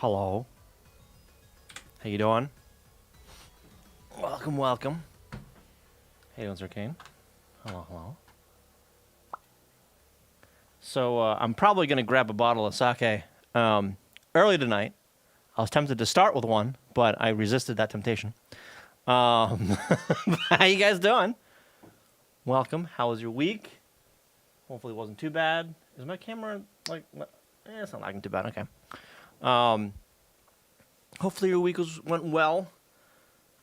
Hello. How you doing? Welcome, welcome. Hey, Sir Kane. Hello, hello. So, I'm probably going to grab a bottle of sake. Early tonight, I was tempted to start with one, but I resisted that temptation. How you guys doing? Welcome. How was your week? Hopefully it wasn't too bad. Is my camera, like... it's not lagging too bad. Okay. Hopefully your week went well.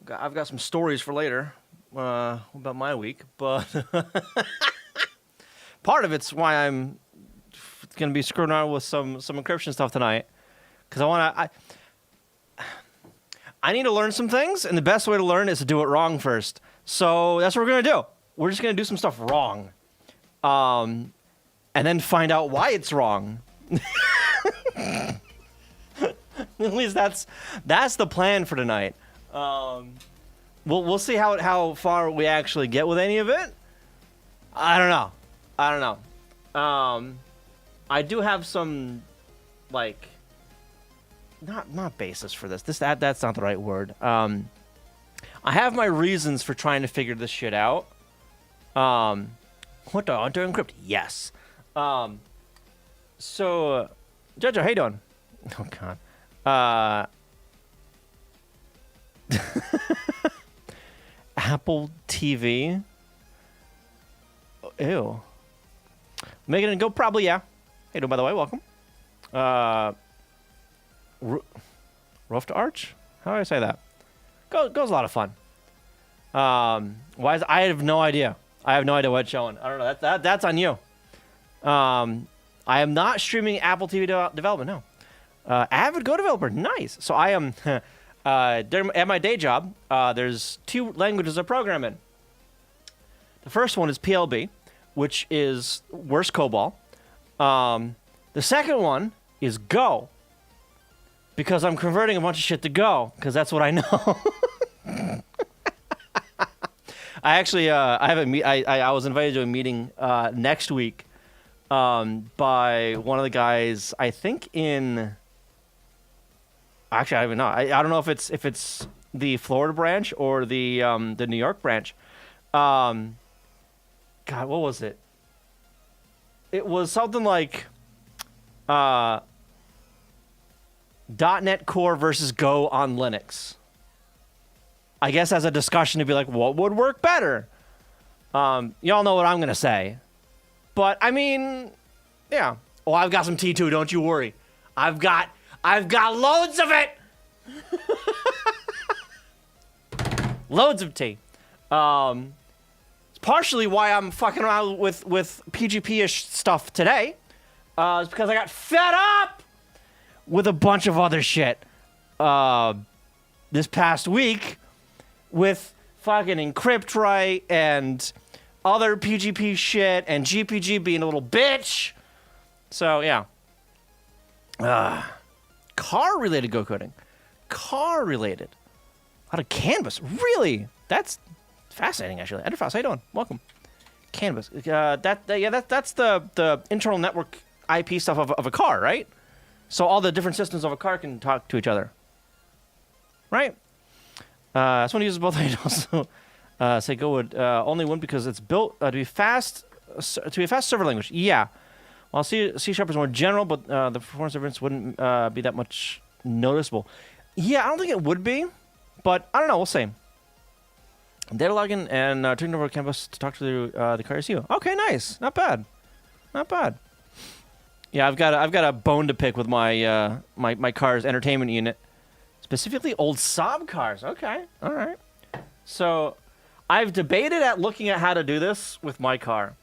I've got some stories for later about my week, but part of it's why I'm going to be screwing around with some encryption stuff tonight, because I need to learn some things, and the best way to learn is to do it wrong first. So that's what we're going to do. We're just going to do some stuff wrong, and then find out why it's wrong. At least that's the plan for tonight. We'll see how far we actually get with any of it. I don't know. I do have some, like, not basis for this. That's not the right word. I have my reasons for trying to figure this shit out. What do I want to encrypt? Yes. So, Jojo, how you doing? Oh God. Apple TV. Ew. Making it go? Probably, yeah. Hey, by the way, welcome. Rough to Arch? How do I say that? Goes a lot of fun. Why is I have no idea. I have no idea what it's showing. I don't know. That's on you. I am not streaming Apple TV development. No. Avid Go developer. Nice. So I am at my day job. There's two languages I program in. The first one is PLB, which is worse COBOL. The second one is Go, because I'm converting a bunch of shit to Go, because that's what I know. I actually I was invited to a meeting next week by one of the guys, I think in... Actually, I don't even know. I don't know if it's the Florida branch or the New York branch. God, what was it? It was something like .NET Core versus Go on Linux. I guess as a discussion to be like, what would work better? Y'all know what I'm gonna say. But I mean, yeah. Oh, I've got some T2. Don't you worry. I've got loads of it. Loads of tea. It's partially why I'm fucking around with PGP-ish stuff today. It's because I got fed up with a bunch of other shit this past week with fucking Encrypt Right and other PGP shit and GPG being a little bitch. So, yeah. Car-related Go coding. Car-related. Out of Canvas. Really? That's fascinating, actually. Edderfaus, how you doing? Welcome. Canvas. That's the internal network IP stuff of a car, right? So all the different systems of a car can talk to each other. Right? Someone uses both. I also say Go would only win because it's built to be a fast server language. Yeah. Well, C# is more general, but the performance difference wouldn't be that much noticeable. Yeah, I don't think it would be, but I don't know. We'll see. Data logging and turning over Canvas to talk to the car ECU. Okay, nice. Not bad. Not bad. Yeah, I've got a bone to pick with my my car's entertainment unit, specifically old Saab cars. Okay, all right. So I've debated looking at how to do this with my car.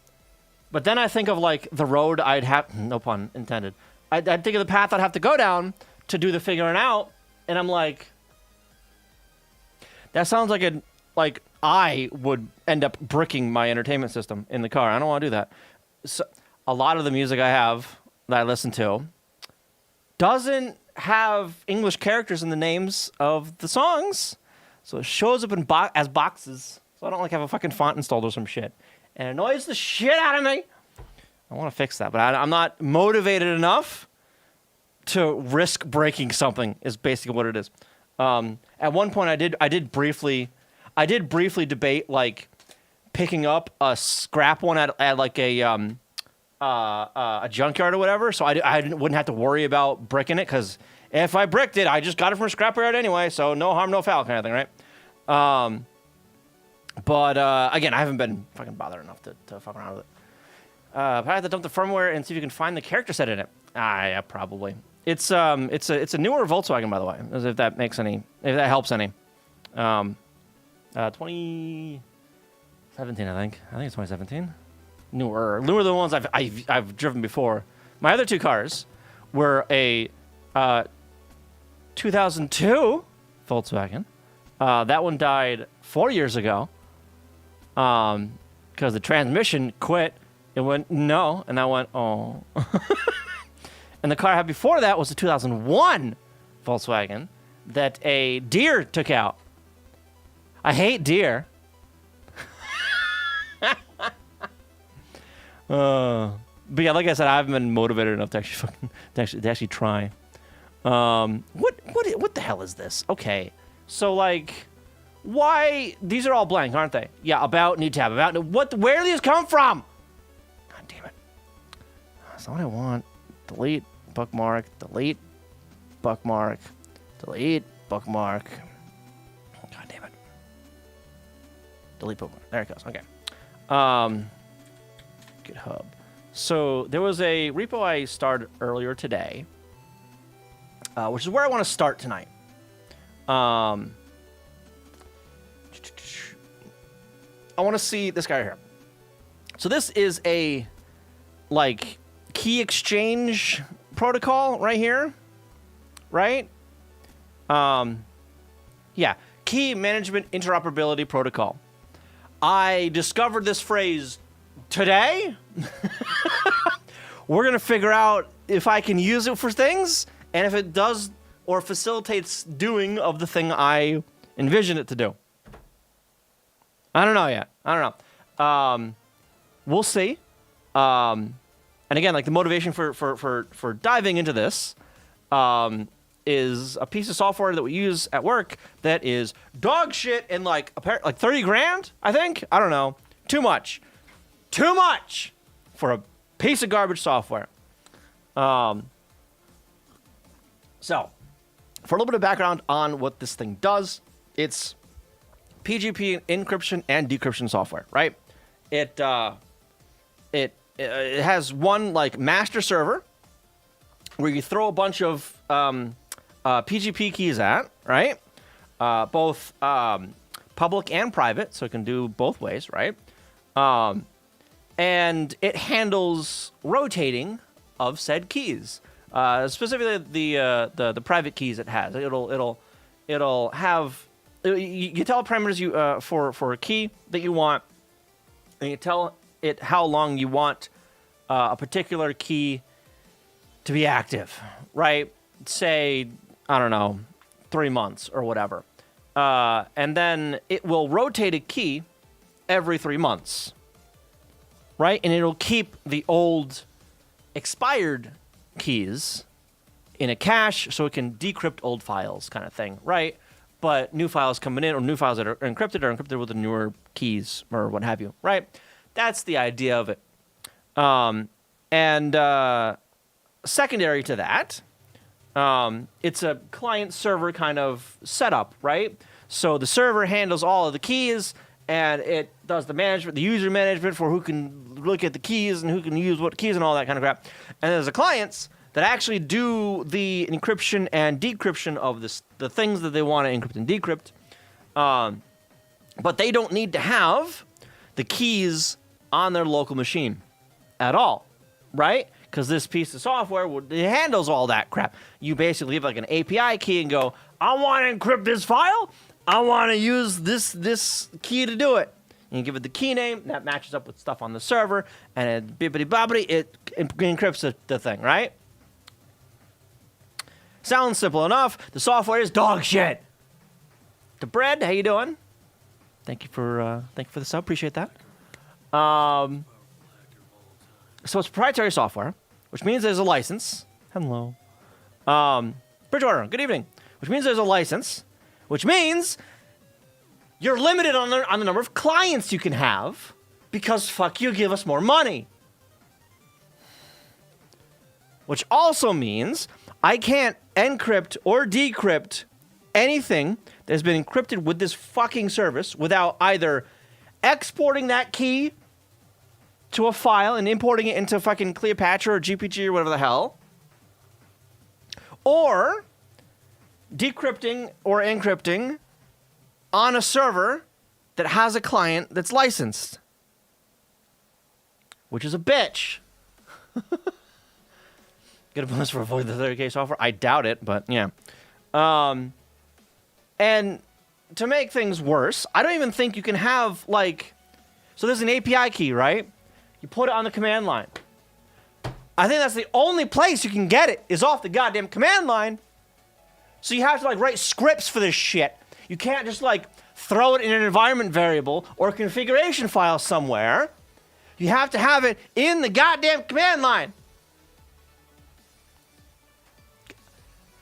But then I think of, like, the road I'd have... No pun intended. I'd think of the path I'd have to go down to do the figuring out, and I'm like... That sounds like I would end up bricking my entertainment system in the car. I don't want to do that. So, a lot of the music I have that I listen to doesn't have English characters in the names of the songs. So it shows up in as boxes. So I don't, like, have a fucking font installed or some shit. And it annoys the shit out of me. I want to fix that, but I'm not motivated enough to risk breaking something is basically what it is. At one point, I did briefly debate like picking up a scrap one at like a junkyard or whatever, so I wouldn't have to worry about bricking it, because if I bricked it, I just got it from a scrapyard anyway, so no harm, no foul kind of thing, right? But again, I haven't been fucking bothered enough to fuck around with it. I have to dump the firmware and see if you can find the character set in it. Yeah, probably. It's a newer Volkswagen, by the way, as if that helps any. 2017, I think it's 2017. Newer than the ones I've driven before. My other two cars were a 2002 Volkswagen. That one died 4 years ago because the transmission quit. It went no, and I went oh. And the car I had before that was a 2001 Volkswagen that a deer took out. I hate deer. But yeah, like I said, I haven't been motivated enough to actually try. What the hell is this? Okay, so like, why these are all blank, aren't they? Yeah, about, new tab, about, what? Where do these come from? God damn it! That's not what I want. Delete bookmark. Delete bookmark. Delete bookmark. God damn it! Delete bookmark. There it goes. Okay. GitHub. So there was a repo I started earlier today, which is where I want to start tonight. I want to see this guy here. So this is a like key exchange protocol right here, right? Yeah, key management interoperability protocol. I discovered this phrase today. We're gonna figure out if I can use it for things, and if it does or facilitates doing of the thing I envision it to do. I don't know yet. I don't know. We'll see. And again, like the motivation for diving into this is a piece of software that we use at work that is dog shit and like 30 grand, I think. I don't know. Too much for a piece of garbage software. So, for a little bit of background on what this thing does, it's PGP encryption and decryption software, right? It has one like master server where you throw a bunch of PGP keys at, right? Both public and private, so it can do both ways, right? And it handles rotating of said keys, specifically the private keys it has. It'll have you tell parameters for a key that you want, and you tell it how long you want a particular key to be active, right? Say, I don't know, 3 months or whatever, and then it will rotate a key every 3 months. Right? And it'll keep the old expired keys in a cache so it can decrypt old files kind of thing, right? But new files coming in or new files that are encrypted with the newer keys or what have you, right? That's the idea of it. Secondary to that, it's a client-server kind of setup, right? So the server handles all of the keys, and it does the management, the user management for who can look at the keys and who can use what keys and all that kind of crap. And there's the clients that actually do the encryption and decryption of the things that they want to encrypt and decrypt. But they don't need to have the keys on their local machine at all, right? Because this piece of software, it handles all that crap. You basically have like an API key and go, I want to encrypt this file. I want to use this key to do it. And you give it the key name, that matches up with stuff on the server, and it bibbity-bobbity, it encrypts the thing, right? Sounds simple enough. The software is dog shit. To Bread, how you doing? Thank you for the sub. Appreciate that. So it's proprietary software, which means there's a license. Hello. Bridgewater, good evening. Which means there's a license, which means you're limited on the number of clients you can have because fuck you, give us more money. Which also means I can't encrypt or decrypt anything that has been encrypted with this fucking service without either exporting that key to a file and importing it into fucking Cleopatra or GPG or whatever the hell, or decrypting or encrypting on a server that has a client that's licensed, which is a bitch. Get a bonus for avoiding the 30K software? I doubt it, but yeah. And to make things worse, I don't even think you can have, like... So there's an API key, right? You put it on the command line. I think that's the only place you can get it is off the goddamn command line. So you have to, like, write scripts for this shit. You can't just, like, throw it in an environment variable or a configuration file somewhere. You have to have it in the goddamn command line.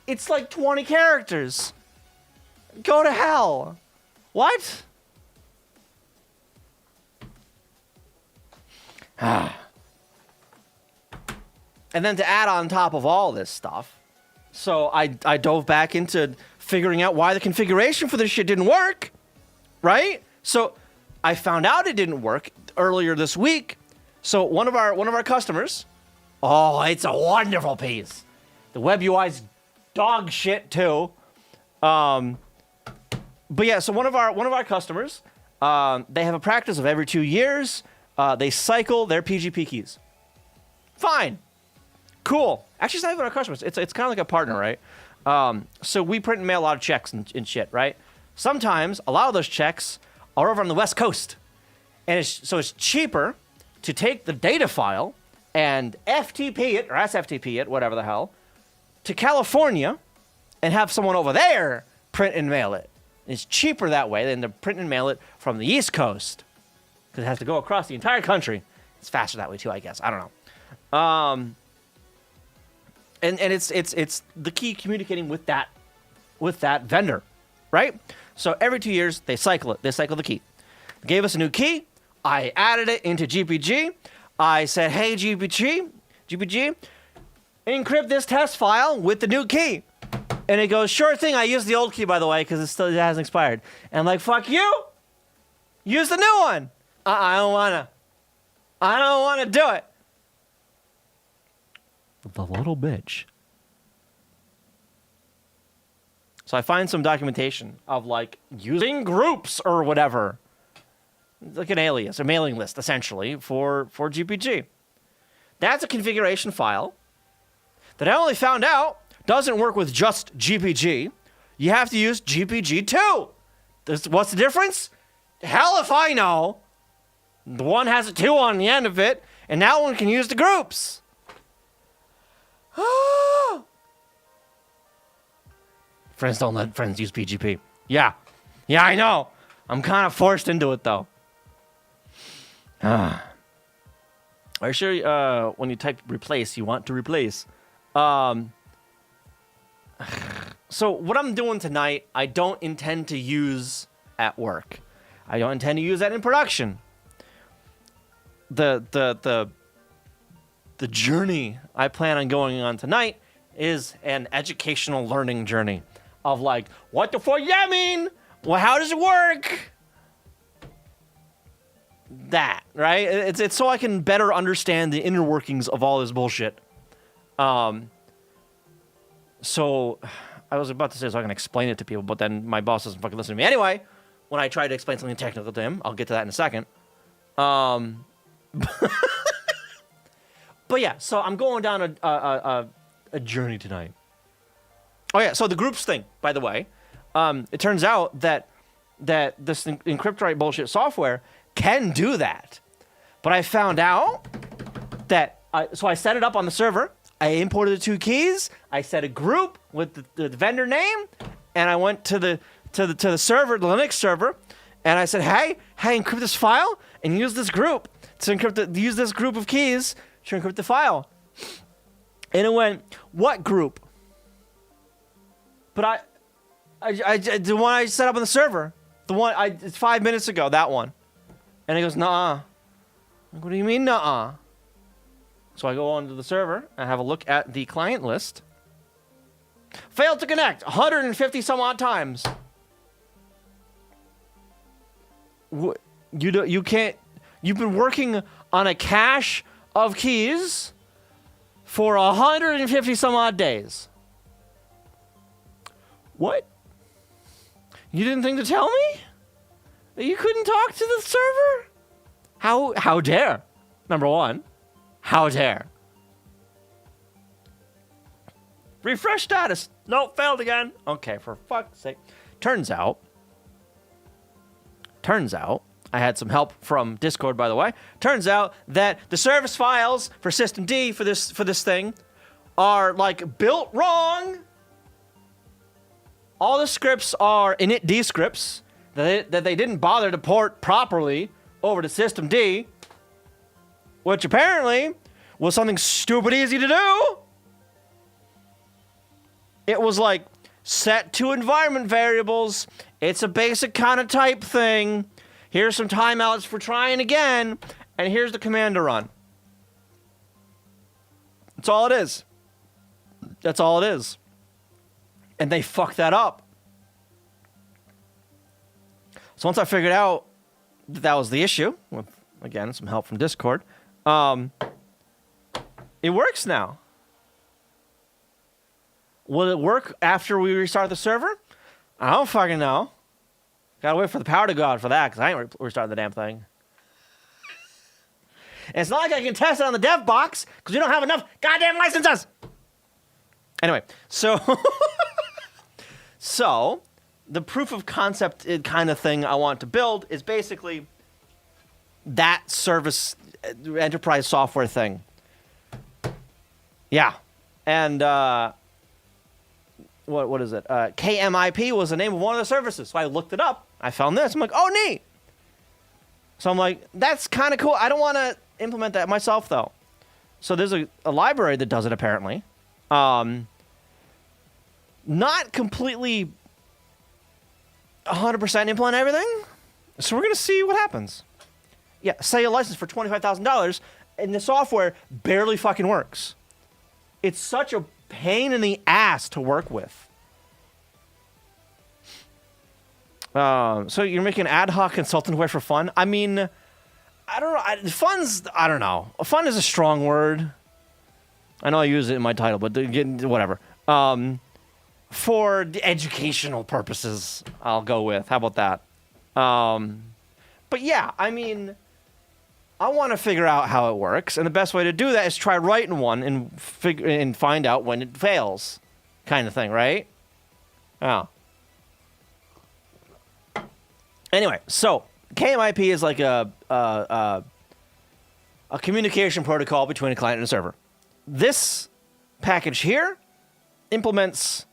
It's like 20 characters. Go to hell. What? And then to add on top of all this stuff, so I dove back into figuring out why the configuration for this shit didn't work, right? So I found out it didn't work earlier this week. So one of our customers, oh, it's a wonderful piece. The web UI's dog shit too. But yeah, so one of our customers, they have a practice of every 2 years, they cycle their PGP keys. Fine. Cool. Actually, it's not even our customers. It's kind of like a partner, right? So we print and mail a lot of checks and shit, right? Sometimes a lot of those checks are over on the West Coast. And so it's cheaper to take the data file and FTP it, or SFTP it, whatever the hell, to California and have someone over there print and mail it. It's cheaper that way than to print and mail it from the East Coast because it has to go across the entire country. It's faster that way too, I guess. I don't know. And it's the key communicating with that vendor, right? So every 2 years they cycle it. They cycle the key. They gave us a new key. I added it into GPG. I said, hey GPG, encrypt this test file with the new key. And it goes, sure thing, I used the old key, by the way, because it hasn't expired. And I'm like, fuck you! Use the new one! I don't wanna do it. The little bitch. So I find some documentation of, like, using groups or whatever. Like an alias, a mailing list, essentially, for GPG. That's a configuration file that I only found out doesn't work with just GPG. You have to use GPG too. What's the difference? Hell if I know. The one has a 2 on the end of it, and that one can use the groups. Friends don't let friends use PGP. Yeah, I know. I'm kind of forced into it though. Are you sure when you type replace, you want to replace? So what I'm doing tonight, I don't intend to use at work. I don't intend to use that in production. The journey I plan on going on tonight is an educational learning journey of like, what the fuck yeah mean? Well, how does it work? That, right? It's so I can better understand the inner workings of all this bullshit. So I was about to say so I can explain it to people, but then my boss doesn't fucking listen to me. Anyway, when I try to explain something technical to him, I'll get to that in a second. But yeah, so I'm going down a journey tonight. Oh yeah, so the groups thing, by the way, it turns out that this encrypt-write bullshit software can do that. But I found out that so I set it up on the server. I imported the 2 keys. I set a group with the vendor name, and I went to the server, the Linux server, and I said, hey, encrypt this file and use this group to use this group of keys to encrypt the file. And it went, what group? But the one I set up on the server, it's 5 minutes ago, that one. And he goes, nuh-uh. Like, what do you mean, nuh-uh? So I go onto the server and have a look at the client list. Failed to connect 150 some odd times. You can't. You've been working on a cache of keys for 150 some odd days. What? You didn't think to tell me that you couldn't talk to the server? How dare? Number one, how dare? Refresh status. Nope, failed again. Okay, for fuck's sake. Turns out, I had some help from Discord, by the way. Turns out that the service files for System D for this thing are like built wrong. All the scripts are init scripts that they didn't bother to port properly over to System D, which apparently was something stupid easy to do. It was like set to environment variables. It's a basic kind of type thing. Here's some timeouts for trying again, and here's the command to run. That's all it is. That's all it is. And they fucked that up. So once I figured out that was the issue, with, again, some help from Discord, it works now. Will it work after we restart the server? I don't fucking know. Gotta wait for the power to go out for that, because I ain't restarting the damn thing. And it's not like I can test it on the dev box, because we don't have enough goddamn licenses! Anyway, so... So, the proof of concept kind of thing I want to build is basically that service enterprise software thing. Yeah. And, what is it? KMIP was the name of one of the services. So I looked it up. I found this. I'm like, oh, neat. So I'm like, that's kind of cool. I don't want to implement that myself, though. So there's a library that does it, apparently. Not completely 100% implement everything. So we're going to see what happens. Yeah, sell a license for $25,000, and the software barely fucking works. It's such a pain in the ass to work with. So you're making an ad hoc consultant way for fun? I mean, I don't know. I don't know. Fun is a strong word. I know I use it in my title, but whatever. For the educational purposes, I'll go with. How about that? But yeah, I mean, I want to figure out how it works, and the best way to do that is try writing one and find out when it fails, kind of thing, right? Oh. Anyway, so KMIP is like a communication protocol between a client and a server. This package here implements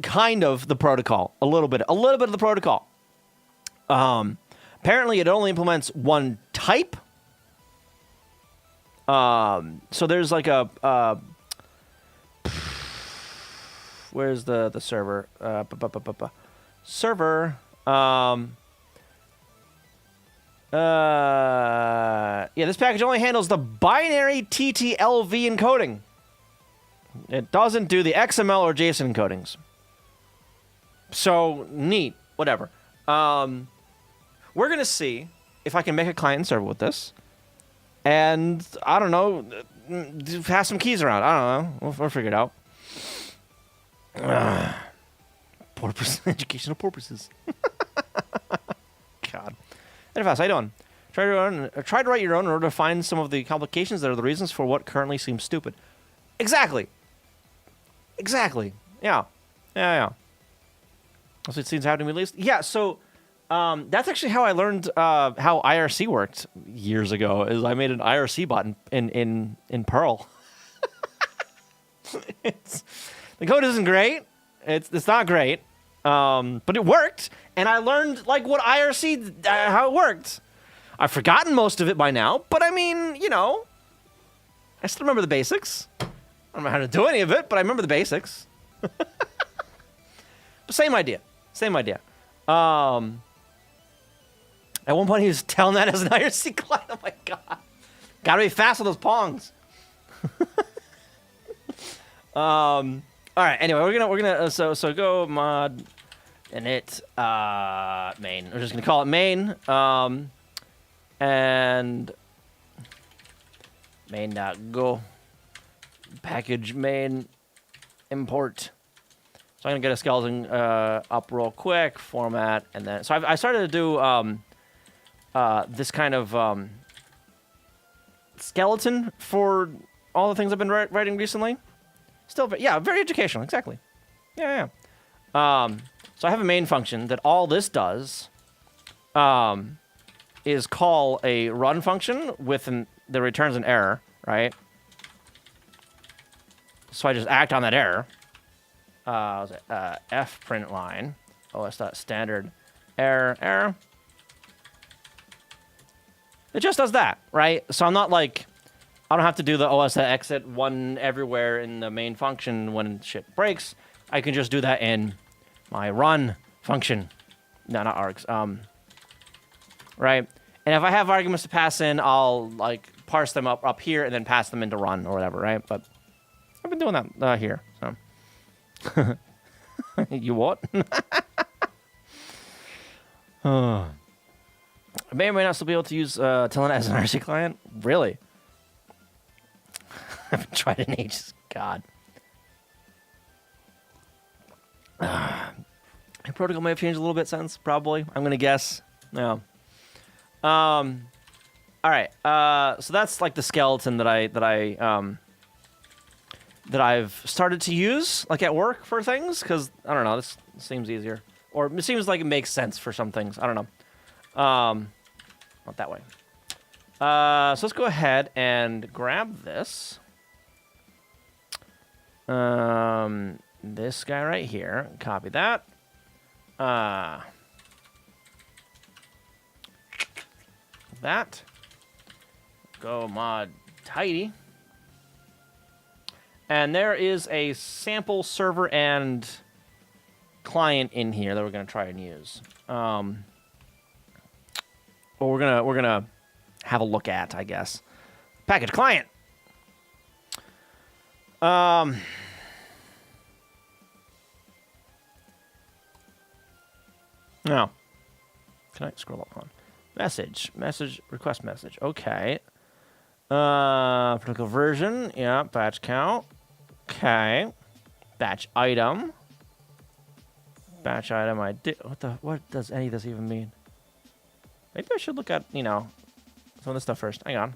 kind of the protocol, a little bit of the protocol. Apparently, it only implements one type. So there's like a where's the server? Server. Yeah, this package only handles the binary TTLV encoding. It doesn't do the XML or JSON encodings. So, neat. Whatever. We're going to see if I can make a client and server with this. And, I don't know, pass some keys around. I don't know. We'll figure it out. Educational purposes. God. Edifast, how you doing? Try to write your own in order to find some of the complications that are the reasons for what currently seems stupid. Exactly. Yeah. So it seems happening at least. Yeah, so that's actually how I learned how IRC worked years ago. Is I made an IRC bot in Perl. The code isn't great. It's not great. But it worked, and I learned like what IRC how it worked. I've forgotten most of it by now, but I mean, you know, I still remember the basics. I don't know how to do any of it, but I remember the basics. Same idea. Same idea. At one point, he was telling that as an IRC client. Oh my god. Gotta be fast with those pongs. All right. Anyway, we're gonna so go mod init main. We're just gonna call it main. And main.go package main import. So I'm gonna get a skeleton up real quick, format, and then so I started to do this kind of skeleton for all the things I've been writing recently. Still, yeah, very educational, exactly. Yeah. So I have a main function that all this does is call a run function that returns an error, right? So I just act on that error. F print line, os.standard error. It just does that, right? So I'm not like, I don't have to do the os.exit one everywhere in the main function when shit breaks. I can just do that in my run function. No, not args. Right? And if I have arguments to pass in, I'll like parse them up here and then pass them into run or whatever, right? But I've been doing that here, so. You what? I may or may not still be able to use Telnet as an RC client. Really? I haven't tried it in ages. God. My protocol may have changed a little bit since, probably. I'm gonna guess. No. All right. So that's like the skeleton that I've started to use, like at work for things, because I don't know, this seems easier, or it seems like it makes sense for some things. I don't know. Not that way. So let's go ahead and grab this. This guy right here. Copy that. That. Go mod tidy. And there is a sample server and client in here that we're gonna try and use. Or we're gonna have a look at, I guess. Package client. Now, can I scroll up on message, request message? Okay. Particular version, yeah. Batch count. Okay. Batch item. Batch item. I did. What does any of this even mean? Maybe I should look at, some of this stuff first. Hang on.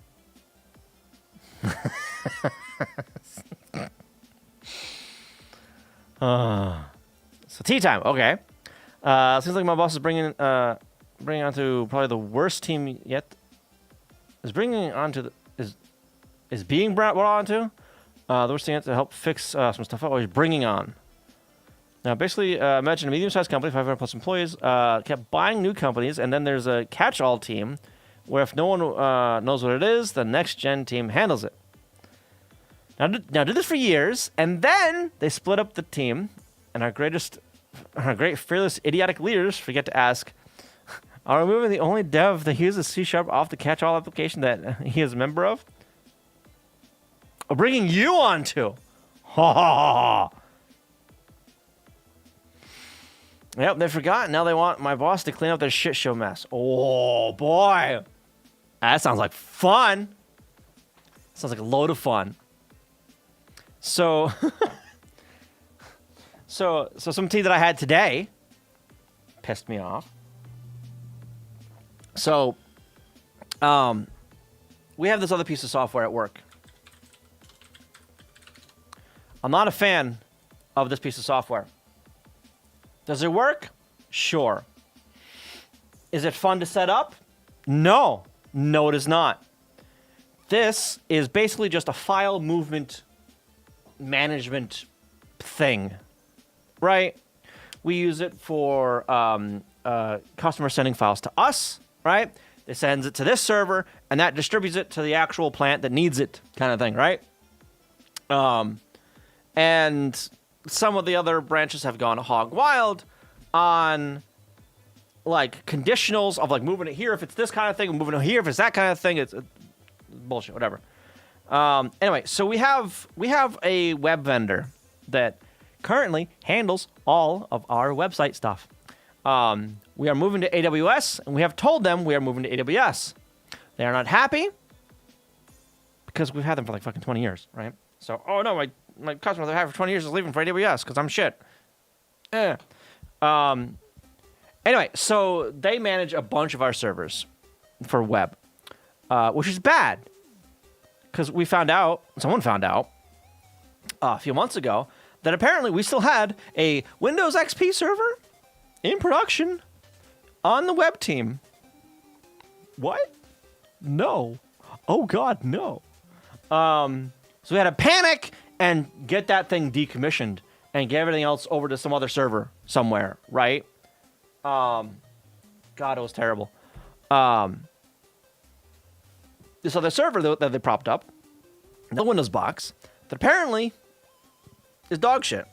So tea time. Okay. Seems like my boss is bringing onto probably the worst team yet. Is being brought onto the worst thing to help fix some stuff. Oh, he's bringing on. Now, basically, imagine a medium-sized company, 500 plus employees, kept buying new companies, and then there's a catch-all team where if no one knows what it is, the next-gen team handles it. Now, did this for years, and then they split up the team, and our great, fearless, idiotic leaders forget to ask, are we moving the only dev that uses C# off the catch-all application that he is a member of? Or bringing you onto. Ha ha ha. Yep, they forgot. Now they want my boss to clean up their shit show mess. Oh, boy. That sounds like fun. Sounds like a load of fun. So, so some tea that I had today pissed me off. So, we have this other piece of software at work. I'm not a fan of this piece of software. Does it work? Sure. Is it fun to set up? No. No, it is not. This is basically just a file movement management thing, right? We use it for customer sending files to us, right? It sends it to this server, and that distributes it to the actual plant that needs it, kind of thing, right? And some of the other branches have gone hog wild on like conditionals of like moving it here if it's this kind of thing, moving it here if it's that kind of thing. It's bullshit, whatever. Anyway, so we have a web vendor that currently handles all of our website stuff. We are moving to AWS, and we have told them we are moving to AWS. They are not happy because we've had them for like fucking 20 years, right? So, oh no, my customer that I've had for 20 years is leaving for AWS because I'm shit. Anyway, so they manage a bunch of our servers for web, which is bad because someone found out a few months ago that apparently we still had a Windows XP server in production on the web team. What? No. Oh, God, no. So we had to panic and get that thing decommissioned and get everything else over to some other server somewhere, right? God, it was terrible. This other server that they propped up, the Windows box, that apparently is dog shit.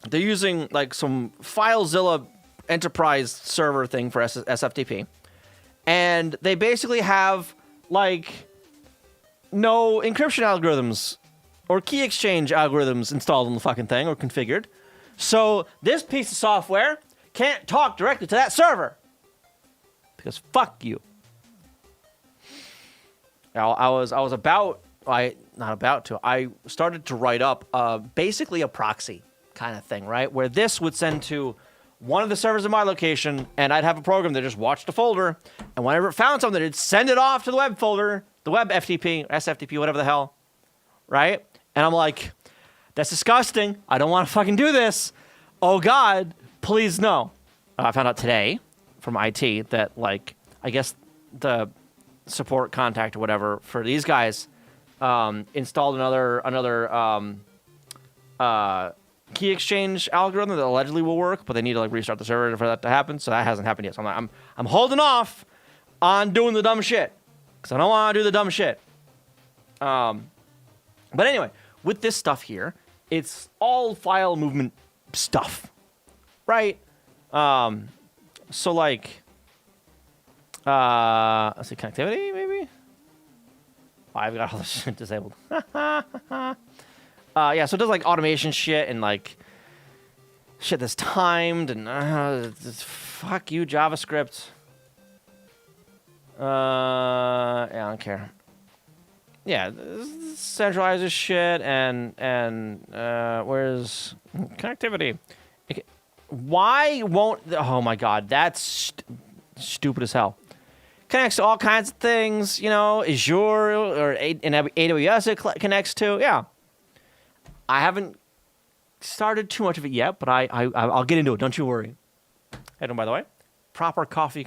They're using like some FileZilla enterprise server thing for SFTP. And they basically have like no encryption algorithms or key exchange algorithms installed on the fucking thing or configured. So this piece of software can't talk directly to that server. Because fuck you. I started to write up basically a proxy kind of thing, right? Where this would send to one of the servers in my location, and I'd have a program that just watched a folder, and whenever it found something, it'd send it off to the web folder, the web FTP, SFTP, whatever the hell, right? And I'm like, that's disgusting. I don't want to fucking do this. Oh, God, please no. I found out today from IT that, like, I guess the support contact or whatever for these guys installed another key exchange algorithm that allegedly will work, but they need to like restart the server for that to happen. So that hasn't happened yet. So I'm holding off on doing the dumb shit because I don't want to do the dumb shit. But anyway, with this stuff here, it's all file movement stuff, right? So like, let's see, connectivity maybe. Oh, I've got all this shit disabled. Yeah, so it does like automation shit and like shit that's timed and fuck you, JavaScript. Yeah, I don't care. Yeah, centralizes shit and where's connectivity? Why won't? Oh my God, that's stupid as hell. Connects to all kinds of things, you know, Azure or in AWS it connects to. Yeah. I haven't started too much of it yet, but I'll get into it. Don't you worry. Hey, by the way, proper copper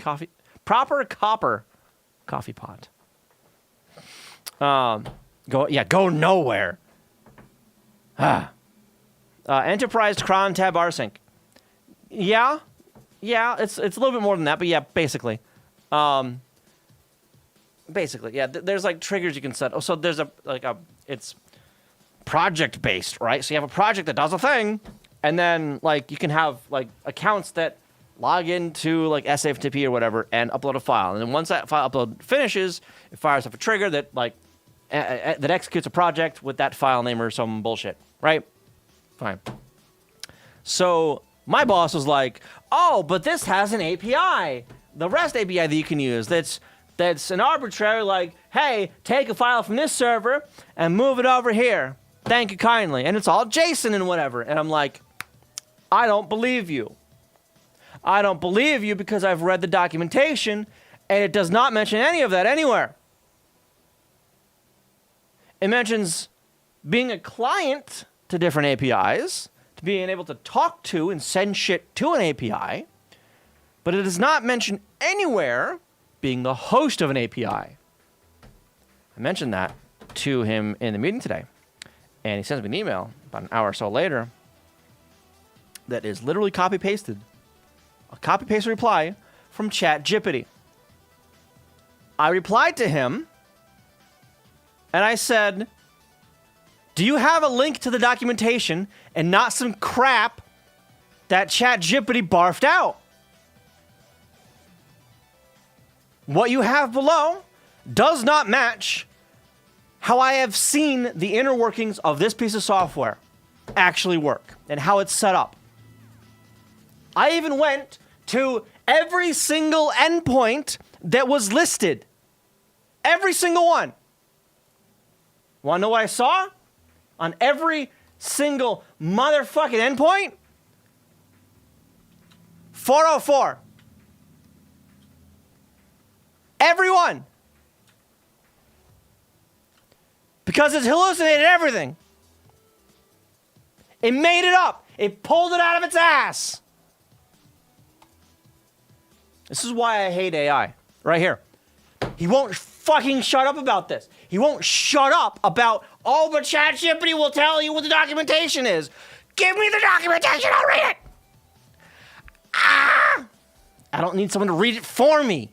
coffee pot. Go nowhere. Enterprise cron tab rsync. Yeah, it's a little bit more than that, but yeah, basically. Yeah, there's like triggers you can set. Oh, so there's it's project based, right? So you have a project that does a thing, and then like you can have like accounts that log into like SFTP or whatever and upload a file. And then once that file upload finishes, it fires up a trigger that like that executes a project with that file name or some bullshit, right? Fine. So my boss was like, "Oh, but this has an API, the REST API that you can use. That's an arbitrary like, hey, take a file from this server and move it over here. Thank you kindly. And it's all JSON and whatever." And I'm like, I don't believe you. I don't believe you because I've read the documentation and it does not mention any of that anywhere. It mentions being a client to different APIs, to being able to talk to and send shit to an API, but it does not mention anywhere being the host of an API. I mentioned that to him in the meeting today. And he sends me an email about an hour or so later that is literally copy-pasted. A copy-paste reply from ChatGPT. I replied to him, and I said, Do you have a link to the documentation and not some crap that ChatGPT barfed out? What you have below does not match how I have seen the inner workings of this piece of software actually work and how it's set up. I even went to every single endpoint that was listed. Every single one. Want to know what I saw? On every single motherfucking endpoint? 404. Everyone. Because it's hallucinated everything. It made it up. It pulled it out of its ass. This is why I hate AI. Right here. He won't fucking shut up about this. He won't shut up about, oh, but ChatGPT will tell you what the documentation is. Give me the documentation, I'll read it. Ah! I don't need someone to read it for me.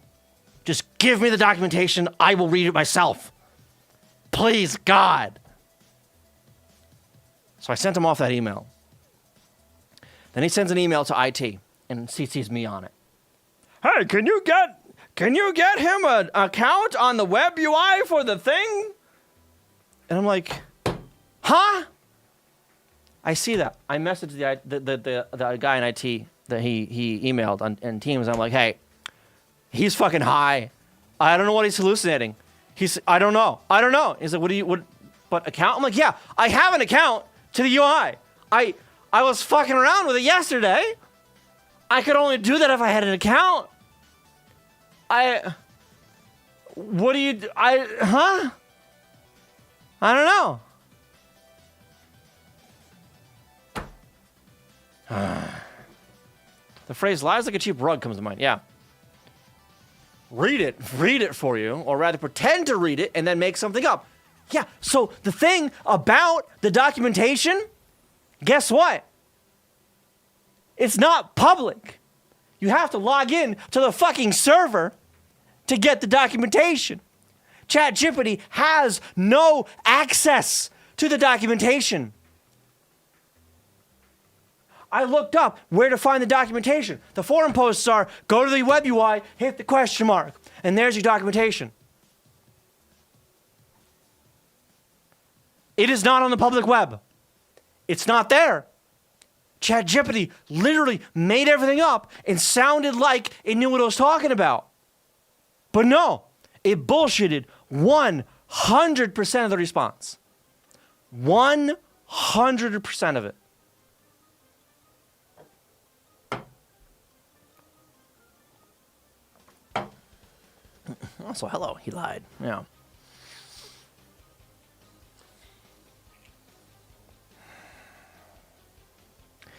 Just give me the documentation. I will read it myself. Please, God. So I sent him off that email. Then he sends an email to IT and CCs me on it. Hey, can you get him an account on the web UI for the thing? And I'm like, huh? I see that. I messaged the guy in IT that he emailed on Teams. I'm like, hey, he's fucking high. I don't know what he's hallucinating. I don't know. He's like, but account? I'm like, yeah, I have an account to the UI. I was fucking around with it yesterday. I could only do that if I had an account. What do you do? I don't know. The phrase lies like a cheap rug comes to mind. Yeah. Read it for you, or rather pretend to read it and then make something up. Yeah, so the thing about the documentation, guess what? It's not public. You have to log in to the fucking server to get the documentation. ChatGPT has no access to the documentation. I looked up where to find the documentation. The forum posts are, go to the web UI, hit the question mark, and there's your documentation. It is not on the public web. It's not there. ChatGPT literally made everything up and sounded like it knew what it was talking about. But no, it bullshitted 100% of the response. 100% of it. Also, hello, he lied. Yeah.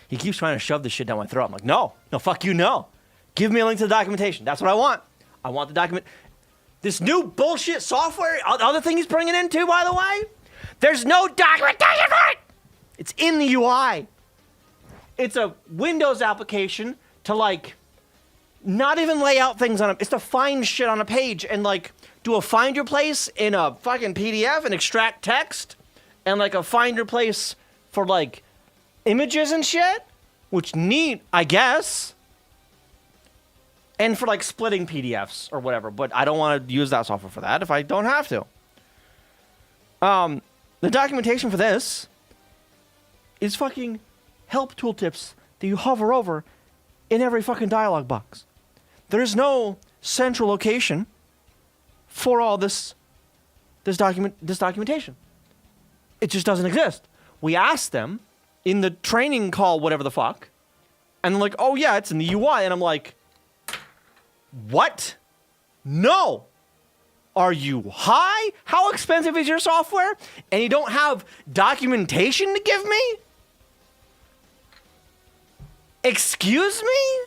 He keeps trying to shove this shit down my throat. I'm like, no, fuck you, no. Give me a link to the documentation. That's what I want. I want the document. This new bullshit software, other thing he's bringing in too, by the way, there's no documentation for it. It's in the UI. It's a Windows application to like, not even lay out things on it. It's to find shit on a page and like do a find your place in a fucking PDF and extract text and like a find your place for like images and shit, which neat, I guess. And for like splitting PDFs or whatever, but I don't want to use that software for that if I don't have to. The documentation for this is fucking help tooltips that you hover over in every fucking dialog box. There's no central location for all this documentation. It just doesn't exist. We asked them in the training call, whatever the fuck, and they're like, oh yeah, it's in the UI. And I'm like, what? No. Are you high? How expensive is your software? And you don't have documentation to give me? Excuse me?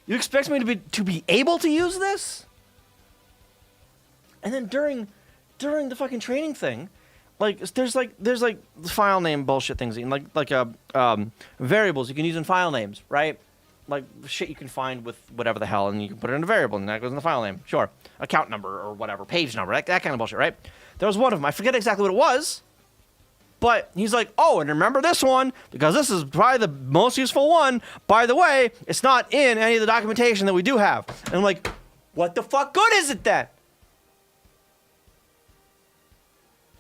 You expect me to be able to use this? And then during the fucking training thing, like there's file name bullshit things, like variables you can use in file names, right? like shit you can find with whatever the hell, and you can put it in a variable, and that goes in the file name. Sure, account number or whatever, page number, that kind of bullshit, right? There was one of them. I forget exactly what it was, but he's like, oh, and remember this one because this is probably the most useful one. By the way, it's not in any of the documentation that we do have. And I'm like, what the fuck good is it then?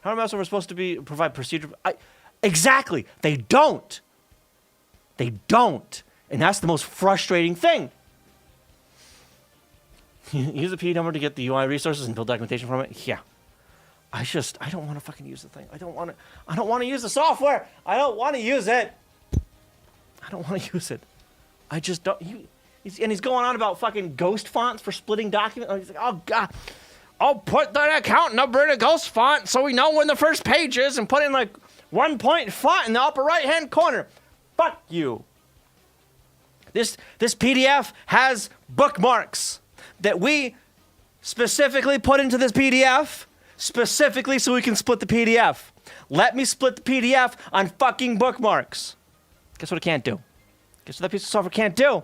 How else are we supposed to provide procedure? Exactly. They don't. They don't. And that's the most frustrating thing. Use the P number to get the UI resources and build documentation from it? Yeah. I don't want to fucking use the thing. I don't want to use the software. I don't want to use it. I don't want to use it. I just don't. He's going on about fucking ghost fonts for splitting documents. He's like, oh, God. I'll put that account number in a ghost font so we know when the first page is and put in like 1-point font in the upper right-hand corner. Fuck you. This PDF has bookmarks that we specifically put into this PDF specifically so we can split the PDF. Let me split the PDF on fucking bookmarks. Guess what it can't do? Guess what that piece of software can't do?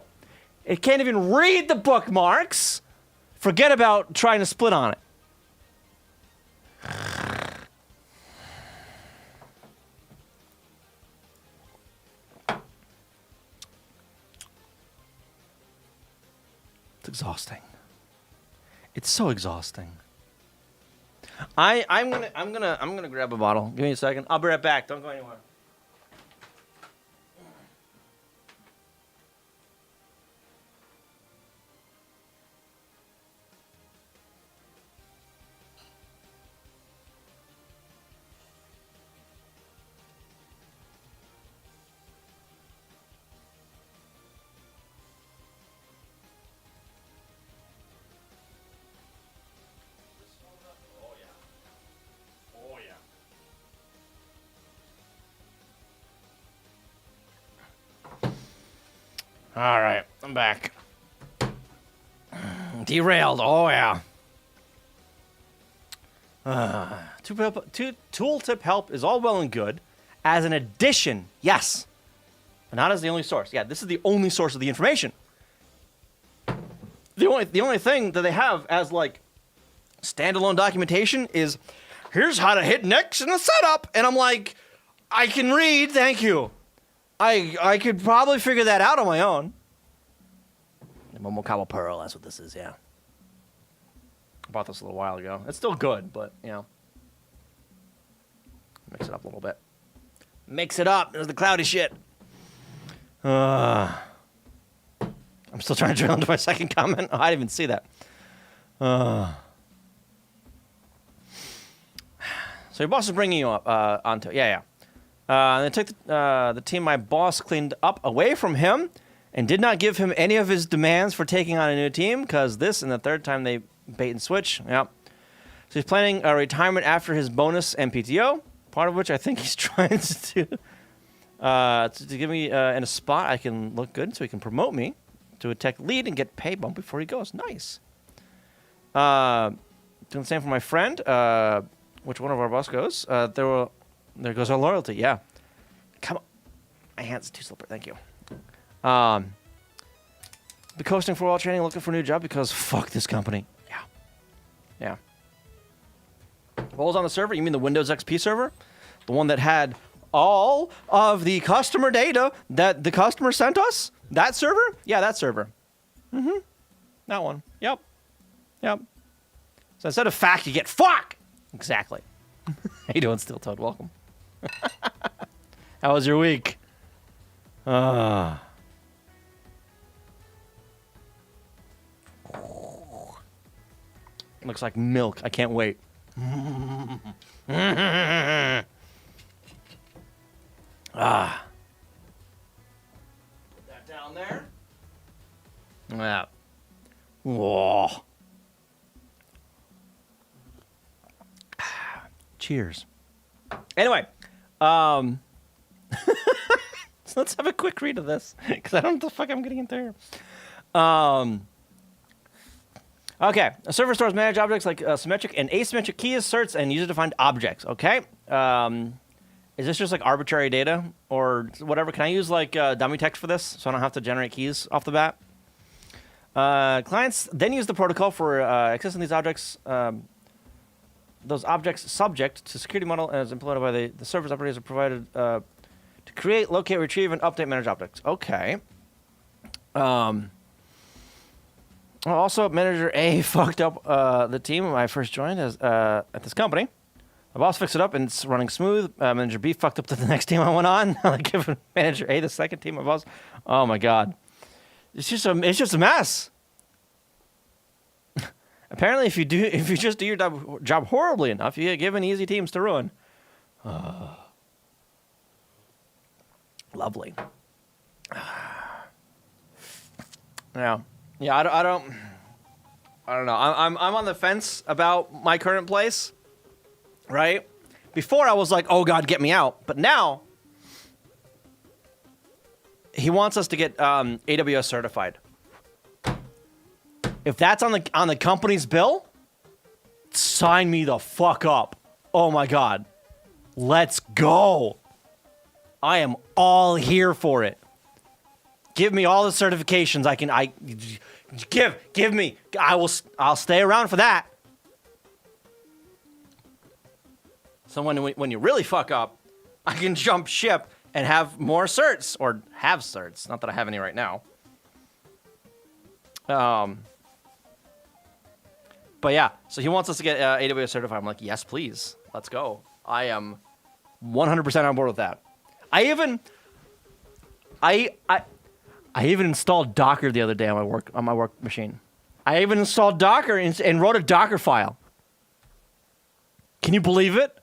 It can't even read the bookmarks. Forget about trying to split on it. It's exhausting. It's so exhausting. I'm gonna grab a bottle. Give me a second. I'll be right back. Don't go anywhere. All right, I'm back. Derailed. Oh yeah. Tooltip help is all well and good as an addition, yes, but not as the only source. Yeah, this is the only source of the information. The only thing that they have as like standalone documentation is here's how to hit next in the setup, and I'm like, I can read, thank you. I could probably figure that out on my own. Momokabo Pearl, that's what this is, yeah. I bought this a little while ago. It's still good, but, you know. Mix it up a little bit. Mix it up. There's the cloudy shit. I'm still trying to drill into my second comment. Oh, I didn't even see that. So your boss is bringing you up onto it. Yeah. And they took the team my boss cleaned up away from him and did not give him any of his demands for taking on a new team because this and the third time they bait and switch. Yep. So he's planning a retirement after his bonus and PTO, part of which I think he's trying to give me in a spot I can look good so he can promote me to a tech lead and get pay bump before he goes. Nice. Doing the same for my friend, which one of our boss goes. There goes our loyalty, yeah. Come on. My hand's too slippery, thank you. Be coasting for a while training, looking for a new job because fuck this company. Yeah. What was on the server? You mean the Windows XP server? The one that had all of the customer data that the customer sent us? That server? Yeah, that server. Mm-hmm. That one. Yep. So instead of fact, you get fuck! Exactly. How you doing, Steel Toad? Welcome. How was your week? Looks like milk. I can't wait. Put that down there. Yeah. Whoa. Cheers. Anyway, so let's have a quick read of this because I don't know what the fuck I'm getting into here. Okay, a server stores manage objects like symmetric and asymmetric key asserts and user-defined objects. Okay, Is this just like arbitrary data or whatever? Can I use like dummy text for this so I don't have to generate keys off the bat? Clients then use the protocol for accessing these objects. Those objects subject to security model as implemented by the service operators are provided to create, locate, retrieve, and update managed objects. Okay. Also, Manager A fucked up the team when I first joined as at this company. My boss fixed it up and it's running smooth. Manager B fucked up to the next team I went on. I give Manager A the second team. My boss. Oh my god. It's just a mess. Apparently, if you just do your job horribly enough, you get given easy teams to ruin. Lovely. Yeah, I don't know. I'm on the fence about my current place. Right? Before I was like, oh god, get me out. But now he wants us to get AWS certified. If that's on the company's bill, sign me the fuck up. Oh my god. Let's go. I am all here for it. Give me all the certifications give me. I'll stay around for that. So when you really fuck up, I can jump ship and have more certs, or have certs. Not that I have any right now. But yeah, so he wants us to get AWS certified. I'm like, yes, please. Let's go. I am 100% on board with that. I even installed Docker the other day on my work machine. I even installed Docker and wrote a Docker file. Can you believe it?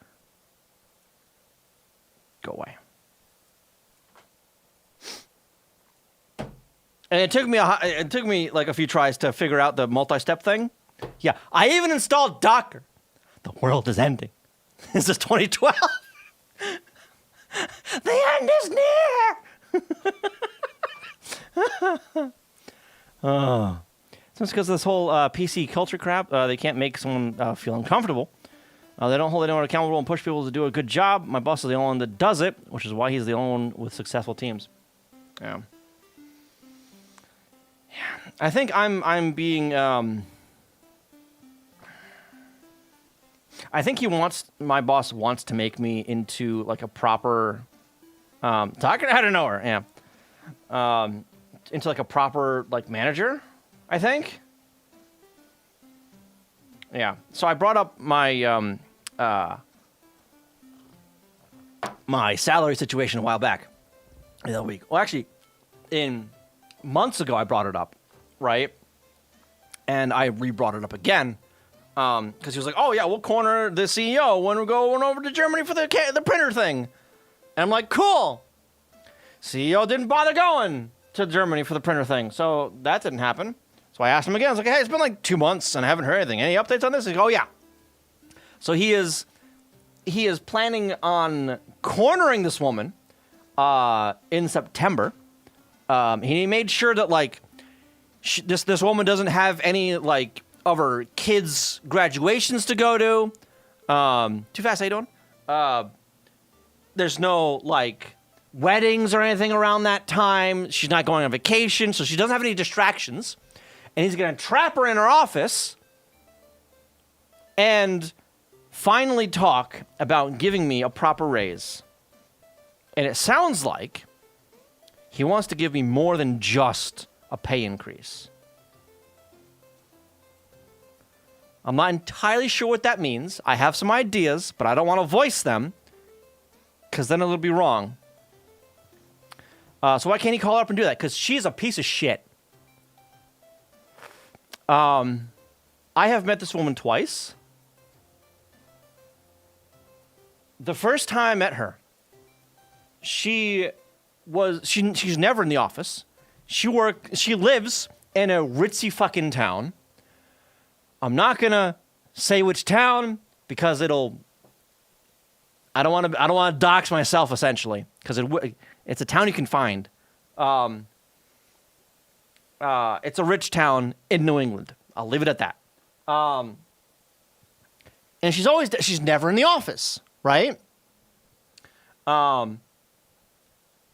Go away. And it took me like a few tries to figure out the multi-step thing. Yeah, I even installed Docker. The world is ending. This is 2012. The end is near. Oh. So it's because of this whole PC culture crap. They can't make someone feel uncomfortable. They don't hold anyone accountable and push people to do a good job. My boss is the only one that does it, which is why he's the only one with successful teams. Yeah. I think I'm being. I think my boss wants to make me into like a proper. Talking out of nowhere, yeah. Into like a proper like manager, I think. Yeah. So I brought up my my salary situation a while back. The other week. Well, actually, months ago I brought it up, right? And I re-brought it up again because he was like, "Oh yeah, we'll corner the CEO when we're going over to Germany for the printer thing." And I'm like, "Cool." CEO didn't bother going to Germany for the printer thing, so that didn't happen. So I asked him again. I was like, "Hey, it's been like 2 months and I haven't heard anything. Any updates on this?" He's like, "Oh yeah." So he is planning on cornering this woman in September. He made sure that like this woman doesn't have any like of her kids' graduations to go to. Too fast, how you doing? There's no like weddings or anything around that time. She's not going on vacation, so she doesn't have any distractions. And he's going to trap her in her office and finally talk about giving me a proper raise. And it sounds like he wants to give me more than just a pay increase. I'm not entirely sure what that means. I have some ideas, but I don't want to voice them because then it'll be wrong. So why can't he call her up and do that? Because she's a piece of shit. I have met this woman twice. The first time I met her, she's never in the office. She lives in a ritzy fucking town. I'm not gonna say which town because I don't want to dox myself essentially because it's a town you can find. It's a rich town in New England. I'll leave it at that. And she's never in the office, right?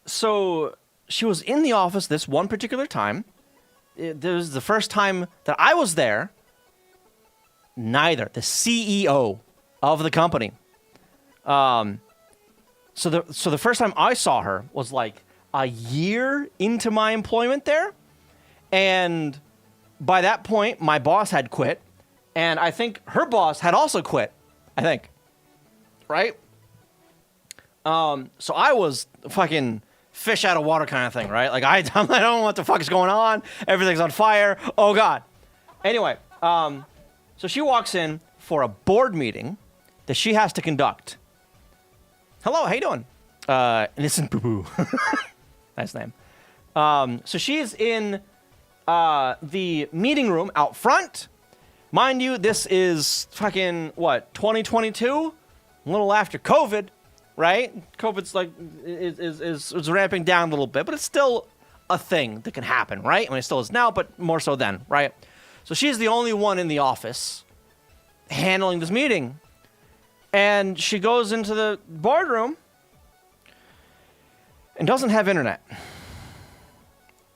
So she was in the office this one particular time. This was the first time that I was there. Neither the CEO of the company. So the first time I saw her was like a year into my employment there, and by that point my boss had quit, and I think her boss had also quit. I think, right? So I was fucking fish out of water kind of thing, right? Like I don't know what the fuck is going on. Everything's on fire. Oh God. Anyway, so she walks in for a board meeting that she has to conduct. Hello, how you doing? Innocent Boo Boo. Nice name. So she is in the meeting room out front. Mind you, this is fucking, what, 2022? A little after COVID, right? COVID's like, is ramping down a little bit, but it's still a thing that can happen, right? I mean, it still is now, but more so then, right? So she's the only one in the office handling this meeting. And she goes into the boardroom and doesn't have internet. And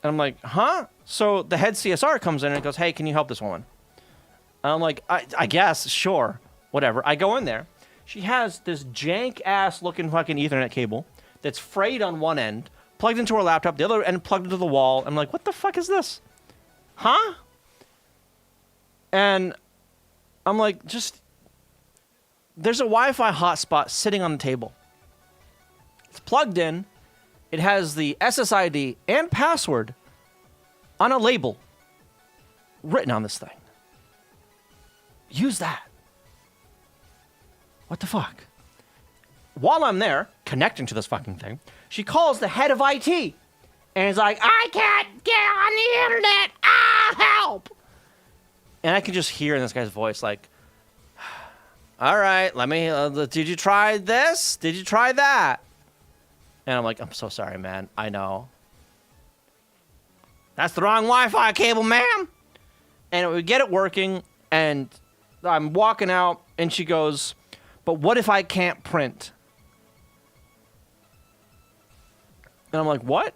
I'm like, huh? So the head CSR comes in and goes, hey, can you help this woman? And I'm like, I guess, sure, whatever. I go in there. She has this jank-ass looking fucking Ethernet cable that's frayed on one end, plugged into her laptop, the other end plugged into the wall. I'm like, what the fuck is this? Huh? And I'm like, there's a Wi-Fi hotspot sitting on the table. It's plugged in. It has the SSID and password on a label written on this thing. Use that. What the fuck? While I'm there, connecting to this fucking thing, she calls the head of IT. And is like, I can't get on the internet. Help! And I can just hear in this guy's voice, like, all right, let me, did you try this? Did you try that? And I'm like, I'm so sorry, man. I know. That's the wrong Wi-Fi cable, ma'am. And we get it working, and I'm walking out, and she goes, but what if I can't print? And I'm like, what?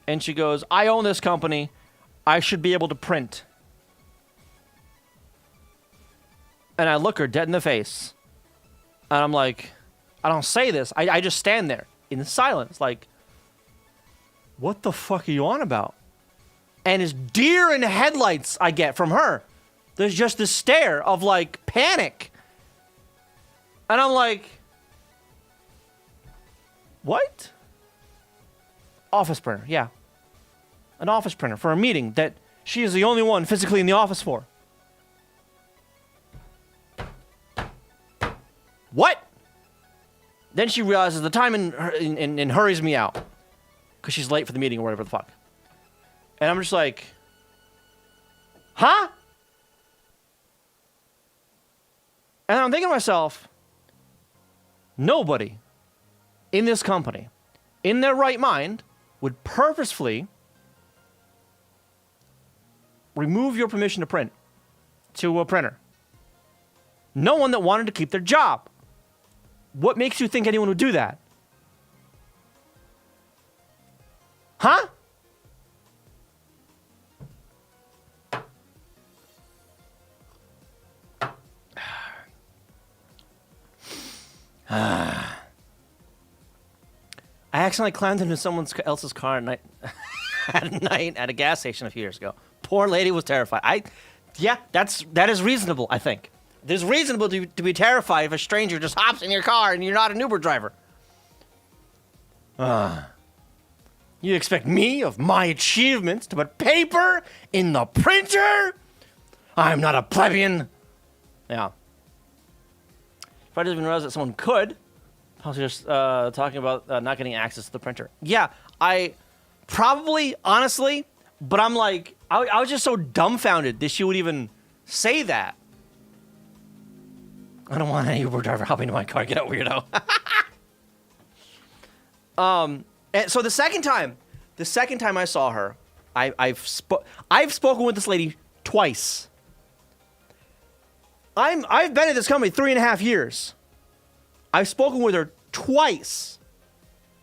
And she goes, I own this company. I should be able to print. And I look her dead in the face. And I'm like, I don't say this. I just stand there in silence, like, what the fuck are you on about? And as deer in headlights I get from her. There's just this stare of, like, panic. And I'm like, what? Office printer, yeah. An office printer for a meeting that she is the only one physically in the office for. What? Then she realizes the time and hurries me out. Because she's late for the meeting or whatever the fuck. And I'm just like, huh? And I'm thinking to myself, nobody in this company, in their right mind, would purposefully remove your permission to print to a printer. No one that wanted to keep their job. What makes you think anyone would do that? Huh? I accidentally climbed into someone else's car at night at a gas station a few years ago. Poor lady was terrified. Yeah, that is reasonable, I think. There's reasonable to be terrified if a stranger just hops in your car and you're not an Uber driver. You expect me, of my achievements, to put paper in the printer? I'm not a plebeian. Yeah. If I didn't even realize that someone could, I was just talking about not getting access to the printer. Yeah, I probably, honestly, but I'm like, I was just so dumbfounded that she would even say that. I don't want any Uber driver hopping into my car. Get out, weirdo. And so the second time I saw her, I've spoken with this lady twice. I've been at this company 3.5 years. I've spoken with her twice.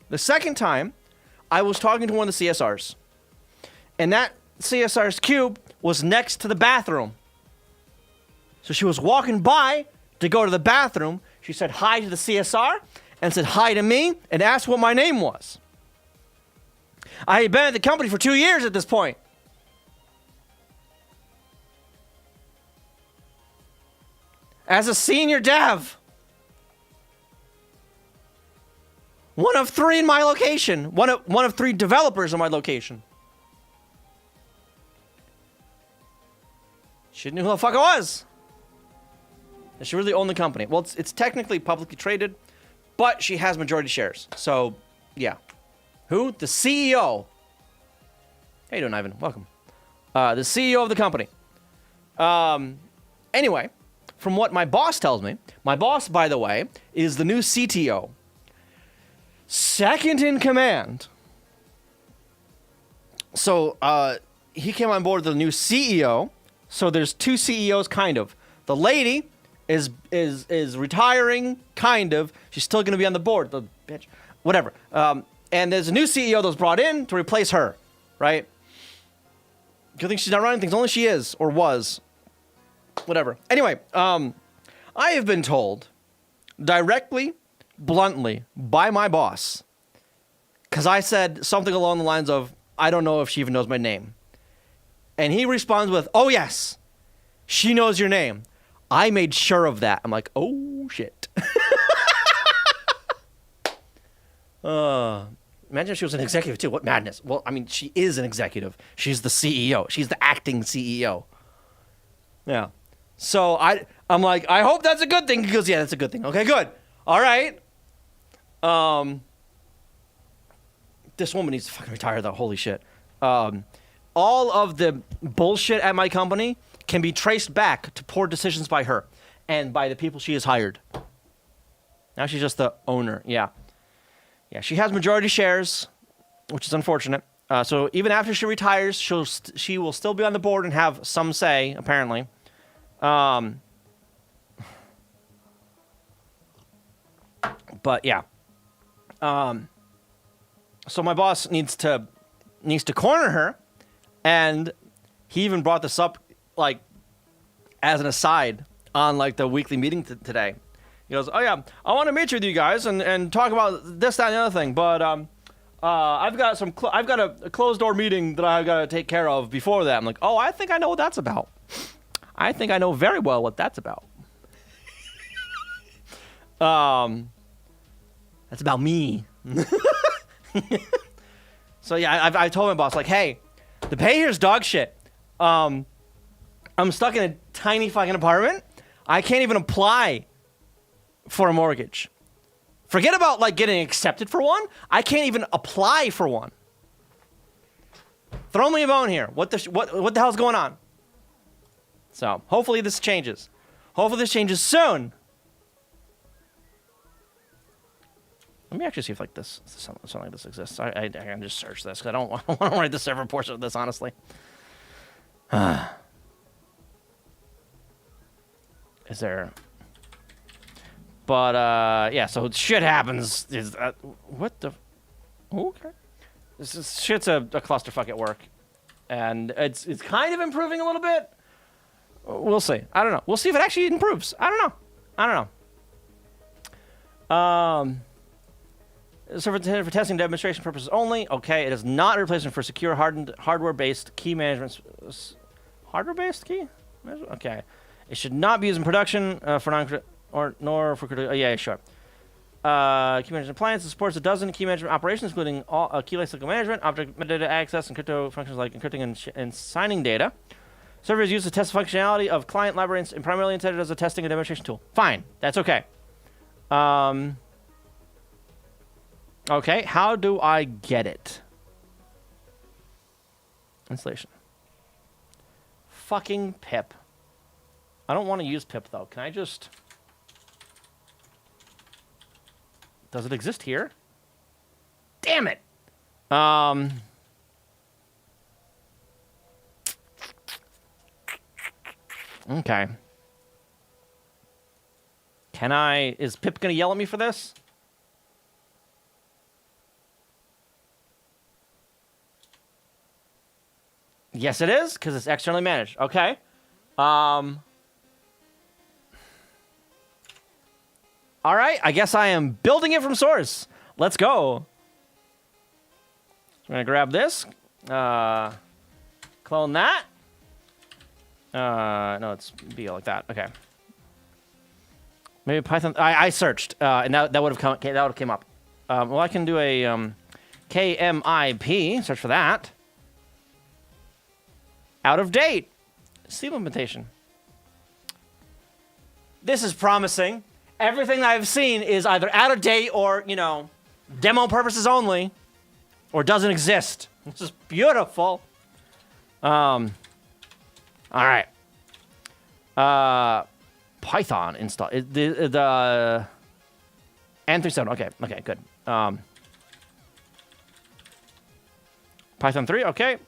The second time, I was talking to one of the CSRs. And that CSR's cube was next to the bathroom. So she was walking by to go to the bathroom. She said hi to the CSR and said hi to me and asked what my name was. I had been at the company for 2 years at this point. As a senior dev. One of 3 in my location. One of 3 developers in my location. She knew who the fuck I was. And she really owned the company. Well, it's technically publicly traded, but she has majority shares. So, yeah. Who? The CEO. How you doing, Ivan? Welcome. The CEO of the company. Anyway, from what my boss tells me, my boss, by the way, is the new CTO. Second in command. So, he came on board with the new CEO. So there's 2 CEOs, kind of. The lady is retiring, kind of. She's still going to be on the board. The bitch. Whatever. And there's a new CEO that was brought in to replace her, right? Good thing she's not running things. Only she is, or was. Whatever. Anyway, I have been told directly, bluntly, by my boss, because I said something along the lines of, I don't know if she even knows my name. And he responds with, oh yes, she knows your name. I made sure of that. I'm like, oh shit. Imagine if she was an executive too. What madness. Well, I mean, she is an executive. She's the CEO. She's the acting CEO. Yeah. So I'm like, I hope that's a good thing. He goes, yeah, that's a good thing. Okay, good. All right. This woman needs to fucking retire though. Holy shit. All of the bullshit at my company can be traced back to poor decisions by her and by the people she has hired. Now she's just the owner. Yeah. Yeah, she has majority shares, which is unfortunate. So even after she retires, she will still be on the board and have some say, apparently. But yeah. So my boss needs to corner her. And he even brought this up, like, as an aside on, like, the weekly meeting today. He goes, oh, yeah, I want to meet with you guys and talk about this, that, and the other thing. But I've got a closed-door meeting that I've got to take care of before that. I'm like, oh, I think I know what that's about. I think I know very well what that's about. That's about me. So, yeah, I told my boss, like, hey, the pay here is dog shit. I'm stuck in a tiny fucking apartment. I can't even apply for a mortgage. Forget about, like, getting accepted for one. I can't even apply for one. Throw me a bone here. What the hell's going on? So, hopefully this changes. Hopefully this changes soon. Let me actually see if, like, something like this exists. I can just search this, because I don't want to write the server portion of this, honestly. Is there... But, yeah, so shit happens. What the... Okay. Shit's a clusterfuck at work. And it's kind of improving a little bit. We'll see. I don't know. We'll see if it actually improves. I don't know. So for testing and demonstration purposes only. Okay, it is not a replacement for secure hardware-based key management. Hardware-based key? Okay. It should not be used in production nor for critical. Yeah, sure. Key management appliance supports a dozen key management operations, including all key lifecycle management, object metadata access, and crypto functions like encrypting and signing data. Server is used to test the functionality of client libraries and primarily intended as a testing and demonstration tool. Fine, that's okay. Okay, how do I get it? Installation. Fucking pip. I don't want to use pip though. Can I just... Does it exist here? Damn it! Okay. Can I... Is Pip gonna yell at me for this? Yes, it is, because it's externally managed. Okay. All right, I guess I am building it from source. Let's go. I'm going to grab this. Clone that. No, it's be like that. Okay. Maybe Python. I searched, and that would have come. That would have came up. Well, I can do a KMIP. Search for that. Out of date. C implementation. This is promising. Everything that I've seen is either out of date or, you know, demo purposes only, or doesn't exist. This is beautiful. All right. Python install the N37. Okay, good. Python 3. Okay.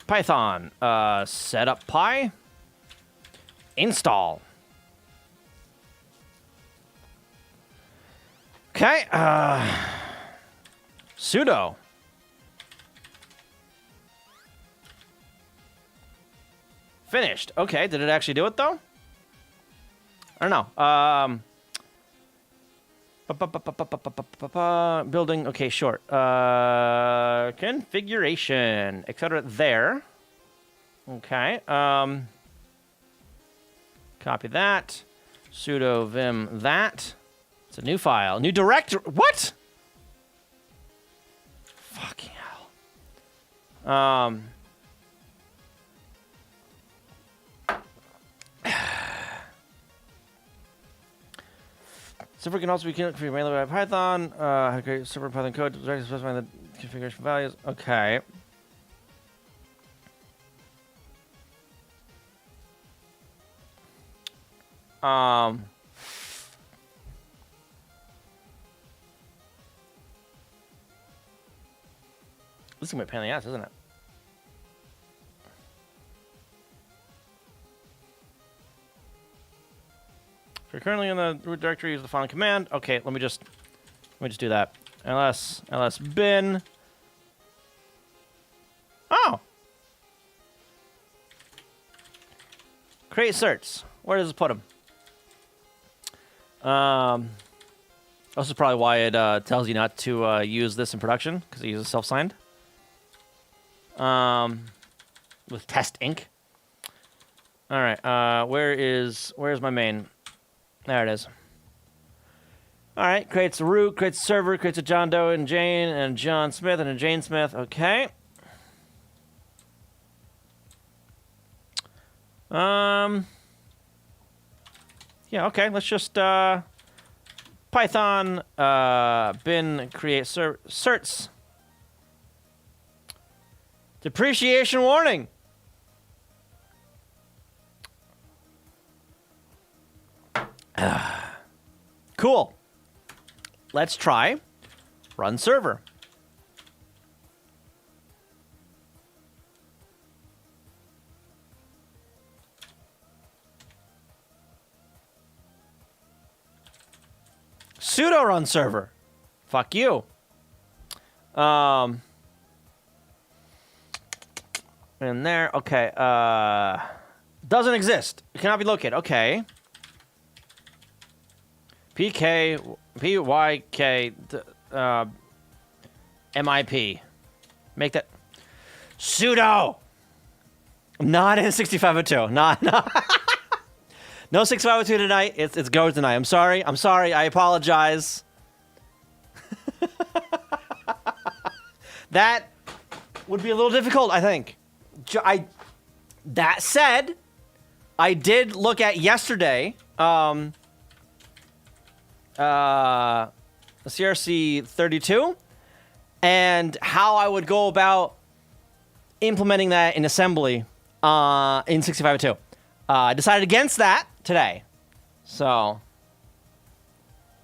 Python, setup py, install. Okay, sudo. Finished. Okay, did it actually do it though? I don't know. Building, okay, sure. Configuration, etc. there. Okay. Copy that. Sudo vim that. It's a new file. New directory. What? Fucking hell. Server can also be configured mainly by Python. How to create server Python code to directly specify the configuration values. Okay. This is gonna be a pain in the ass, isn't it? If you're currently in the root directory, use the following command. Okay, let me just do that. ls bin. Oh. Create certs. Where does it put them? This is probably why it tells you not to use this in production, because it uses self-signed. With test ink. All right. Where's my main? There it is. All right, creates a root, creates a server, creates a John Doe and Jane and John Smith and a Jane Smith. Okay. Yeah, okay, let's just Python bin create certs. Depreciation warning. Cool. Let's try run server. Sudo run server. Fuck you. In there. Okay. Doesn't exist. It cannot be located. Okay. PYK MIP. Make that sudo. Not in 6502. Not. No 6502 tonight. It's go tonight. I'm sorry. I apologize. That would be a little difficult, I think. That said, I did look at yesterday CRC 32 and how I would go about implementing that in assembly in 6502. I decided against that today. So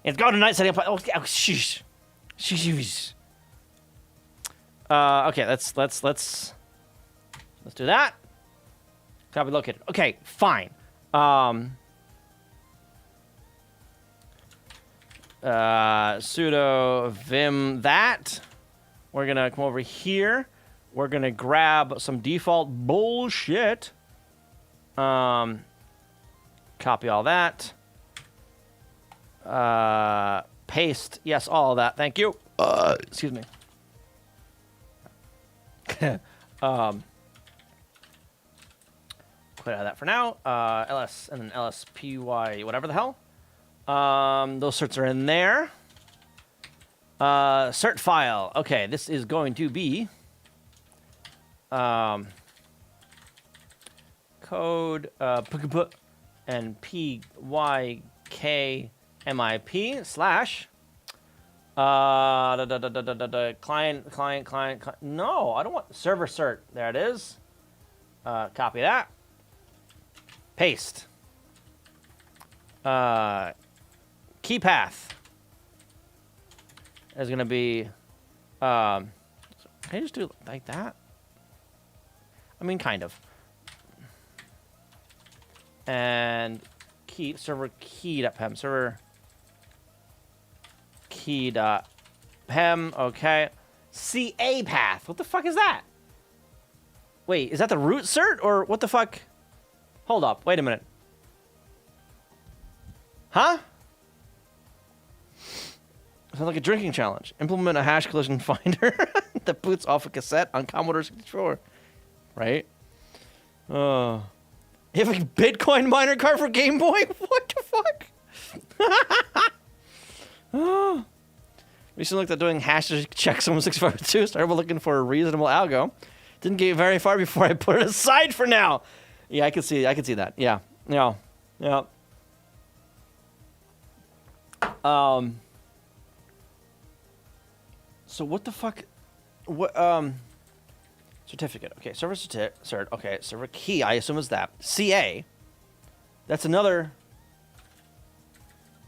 it's go tonight setting up. Oh, sheesh. Sheesh. Okay, let's do that. Copy located. Okay, fine. sudo vim that. We're gonna come over here. We're gonna grab some default bullshit. Copy all that. Paste. Yes, all of that. Thank you. Excuse me. Quit out of that for now. ls and then lspy, whatever the hell. Those certs are in there. Cert file. Okay, this is going to be code and pykmip slash client. No, I don't want server cert. There it is. Copy that. Paste. Key path is going to be, can I just do it like that? I mean, kind of. And key, server key.pem, server key.pem, okay. CA path, what the fuck is that? Wait, is that the root cert or what the fuck? Hold up, wait a minute. Huh? Sounds like a drinking challenge. Implement a hash collision finder that boots off a cassette on Commodore 64. Right? You have a Bitcoin miner card for Game Boy? What the fuck? Recently looked at doing hash checks on 652. Started looking for a reasonable algo. Didn't get very far before I put it aside for now. Yeah, I can see that. Yeah. So what the fuck? What certificate? Okay, server cert. Okay, server key. I assume is that CA. That's another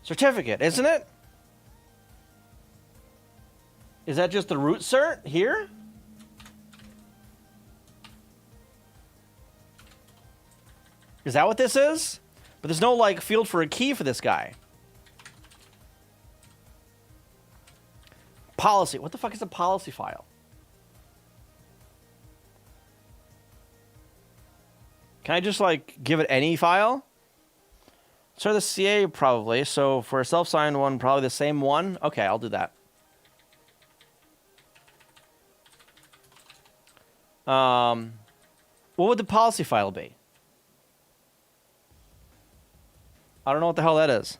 certificate, isn't it? Is that just the root cert here? Is that what this is? But there's no like field for a key for this guy. Policy. What the fuck is a policy file? Can I just like give it any file? So the CA probably. So for a self-signed one, probably the same one. Okay, I'll do that. What would the policy file be? I don't know what the hell that is.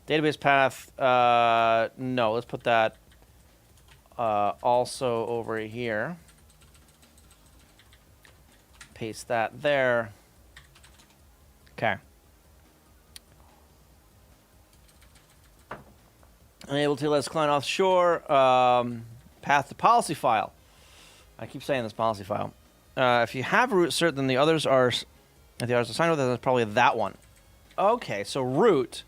Database path. No, let's put that also over here. Paste that there. Okay. Unable to let client offshore. Path to policy file. I keep saying this policy file. If you have root cert, then the others are. If the others are signed with, then it's probably that one. Okay, so root.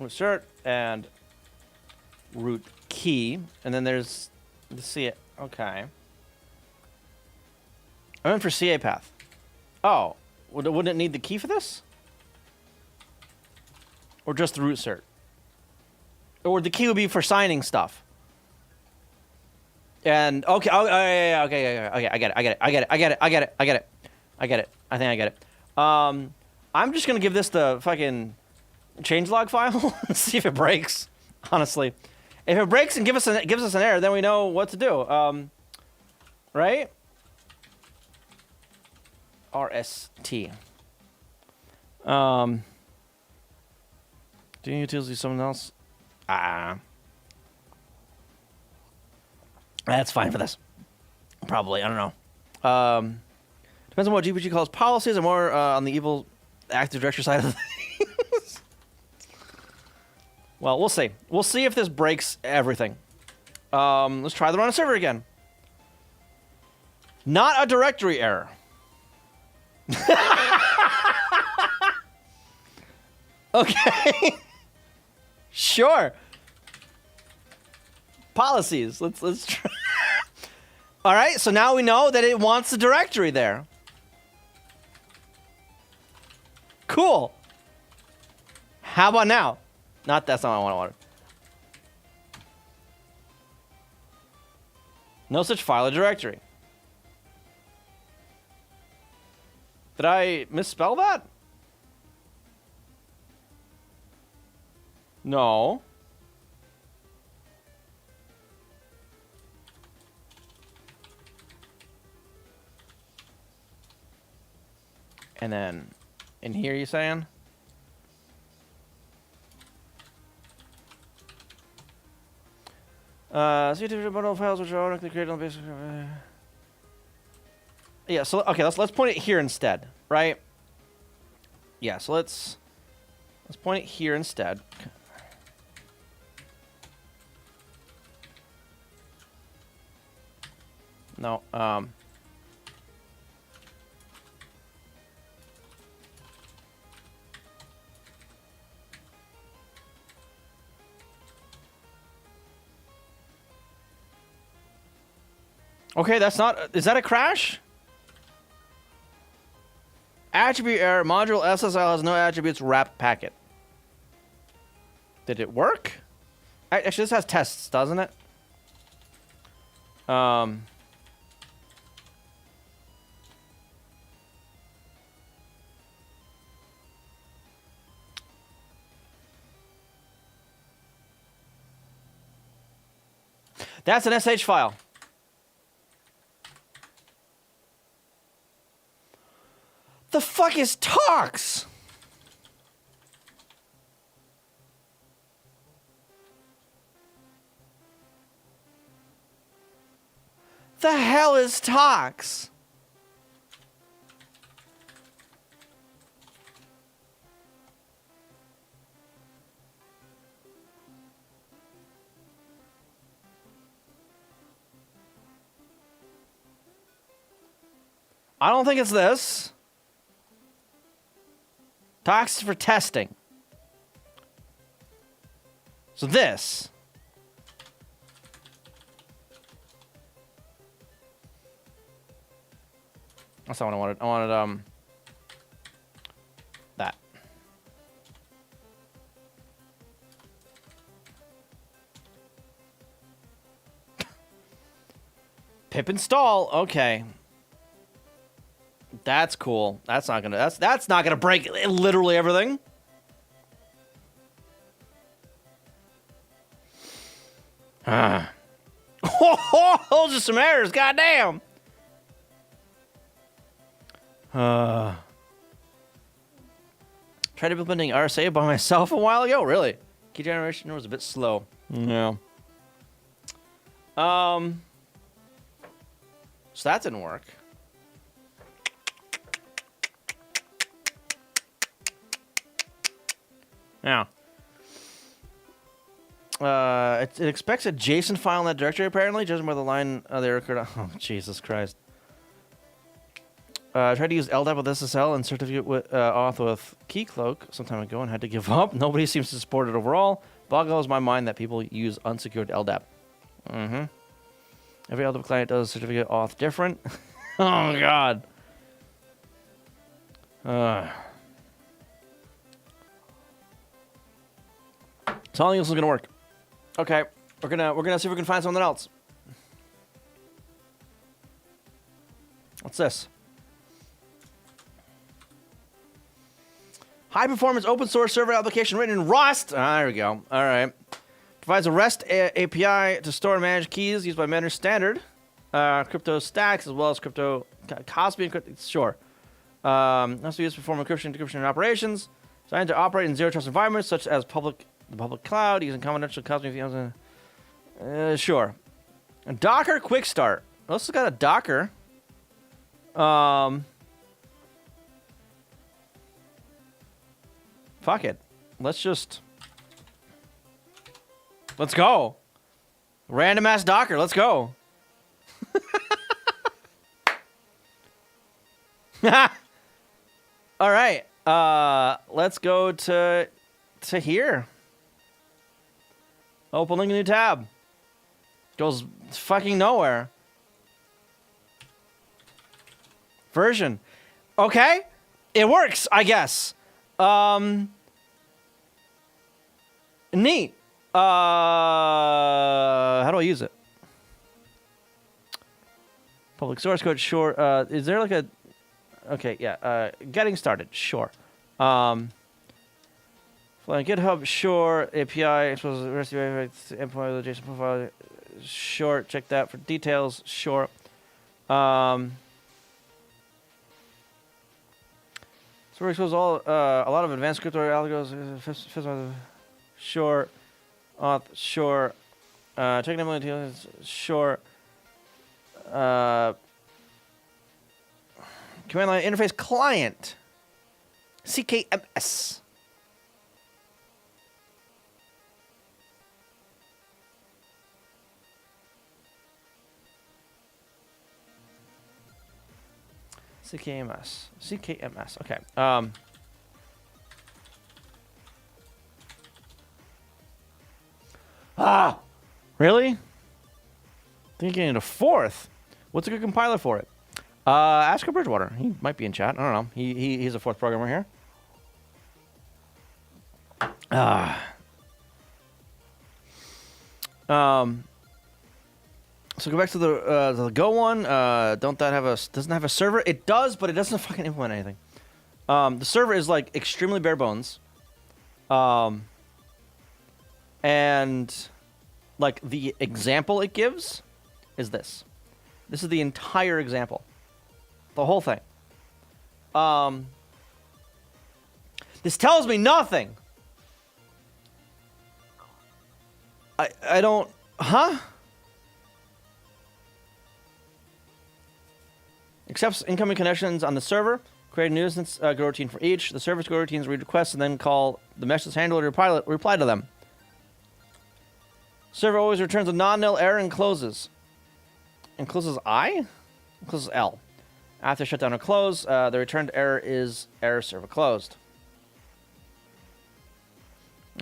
Root cert and root key, and then there's the CA. Okay. I went for CA path. Oh, wouldn't it need the key for this? Or just the root cert? Or the key would be for signing stuff. And okay, okay, I get it. I think I get it. I'm just gonna give this the fucking changelog file and see if it breaks. Honestly, if it breaks and gives us an error, then we know what to do. Right? RST. Do you utilities someone else? That's fine for this. Probably. I don't know. Depends on what GPG calls policies. I'm more on the evil Active Directory side of things. Well, we'll see. We'll see if this breaks everything. Let's try the run a server again. Not a directory error. Okay. Sure. Policies. Let's try. All right, so now we know that it wants the directory there. Cool. How about now? That's not what I wanted. No such file or directory. Did I misspell that? No. And then in here, you saying? See different bundle files which are automatically created on the basis. Yeah. So okay, let's point it here instead, right? Yeah. So let's point it here instead. No. Okay, that's not... Is that a crash? Attribute error. Module SSL has no attributes wrap packet. Did it work? Actually, this has tests, doesn't it? That's an SH file. The fuck is Tox? The hell is Tox? I don't think it's this. Tox is for testing. So this. That's not what I wanted. I wanted, that. Pip install. Okay. That's cool. That's not gonna break literally everything. Those are some errors. Goddamn. Tried implementing RSA by myself a while ago. Really? Key generation was a bit slow. Yeah. So that didn't work. Yeah. It expects a JSON file in that directory, apparently, judging by the line they occurred. Oh, Jesus Christ. I tried to use LDAP with SSL and certificate with, auth with Keycloak some time ago and had to give up. Nobody seems to support it overall. Boggles my mind that people use unsecured LDAP. Mm-hmm. Every LDAP client does certificate auth different. Oh, God. Something else is gonna work. Okay, we're gonna see if we can find something else. What's this? High performance open source server application written in Rust. Ah, there we go. All right. Provides a REST API to store and manage keys used by many standard crypto stacks as well as crypto Cosby and sure. Also used to perform encryption, decryption, and operations. Designed to operate in zero trust environments such as the public cloud using confidential Cosby fields. Sure. A Docker quick start. Also got a Docker. Fuck it. Let's go. Random ass Docker. Let's go. All right. Let's go to here. Opening a new tab. Goes fucking nowhere. Version. Okay. It works, I guess. Neat. How do I use it? Public source code, sure. Is there like a... Okay, yeah. Getting started, sure. Flying GitHub, sure. API, exposes the rest of the endpoint with JSON profile, sure. Check that for details, sure. So we expose all a lot of advanced crypto algos. Sure. Auth, sure. Checking implementation, sure. Command line interface client. CKMS. CKMS. CKMS. Okay. Really? Thinking in a fourth. What's a good compiler for it? Ask Bridgewater. He might be in chat. I don't know. He's a fourth programmer here. So go back to the Go one. Doesn't have a server? It does, but it doesn't fucking implement anything. The server is like extremely bare bones. And like the example it gives is this. This is the entire example. The whole thing. This tells me nothing. I don't... Huh? Accepts incoming connections on the server. Create a nuisance go routine for each. The server's go routines read requests and then call the message handler to reply to them. Server always returns a non-nil error and closes. And closes I? And closes L. After shutdown or close, the returned error is error server closed.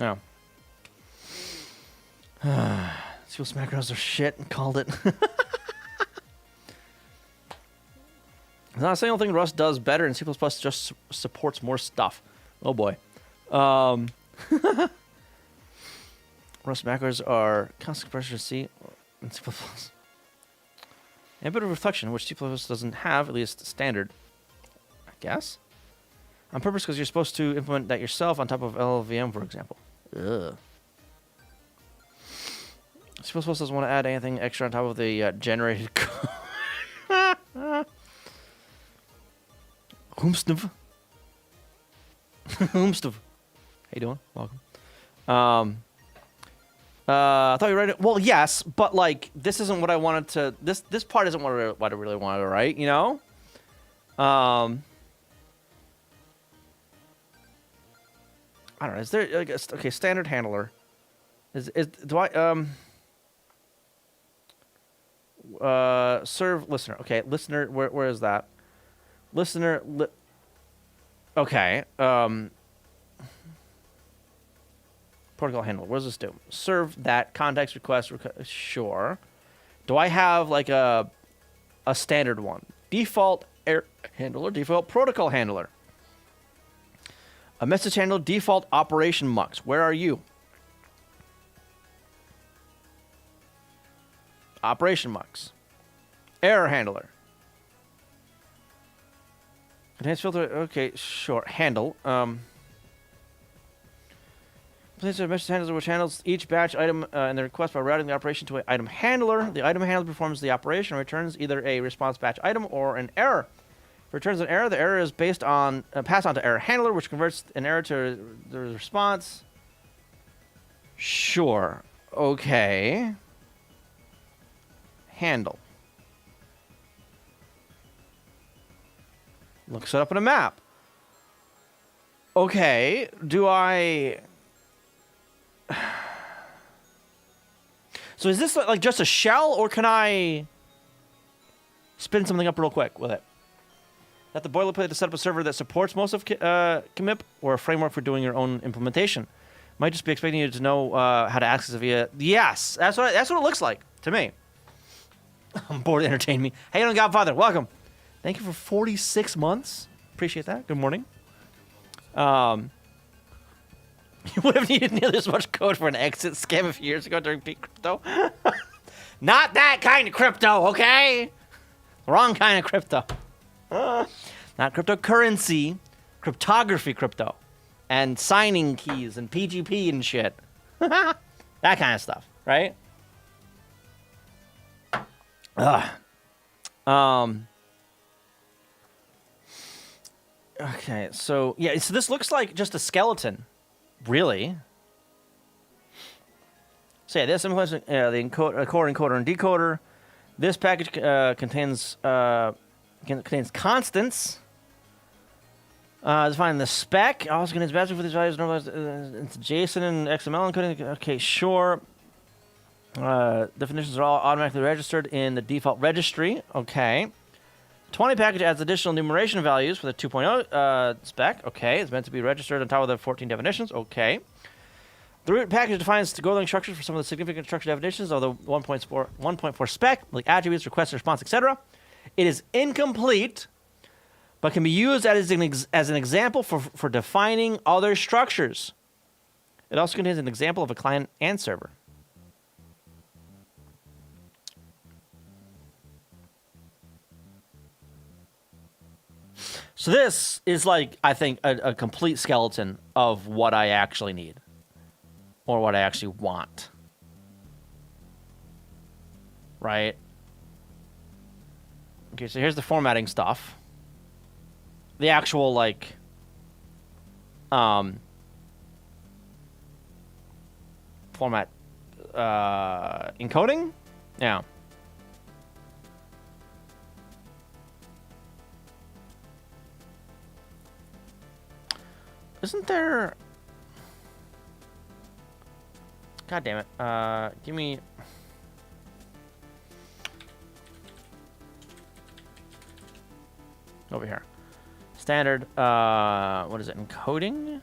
Oh. C++ macros are shit and called it. It's not a single thing Rust does better, and C++ just supports more stuff. Oh boy. Rust macros are constant compression C and C++. And a bit of reflection, which C++ doesn't have, at least standard, I guess. On purpose, because you're supposed to implement that yourself on top of LLVM, for example. Ugh. C++ doesn't want to add anything extra on top of the generated code. Humstv. Humstv. How you doing? Welcome. I thought you read it. Well, yes, but like this isn't what I wanted to. This part isn't what I really wanted to write. You know. I don't know. Is there like okay standard handler? Do I serve listener? Okay, listener. Where is that? Listener. Okay. Protocol handler. What does this do? Serve that context request. Sure. Do I have like a standard one? Default error handler. Default protocol handler. A message handler. Default operation mux. Where are you? Operation mux. Error handler. Enhanced filter. Okay, sure. Handle. Place a message handler which handles each batch item and the request by routing the operation to an item handler. The item handler performs the operation and returns either a response batch item or an error. If it returns an error, the error is based on passed on to error handler, which converts an error to the response. Sure. Okay. Handle. Looks it up in a map. Okay. Do I... So is this like just a shell, or can I spin something up real quick with it? That the boilerplate to set up a server that supports most of commip, or a framework for doing your own implementation? Might just be expecting you to know how to access it via... Yes, that's what it looks like to me. I'm bored to entertain me. Hey, you doing, Godfather? Welcome. Thank you for 46 months. Appreciate that. Good morning. You would have needed nearly as much code for an exit scam a few years ago during peak crypto. Not that kind of crypto, okay? Wrong kind of crypto. Not cryptocurrency, cryptography crypto. And signing keys and PGP and shit. That kind of stuff, right? Okay, so yeah, so this looks like just a skeleton, really. So yeah, this implements the core encoder and decoder. This package contains constants. Defining the spec. Also contains battery for these values. Normalized into JSON and XML encoding. Okay, sure. Definitions are all automatically registered in the default registry. Okay. 20 package adds additional enumeration values for the 2.0 spec. Okay. It's meant to be registered on top of the 14 definitions. Okay. The root package defines the Golang structures for some of the significant structure definitions of the 1.4 spec, like attributes, request, response, etc. It is incomplete, but can be used as an example for defining other structures. It also contains an example of a client and server. So this is like, I think, a complete skeleton of what I actually need. Or what I actually want. Right? Okay, so here's the formatting stuff. The actual, like... format... encoding? Yeah. Isn't there... God damn it. Give me... Over here. Standard, what is it? Encoding?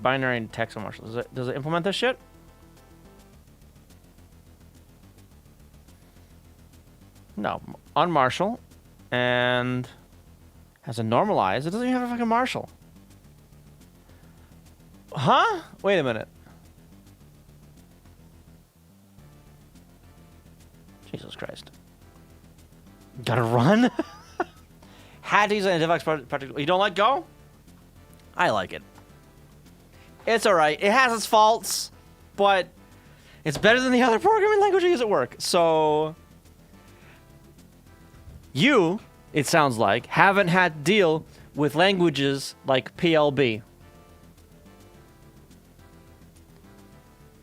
Binary and text marshal. Does it implement this shit? No. Unmarshal. And... has a normalize. It doesn't even have a fucking marshal. Huh? Wait a minute. Jesus Christ. Gotta run? Had to use an DevOps project. You don't like Go? I like it. It's alright. It has its faults, but it's better than the other programming languages at work. So, you, it sounds like, haven't had to deal with languages like PLB.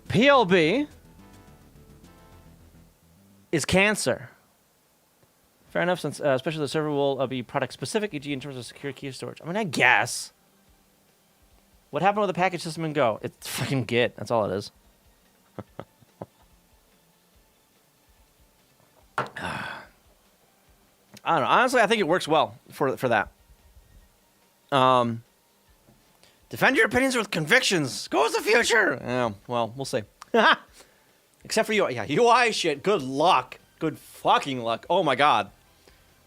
PLB is cancer. Fair enough, since especially the server will be product specific, e.g. in terms of secure key storage. I mean, I guess. What happened with the package system in Go? It's fucking Git. That's all it is. I don't know. Honestly, I think it works well for that. Defend your opinions with convictions. Go with the future. Yeah, well, we'll see. Except for UI. Yeah, UI shit. Good luck. Good fucking luck. Oh my god.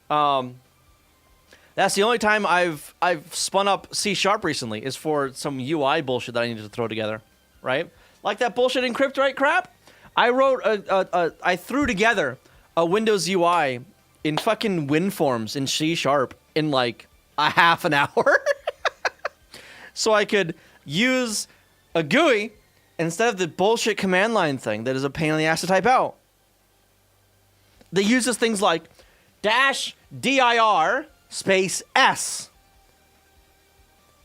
That's the only time I've spun up C# recently is for some UI bullshit that I needed to throw together, right? Like that bullshit encrypt right crap. I wrote I threw together a Windows UI in fucking WinForms in C# in like a half an hour. So I could use a GUI instead of the bullshit command line thing that is a pain in the ass to type out. That uses things like -dir space S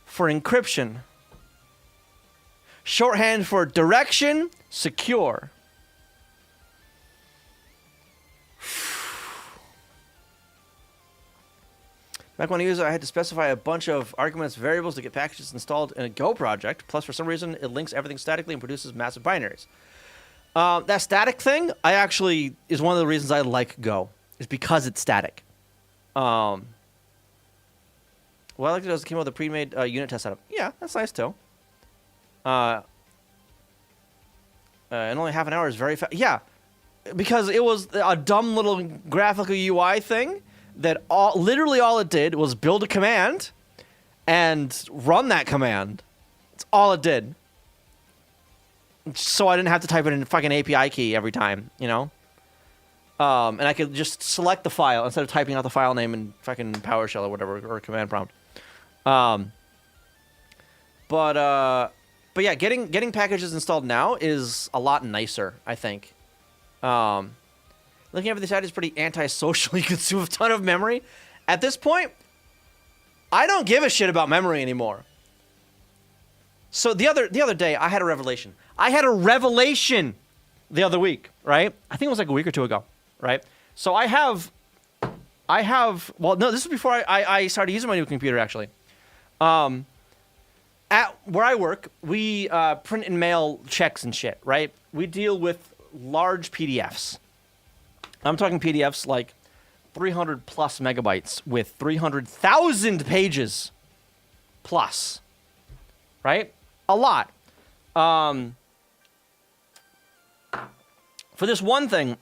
for encryption. Shorthand for direction, secure. Back when I used it, I had to specify a bunch of arguments, variables to get packages installed in a Go project. Plus, for some reason, it links everything statically and produces massive binaries. That static thing, I actually, is one of the reasons I like Go. Is because it's static. What I liked it was it came with a pre-made unit test setup. Yeah, that's nice too. And only half an hour is very fast. Yeah, because it was a dumb little graphical UI thing that literally all it did was build a command and run that command. That's all it did. So I didn't have to type it in fucking API key every time, you know? And I could just select the file instead of typing out the file name in fucking PowerShell or whatever, or command prompt. But yeah, getting packages installed now is a lot nicer, I think. Looking over the side is pretty antisocial. You consume a ton of memory. At this point, I don't give a shit about memory anymore. So the other day, I had a revelation. I had a revelation the other week, right? I think it was like a week or two ago, right? So I have, well, no, this was before I started using my new computer, actually. At where I work, we print and mail checks and shit, right? We deal with large PDFs. I'm talking PDFs like 300 plus megabytes with 300,000 pages plus, right? A lot. For this one thing,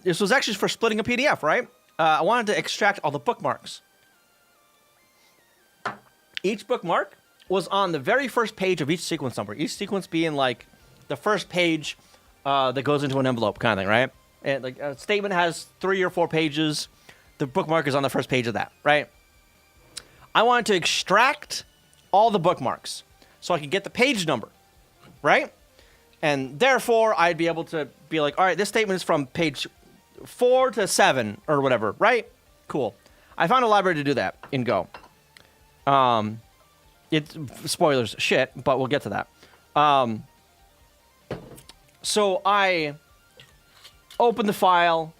this was actually for splitting a PDF, right? I wanted to extract all the bookmarks. Each bookmark was on the very first page of each sequence number. Each sequence being like the first page that goes into an envelope kind of thing, right? And like a statement has 3 or 4 pages. The bookmark is on the first page of that, right? I wanted to extract all the bookmarks so I could get the page number, right? And therefore, I'd be able to be like, all right, this statement is from page 4 to 7 or whatever, right? Cool. I found a library to do that in Go. It's spoilers, shit, but we'll get to that. So I open the file,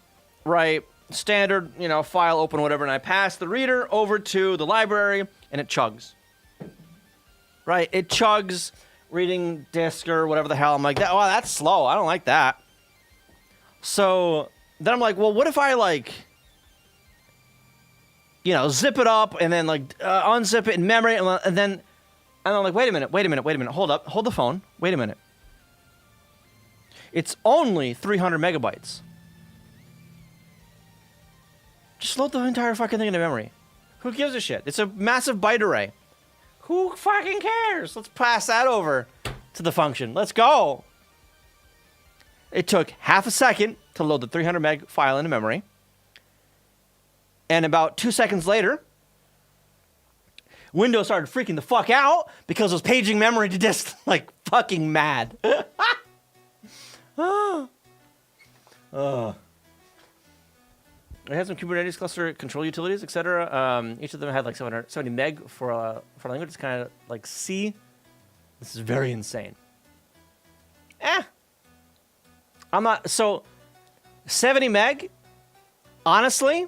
right? Standard, file open, whatever, and I pass the reader over to the library, and it chugs. Right? It chugs, reading disk or whatever the hell. I'm like, oh, that's slow. I don't like that. So then I'm like, well, what if I zip it up and then unzip it in memory, and then I'm like, wait a minute, hold the phone, wait a minute. It's only 300 megabytes. Just load the entire fucking thing into memory. Who gives a shit? It's a massive byte array. Who fucking cares? Let's pass that over to the function. Let's go. It took half a second to load the 300 meg file into memory. And about 2 seconds later, Windows started freaking the fuck out because it was paging memory to disk like fucking mad. I had some Kubernetes cluster control utilities, etc. Each of them had like 770 meg for language. It's kind of like C. This is very insane. I'm not, so 70 meg, honestly,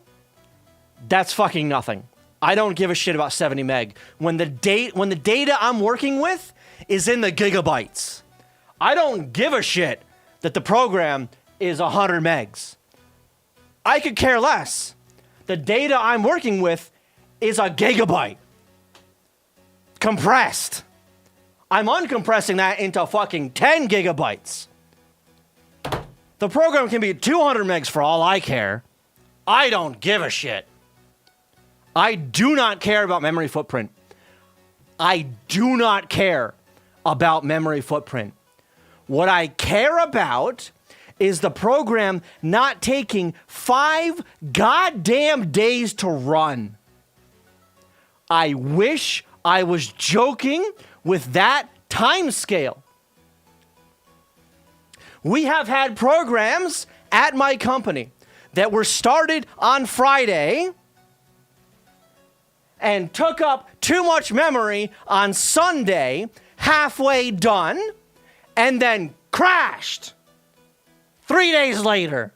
that's fucking nothing. I don't give a shit about 70 meg. When the data I'm working with is in the gigabytes. I don't give a shit that the program is 100 megs. I could care less. The data I'm working with is a gigabyte. Compressed. I'm uncompressing that into fucking 10 gigabytes. The program can be 200 megs for all I care. I don't give a shit. I do not care about memory footprint. I do not care about memory footprint. What I care about is the program not taking 5 goddamn days to run. I wish I was joking with that time scale. We have had programs at my company that were started on Friday and took up too much memory on Sunday, halfway done, and then crashed 3 days later.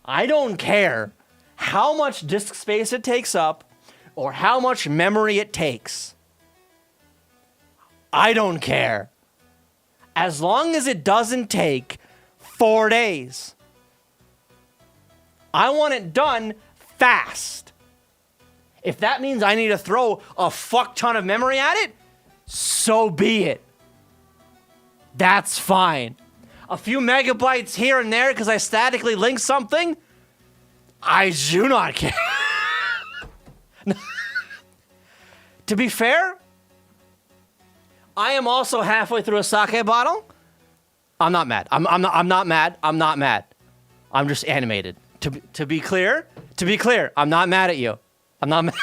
I don't care how much disk space it takes up or how much memory it takes. I don't care. As long as it doesn't take 4 days. I want it done fast. If that means I need to throw a fuck ton of memory at it, so be it. That's fine. a few megabytes here and there because I statically link something, I do not care. To be fair, I am also halfway through a sake bottle. I'm not mad. I'm not mad. I'm not mad. I'm just animated. To be clear, I'm not mad at you. I'm not mad.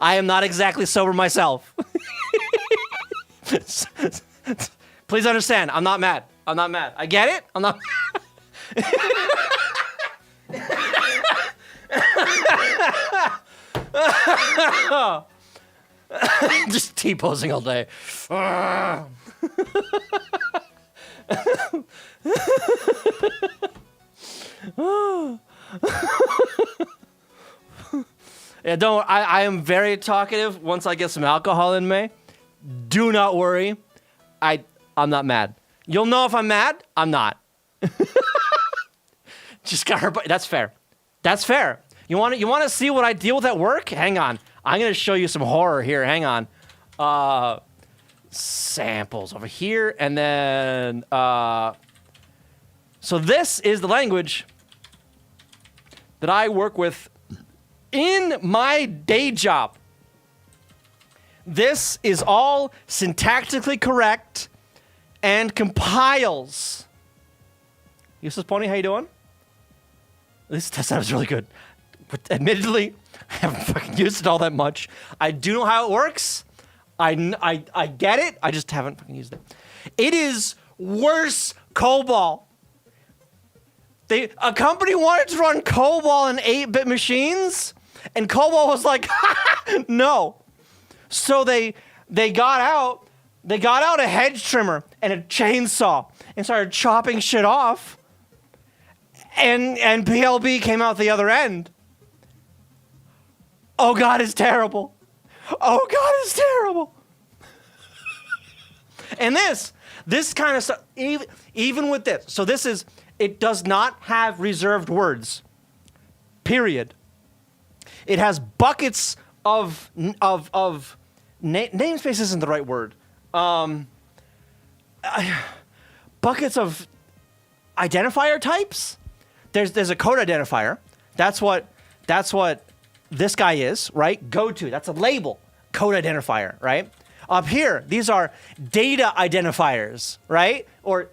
I am not exactly sober myself. Please understand, I'm not mad. I'm not mad. I get it. I'm not. Just T-posing all day. Yeah, don't. I am very talkative. Once I get some alcohol in me, do not worry. I'm not mad. You'll know if I'm mad. I'm not. Just got her. That's fair. That's fair. You want to see what I deal with at work? Hang on. I'm gonna show you some horror here. Hang on. Samples over here, and then so this is the language that I work with in my day job. This is all syntactically correct and compiles. Useless Pony, how you doing? This sounds really good. But admittedly, I haven't fucking used it all that much. I do know how it works. I get it. I just haven't fucking used it. It is worse COBOL. A company wanted to run COBOL in 8-bit machines, and COBOL was like, no. So they got out a hedge trimmer and a chainsaw and started chopping shit off. And PLB came out the other end. Oh God, it's terrible. Oh God, it's terrible. And this kind of stuff, even with this, so it does not have reserved words. Period. It has buckets of namespace isn't the right word. Buckets of identifier types. There's a code identifier. That's what this guy is, right? Go to. That's a label. Code identifier, right? Up here, these are data identifiers, right? Or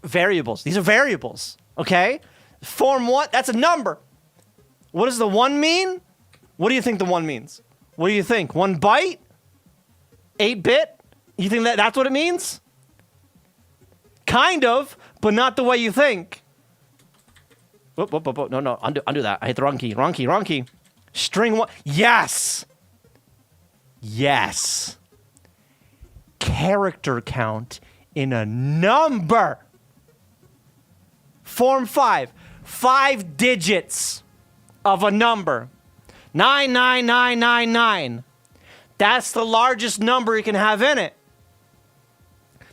variables. These are variables, okay? Form 1, that's a number. What does the 1 mean? What do you think the 1 means? What do you think? 1 byte? 8-bit? You think that's what it means? Kind of, but not the way you think. Whoop. No. Undo that. I hit the wrong key. Wrong key. String 1. Yes. Character count in a number. Form 5. 5 digits of a number. 99999. That's the largest number you can have in it.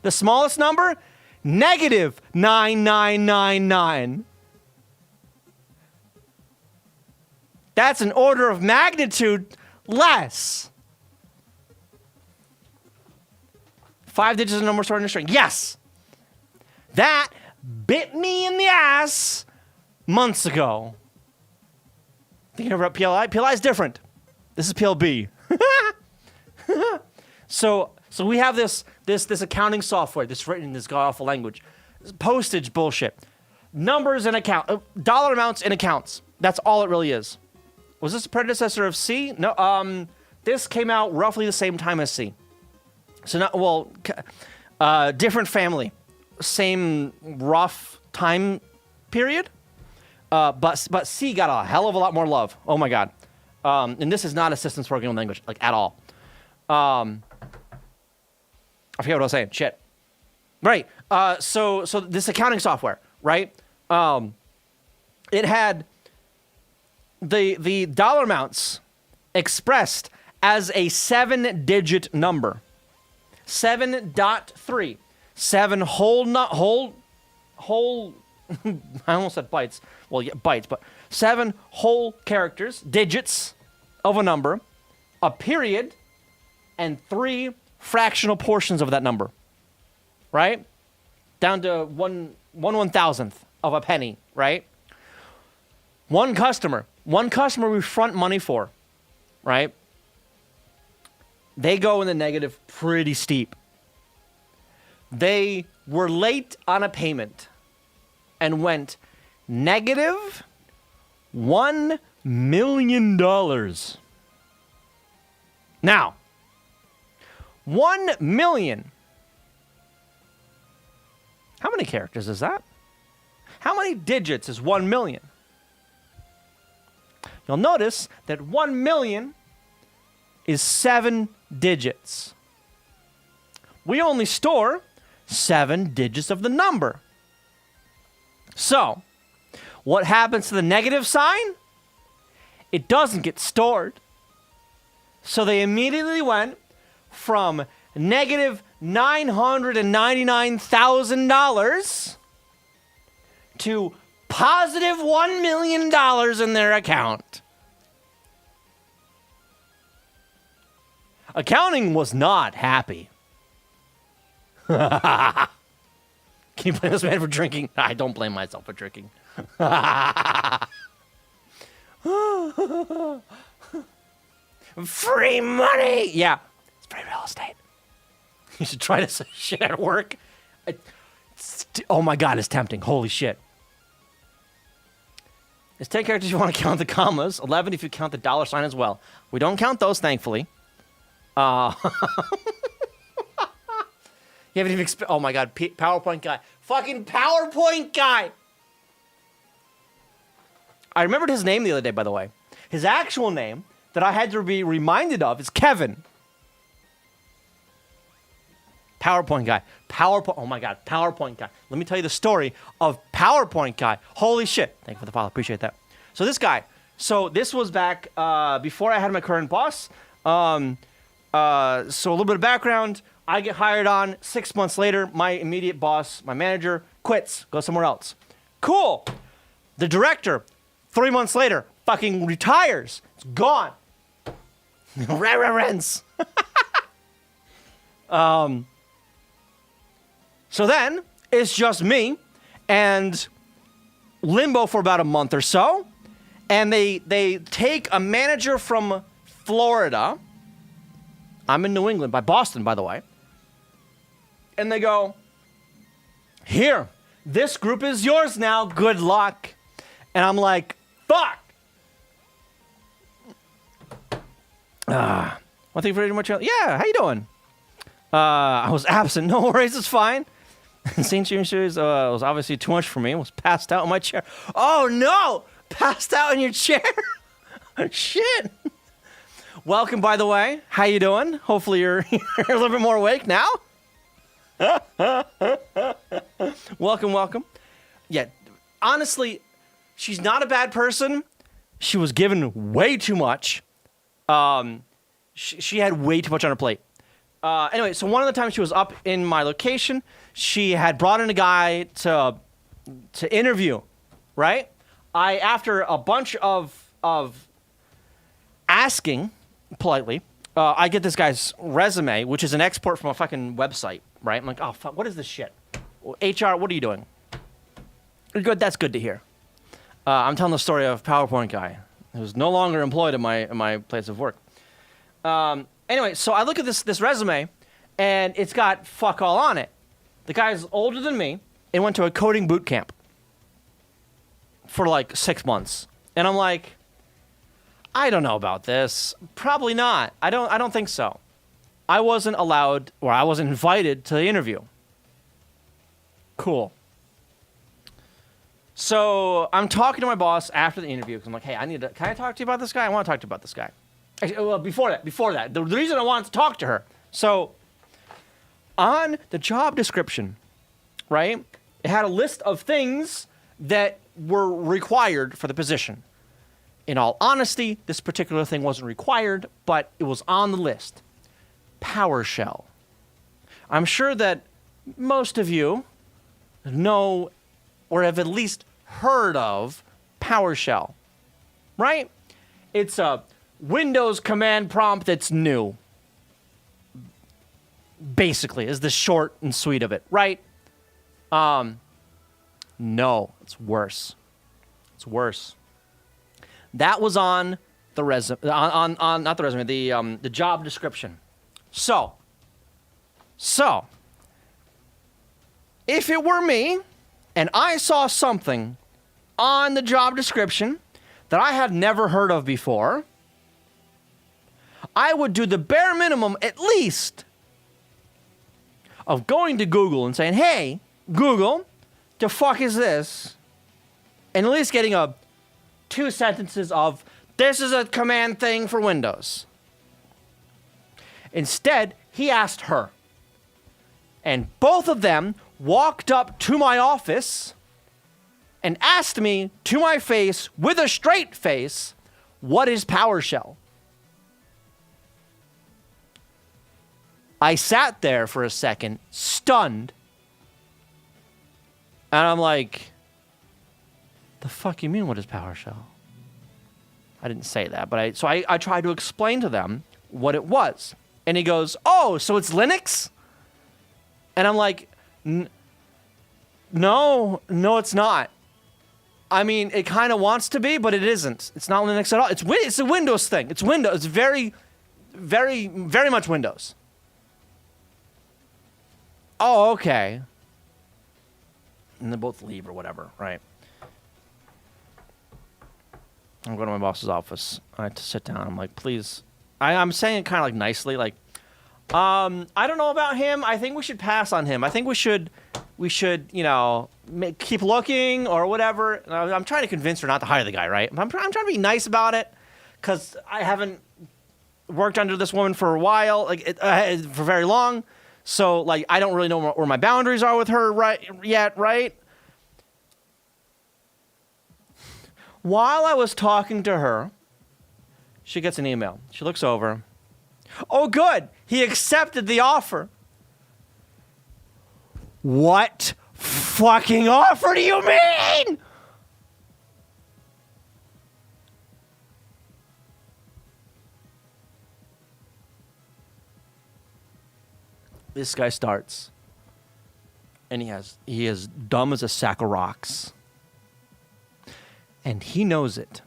The smallest number? -9999. That's an order of magnitude less. 5 digits of a number stored in a string. Yes. That bit me in the ass months ago. Thinking about PLI? PLI is different. This is PLB. So we have this accounting software that's written in this god-awful language. This postage bullshit. Numbers and dollar amounts in accounts. That's all it really is. Was this a predecessor of C? No. This came out roughly the same time as C. So different family, same rough time period. But C got a hell of a lot more love. Oh my God. And this is not a systems programming language, like at all. I forget what I was saying. Shit. Right. So this accounting software, right? It had the dollar amounts expressed as a 7-digit number. 7.3. 7 whole I almost said bytes. Well, yeah, bytes, but 7 whole characters, digits of a number, a period, and 3 fractional portions of that number. Right? down to one thousandth of a penny, right? One customer we front money for, right? They go in the negative pretty steep. They were late on a payment and went negative $1 million. Now, 1 million. How many characters is that? How many digits is 1 million? You'll notice that 1 million is 7 digits. We only store 7 digits of the number. So, what happens to the negative sign? It doesn't get stored. So they immediately went from negative $999,000 to positive $1 million in their account. Accounting was not happy. Can you blame this man for drinking? I don't blame myself for drinking. Free money! Yeah, it's free real estate. You should try this shit at work. Oh my God, it's tempting. Holy shit. It's 10 characters if you want to count the commas, 11 if you count the dollar sign as well. We don't count those, thankfully. You haven't even oh my God, PowerPoint guy. Fucking PowerPoint guy! I remembered his name the other day, by the way. His actual name that I had to be reminded of is Kevin. PowerPoint guy. Oh my God, PowerPoint guy. Let me tell you the story of PowerPoint guy. Holy shit. Thank you for the follow. Appreciate that. So this guy. So this was back before I had my current boss. So a little bit of background. I get hired on. 6 months later, my immediate boss, my manager, quits. Goes somewhere else. Cool. The director, 3 months later, fucking retires. It's gone. Rents. So then, it's just me and Limbo for about a month or so. And they take a manager from Florida. I'm in New England, by Boston, by the way. And they go, here, this group is yours now. Good luck. And I'm like, fuck. Well, thank you very much. Yeah, how you doing? I was absent. No worries, it's fine. St. James Series was obviously too much for me. I was passed out in my chair. Oh, no! Passed out in your chair? Shit. Welcome, by the way. How you doing? Hopefully you're a little bit more awake now. Welcome. Yeah, honestly, she's not a bad person. She was given way too much. She had way too much on her plate. Anyway, so one of the times she was up in my location, she had brought in a guy to interview, right? After a bunch of asking politely, I get this guy's resume, which is an export from a fucking website, right? I'm like, oh, fuck, what is this shit? Well, HR, what are you doing? Good, that's good to hear. I'm telling the story of PowerPoint guy who's no longer employed at my place of work. Anyway, so I look at this resume, and it's got fuck all on it. The guy's older than me and went to a coding boot camp for like 6 months. And I'm like, I don't know about this. Probably not. I don't think so. I wasn't allowed, or I wasn't invited to the interview. Cool. So I'm talking to my boss after the interview because I'm like, hey, can I talk to you about this guy? I want to talk to you about this guy. Actually, well, before that, the reason I wanted to talk to her. So on the job description, right, it had a list of things that were required for the position. In all honesty, this particular thing wasn't required, but it was on the list. PowerShell. I'm sure that most of you know or have at least heard of PowerShell, right? It's a Windows command prompt that's new. Basically, is the short and sweet of it, right? No, it's worse. It's worse. That was on the resume, on not the resume, the job description. So, if it were me and I saw something on the job description that I had never heard of before, I would do the bare minimum, at least, of going to Google and saying, hey, Google, the fuck is this? And at least getting 2 sentences of, this is a command thing for Windows. Instead, he asked her. And both of them walked up to my office and asked me to my face, with a straight face, what is PowerShell? I sat there for a second, stunned. And I'm like, the fuck you mean, what is PowerShell? I didn't say that, but I tried to explain to them what it was. And he goes, oh, so it's Linux? And I'm like, no, it's not. I mean, it kind of wants to be, but it isn't. It's not Linux at all. It's a Windows thing. It's Windows. It's very, very, very much Windows. Oh, okay. And they both leave or whatever, right? I'm going to my boss's office. I have to sit down. I'm like, please. I'm saying it kind of like nicely, like, I don't know about him. I think we should pass on him. I think we should, you know, keep looking or whatever. I'm trying to convince her not to hire the guy, right? I'm trying to be nice about it because I haven't worked under this woman for a while, like for very long. So, like, I don't really know where my boundaries are with her yet, right? While I was talking to her, she gets an email. She looks over. Oh, good. He accepted the offer. What fucking offer do you mean? This guy starts, and he is dumb as a sack of rocks. And he knows it.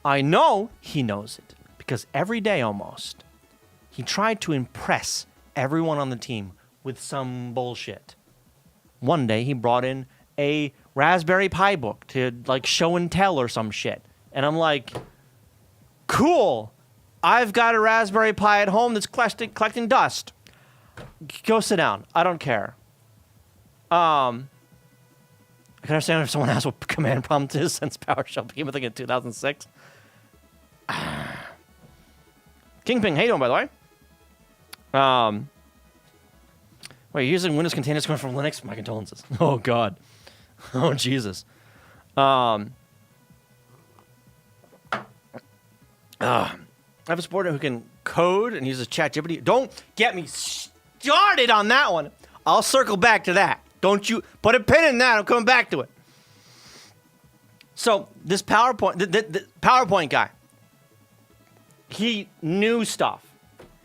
I know he knows it because every day almost, he tried to impress everyone on the team with some bullshit. One day he brought in a Raspberry Pi book to like show and tell or some shit. And I'm like, cool. I've got a Raspberry Pi at home that's collecting dust. Go sit down. I don't care. I can understand if someone asks what command prompt is since PowerShell became a thing in 2006. Kingping, how you doing, by the way? Wait, you're using Windows containers coming from Linux? My condolences. Oh, God. Oh, Jesus. I have a supporter who can code and uses ChatGPT. Don't get me started on that one. I'll circle back to that. Don't you put a pin in that. I'm coming back to it. So this PowerPoint, the PowerPoint guy, he knew stuff.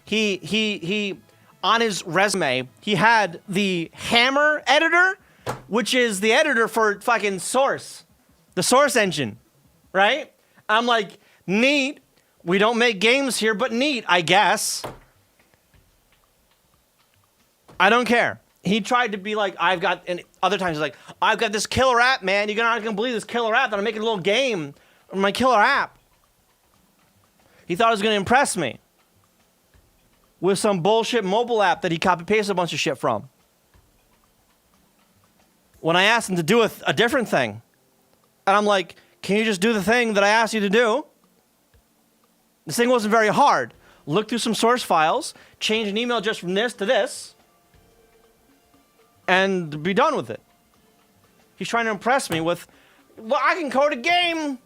He on his resume, he had the Hammer editor, which is the editor for fucking Source, the Source engine, right? I'm like, neat. We don't make games here, but neat, I guess. I don't care. He tried to be like, I've got, and other times he's like, I've got this killer app, man. You're not going to believe this killer app that I'm making a little game on my killer app. He thought he was going to impress me with some bullshit mobile app that he copy-pasted a bunch of shit from. When I asked him to do a different thing, and I'm like, can you just do the thing that I asked you to do? This thing wasn't very hard. Look through some source files, change an email just from this to this, and be done with it. He's trying to impress me with, well, I can code a game.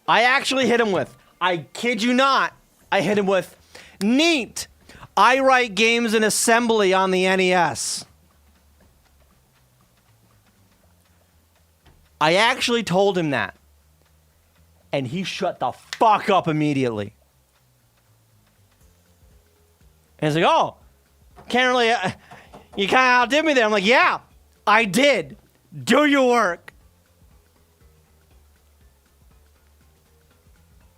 I actually hit him with, I kid you not, I hit him with, neat. I write games in assembly on the NES. I actually told him that. And he shut the fuck up immediately. And he's like, oh, Can't really, you kind of outdid me there. I'm like, yeah, I did. Do your work.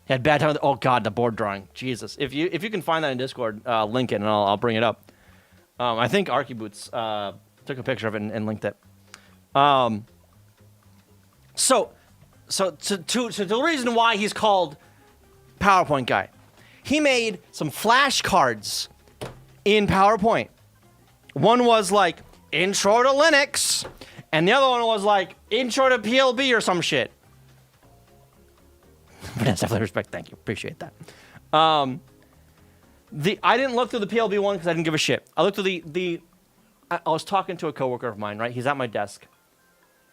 Had bad time. Oh God, the board drawing. Jesus. If you can find that in Discord, link it and I'll bring it up. I think Archiboots took a picture of it and linked it. So the reason why he's called PowerPoint guy, he made some flashcards in PowerPoint. One was like intro to Linux, and the other one was like intro to PLB or some shit. But that's definitely respect. Thank you. Appreciate that. I didn't look through the PLB one because I didn't give a shit. I looked through I was talking to a coworker of mine, right? He's at my desk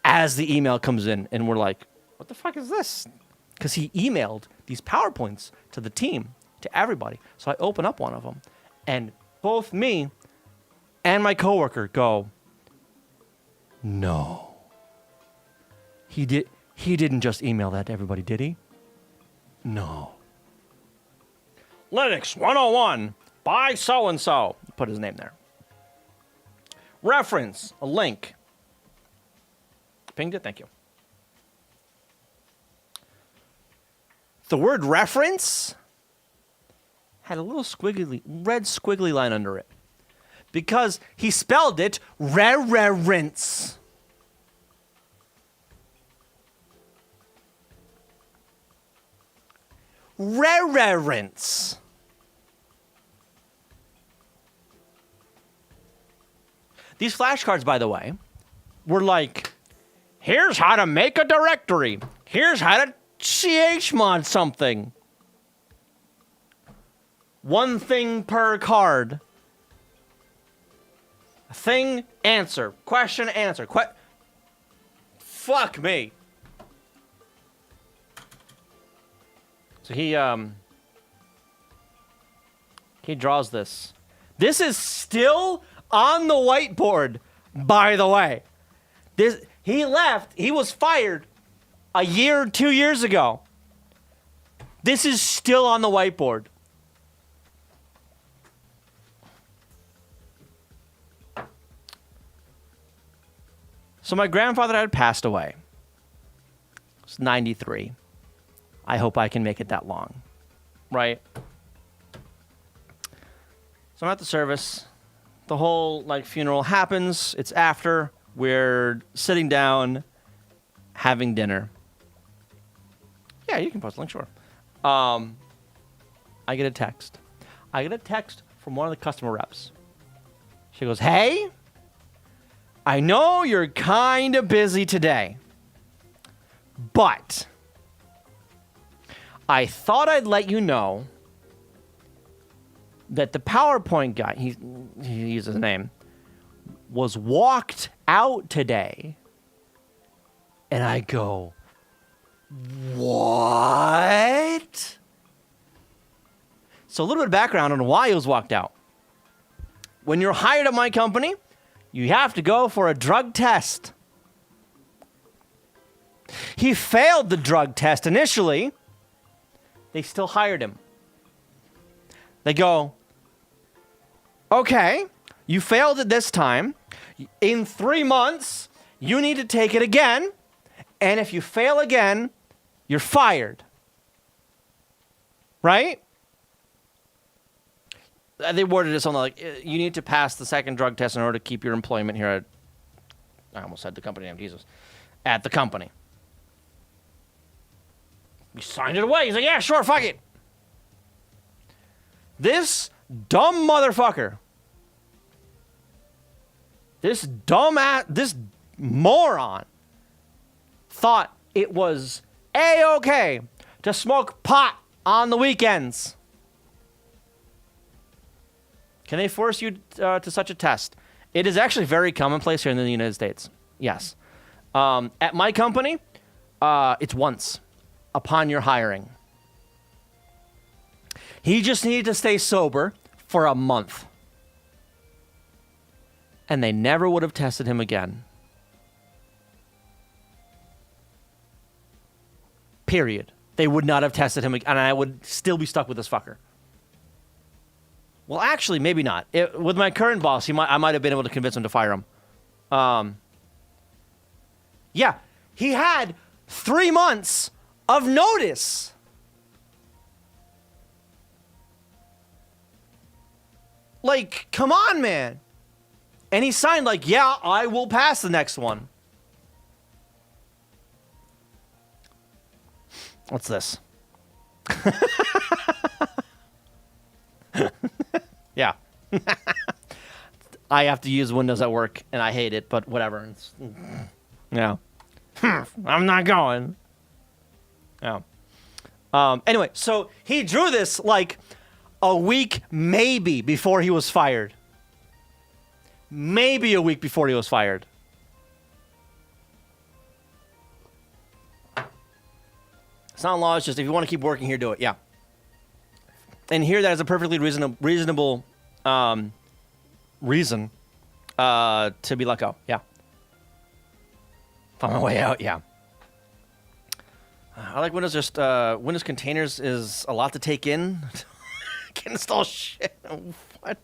as the email comes in, and we're like, what the fuck is this? Because he emailed these PowerPoints to the team, to everybody. So I open up one of them, and both me and my coworker go, no. He didn't just email that to everybody, did he? No. Linux 101 by so-and-so. Put his name there. Reference, a link. Pinged it, thank you. The word reference had a little red squiggly line under it. Because he spelled it re-re-rinse. Re-re-rinse. These flashcards, by the way, were like, here's how to make a directory. Here's how to chmod something. One thing per card. Thing, answer. Question, answer. Fuck me. So he draws this. This is still on the whiteboard, by the way. He left. He was fired a year, 2 years ago. This is still on the whiteboard. So my grandfather had passed away. He was 93. I hope I can make it that long. Right? So I'm at the service. The whole funeral happens. It's after. We're sitting down, having dinner. Yeah, you can post a link, sure. I get a text. I get a text from one of the customer reps. She goes, hey, I know you're kind of busy today, but I thought I'd let you know that the PowerPoint guy, he uses his name, was walked out today. And I go, what? So a little bit of background on why he was walked out. When you're hired at my company, you have to go for a drug test. He failed the drug test initially. They still hired him. They go, okay, you failed it this time. In 3 months, you need to take it again. And if you fail again, you're fired. Right? They worded it something like, you need to pass the second drug test in order to keep your employment here at, I almost said the company name, Jesus, at the company. He signed it away. He's like, yeah, sure, fuck it. This dumb motherfucker, this moron thought it was A-okay to smoke pot on the weekends. Can they force you to such a test? It is actually very commonplace here in the United States. Yes. At my company, it's once upon your hiring. He just needed to stay sober for a month. And they never would have tested him again. Period. They would not have tested him again, and I would still be stuck with this fucker. Well, actually, maybe not. With my current boss, I might have been able to convince him to fire him. Yeah, he had 3 months of notice. Like, come on, man. And he signed like, yeah, I will pass the next one. What's this? Yeah. I have to use Windows at work, and I hate it, but whatever. Yeah. I'm not going. Yeah. Anyway, so he drew this like a week maybe before he was fired. Maybe a week before he was fired. It's not law, it's just if you want to keep working here, do it. Yeah. And here that is a perfectly reasonable reason to be let go. Yeah. On my way out, yeah. I like Windows. Just Windows containers is a lot to take in. Can't install shit. What?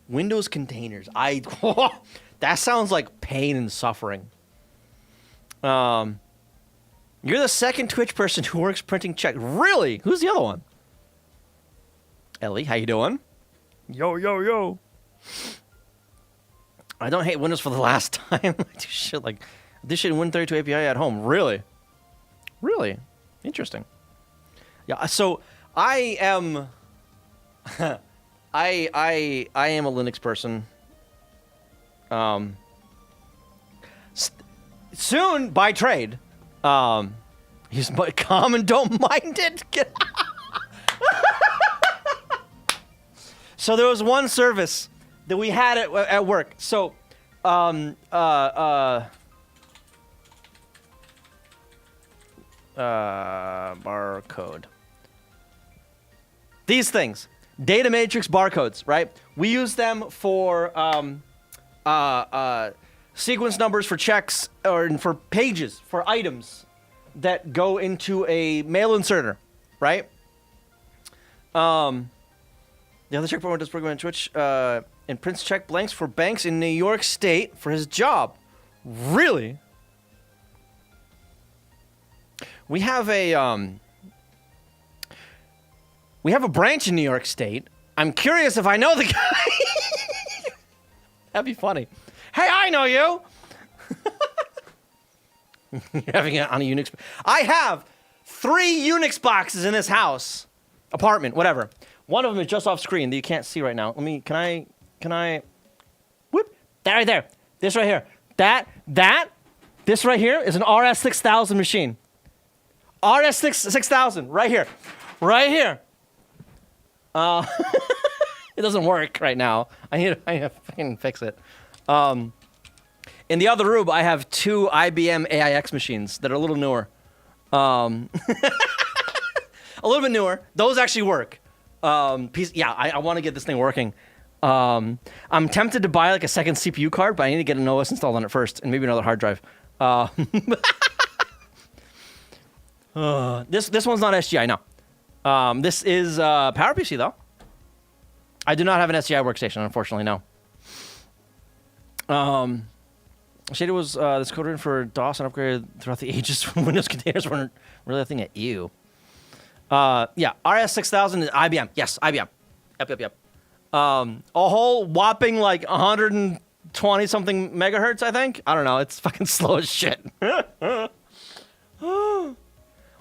Windows containers. That sounds like pain and suffering. You're the second Twitch person who works printing checks. Really? Who's the other one? Ellie, how you doing? Yo, yo, yo. I don't hate Windows for the last time. I do shit like this shit in Win32 API at home. Really? Really? Interesting. Yeah, so I am I am a Linux person. Soon by trade. He's calm and don't mind it. So there was one service that we had at work. So, barcode. These things, data matrix barcodes, right? We use them for sequence numbers for checks or for pages, for items that go into a mail inserter, right? The other checkpoint does program on Twitch and prints check blanks for banks in New York State for his job. Really? We have a branch in New York State. I'm curious if I know the guy. That'd be funny. Hey, I know you. You're having it on a Unix. I have 3 Unix boxes in this house, apartment, whatever. One of them is just off screen that you can't see right now. Can I, whoop, that right there. This right here. This right here is an RS6000 machine. RS6000, right here. Right here. It doesn't work right now. I need to fucking fix it. In the other room, I have 2 IBM AIX machines that are a little newer. A little bit newer. Those actually work. I want to get this thing working. I'm tempted to buy like a second CPU card, but I need to get an OS installed on it first, and maybe another hard drive. This one's not SGI, no. This is PowerPC though. I do not have an SGI workstation, unfortunately, no. Shaded was this code written for DOS and upgraded throughout the ages when Windows containers weren't really a thing at EU. Yeah, RS6000 is IBM. Yes, IBM. Yep. A whole whopping like 120 something megahertz, I think. I don't know. It's fucking slow as shit.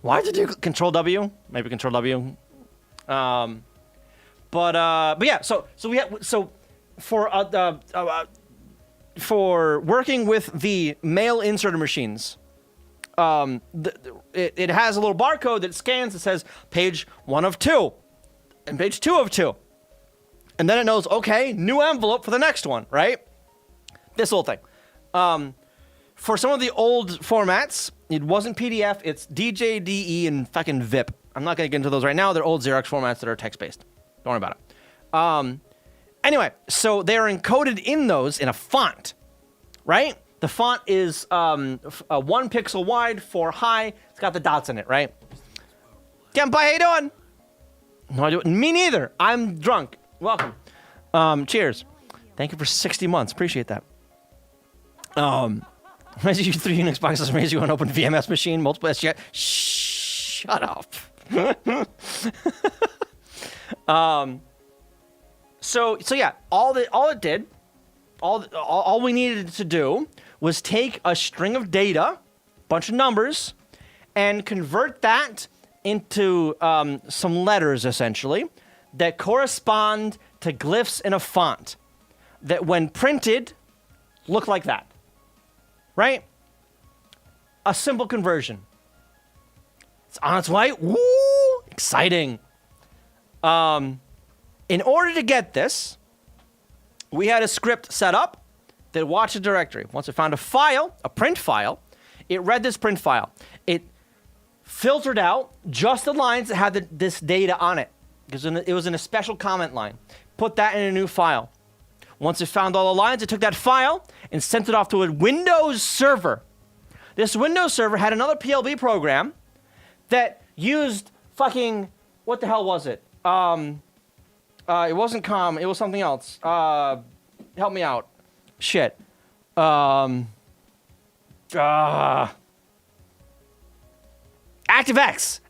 Why did you do Control W? Maybe Control W. But yeah. So we have for working with the mail inserter machines. It has a little barcode that scans that says page 1 of 2 and page 2 of 2. And then it knows, okay, new envelope for the next one, right? This whole thing. For some of the old formats, it wasn't PDF, it's DJDE and fucking VIP. I'm not going to get into those right now. They're old Xerox formats that are text-based. Don't worry about it. Anyway, so they're encoded in those in a font, right? The font is 1 pixel wide, 4 high. It's got the dots in it, right? Genpai, how you doing? No, I do. Me neither. I'm drunk. Welcome. Cheers. Thank you for 60 months. Appreciate that. As you 3 Unix boxes, raise you an open VMS machine, multiple SGI. Shut up. So yeah, all we needed to do was take a string of data, bunch of numbers, and convert that into some letters, essentially, that correspond to glyphs in a font that, when printed, look like that. Right? A simple conversion. It's on its way. Woo! Exciting. In order to get this, we had a script set up that watched a directory. Once it found a file, a print file, it read this print file. It filtered out just the lines that had this data on it, because it was in a special comment line. Put that in a new file. Once it found all the lines, it took that file and sent it off to a Windows server. This Windows server had another PLB program that used fucking, what the hell was it? It wasn't COM, it was something else. Help me out. Shit. ActiveX.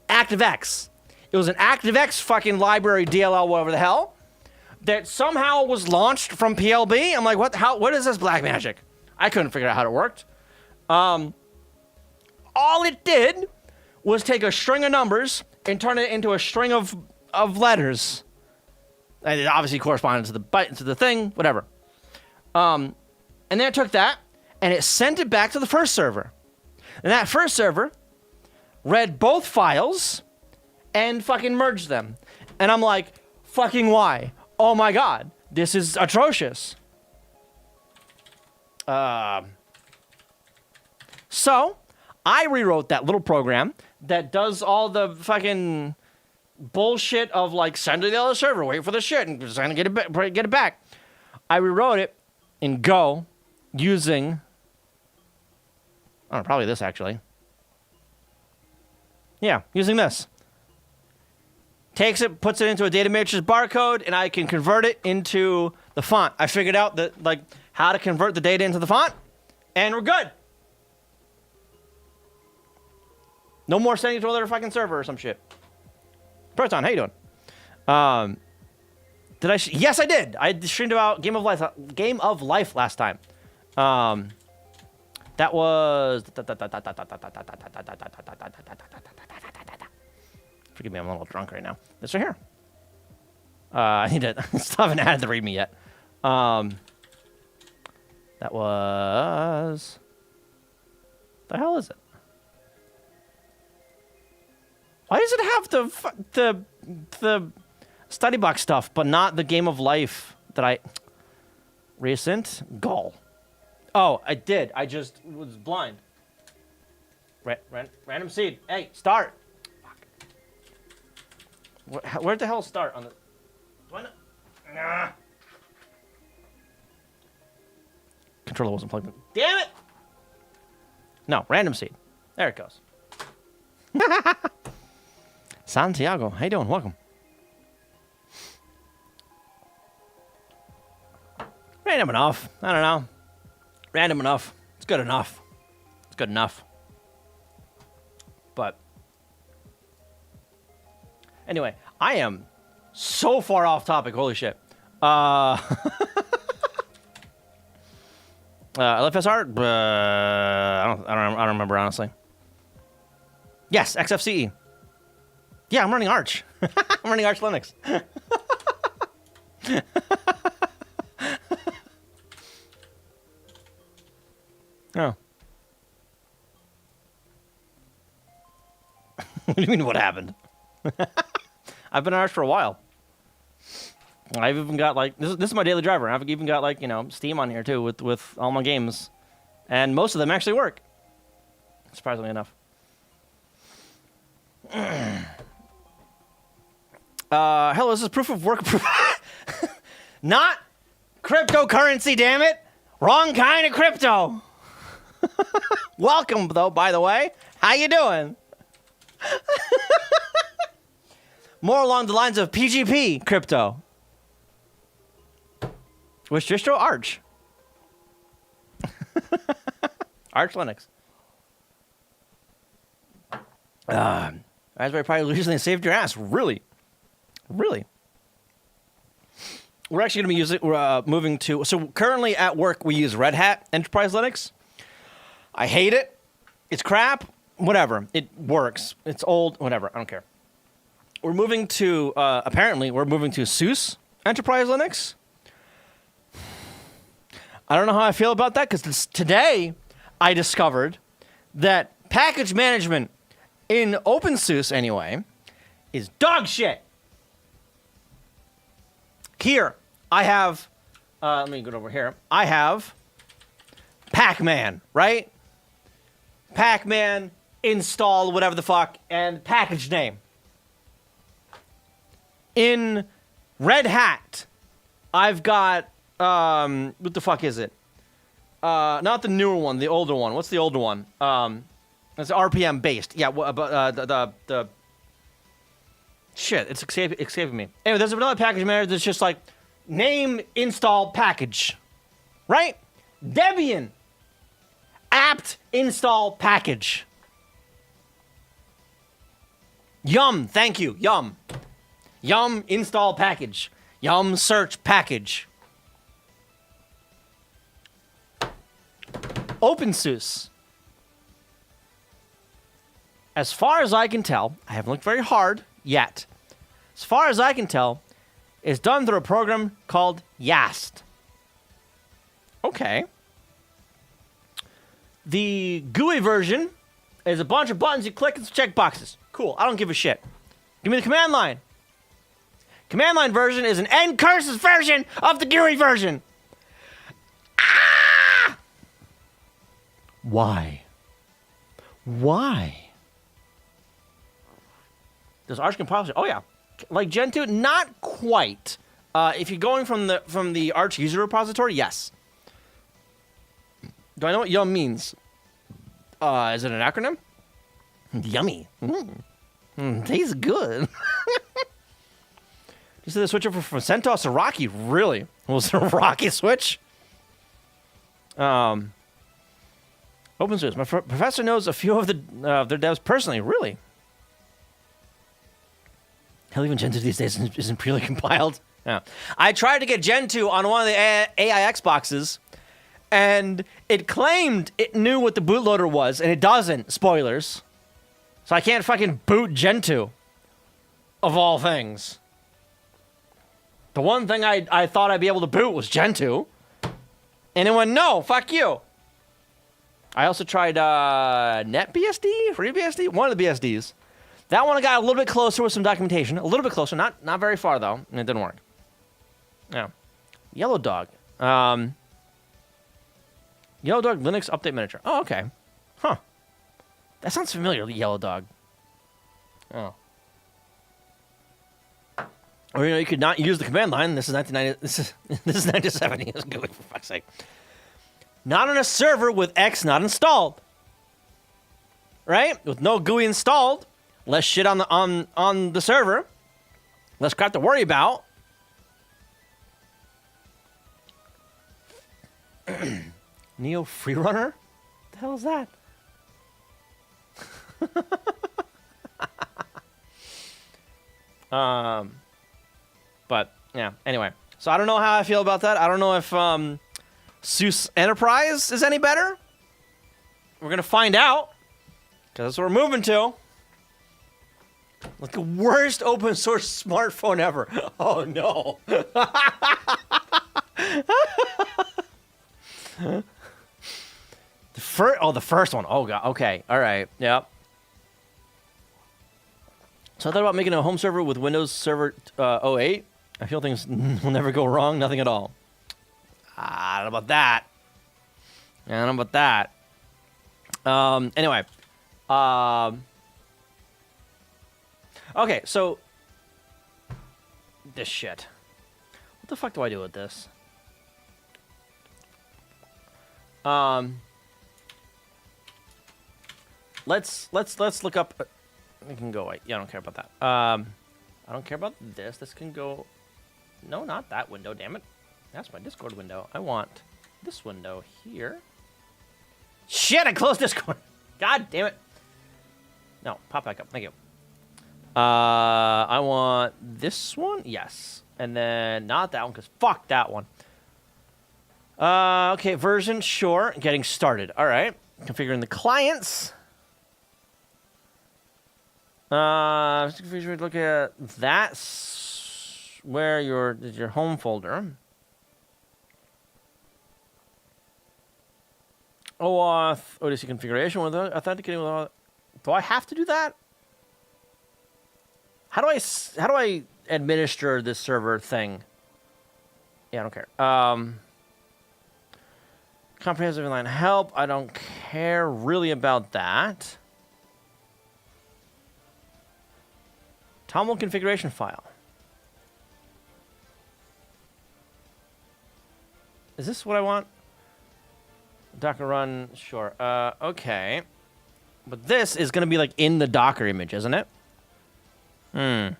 ActiveX. It was an ActiveX fucking library DLL, whatever the hell, that somehow was launched from PLB. I'm like, what is this black magic? I couldn't figure out how it worked. All it did was take a string of numbers and turn it into a string of letters. And it obviously corresponded to the thing, whatever. And then it took that and it sent it back to the first server. And that first server read both files and fucking merged them. And I'm like, fucking why? Oh my god, this is atrocious. So I rewrote that little program that does all the fucking bullshit of like send to the other server, wait for the shit, and trying to get it back. I rewrote it in Go using, I don't know, probably this actually. Yeah, using this. Takes it, puts it into a data matrix barcode, and I can convert it into the font. I figured out that like how to convert the data into the font, and we're good. No more sending it to another fucking server or some shit. Proton, how you doing? Did I? Yes, I did. I streamed about Game of Life last time. That was. Forgive me, I'm a little drunk right now. It's right here. I need to. Still haven't added the README yet. That was. The hell is it? Why does it have the study box stuff, but not the Game of Life that I... Recent? Gall. Oh, I did. I just was blind. Random seed. Hey, start. Fuck. Where the hell start on the... Nah. Controller wasn't plugged in. Damn it! No, random seed. There it goes. Santiago, how you doing? Welcome. Random enough. I don't know. Random enough. It's good enough. It's good enough. But anyway, I am so far off topic. Holy shit. LFSR? I don't remember honestly. Yes, XFCE. Yeah, I'm running Arch. I'm running Arch Linux. Oh. What do you mean, what happened? I've been on Arch for a while. I've even got, like, this is my daily driver. I've even got, like, you know, Steam on here, too, with all my games. And most of them actually work. Surprisingly enough. Hello, this is proof of work. Not cryptocurrency, damn it. Wrong kind of crypto. Welcome, though, by the way. How you doing? more along the lines of PGP crypto. Which distro? Arch. Arch Linux. Raspberry Pi recently saved your ass. Really? Really? We're actually going to be moving to... So currently at work, we use Red Hat Enterprise Linux. I hate it. It's crap. Whatever. It works. It's old. Whatever. I don't care. We're moving to... apparently, we're moving to SUSE Enterprise Linux. I don't know how I feel about that, because today I discovered that package management in OpenSUSE, anyway, is dog shit. Here, I have, let me go over here. I have Pac-Man, right? Pac-Man, install, whatever the fuck, and package name. In Red Hat, I've got, what the fuck is it? Not the newer one, the older one. What's the older one? It's RPM based. Yeah, but the shit, it's escaping me. Anyway, there's another package manager that's just like name install package, right? Debian apt install package. Yum, thank you, Yum. Yum install package. Yum search package. OpenSUSE. As far as I can tell, I haven't looked very hard yet. As far as I can tell, is done through a program called YAST. Okay. The GUI version is a bunch of buttons you click and check boxes. Cool. I don't give a shit. Give me the command line. Command line version is an end curses version of the GUI version. Ah! Why? Why? Does Arch compile? Oh yeah, like Gentoo, not quite. If you're going from the Arch user repository, yes. Do I know what yum means? Is it an acronym? Yummy. Tastes good. You said the switch over from CentOS to Rocky. Really? Was it a Rocky switch? OpenSUSE. My professor knows a few of their devs personally. Really? Hell, even Gentoo these days isn't purely compiled. Yeah. I tried to get Gentoo on one of the AIX boxes, and it claimed it knew what the bootloader was, and it doesn't. Spoilers. So I can't fucking boot Gentoo. Of all things. The one thing I thought I'd be able to boot was Gentoo. And it went, no, fuck you. I also tried NetBSD, FreeBSD, one of the BSDs. That one I got a little bit closer with some documentation. A little bit closer, not very far though, and it didn't work. Yeah. Yellow Dog. Yellow Dog Linux Update Manager. Oh, okay. Huh. That sounds familiar, Yellow Dog. Oh. Or you could not use the command line. This is 1990. This is 1970. It's good for fuck's sake. Not on a server with X not installed. Right? With no GUI installed. Less shit on the server. Less crap to worry about. Neo Freerunner? What the hell is that? But yeah, anyway. So I don't know how I feel about that. I don't know if SUSE Enterprise is any better. We're gonna find out. Because that's what we're moving to. Like the worst open source smartphone ever. Oh no. The first one. Oh god. Okay. All right. Yep. So I thought about making a home server with Windows Server 08. I feel things will never go wrong. Nothing at all. I don't know about that. I don't know about that. Anyway. Okay, so this shit. What the fuck do I do with this? Let's look up. We can go away. Yeah, I don't care about that. I don't care about this. This can go... No, not that window, damn it. That's my Discord window. I want this window here. Shit, I closed Discord. God damn it. No, pop back up. Thank you. I want this one. Yes. And then not that one, because fuck that one. Okay, version, sure. Getting started. All right. Configuring the clients. Look at that's where your home folder. OAuth ODC configuration with authenticating with all. Do I have to do that? How do I administer this server thing? Yeah, I don't care. Comprehensive inline help. I don't care really about that. Toml configuration file. Is this what I want? Docker run, sure. Okay. But this is going to be like in the Docker image, isn't it? I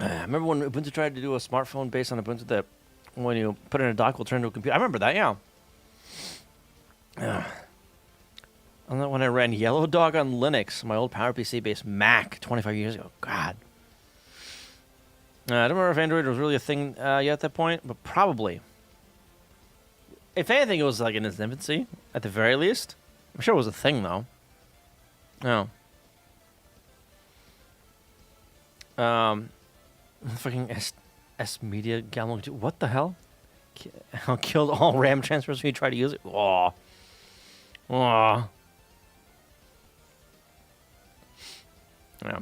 remember when Ubuntu tried to do a smartphone based on Ubuntu that when you put it in a dock will turn into a computer. I remember that, yeah. And then when I ran Yellow Dog on Linux, my old PowerPC based Mac 25 years ago. God. I don't remember if Android was really a thing yet at that point, but probably. If anything, it was like in its infancy, at the very least. I'm sure it was a thing, though. No. Fucking S Media Galmo. What the hell? Killed all RAM transfers when you try to use it. Oh. Oh. Yeah.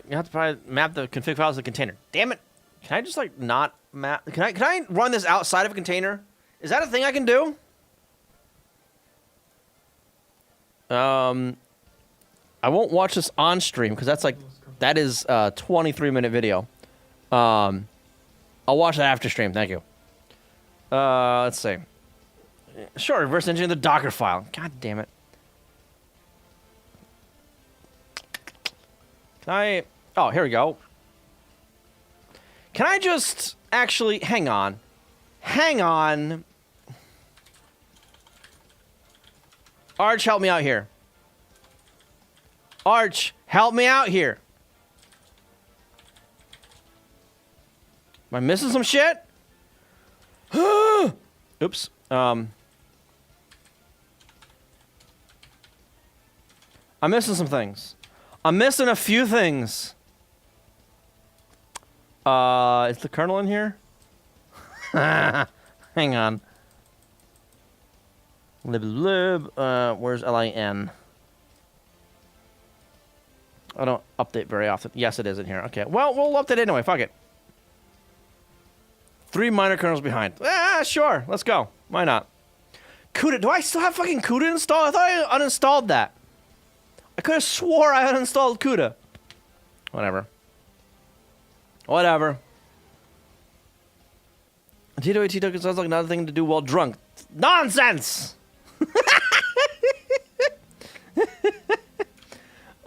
You have to probably map the config files to the container. Damn it! Can I just like not map? Can I run this outside of a container? Is that a thing I can do? I won't watch this on stream because that is a 23-minute video. I'll watch that after stream. Thank you. Let's see. Sure, reverse engineer the Docker file. God damn it. Can I... Oh, here we go. Can I just actually... Hang on. Hang on. Arch, help me out here. Arch, help me out here. Am I missing some shit? Oops. I'm missing some things. I'm missing a few things. Is the kernel in here? Hang on. Lib. Where's LIN? I don't update very often. Yes, it is in here. Okay. Well, we'll update anyway. Fuck it. 3 minor kernels behind. Sure. Let's go. Why not? CUDA. Do I still have fucking CUDA installed? I thought I uninstalled that. I could have swore I uninstalled CUDA. Whatever. Whatever. T2AT token sounds like another thing to do while drunk. Nonsense!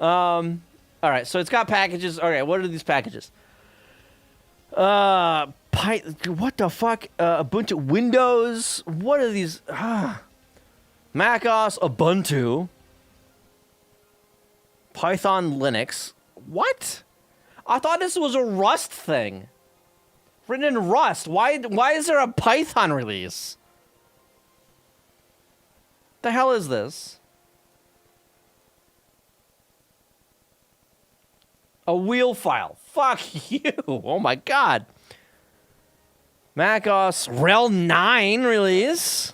Alright, so it's got packages. Okay, what are these packages? What the fuck? Ubuntu Windows. What are these? macOS Ubuntu. Python Linux. What? I thought this was a Rust thing. Written in Rust. Why is there a Python release? The hell is this? A wheel file. Fuck you. Oh my god. macOS RHEL 9 release.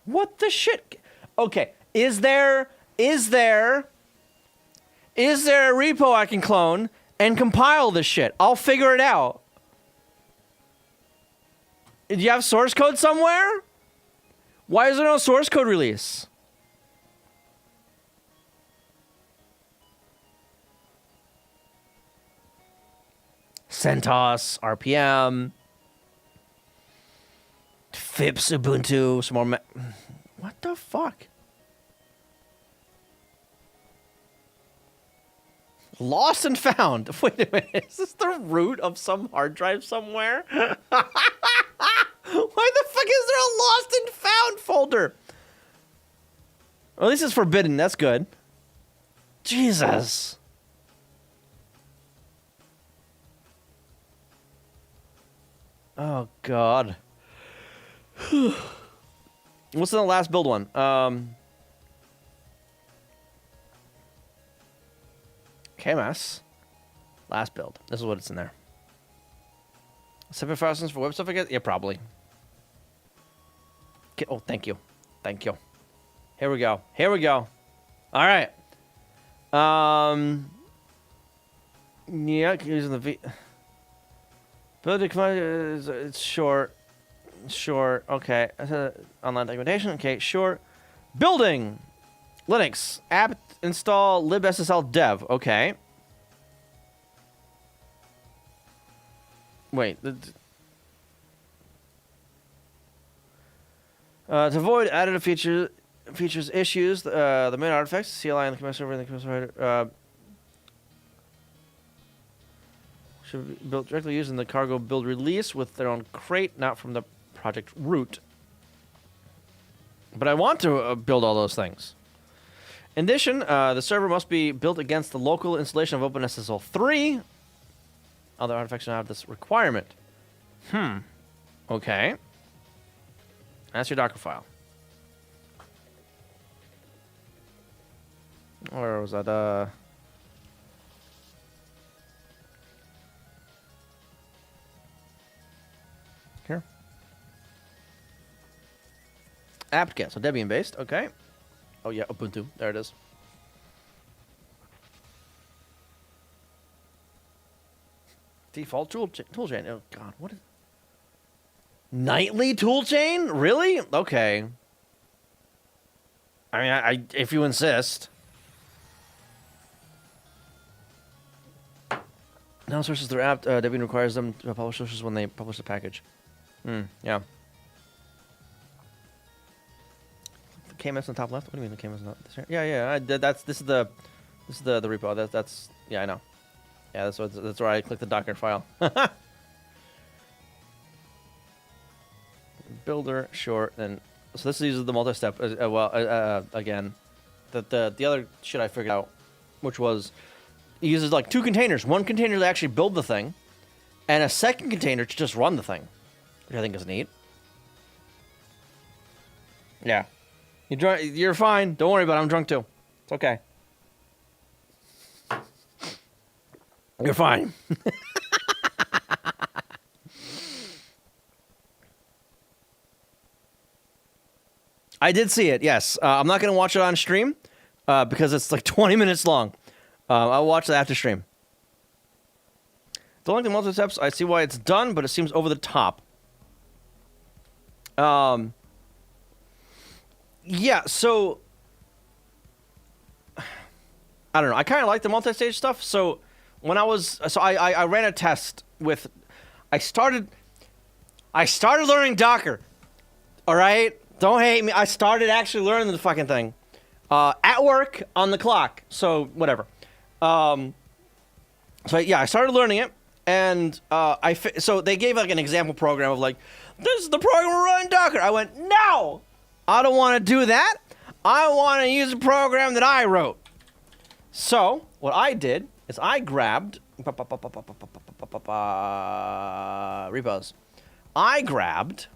What the shit? Okay. Is there a repo I can clone and compile this shit? I'll figure it out. Do you have source code somewhere? Why is there no source code release? CentOS, RPM, FIPS Ubuntu, some more. What the fuck? Lost and found. Wait a minute. Is this the root of some hard drive somewhere? Why the fuck is there a lost and found folder? Well, at least it's forbidden. That's good. Jesus. Oh, God. What's in the last build one? KMS. Last build. This is what it's in there. 7,000 for web stuff, I guess? Yeah, probably. Okay. Oh, thank you. Thank you. Here we go. Here we go. All right. Yeah, using the V. Building command, it's short. Short. Okay. Online documentation. Okay, short. Building. Linux. Apt install libssl dev. Okay. Wait. To avoid additive features issues, the main artifacts, CLI and the command server and the command server should be built directly using the cargo build release with their own crate, not from the project root. But I want to build all those things. In addition, the server must be built against the local installation of OpenSSL 3. Other artifacts don't have this requirement. Okay. That's your Docker file. Where was that? Here. apt-get, so Debian based. Okay. Oh yeah, Ubuntu. There it is. Default toolchain. Oh god, what is nightly toolchain? Really? Okay. I mean, I if you insist. Now sources their app. Debian requires them to publish sources when they publish the package. Yeah. The KMS on the top left. What do you mean the KMS not this here? Yeah. This is the repo. That's yeah, I know. Yeah, that's where I click the Docker file. Builder short, and so this uses the multi-step. Again, the other shit I figured out, which was it uses like two containers. One container to actually build the thing, and a second container to just run the thing, which I think is neat. Yeah, you're fine. Don't worry about it. I'm drunk too. It's okay. You're fine. I did see it, yes. I'm not going to watch it on stream because it's like 20 minutes long. I'll watch it after stream. Don't like the multi-steps. I see why it's done, but it seems over the top. Yeah, so... I don't know. I kind of like the multi-stage stuff, so... When I was, so I ran a test with, I started learning Docker. All right, don't hate me. I started actually learning the fucking thing, at work on the clock. So whatever. So yeah, I started learning it, and so they gave like an example program of like, this is the program we're running Docker. I went, no, I don't want to do that. I want to use a program that I wrote. So what I did is I grabbed repos. I grabbed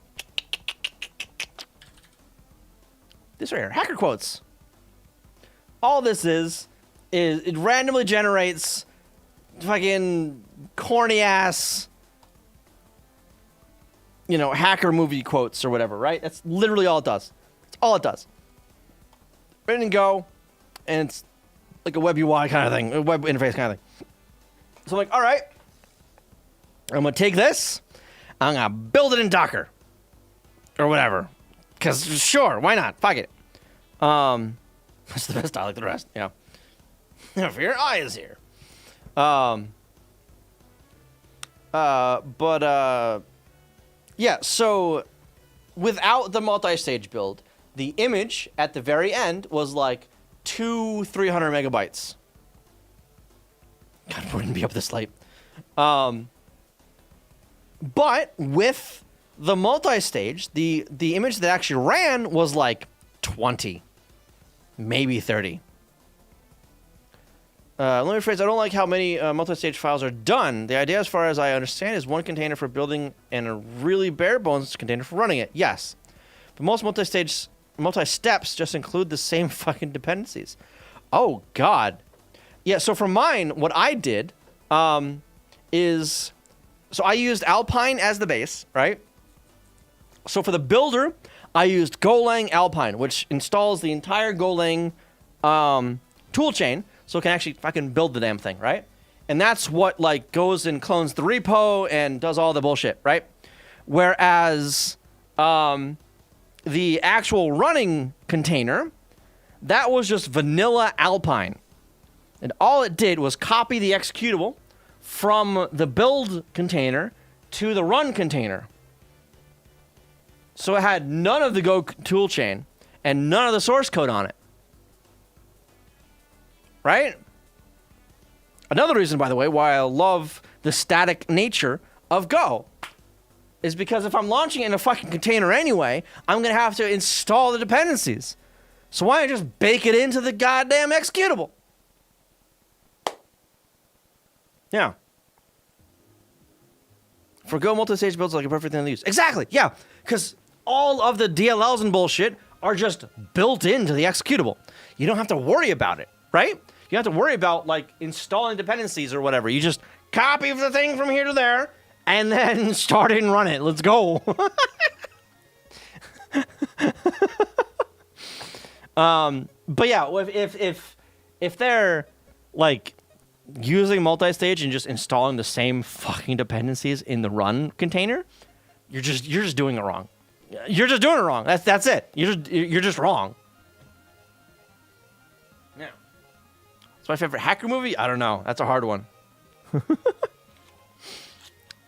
this right here, hacker quotes. All this is it randomly generates fucking corny ass, hacker movie quotes or whatever, right? That's literally all it does. That's all it does. Ready and go, and it's like a web UI kind of thing, a web interface kind of thing. So I'm like, all right, I'm going to take this, I'm going to build it in Docker. Or whatever. Because sure, why not? Fuck it. That's the best I like the rest, yeah. For your eyes here. Yeah, so without the multi-stage build, the image at the very end was like 300 megabytes. God, we wouldn't be up this late. But with the multi-stage, the image that actually ran was like 20, maybe 30. Let me rephrase, I don't like how many multi-stage files are done. The idea, as far as I understand, is one container for building and a really bare bones container for running it. Yes. But most multi-steps just include the same fucking dependencies. Oh, God. Yeah, so for mine, what I did is... So I used Alpine as the base, right? So for the builder, I used Golang Alpine, which installs the entire Golang toolchain, so it can actually fucking build the damn thing, right? And that's what, like, goes and clones the repo and does all the bullshit, right? Whereas the actual running container, that was just vanilla Alpine. And all it did was copy the executable from the build container to the run container. So it had none of the Go toolchain and none of the source code on it. Right? Another reason, by the way, why I love the static nature of Go is because if I'm launching it in a fucking container anyway, I'm going to have to install the dependencies. So why don't I just bake it into the goddamn executable? Yeah. For Go, multi-stage builds like a perfect thing to use. Exactly, yeah. Because all of the DLLs and bullshit are just built into the executable. You don't have to worry about it, right? You don't have to worry about, like, installing dependencies or whatever. You just copy the thing from here to there and then start it and run it. Let's go. But yeah, if they're, like, using multi-stage and just installing the same fucking dependencies in the run container, you're just doing it wrong. You're just doing it wrong. That's it. You're just wrong. Yeah. It's my favorite hacker movie? I don't know. That's a hard one.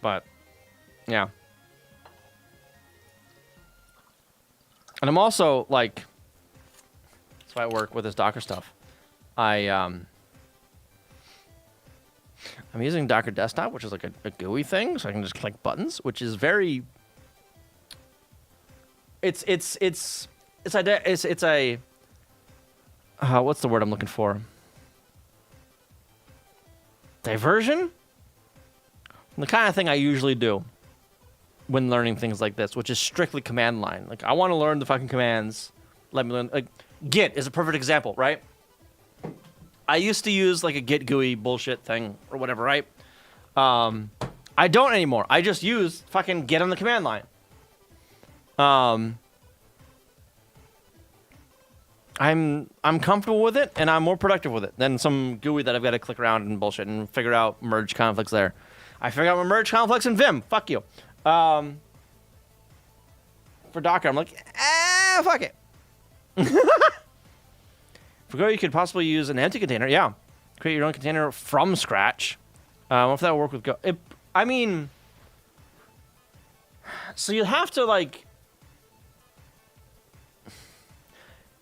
But yeah. And I'm also like, that's why I work with this Docker stuff. I'm using Docker Desktop, which is like a GUI thing, so I can just click buttons, which is very. It's a what's the word I'm looking for? Diversion? The kind of thing I usually do when learning things like this, which is strictly command line. Like, I want to learn the fucking commands. Let me learn. Like, Git is a perfect example, right? I used to use like a Git GUI bullshit thing or whatever, right? I don't anymore. I just use fucking Git on the command line. I'm comfortable with it, and I'm more productive with it than some GUI that I've got to click around and bullshit and figure out merge conflicts there. I figured out my merge conflicts in Vim. Fuck you. For Docker, I'm like, fuck it. For Go, you could possibly use an empty container. Yeah. Create your own container from scratch. If that will work with Go. I mean, so you have to, like,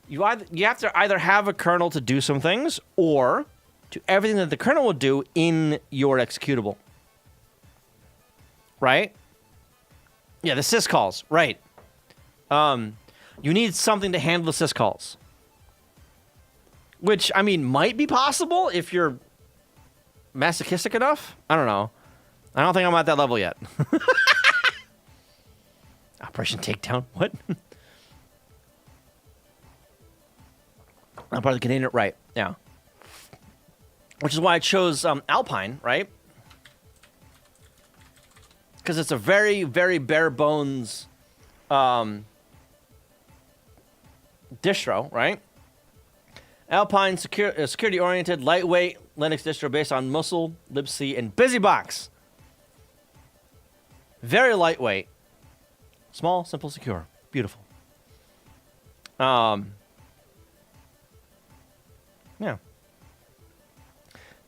you have to either have a kernel to do some things or do everything that the kernel will do in your executable. Right? Yeah, the syscalls. Right. You need something to handle the syscalls. Which, I mean, might be possible if you're masochistic enough. I don't know. I don't think I'm at that level yet. Operation Takedown? What? I'm part of the container. Right, yeah. Which is why I chose Alpine, right? Because it's a very, very bare bones distro, right? Alpine, security-oriented, lightweight Linux distro based on Muscle, libc, and BusyBox. Very lightweight. Small, simple, secure. Beautiful. Yeah.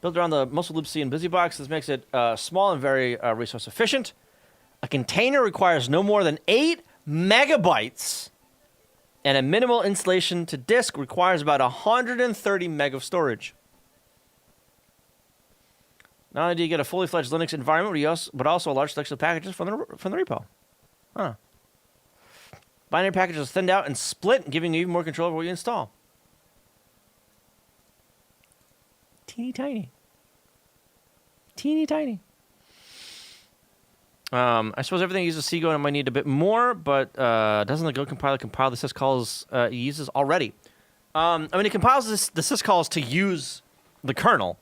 Built around the Muscle, libc, and BusyBox. This makes it small and very resource efficient. A container requires no more than 8 megabytes And a minimal installation to disk requires about 130 meg of storage. Not only do you get a fully fledged Linux environment, but also a large selection of packages from the repo. Huh. Binary packages are thinned out and split, giving you even more control over what you install. Teeny tiny. Teeny tiny. I suppose everything uses Cgo and it might need a bit more, but doesn't the Go compiler compile the syscalls it uses already? I mean, it compiles the syscalls to use the kernel.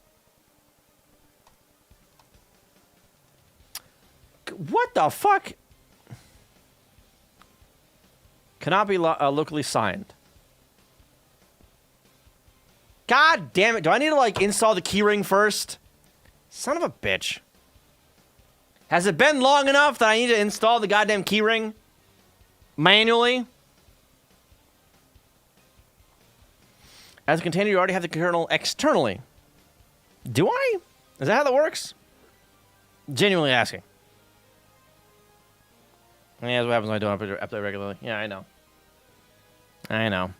What the fuck? Cannot be locally signed. God damn it. Do I need to, like, install the keyring first? Son of a bitch. Has it been long enough that I need to install the goddamn keyring manually? As a container, you already have the kernel externally. Do I? Is that how that works? Genuinely asking. Yeah, that's what happens when I don't update regularly. Yeah, I know. I know.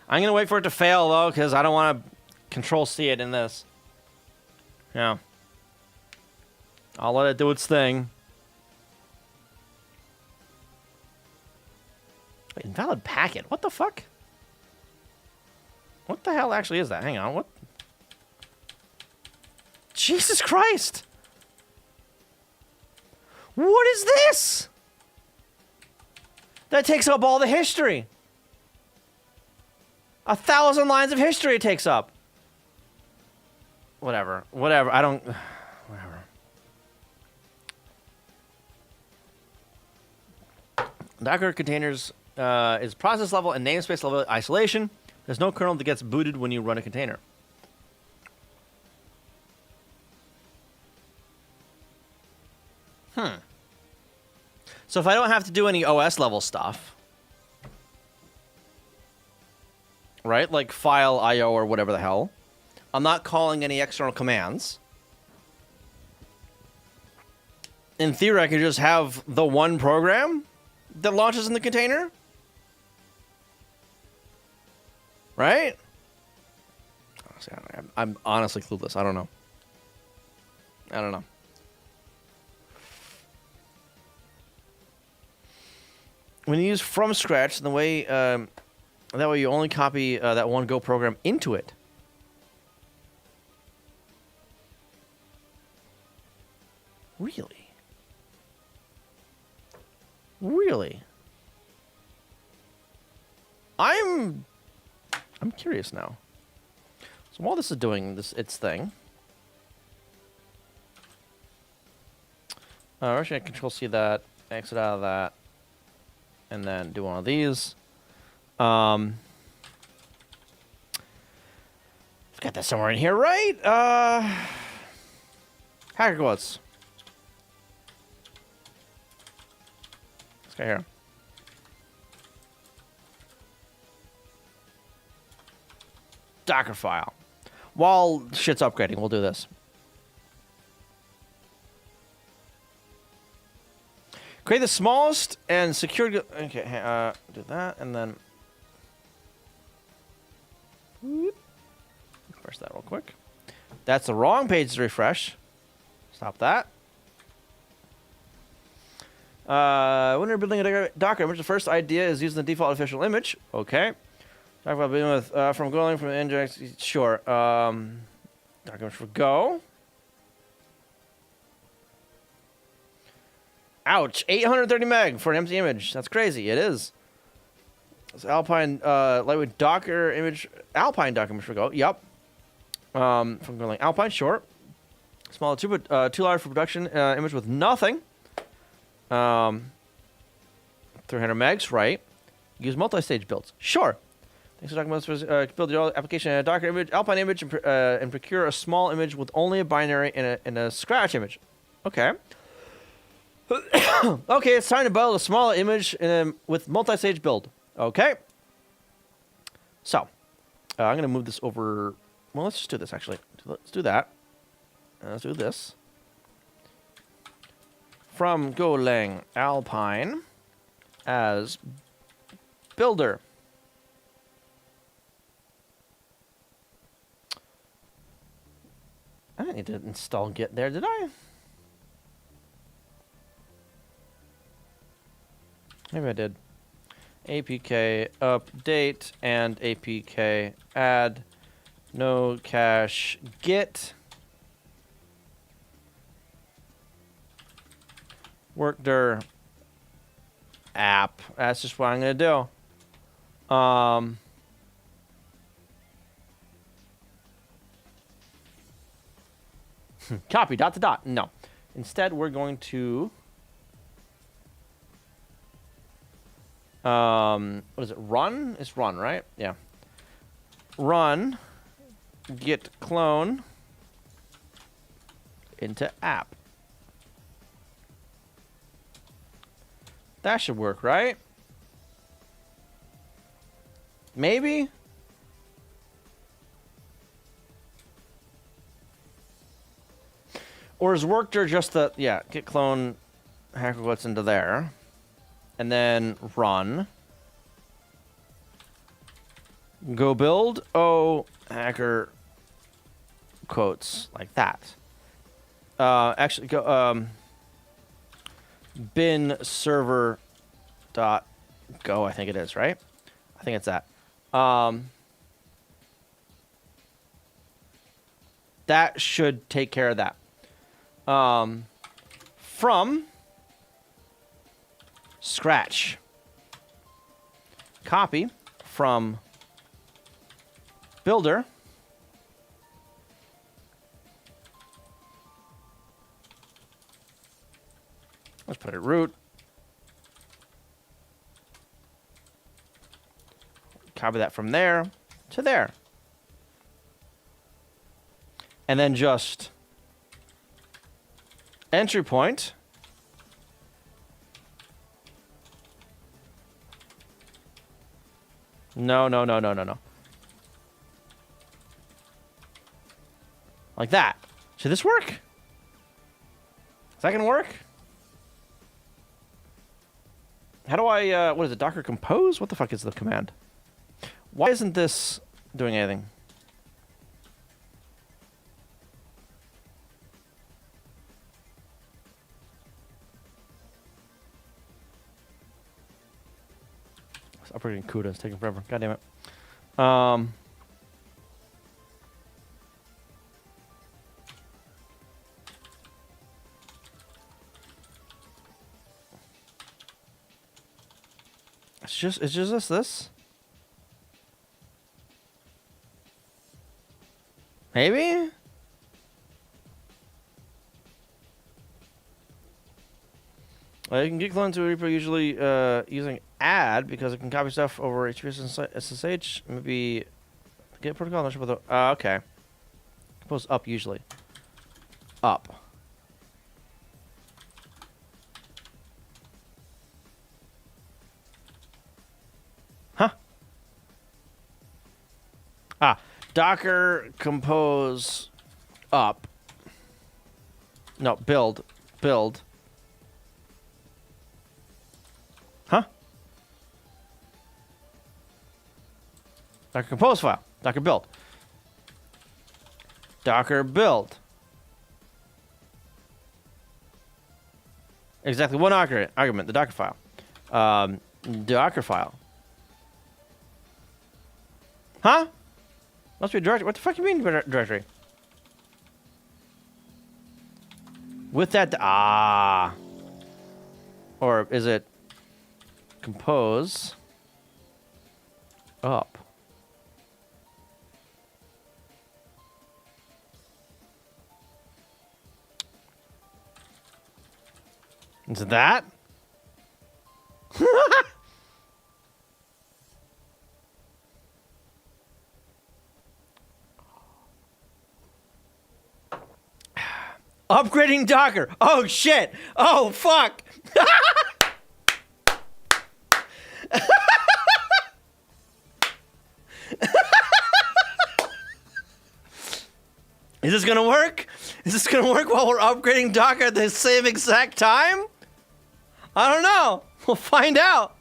I'm going to wait for it to fail, though, because I don't want to Control-C it in this. Yeah. I'll let it do its thing. Wait, invalid packet? What the fuck? What the hell actually is that? Hang on, what? Jesus Christ! What is this? That takes up all the history. 1,000 lines of history it takes up. Whatever. Whatever. I don't... Whatever. Docker containers is process level and namespace level isolation. There's no kernel that gets booted when you run a container. So if I don't have to do any OS level stuff, right? Like file IO or whatever the hell. I'm not calling any external commands. In theory, I could just have the one program that launches in the container. Right? I'm honestly clueless. I don't know. I don't know. When you use from scratch, the way that way you only copy that one Go program into it. Really? Really? I'm curious now. So while this is doing its thing, we're just gonna Control-C that, exit out of that, and then do one of these. I've got that somewhere in here, right? Hacker quotes. This guy here. Docker file. While shit's upgrading, we'll do this. Create the smallest and secured... Okay, do that, and then... Refresh that real quick. That's the wrong page to refresh. Stop that. When you're building a Docker image, the first idea is using the default official image. Okay. Talk about building with from going from Nginx. Sure. Docker image for Go. Ouch! 830 meg for an empty image. That's crazy. It is. It's Alpine lightweight Docker image. Alpine Docker image for Go. Yep. From going like Alpine. Sure. Small too large for production image with nothing. 300 megs, right? Use multi-stage builds. Sure. Thanks for talking about this. Build your application in a Docker image, Alpine image, and procure a small image with only a binary and a scratch image. Okay. Okay, it's time to build a small image with multi-stage build. Okay. So, I'm going to move this over. Well, let's just do this, actually. Let's do that. Let's do this. From Golang Alpine as builder. didn't need to install Git there, did I? Maybe I did. APK update and APK add no cache Git workdir app. That's just what I'm gonna do. Copy dot to dot. No. Instead, we're going to what is it? Run? It's run, right? Yeah. Run git clone into app. That should work, right? Maybe? Or is workdir just the, yeah, git clone hacker quotes into there. And then run. Go build. Oh, hacker quotes like that. Actually, go bin server dot go. I think it is, right? I think it's that. That should take care of that. From scratch. Copy from builder. Let's put it root. Copy that from there to there. And then just entry point. No. Like that. Should this work? Is that gonna work? How do I, what is it, Docker compose? What the fuck is the command? Why isn't this doing anything? It's operating CUDA. It's taking forever. God damn it. It's just this. Maybe? You can get clone to a repo usually using add because it can copy stuff over HTTP SSH. Maybe get protocol. Not sure about the. Okay. Compose up usually. Up. Huh? Docker compose up. No, build. Huh? Docker compose file. Docker build. Docker build. Exactly one argument, the Docker file. Docker file. Huh? Must be a directory. What the fuck do you mean directory? With that, or is it compose up? Is it that? Upgrading Docker. Oh shit. Oh fuck. Is this gonna work? Is this gonna work while we're upgrading Docker at the same exact time? I don't know. We'll find out.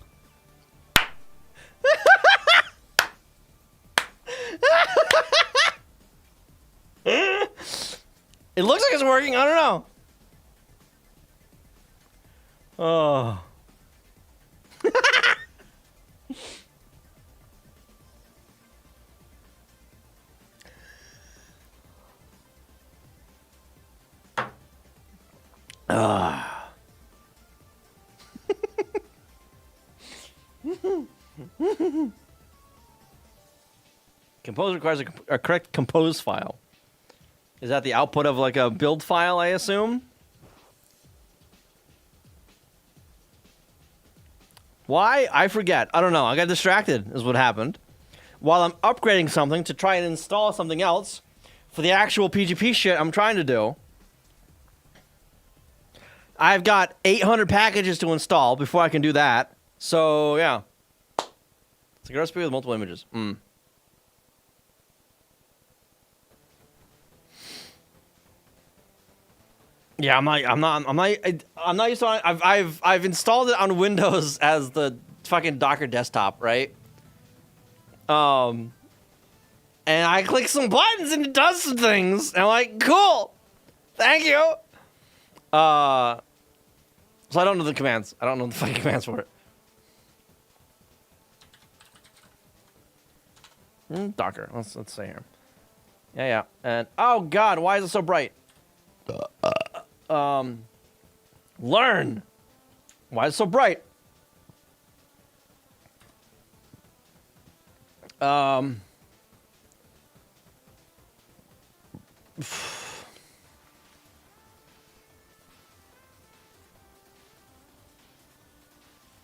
It looks like it's working. I don't know. Oh. Compose requires a correct compose file. Is that the output of like a build file, I assume? Why? I forget. I don't know. I got distracted is what happened. While I'm upgrading something to try and install something else for the actual PGP shit I'm trying to do. I've got 800 packages to install before I can do that. So, yeah. It's like a recipe with multiple images. Yeah, I'm not used to it. I've installed it on Windows as the fucking Docker desktop, right? And I click some buttons and it does some things. And I'm like, cool. Thank you. So I don't know the commands. I don't know the fucking commands for it. Docker. Let's say here. Yeah. And oh god, why is it so bright? Learn. Why is it so bright?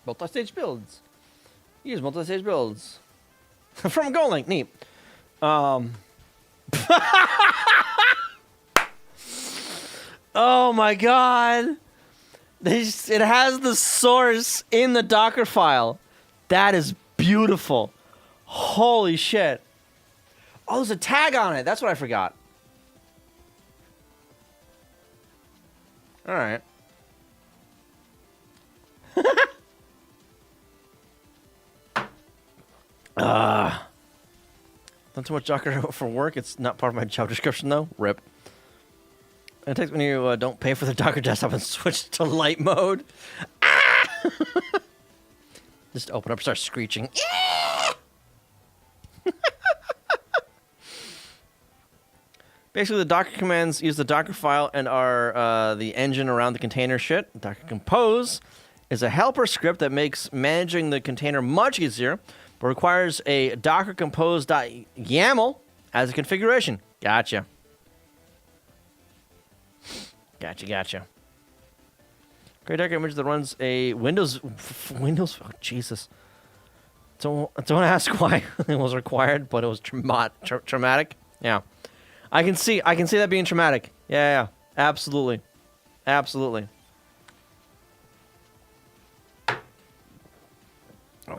Multi-stage builds. Use multi-stage builds. From GoLink. Neat. Oh my god. It has the source in the Docker file. That is beautiful. Holy shit. Oh, there's a tag on it. That's what I forgot. All right. Not too much Docker for work. It's not part of my job description, though. RIP. It takes when you don't pay for the Docker desktop and switch to light mode. Ah! Just open up, start screeching. Basically, the Docker commands use the Docker file and are the engine around the container shit. Docker Compose is a helper script that makes managing the container much easier, but requires a Docker Compose.yaml as a configuration. Gotcha. Great Docker image that runs a Windows. Oh, Jesus. Don't ask why it was required, but it was traumatic. Yeah. I can see that being traumatic. Yeah. Absolutely. Oh,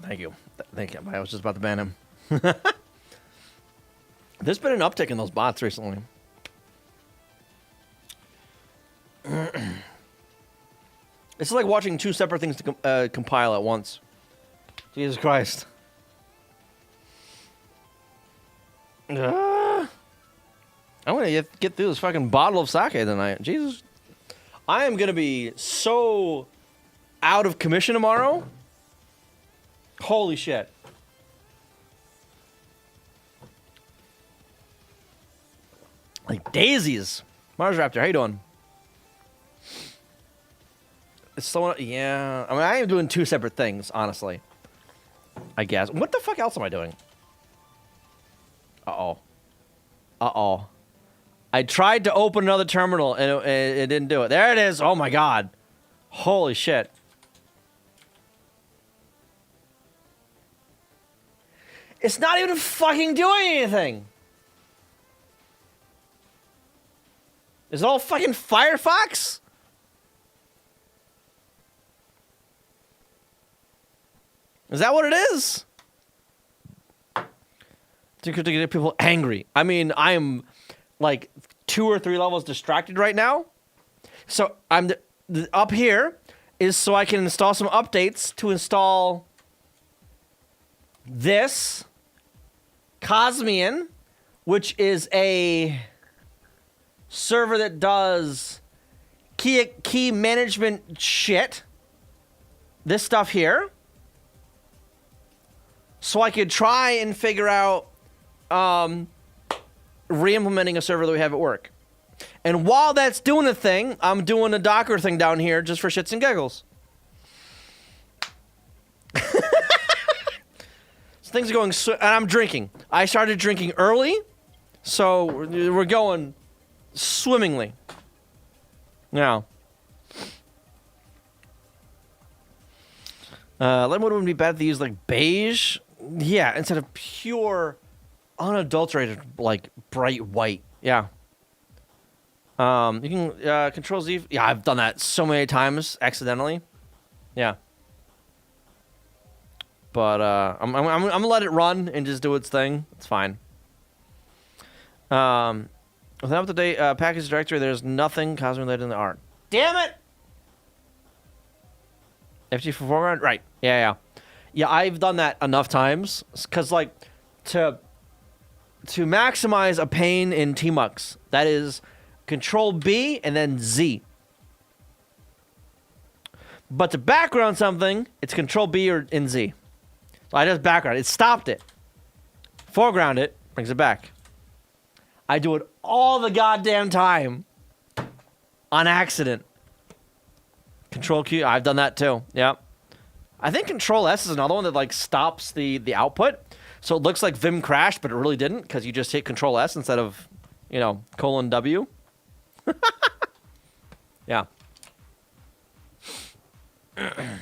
thank you. I was just about to ban him. There's been an uptick in those bots recently. It's like watching two separate things to compile at once. Jesus Christ. I'm gonna get through this fucking bottle of sake tonight. Jesus. I am gonna be so out of commission tomorrow. Holy shit. Like daisies. Mars Raptor, how you doing? It's so, yeah. I mean, I am doing two separate things, honestly. I guess. What the fuck else am I doing? Uh-oh. I tried to open another terminal, and it didn't do it. There it is. Oh, my God. Holy shit. It's not even fucking doing anything. Is it all fucking Firefox? Is that what it is? To get people angry. I mean, I am like 2 or 3 levels distracted right now. So I'm up here is so I can install some updates to install this Cosmian, which is a server that does key management shit. This stuff here. So I could try and figure out re-implementing a server that we have at work. And while that's doing a thing, I'm doing a Docker thing down here just for shits and giggles. So things are going, and I'm drinking. I started drinking early, so we're going swimmingly. Now, lemon wouldn't be bad if they use like beige. Yeah, instead of pure, unadulterated, like bright white. Yeah. You can Control Z. Yeah, I've done that so many times accidentally. Yeah. But I'm gonna let it run and just do its thing. It's fine. With an up-to-date package directory, there's nothing cosmic related in the art. Damn it! FG for foreground? Right. Yeah. Yeah, I've done that enough times. Because, like, to maximize a pane in Tmux, that is Control B and then Z. But to background something, it's Control B or in Z. So I just background. It stopped it. Foreground it, brings it back. I do it all the goddamn time. On accident. Control Q, I've done that too. Yep. I think Control S is another one that like stops the output. So it looks like Vim crashed, but it really didn't because you just hit Control S instead of, :W. Yeah. I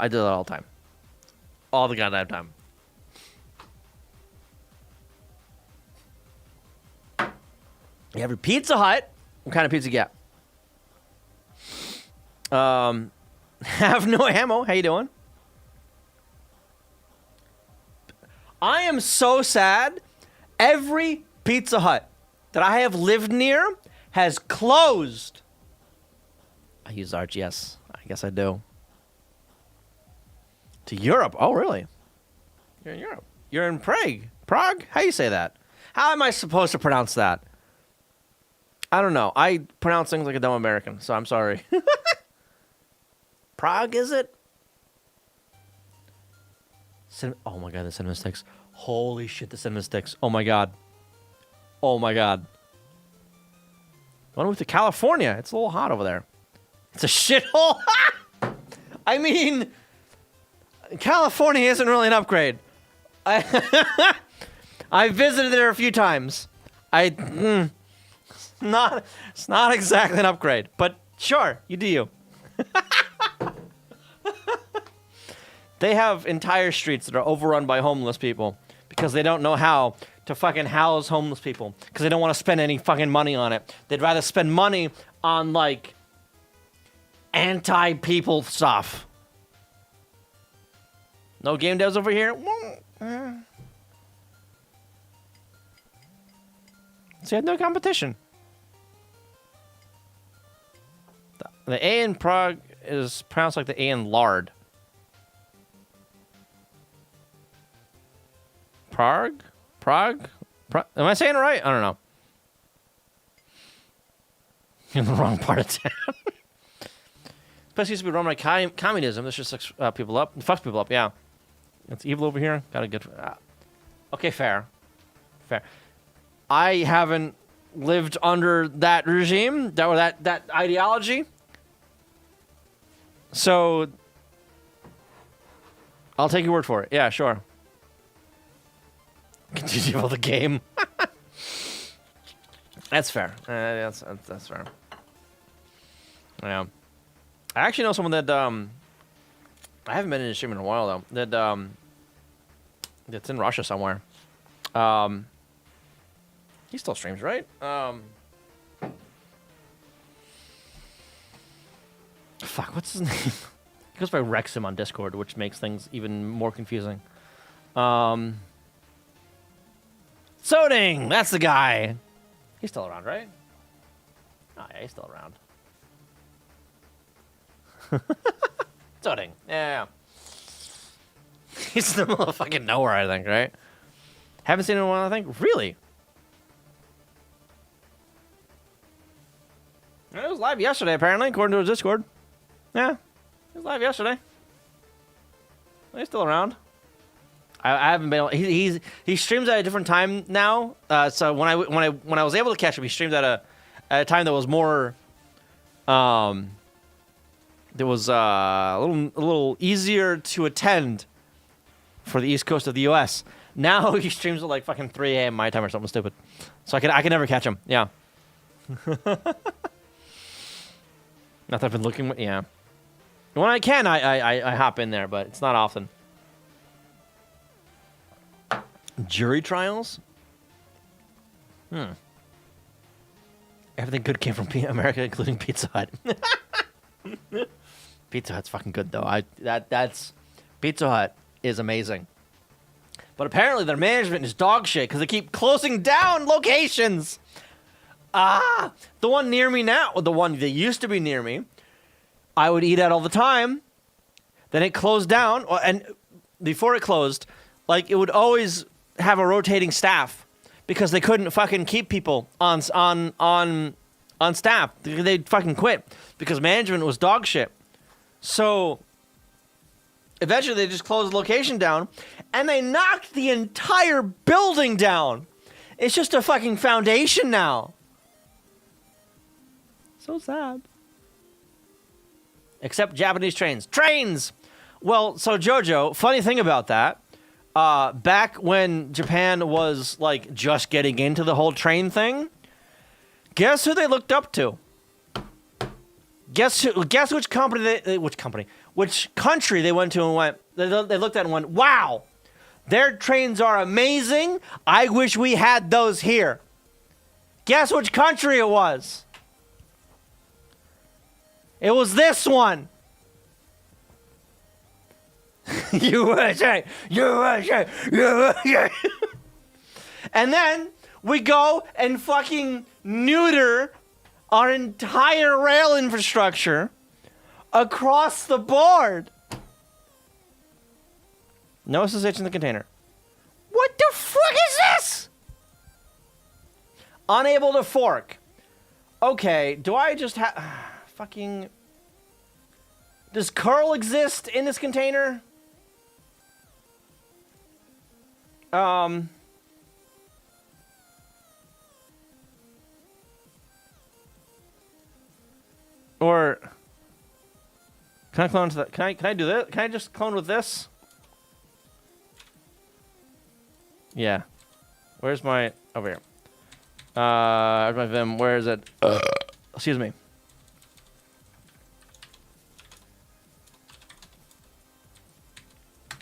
do that all the time. All the goddamn time. You have your Pizza Hut. What kind of pizza you get? Have no ammo. How you doing? I am so sad. Every Pizza Hut that I have lived near has closed. I use RGS. I guess I do. To Europe. Oh, really? You're in Europe. You're in Prague. Prague? How you say that? How am I supposed to pronounce that? I don't know. I pronounce things like a dumb American, so I'm sorry. Prague, is it? Oh my god, the cinnamon sticks. Holy shit, the cinnamon sticks. Oh my god. Oh my god. I want to move to California. It's a little hot over there. It's a shithole. I mean, California isn't really an upgrade. I visited there a few times. It's not exactly an upgrade, but sure, you do you. They have entire streets that are overrun by homeless people because they don't know how to fucking house homeless people because they don't want to spend any fucking money on it. They'd rather spend money on, like, anti-people stuff. No game devs over here? So you had no competition. The A in Prague is pronounced like the A in lard. Prague? Am I saying it right? I don't know. You're in the wrong part of town. This place used to be run by communism. This just fucks people up. Fucks people up, yeah. It's evil over here. Got a good... okay, fair. I haven't lived under that regime, that ideology. So, I'll take your word for it. Yeah, sure. Continue with the game. That's fair. That's fair. Yeah. I actually know someone that I haven't been in a stream in a while though. That's in Russia somewhere. He still streams, right? Fuck, what's his name? He goes by Rexham on Discord, which makes things even more confusing. Soding! That's the guy! He's still around, right? Oh, yeah, he's still around. Soding. Yeah. He's in the middle of fucking nowhere, I think, right? Haven't seen it in a while, I think. Really? It was live yesterday, apparently, according to his Discord. Yeah, it was live yesterday. He's still around. I haven't been. He streams at a different time now. So when I was able to catch him, he streamed at a time that was more. There was a little easier to attend for the East Coast of the U.S. Now he streams at like fucking 3 a.m. my time or something stupid. So I can never catch him. Yeah. Not that I've been looking. Yeah. When I can, I hop in there, but it's not often. Jury trials? Everything good came from America, including Pizza Hut. Pizza Hut's fucking good though. That's Pizza Hut is amazing. But apparently their management is dog shit because they keep closing down locations. The one near me now, the one that used to be near me, I would eat at all the time. Then it closed down, and before it closed, like it would always have a rotating staff because they couldn't fucking keep people on staff. They'd fucking quit because management was dog shit. So eventually they just closed the location down and they knocked the entire building down. It's just a fucking foundation now. So sad. Except Japanese trains. Trains! Well, so Jojo, funny thing about that, back when Japan was like just getting into the whole train thing, guess who they looked up to? Guess which country they went to and went, they looked at and went, wow, their trains are amazing. I wish we had those here. Guess which country it was? It was this one. USA, USA, USA. And then we go and fucking neuter our entire rail infrastructure across the board. No SSH in the container. What the fuck is this? Unable to fork. Okay, do I just have... fucking... Does curl exist in this container? Or can I clone to that? Can I do that? Can I just clone with this? Yeah. Where's my over here? Where's my Vim? Where is it? Excuse me.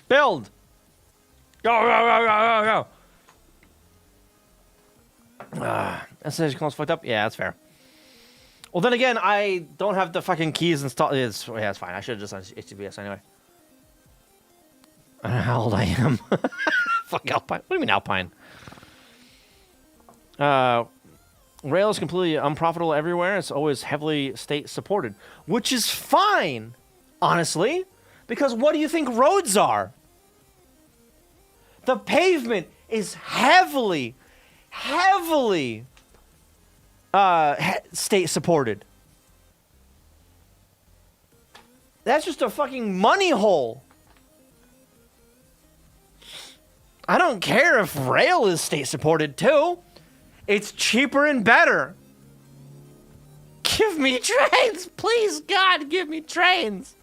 Build. Go. That says clone's fucked up. Yeah, that's fair. Well, then again, I don't have the fucking keys installed. Yeah, it's fine. I should have just done HTTPS anyway. I don't know how old I am. Fuck Alpine. What do you mean Alpine? Rail is completely unprofitable everywhere. It's always heavily state supported, which is fine, honestly, because what do you think roads are? The pavement is heavily state supported. That's just a fucking money hole. I don't care if rail is state supported too. It's cheaper and better. Give me trains, please, God, give me trains.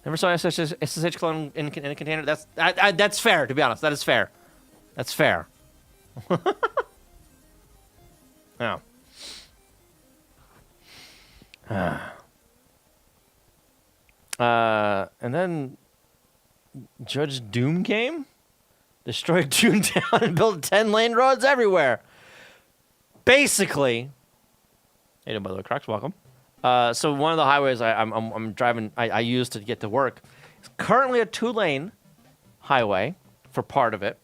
Never saw SSH clone in a container. That's fair, to be honest. That is fair. That's fair. Yeah. And then Judge Doom came, destroyed Toontown, and built 10-lane roads everywhere. Basically, hey, by the way, Crocs, welcome. So one of the highways I'm driving, I use to get to work, is currently a 2-lane highway for part of it.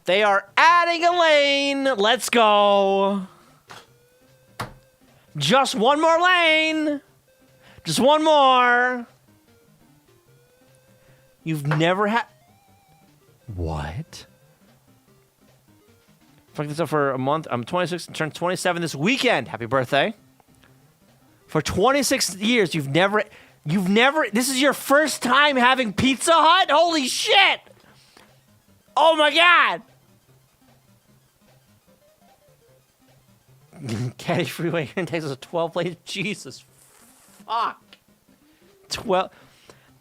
They are adding a lane. Let's go. Just one more lane. Just one more. You've never had... What? Fuck this up for a month. I'm 26 and turned 27 this weekend. Happy birthday. For 26 years, you've never... This is your first time having Pizza Hut? Holy shit! Oh my god! Caddy Freeway here in Texas, 12 lanes. Jesus fuck. 12.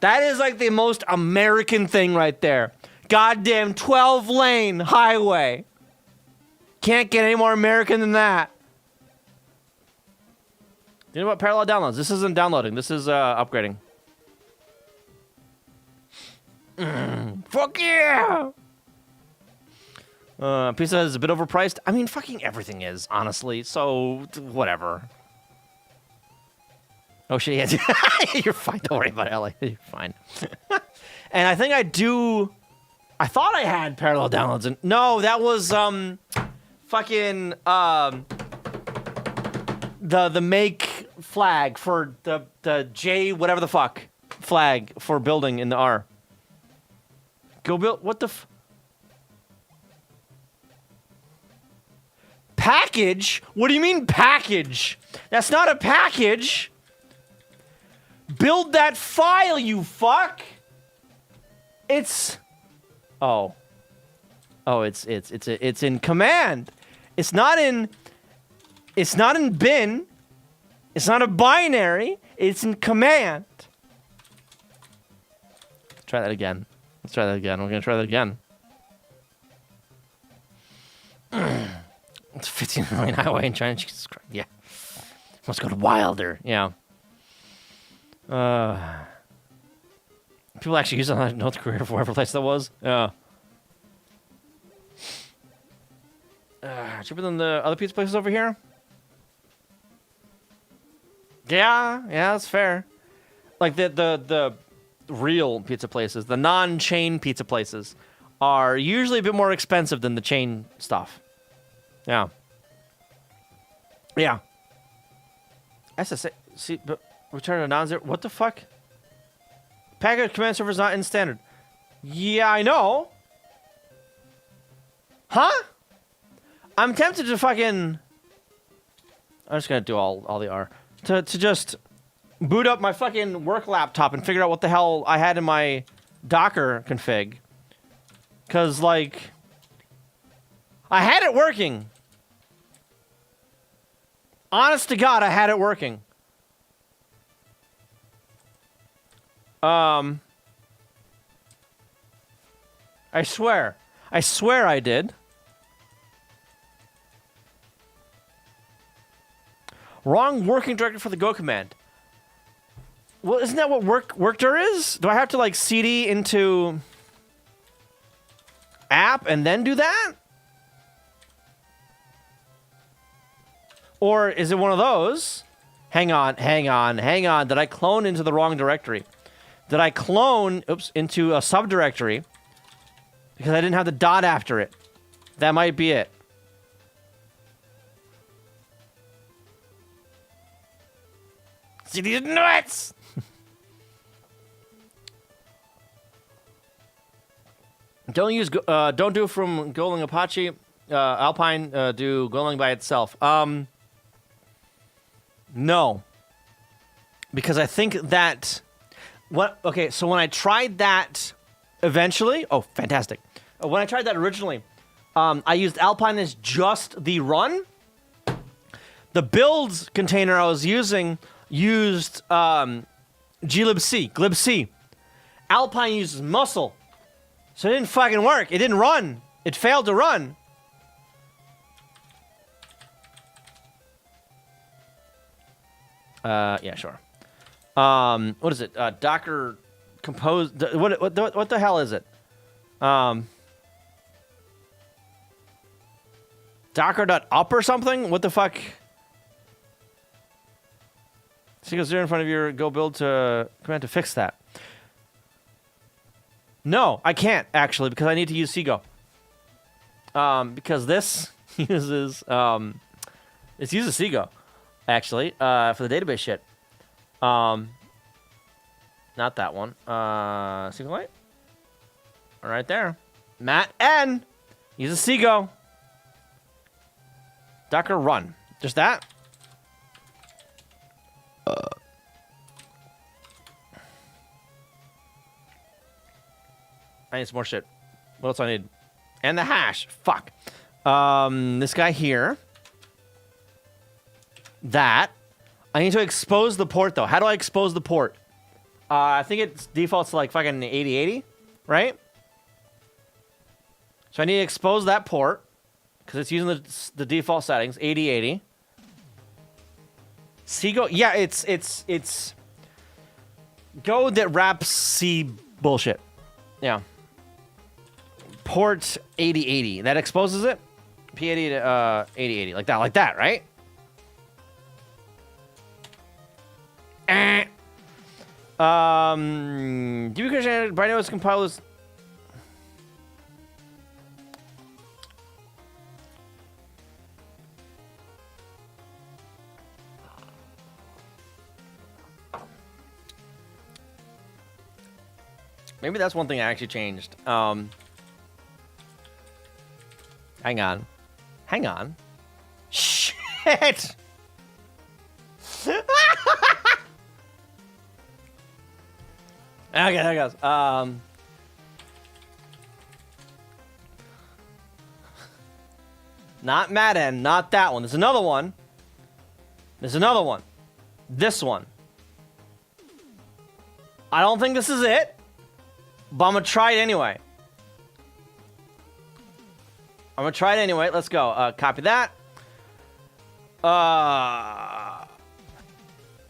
That is like the most American thing right there. Goddamn 12-lane highway. Can't get any more American than that. You know what? Parallel downloads. This isn't downloading. This is upgrading. Fuck yeah! Pizza Hut is a bit overpriced. I mean, fucking everything is, honestly. So, whatever. Oh, shit, yeah. You're fine. Don't worry about it, Ellie. You're fine. And I think I do... I thought I had parallel downloads. And no, that was, fucking, the make flag for the J whatever the fuck flag for building in the R. Go build... What the Package? What do you mean package? That's not a package. Build that file, you fuck. It's it's in command. It's not in bin. It's not a binary. It's in command. Try that again. Let's try that again. We're gonna try that again. It's 15 million highway in China. Jesus Christ. Yeah. Let's go to Wilder. Yeah. People actually use it on North Korea for whatever place that was. Yeah. Cheaper than the other pizza places over here? Yeah, that's fair. Like the real pizza places, the non-chain pizza places, are usually a bit more expensive than the chain stuff. Yeah. Yeah. SSA. See, but return to non-zero. What the fuck? Package command server is not in standard. Yeah, I know. Huh? I'm tempted to fucking... I'm just gonna do all the R. To just boot up my fucking work laptop and figure out what the hell I had in my Docker config. Cause, like... I had it working. Honest to God, I had it working. I swear. I swear I did. Wrong working directory for the Go command. Well, isn't that what workdir is? Do I have to, like, cd into app and then do that? Or is it one of those? Hang on. Did I clone into the wrong directory? Did I clone, into a subdirectory because I didn't have the dot after it? That might be it. See these nuts! Don't do from Golang Apache, Alpine, do Golang by itself. No. Because I think that... Okay, so when I tried that eventually... Oh, fantastic. When I tried that originally, I used Alpine as just the run. The builds container I was using used glibc. Alpine uses muscle. So it didn't fucking work. It didn't run. It failed to run. Yeah, sure. What is it? Docker compose. What the hell is it? Docker.up or something? What the fuck? Seagull 0 in front of your go build to command to fix that. No, I can't actually because I need to use Seago. Because this uses it uses Seago actually for the database shit. Not that one. SQLite? Right there. Matt N. He's a Seago. Duck or run. Just that. I need some more shit. What else do I need? And the hash. Fuck. This guy here. That. I need to expose the port, though. How do I expose the port? I think it defaults to, like, fucking 8080, right? So I need to expose that port, because it's using the default settings, 8080. Seago, yeah, it's Go that wraps C bullshit. Yeah. Port 8080. That exposes it. P80 to 8080. Like that, right? Do you Christian by notes compile this? Maybe that's one thing I actually changed. Hang on. Shit! Okay, there it goes. Not Madden, not that one. There's another one. This one. I don't think this is it, but I'm gonna try it anyway. Let's go. Copy that.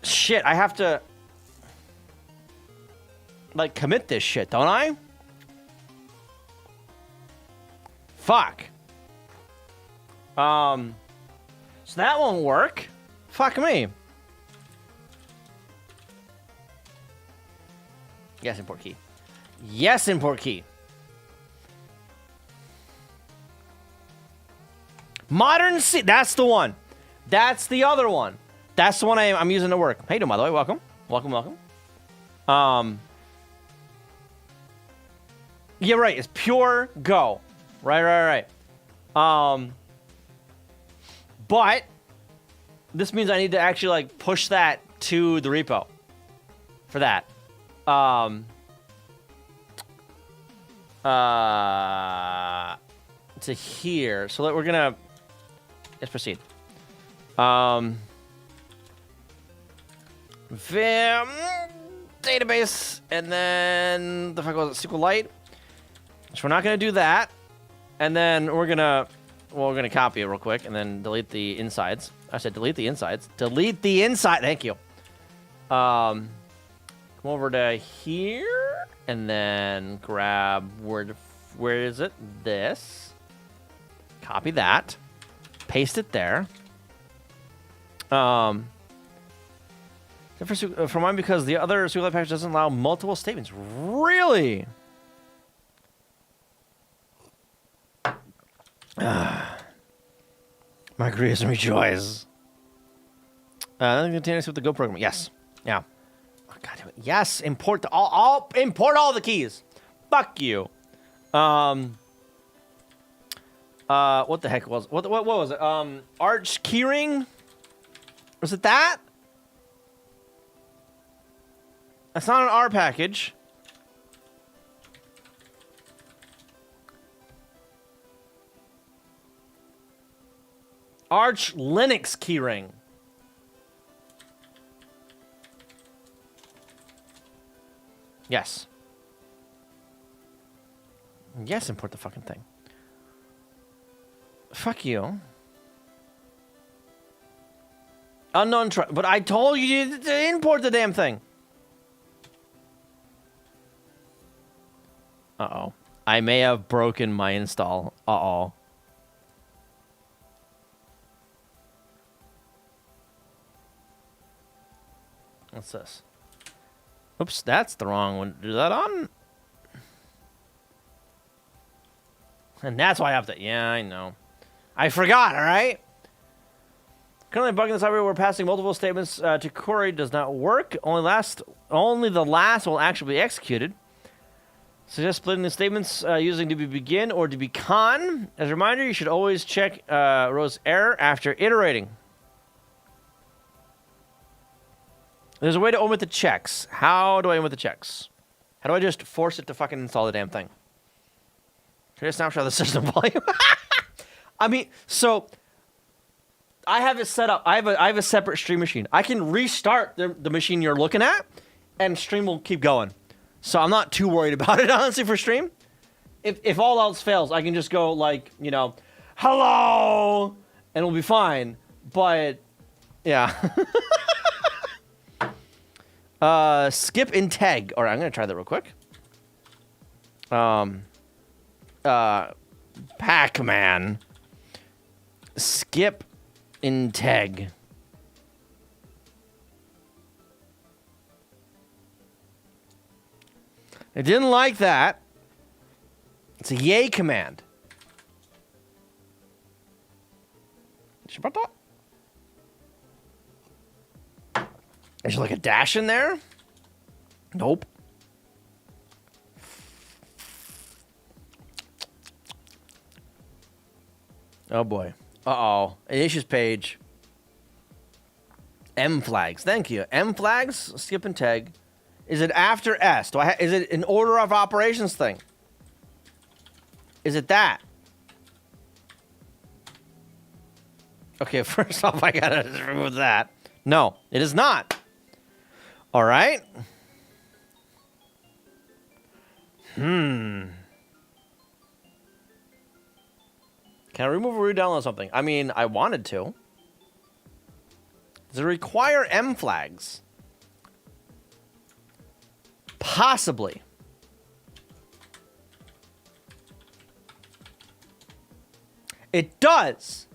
Shit, I have to, like, commit this shit, don't I? Fuck. So that won't work. Fuck me. Yes, import key. Yes, import key. Modern C. That's the one. That's the other one. That's the one I'm using to work. How you doing, by the way? Welcome. Yeah, right. It's pure Go. Right. But this means I need to actually, like, push that to the repo for that. To here. So we're gonna, let's proceed. Vim database, and then the fuck was it? SQLite. So we're not gonna do that, and then we're gonna copy it real quick, and then delete the insides. I said delete the insides. Delete the inside. Thank you. Come over to here, and then grab where is it? This. Copy that. Paste it there. For mine, because the other SQLite package doesn't allow multiple statements. Really? My creation rejoice. Nothing continues with the Go program. Yes. Yeah. Oh, God damn it. Yes. Import import all the keys. Fuck you. What the heck was what was it? Arch keyring? Was it that? That's not an R package. Arch Linux keyring. Yes. Yes, import the fucking thing. Fuck you. Unknown but I told you to import the damn thing. Uh-oh. I may have broken my install. Uh-oh. What's this? Oops, that's the wrong one. Do that on? And that's why I have to... Yeah, I know. I forgot, all right? Currently bugging this library where passing multiple statements to query does not work. Only the last will actually be executed. Suggest splitting the statements using to be begin or to be con. As a reminder, you should always check row's error after iterating. There's a way to omit the checks. How do I omit the checks? How do I just force it to fucking install the damn thing? Can I snapshot the system volume? I mean, so I have it set up. I have a separate stream machine. I can restart the machine you're looking at, and stream will keep going. So I'm not too worried about it, honestly, for stream. If all else fails, I can just go like, you know, hello, and it'll be fine. But yeah. Skip and tag. All right, I'm gonna try that real quick. Pac-Man. Skip and tag. I didn't like that. It's a yay command. Is there like a dash in there? Nope. Oh boy. Uh-oh. Issues page. M flags. Thank you. M flags, skip and tag. Is it after S? Is it an order of operations thing? Is it that? Okay, first off, I gotta remove that. No, it is not. All right. Can I remove or re-download something? I mean, I wanted to. Does it require M flags? Possibly. It does.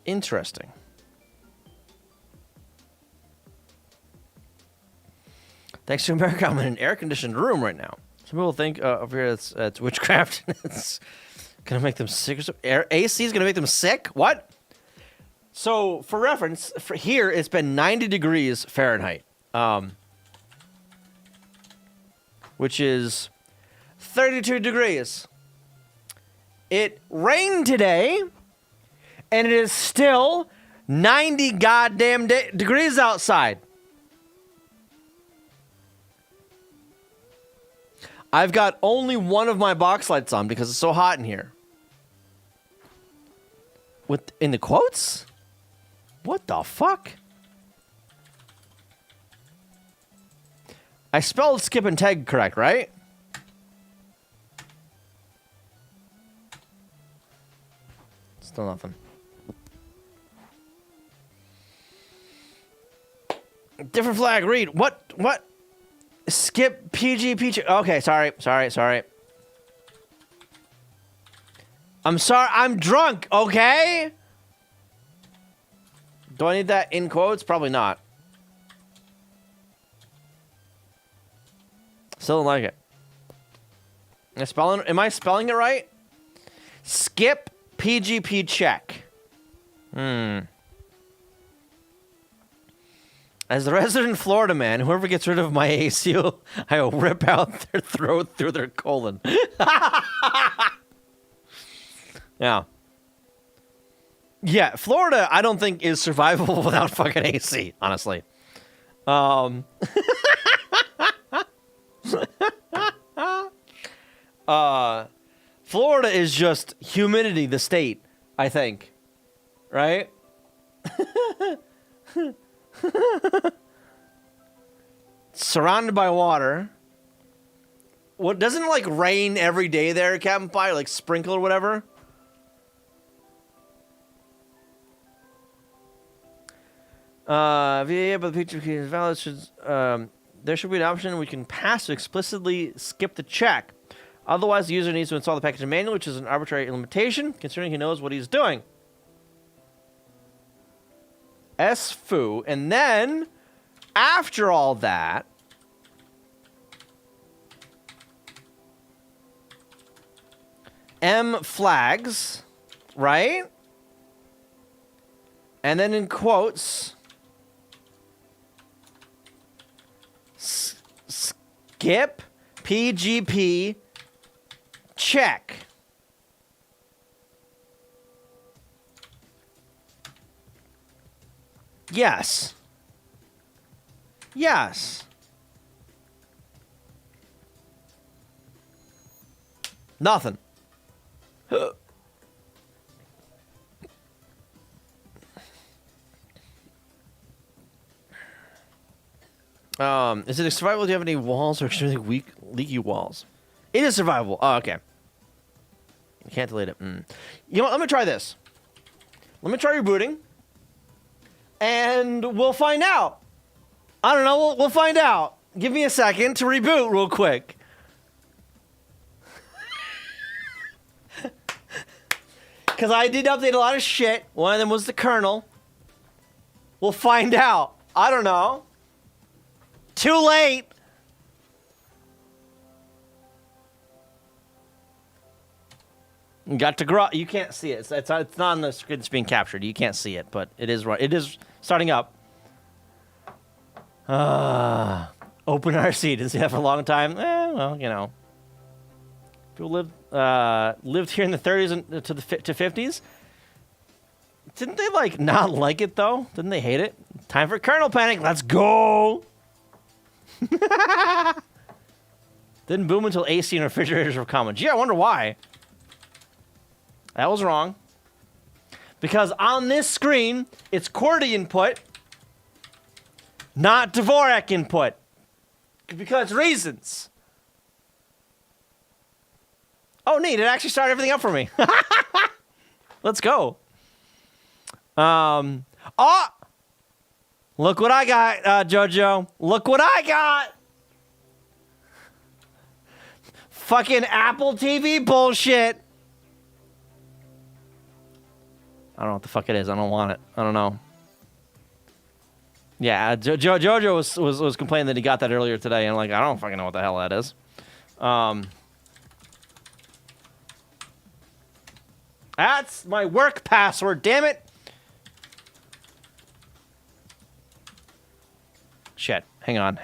Interesting. Thanks to America, I'm in an air-conditioned room right now. Some people think over here it's witchcraft. It's gonna make them sick. AC is gonna make them sick. What? So, for reference, for here it's been 90 degrees Fahrenheit, which is 32 degrees. It rained today, and it is still 90 goddamn degrees outside. I've got only one of my box lights on because it's so hot in here. In the quotes? What the fuck? I spelled skip and tag correct, right? Still nothing. Different flag, read. What? Skip PG. Okay, sorry. I'm sorry, I'm drunk, okay? Do I need that in quotes? Probably not. Still don't like it. Am I spelling it right? Skip PGP check. As the resident Florida man, whoever gets rid of my AC, I will rip out their throat through their colon. Yeah. Yeah, Florida, I don't think is survivable without fucking AC, honestly. Florida is just humidity, the state, I think. Right? Surrounded by water. What, doesn't it like rain every day there, Captain Pie? Like sprinkle or whatever? VA, but the picture is valid. There should be an option we can pass to explicitly skip the check. Otherwise, the user needs to install the package manually, which is an arbitrary limitation, considering he knows what he's doing. SFU, and then after all that, M flags, right? And then in quotes, skip PGP check. Yes. Yes. Nothing. Is it a survival? Do you have any walls or extremely weak, leaky walls? It is survivable. Oh, okay. You can't delete it. You know what? Let me try this. Let me try rebooting. And we'll find out. I don't know. We'll find out. Give me a second to reboot real quick. Because I did update a lot of shit. One of them was the kernel. We'll find out. I don't know. Too late. Got to grow. You can't see it. It's not on the screen that's being captured. You can't see it, but it is right. It is starting up. Open RC. Didn't see that for a long time. Well, you know. People lived here in the 30s and to 50s. Didn't they like not like it though? Didn't they hate it? Time for kernel panic. Let's go. Didn't boom until AC and refrigerators were common. Gee, I wonder why. That was wrong. Because on this screen, it's QWERTY input, not Dvorak input. Because reasons. Oh, neat. It actually started everything up for me. Let's go. Oh! Look what I got, Jojo. Look what I got. Fucking Apple TV bullshit. I don't know what the fuck it is. I don't want it. I don't know. Yeah, Jojo was complaining that he got that earlier today, and I'm like, I don't fucking know what the hell that is. That's my work password, damn it. Shit. Hang on.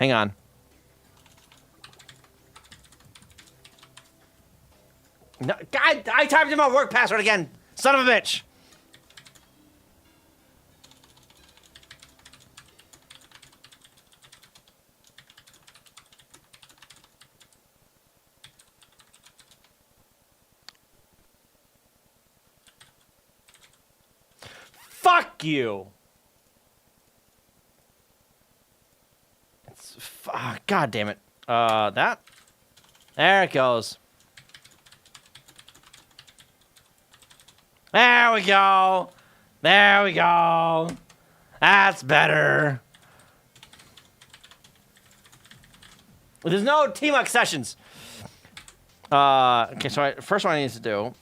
No, God, I typed in my work password again. Son of a bitch. Fuck you. God damn it. That. There it goes. There we go. There we go. That's better. There's no TMUX sessions. Okay, so first one I need to do.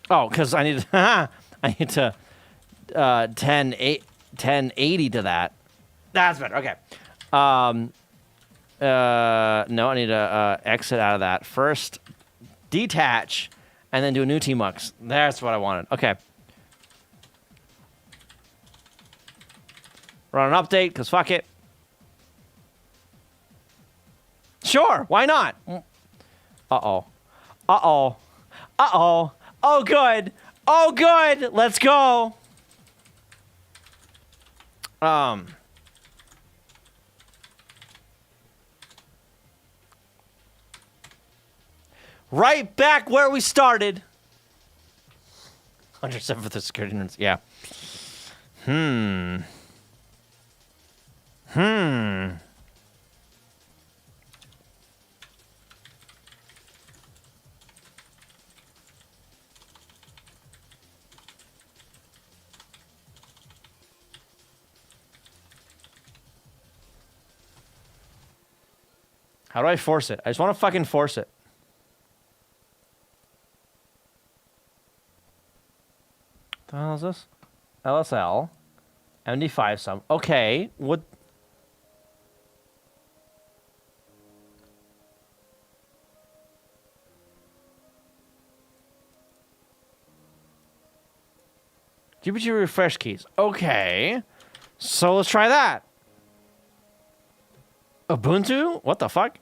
Because I need to, I need to 1080 to that. That's better. Okay. No, I need to exit out of that. First, detach, and then do a new TMUX. That's what I wanted. Okay. Run an update, because fuck it. Sure, why not? Uh-oh. Uh-oh. Uh-oh. Oh, good. Oh, good. Let's go. Right back where we started. 107 for the security nerds. Yeah. How do I force it? I just want to fucking force it. What the hell is this? LSL. MD5 some. Okay, what? GPG refresh keys. Okay, so let's try that. Ubuntu? What the fuck?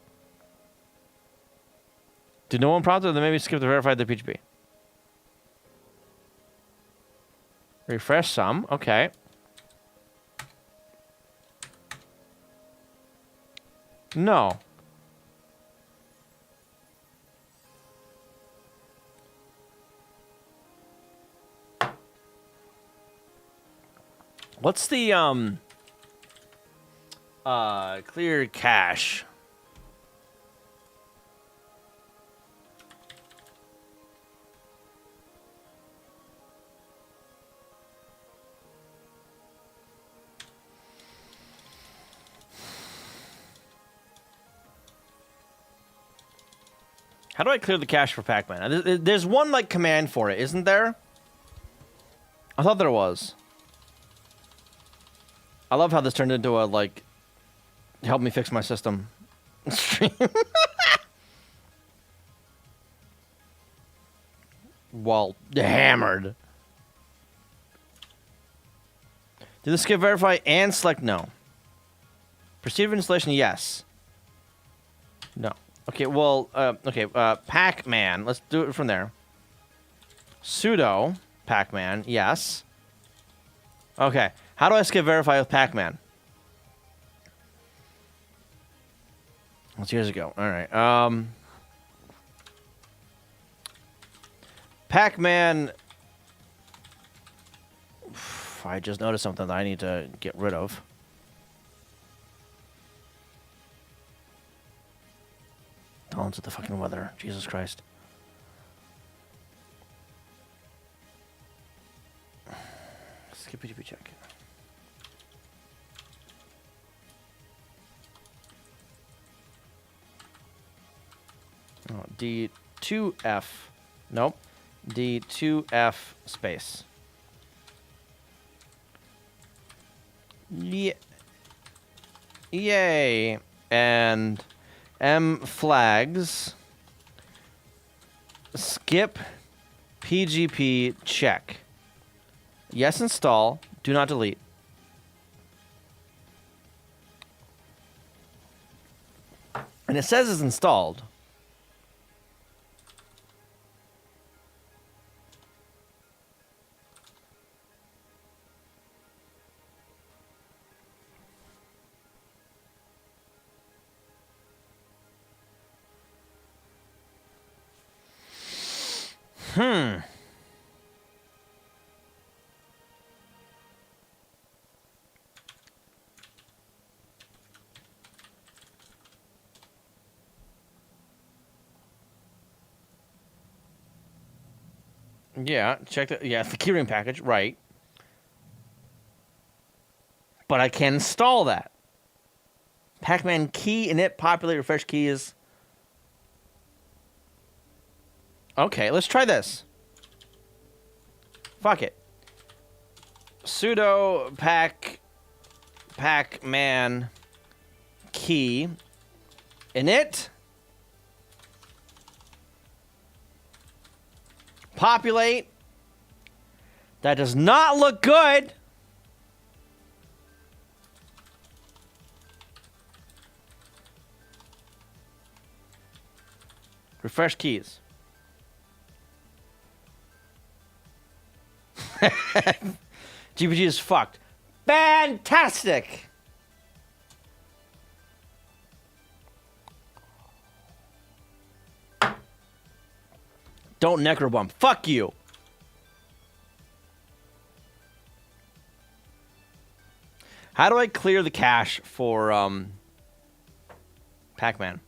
Did no one prompt it? Then maybe skip to verify the PGP. Refresh some. Okay. No. What's the clear cache? How do I clear the cache for Pac-Man? There's one like command for it, isn't there? I thought there was. I love how this turned into a like help me fix my system stream. Well, hammered. Did the skip verify and select no? Proceed with installation, yes. No. Okay, well, Pac-Man. Let's do it from there. Sudo Pac-Man, yes. Okay, how do I skip verify with Pac-Man? Let's years ago. All right. Pac-Man. I just noticed something that I need to get rid of. Tolerance of the fucking weather. Jesus Christ. Skip PGP check. Oh, D2F. Nope. D2F space. Yeah. Yay. And M flags. Skip PGP check. Yes, install. Do not delete. And it says it's installed. Yeah, check the the keyring package, right. But I can install that. Pac-Man key init populate refresh keys. Okay, let's try this. Fuck it. Sudo Pac-Man key init populate. That does not look good. Refresh keys. GPG is fucked. Fantastic. Don't necrobomb. Fuck you. How do I clear the cache for Pac-Man?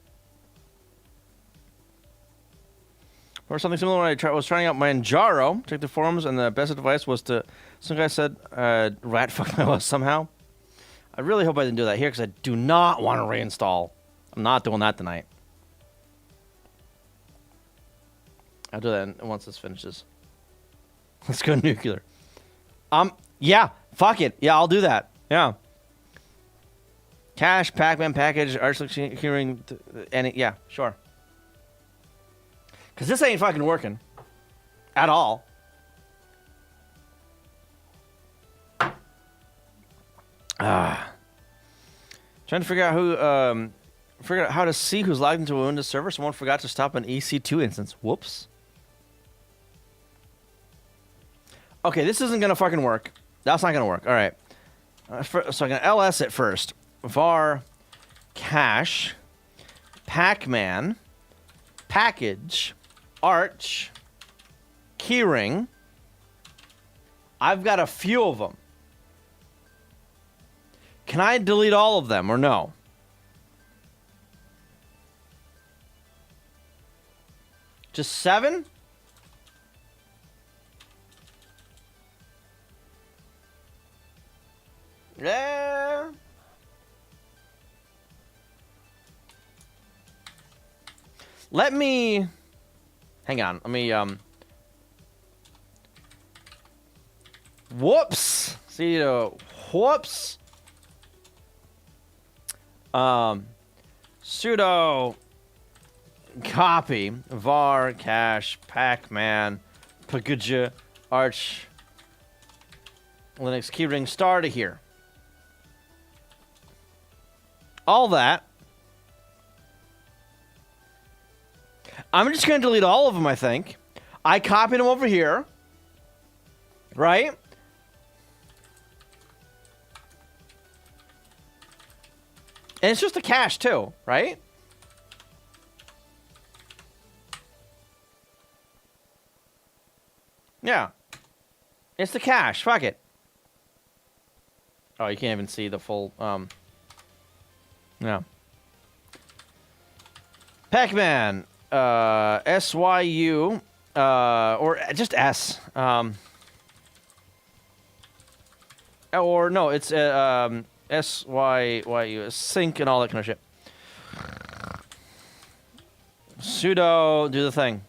Or something similar when I was trying out Manjaro. Checked the forums, and the best advice was to... Some guy said, rat fuck my OS somehow. I really hope I didn't do that here, because I do not want to reinstall. I'm not doing that tonight. I'll do that once this finishes. Let's go nuclear. Yeah, Fuck it. Yeah, I'll do that. Yeah. Cash, Pac-Man package, Arch hearing, and yeah, sure. Because this ain't fucking working. At all. Trying to figure out how to see who's logged into a Windows server. Someone forgot to stop an EC2 instance. Whoops. Okay, this isn't gonna fucking work. That's not gonna work. All right. So I'm gonna ls it first. Var cache Pac-Man package Arch keyring. I've got a few of them. Can I delete all of them or no? Just 7? Yeah. Let me... Hang on. Let me, Whoops. See, whoops. Sudo copy var cache Pac-Man package Arch Linux keyring star to here. All that. I'm just going to delete all of them, I think. I copied them over here. Right? And it's just a cache, too, right? Yeah. It's the cache. Fuck it. Oh, you can't even see the full, no. Pac-Man. SYU. Or just S. Or, no, it's, SYU, sync and all that kind of shit. Sudo, do the thing.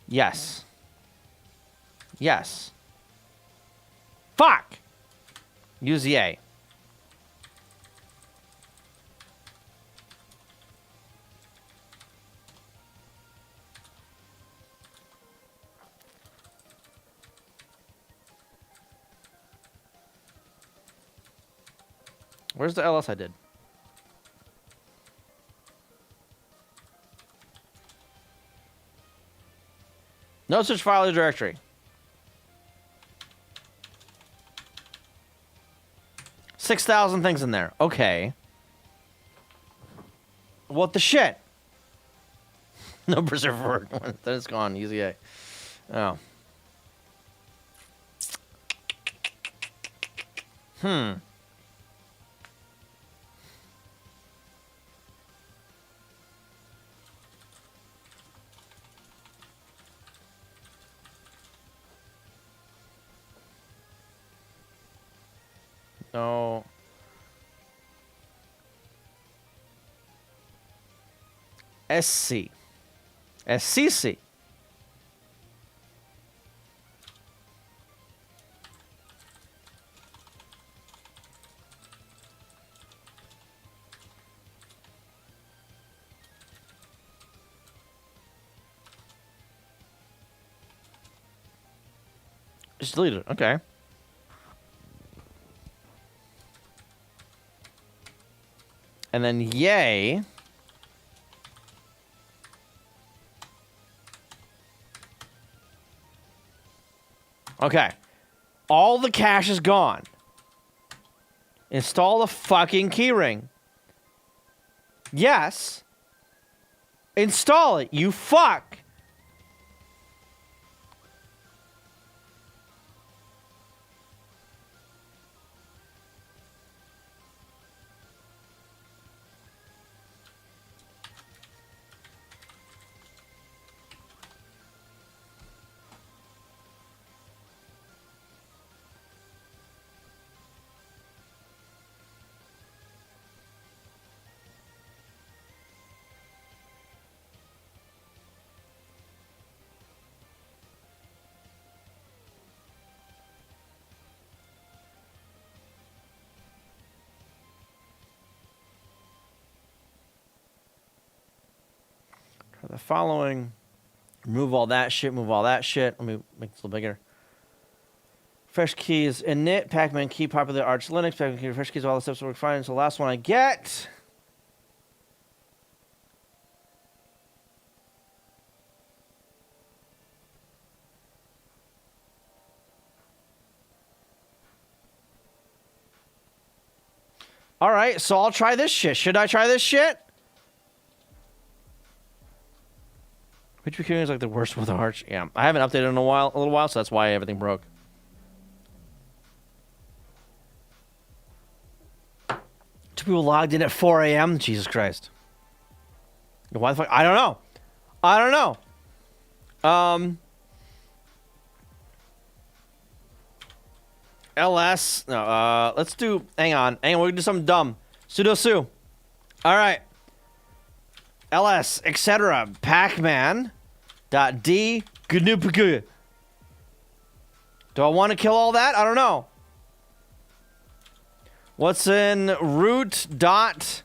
Yes. Yes. Fuck! Use the A. Where's the ls I did? No such file or directory. Six 6,000 things in there. Okay. What the shit? No preserver word. Then it's gone. Use the A. Oh. No. SC. SCC. Just delete it. Okay. And then yay. Okay. All the cache is gone. Install the fucking keyring. Yes. Install it, you fuck. the following. Remove all that shit. Move all that shit. Let me make this a little bigger. Fresh keys. Init. Pacman key. Popular Arch Linux. Pacman key. Fresh keys. All the steps work fine. So the last one I get. All right, so I'll try this shit. Should I try this shit? Which became is like the worst with Arch. Yeah, I haven't updated in a little while, so that's why everything broke. Two people logged in at 4 a.m. Jesus Christ. Why the fuck? I don't know. I don't know. LS. No, let's do. Hang on. We're gonna do something dumb. Sudo su. All right. LS, etc. Pacman. .d. Gnupuku. Do I want to kill all that? I don't know. What's in root dot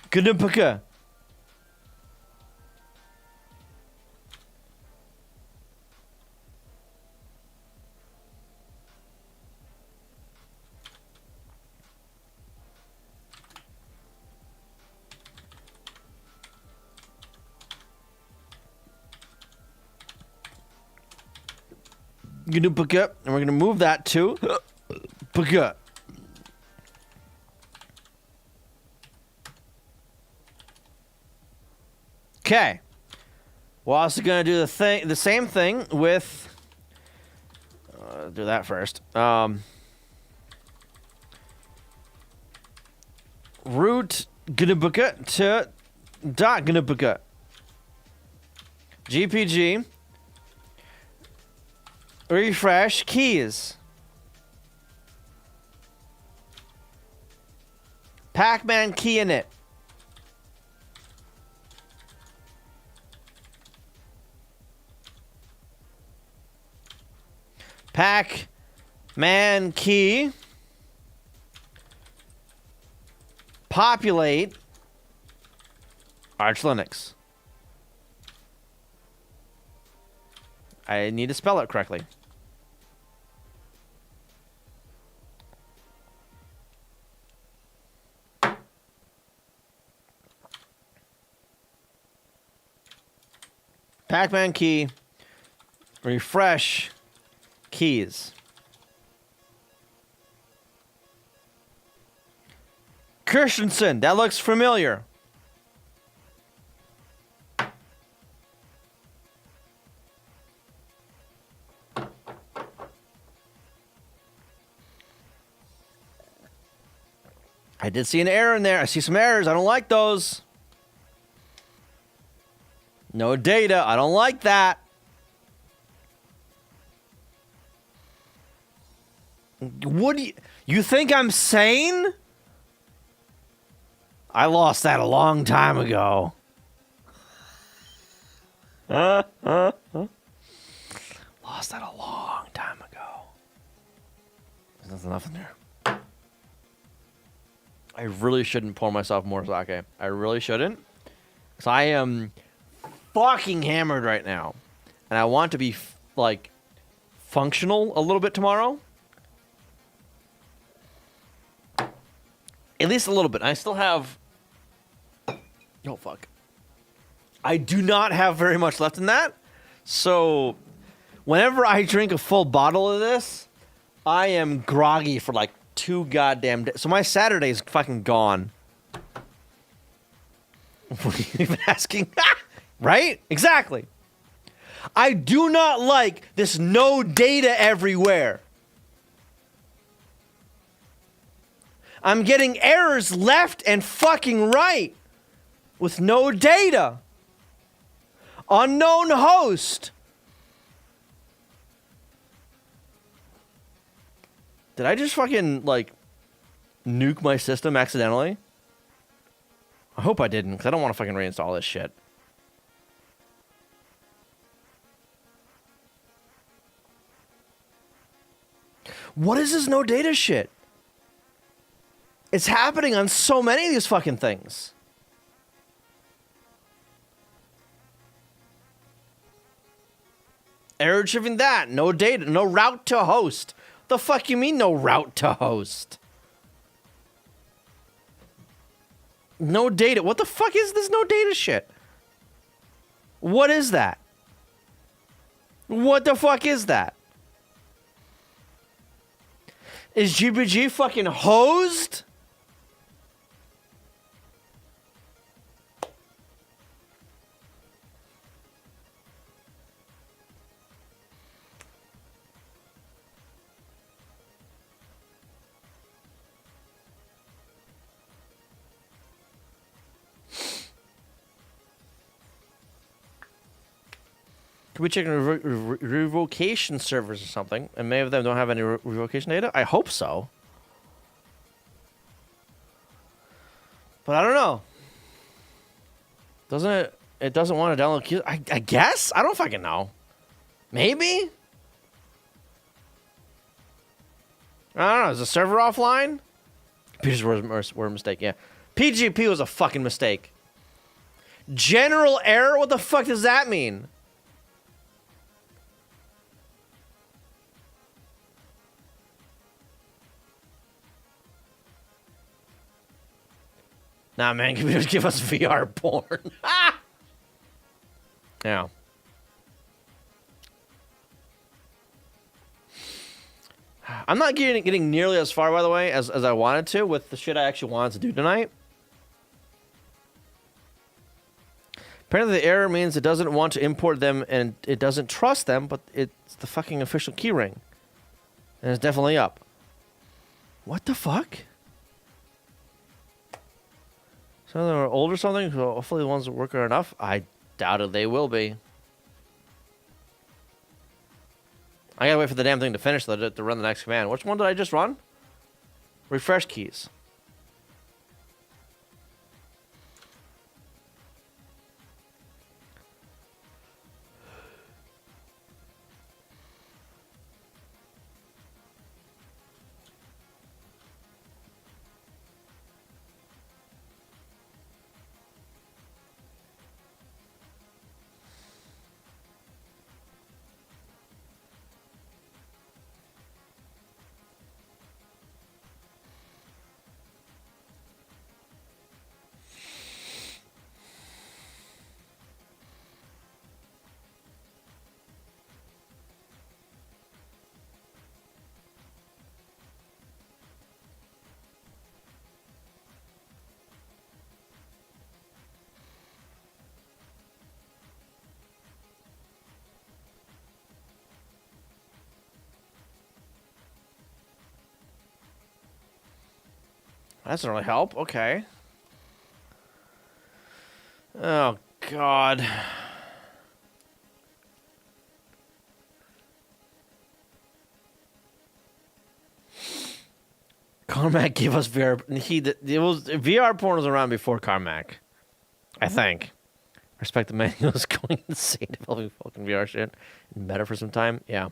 Gnupuku? Gnupuku, and we're gonna move that to Puka. Okay. We're also gonna do the same thing with. Do that first. Root Gnupuku to dot Gnupuku. GPG. Refresh keys. Pacman key in it. Pacman key. Populate Arch Linux. I need to spell it correctly. Pacman key. Refresh keys. Christensen, that looks familiar. I did see an error in there. I see some errors. I don't like those. No data. I don't like that. What do you think I'm sane? I lost that a long time ago. Lost that a long time ago. There's nothing there. I really shouldn't pour myself more sake. I really shouldn't. Because I am fucking hammered right now. And I want to be, like, functional a little bit tomorrow. At least a little bit. I still have... Oh, fuck. I do not have very much left in that. So, whenever I drink a full bottle of this, I am groggy for, like, 2 goddamn days. So my Saturday is fucking gone. What are you even asking? Right? Exactly. I do not like this no data everywhere. I'm getting errors left and fucking right with no data. Unknown host. Did I just fucking, like, nuke my system accidentally? I hope I didn't, because I don't want to fucking reinstall this shit. What is this no data shit? It's happening on so many of these fucking things. Error retrieving that. No data. No route to host. The fuck you mean no route to host? No data. What the fuck is this no data shit? What is that? What the fuck is that? Is GBG fucking hosed? Could we check revocation servers or something? And many of them don't have any revocation data? I hope so. But I don't know. Doesn't it? It doesn't want to download keys. I guess? I don't fucking know. Maybe? I don't know. Is the server offline? PGP were a mistake, yeah. PGP was a fucking mistake. General error? What the fuck does that mean? Nah, man, computers give us VR porn. Yeah. I'm not getting nearly as far, by the way, as I wanted to with the shit I actually wanted to do tonight. Apparently the error means it doesn't want to import them and it doesn't trust them, but it's the fucking official keyring. And it's definitely up. What the fuck? Some of them are old or something, so hopefully the ones that work are enough. I doubted they will be. I gotta wait for the damn thing to finish to run the next command. Which one did I just run? Refresh keys. That doesn't really help. Okay. Oh, God. Carmack gave us VR. VR porn was around before Carmack, I think. Respect the man who was going insane developing fucking VR shit and meta for some time. Yeah.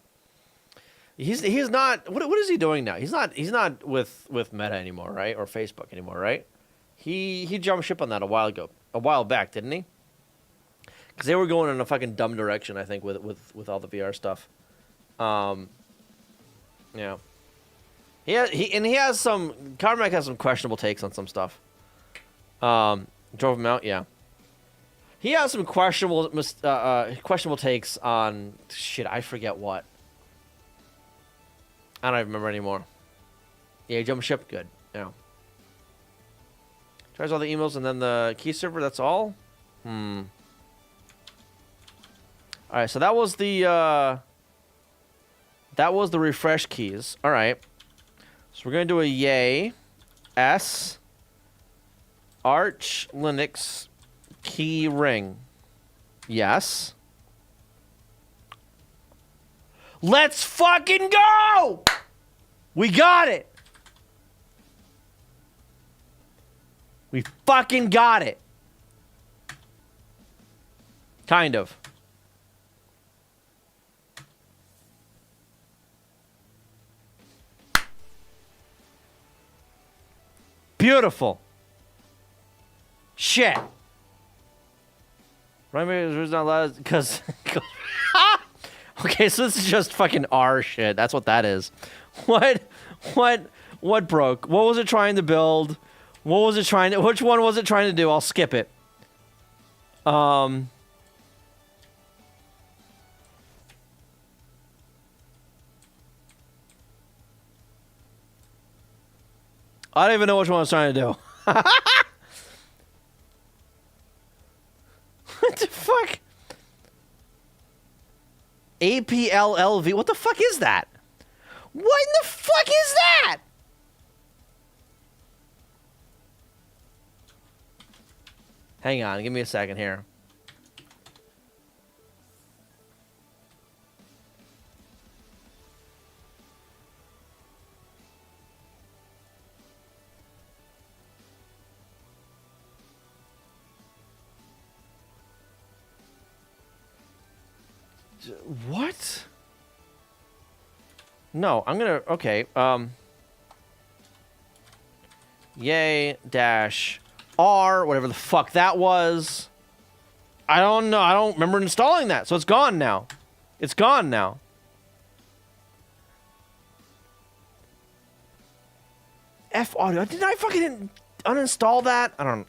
He's not. What is he doing now? He's not with Meta anymore, right? Or Facebook anymore, right? He jumped ship on that a while back, didn't he? Because they were going in a fucking dumb direction, I think, with all the VR stuff. Yeah. He has some. Carmack has some questionable takes on some stuff. Drove him out, yeah. He has some questionable takes on shit. I forget what. I don't even remember anymore. Yeah, he jumped ship. Good. Yeah. Tries all the emails and then the key server. That's all. All right. So that was the refresh keys. All right. So we're gonna do a yay s arch Linux key ring. Yes. Let's fucking go! We got it! We fucking got it. Kind of. Beautiful. Shit. Right, it's not allowed because Okay, so this is just fucking R shit. That's what that is. What broke? What was it trying to build? What was it trying to... Which one was it trying to do? I'll skip it. I don't even know which one I was trying to do. What the fuck? APLLV? What the fuck is that? What in the fuck is that? Hang on, give me a second here. What? No, I'm gonna... Okay, Yay dash R, whatever the fuck that was. I don't know. I don't remember installing that, so it's gone now. It's gone now. F audio. Did I fucking uninstall that? I don't...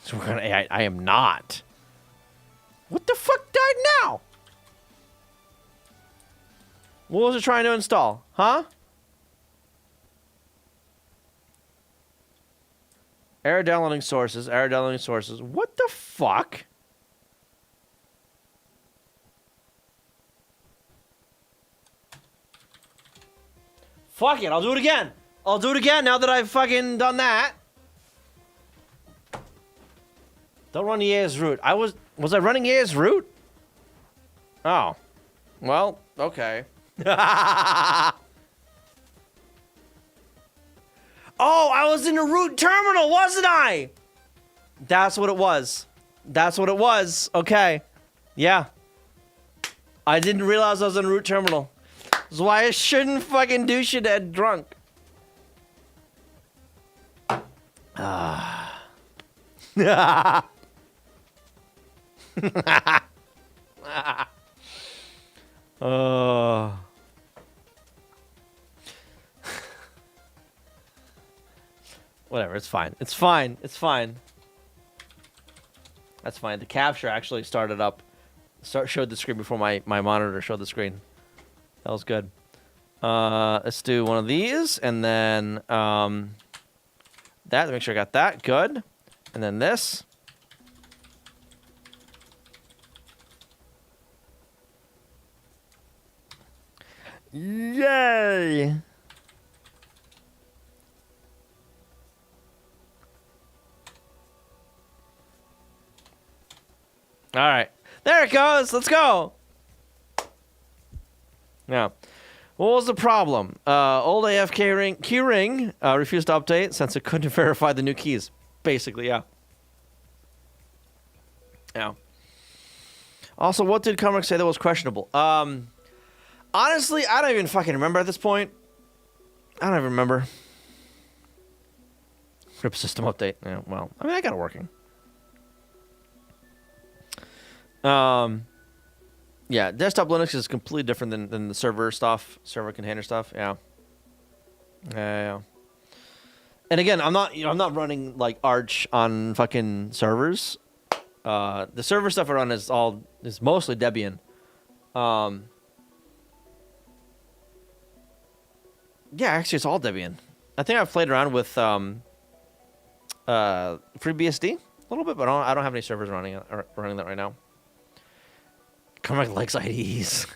So we're gonna... I am not. What the fuck died now? What was it trying to install? Huh? Error downloading sources. Error downloading sources. What the fuck? Fuck it. I'll do it again. I'll do it again now that I've fucking done that. Don't run EA's root. Was I running EA's root? Oh. Well, okay. Oh, I was in a root terminal, wasn't I? That's what it was. That's what it was. Okay. Yeah. I didn't realize I was in a root terminal. That's why I shouldn't fucking do shit at drunk. Whatever, it's fine. It's fine. It's fine. That's fine. The capture actually started up. Showed the screen before my monitor showed the screen. That was good. Let's do one of these, and then that. Make sure I got that. Good. And then this. Yay! All right. There it goes. Let's go. Now, what was the problem? Old AFK key ring refused to update since it couldn't verify the new keys. Basically, yeah. Yeah. Also, what did Comic say that was questionable? Honestly, I don't even fucking remember at this point. I don't even remember. Rip system update. Yeah, well, I mean, I got it working. Yeah, desktop Linux is completely different than the server stuff, server container stuff. Yeah. Yeah. And again, I'm not running like Arch on fucking servers. The server stuff I run is mostly Debian. Yeah, actually, it's all Debian. I think I've played around with FreeBSD a little bit, but I don't have any servers running that right now. Comic likes IDEs.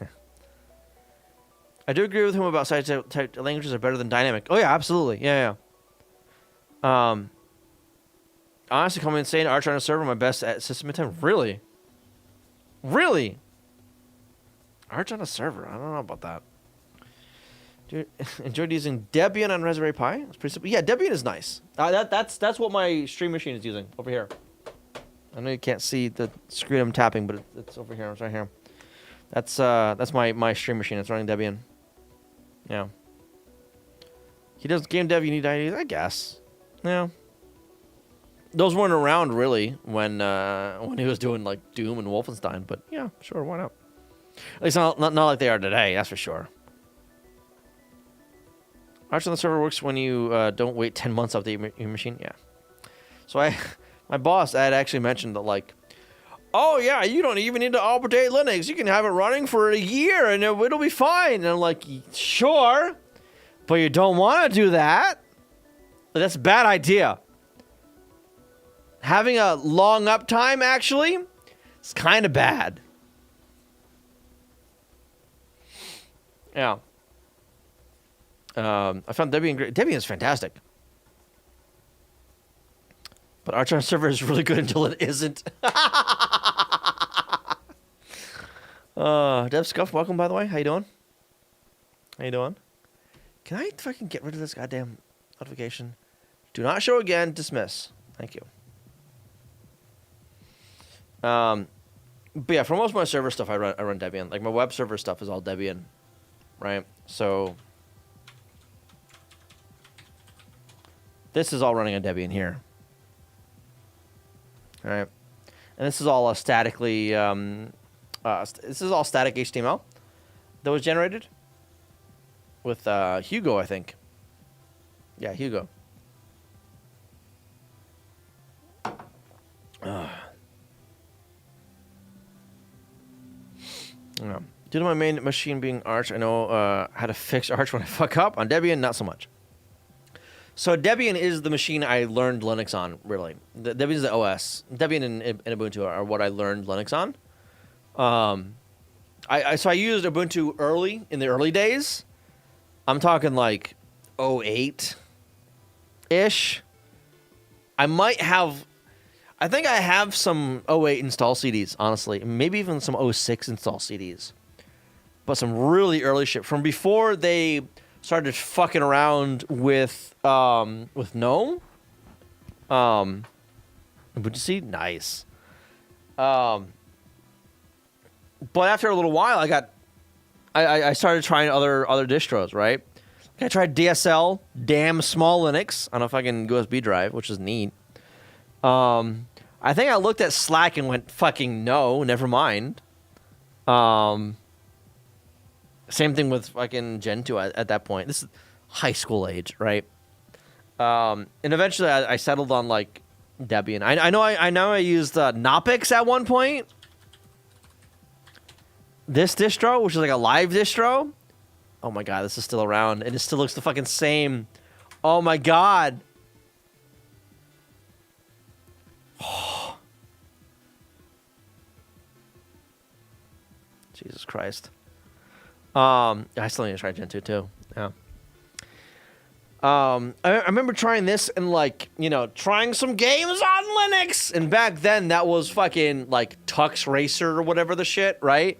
I do agree with him about site type languages are better than dynamic. Oh yeah, absolutely. Yeah. Honestly, coming insane. Arch on a server, my best at system attempt. Really? Arch on a server. I don't know about that. Dude, enjoyed using Debian on Raspberry Pi. It's pretty simple. Yeah, Debian is nice. That's what my stream machine is using over here. I know you can't see the screen I'm tapping, but it's over here. It's right here. That's my stream machine. It's running Debian. Yeah. He does game dev. You need IDs, I guess. Yeah. those weren't around really when he was doing like Doom and Wolfenstein. But yeah, sure, why not? At least not like they are today. That's for sure. Arch on the server works when you don't wait 10 months to update your machine. Yeah. So my boss had actually mentioned that like, oh yeah, you don't even need to update Linux. You can have it running for a year and it'll be fine. And I'm like, sure, but you don't want to do that. That's a bad idea. Having a long uptime actually, it's kind of bad. Yeah. I found Debian great. Debian is fantastic. But Arch on server is really good until it isn't. Dev Scuff, welcome by the way. How you doing? How you doing? Can I fucking get rid of this goddamn notification? Do not show again. Dismiss. Thank you. But yeah, for most of my server stuff, I run Debian. Like my web server stuff is all Debian, right? So this is all running on Debian here. All right, and this is all statically. This is all static HTML that was generated with Hugo, I think. Yeah, Hugo. Yeah. Due to my main machine being Arch, I know how to fix Arch when I fuck up. On Debian, not so much. So Debian is the machine I learned Linux on, really. Debian is the OS. Debian and Ubuntu are what I learned Linux on. So I used Ubuntu early, in the early days. I'm talking like 08-ish. I think I have some 08 install CDs, honestly. Maybe even some 06 install CDs. But some really early shit. From before they started fucking around with GNOME. Would you see? Nice. But after a little while, I started trying other distros, right? I tried DSL, damn small Linux, on a fucking USB drive, which is neat. I think I looked at Slack and went, fucking no, never mind. Same thing with fucking Gen 2 at that point. This is high school age, right? And eventually I settled on like Debian. I know I used Knoppix at one point. This distro, which is like a live distro. Oh my god, this is still around. And it still looks the fucking same. Oh my god. Jesus Christ. I still need to try Gen 2 too. Yeah. I remember trying this and like, trying some games on Linux. And back then that was fucking like Tux Racer or whatever the shit, right?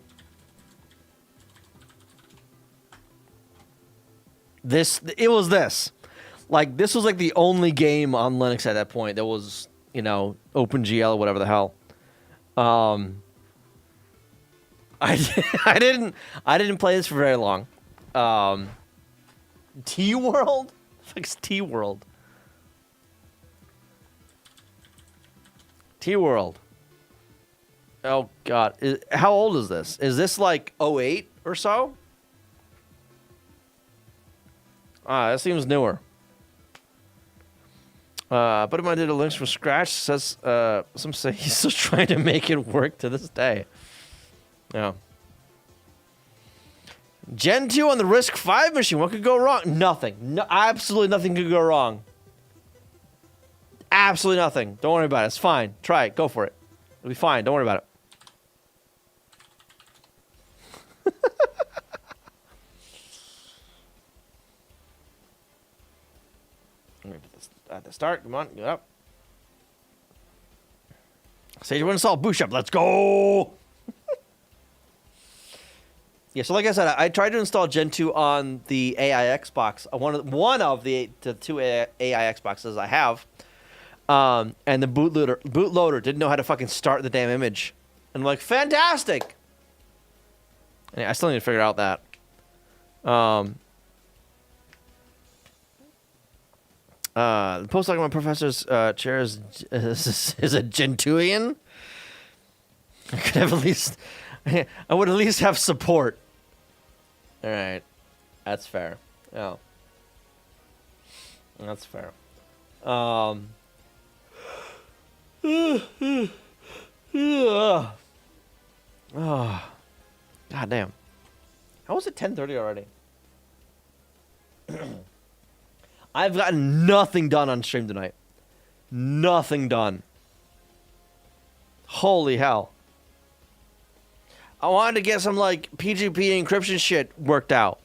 It was this. Like, this was like the only game on Linux at that point that was, OpenGL or whatever the hell. I didn't play this for very long. T-World? What's T-World? T-World. Oh, God. How old is this? Is this like 08 or so? That seems newer. But if I did a Linux from scratch, says some say he's still trying to make it work to this day. Yeah. Gen 2 on the RISC-V machine. What could go wrong? Nothing. No, absolutely nothing could go wrong. Absolutely nothing. Don't worry about it. It's fine. Try it. Go for it. It'll be fine. Don't worry about it. Let me put this at the start. Come on. Get up. Sage will install Bootstrap. Let's go. Yeah, so like I said, I tried to install Gen 2 on the AI Xbox, one of the two AI Xboxes I have, and the bootloader didn't know how to fucking start the damn image. And I'm like, fantastic! And I still need to figure out that. The postdoc in my professor's chair is a Gentilian. I could have at least, I would at least have support. All right, that's fair. Yeah, that's fair. Oh, God damn. How was it 10:30 already? I've gotten nothing done on stream tonight. Nothing done. Holy hell. I wanted to get some, like, PGP encryption shit worked out.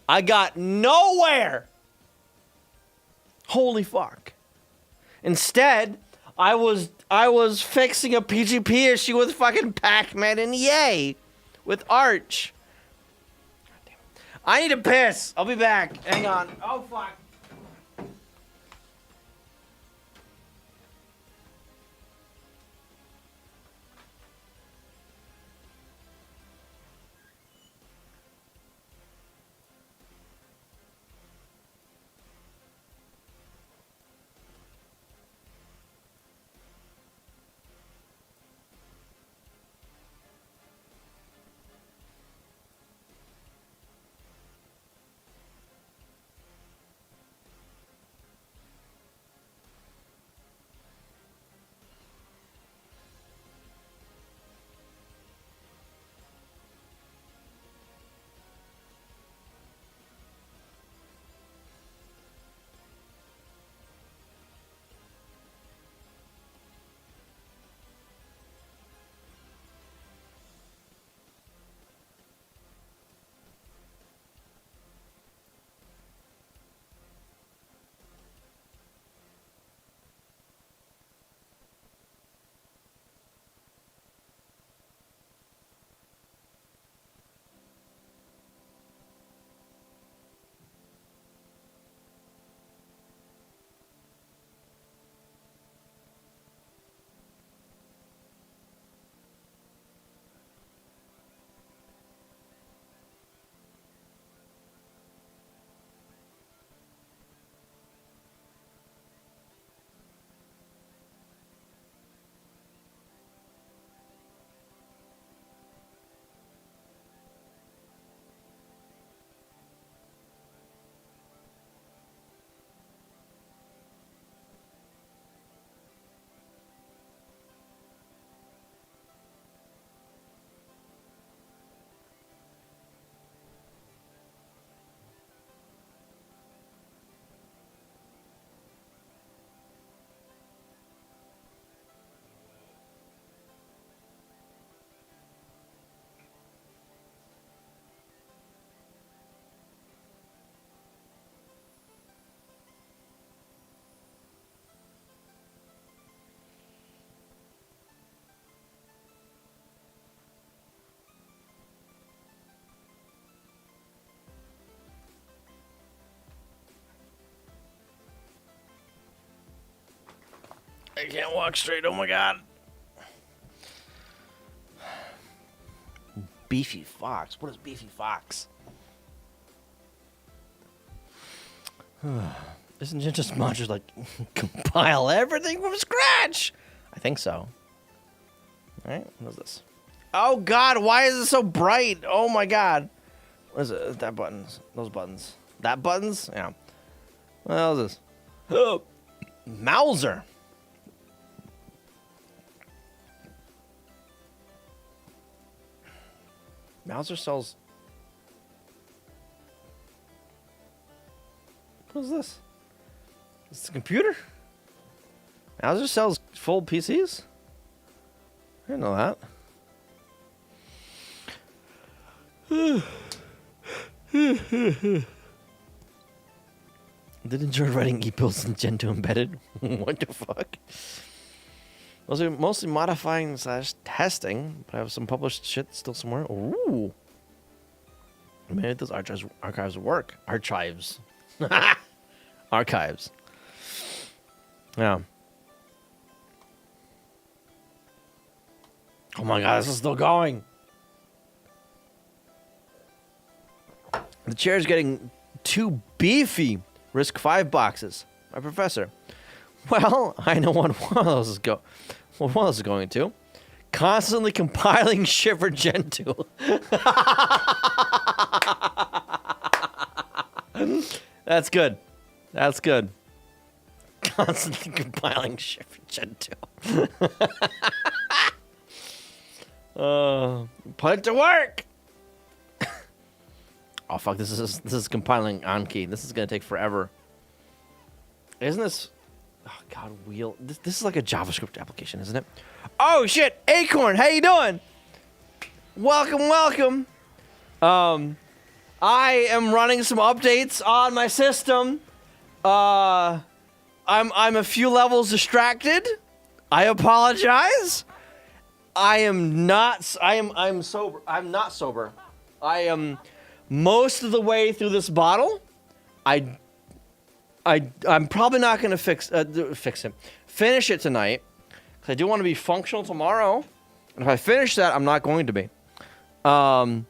I got nowhere. Holy fuck. Instead, I was fixing a PGP issue with fucking Pac-Man and EA. With Arch. I need to piss. I'll be back. Hang on. Oh, fuck. I can't walk straight. Oh my god. Beefy Fox. What is Beefy Fox? Isn't it just modules like compile everything from scratch? I think so. All right. What is this? Oh god, why is it so bright? Oh my god. What is it? That buttons. Those buttons. That buttons? Yeah. What else is this? Oh, Mauser. Mauser sells. What is this? Is this a computer? Mauser sells full PCs? I didn't know that. Did enjoy writing e-pills in Gen 2 embedded. What the fuck? Mostly modifying / testing, but I have some published shit still somewhere. Ooh. Maybe those archives work. Archives. Archives. Yeah. Oh my god, this is still going. The chair's getting too beefy. Risk 5 boxes. My professor. Well, I know what one of those is going to. Constantly compiling shit for Gen 2. That's good. That's good. Constantly compiling shit for Gen 2. Put it to work. Oh fuck! This is compiling on key. This is gonna take forever. Isn't this? Oh god, wheel. This is like a JavaScript application, isn't it? Oh shit! Acorn, how you doing? Welcome, welcome. I am running some updates on my system. I'm a few levels distracted. I apologize. I'm sober. I'm not sober. I am most of the way through this bottle. I'm probably not gonna finish it tonight, because I do want to be functional tomorrow. And if I finish that, I'm not going to be. But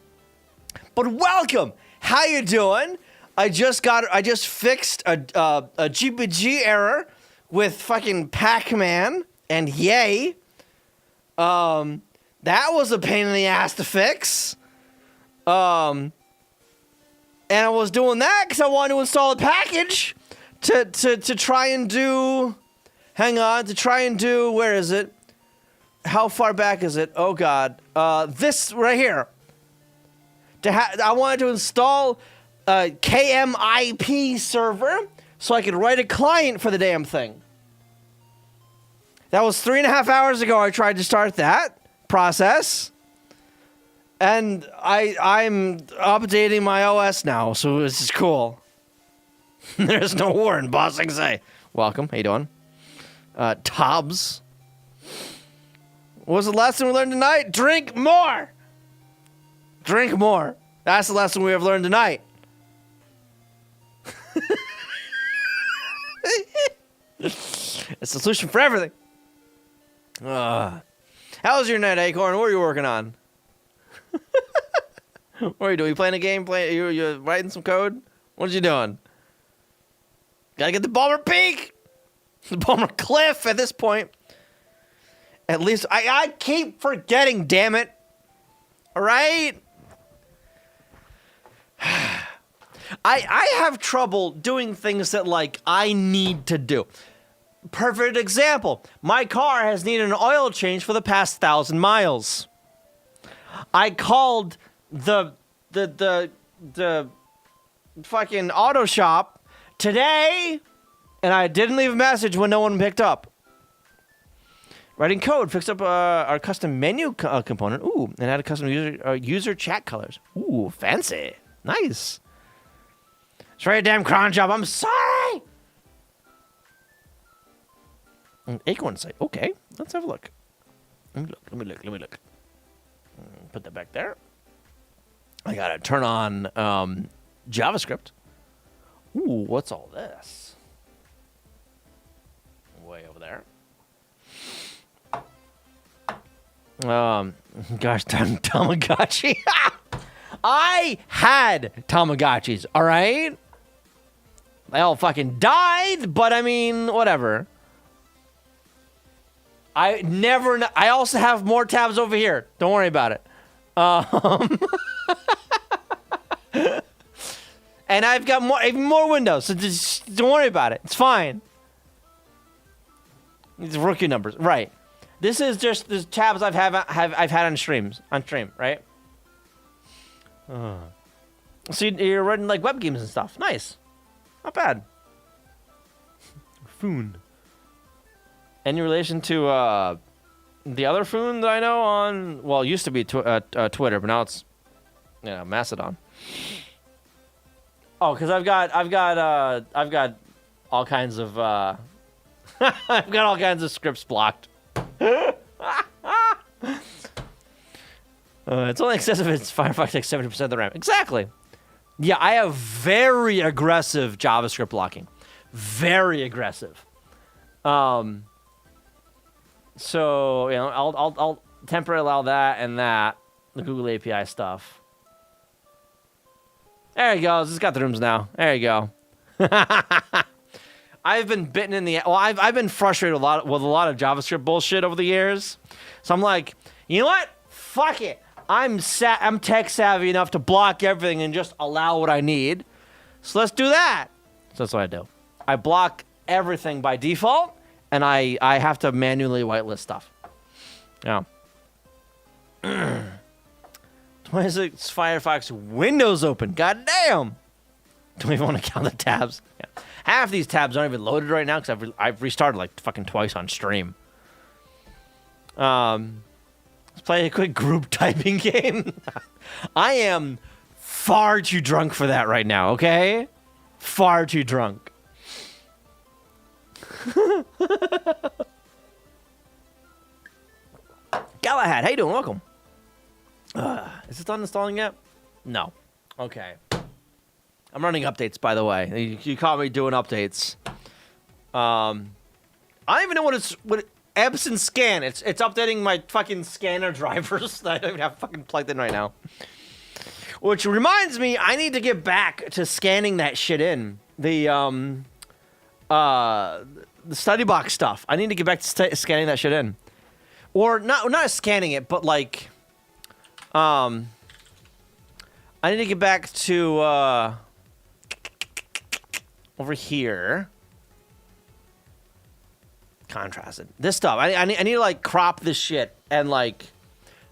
welcome. How you doing? I just fixed a GPG error with fucking Pac-Man and yay. That was a pain in the ass to fix. And I was doing that because I wanted to install a package to try and do. Hang on, to try and do. Where is it? How far back is it? Oh god. This right here. I wanted to install a KMIP server so I could write a client for the damn thing. That was 3.5 hours ago. I tried to start that process. And I'm updating my OS now, so this is cool. There's no Warren, bossing say. Welcome, how you doing? Tobbs. What was the lesson we learned tonight? Drink more! Drink more. That's the lesson we have learned tonight. It's the solution for everything. How was your night, Acorn? What are you working on? What are you doing? You playing a game? You writing some code? What are you doing? Gotta get the Balmer Peak! The Balmer Cliff at this point. At least, I keep forgetting, damn it. Alright? I have trouble doing things that, like, I need to do. Perfect example. My car has needed an oil change for the past 1,000 miles. I called the fucking auto shop today, and I didn't leave a message when no one picked up. Writing code, fixed up our custom menu component. Ooh, and added custom user chat colors. Ooh, fancy. Nice. It's right a damn cron job. I'm sorry. And Acorn say, okay, let's have a look. Let me look. Put that back there. I gotta turn on JavaScript. Ooh, what's all this? Way over there. Gosh darn Tamagotchi. I had Tamagotchis, all right? They all fucking died, but I mean, whatever. I also have more tabs over here. Don't worry about it. And I've got even more windows, so just don't worry about it. It's fine. These rookie numbers, right? This is just the tabs I've had on stream, right? So you're running like web games and stuff. Nice, not bad. Foon. Any relation to the other Foon that I know on? Well, it used to be Twitter, but now it's Mastodon. Oh, because I've got all kinds of I've got all kinds of scripts blocked. It's only excessive if Firefox takes 70% of the RAM. Exactly. Yeah, I have very aggressive JavaScript blocking. Very aggressive. So, I'll temporarily allow that and that. The Google API stuff. There you go. It's got the rooms now. There you go. I've been bitten in the... Well, I've been frustrated with a lot of JavaScript bullshit over the years. So I'm like, you know what? Fuck it. I'm tech savvy enough to block everything and just allow what I need. So let's do that. So that's what I do. I block everything by default, and I have to manually whitelist stuff. Yeah. 26 Firefox Windows open. God damn. Don't even want to count the tabs. Yeah. Half these tabs aren't even loaded right now because I've restarted like fucking twice on stream. Let's play a quick group typing game. I am far too drunk for that right now, okay? Far too drunk. Galahad, how you doing? Welcome. Is it done installing yet? No. Okay. I'm running updates, by the way. You caught me doing updates. I don't even know what Epson Scan. It's updating my fucking scanner drivers that I don't even have fucking plugged in right now. Which reminds me, I need to get back to scanning that shit in. The study box stuff. I need to get back to scanning that shit in. Or not scanning it, but like I need to get back to over here. Contrasted. This stuff. I need to like crop this shit and like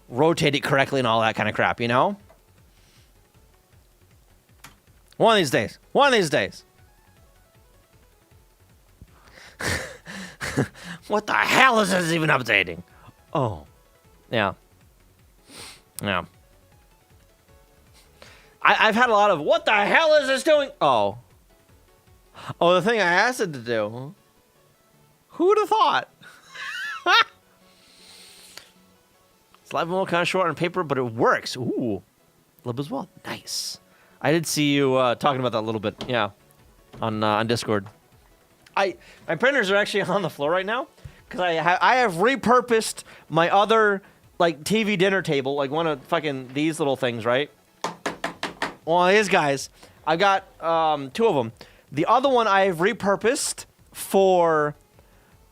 rotate it correctly and all that kind of crap, you know? One of these days. One of these days. What the hell is this even updating? Oh. Yeah. Yeah. I've had a lot of, what the hell is this doing? Oh. Oh, the thing I asked it to do. Who would have thought? It's live mode kind of short on paper, but it works. Ooh. Lib as well. Nice. I did see you talking about that a little bit. Yeah. On Discord. My printers are actually on the floor right now because I have repurposed my other like TV dinner table, like one of fucking these little things, right? One of these guys. I've got two of them. The other one I have repurposed for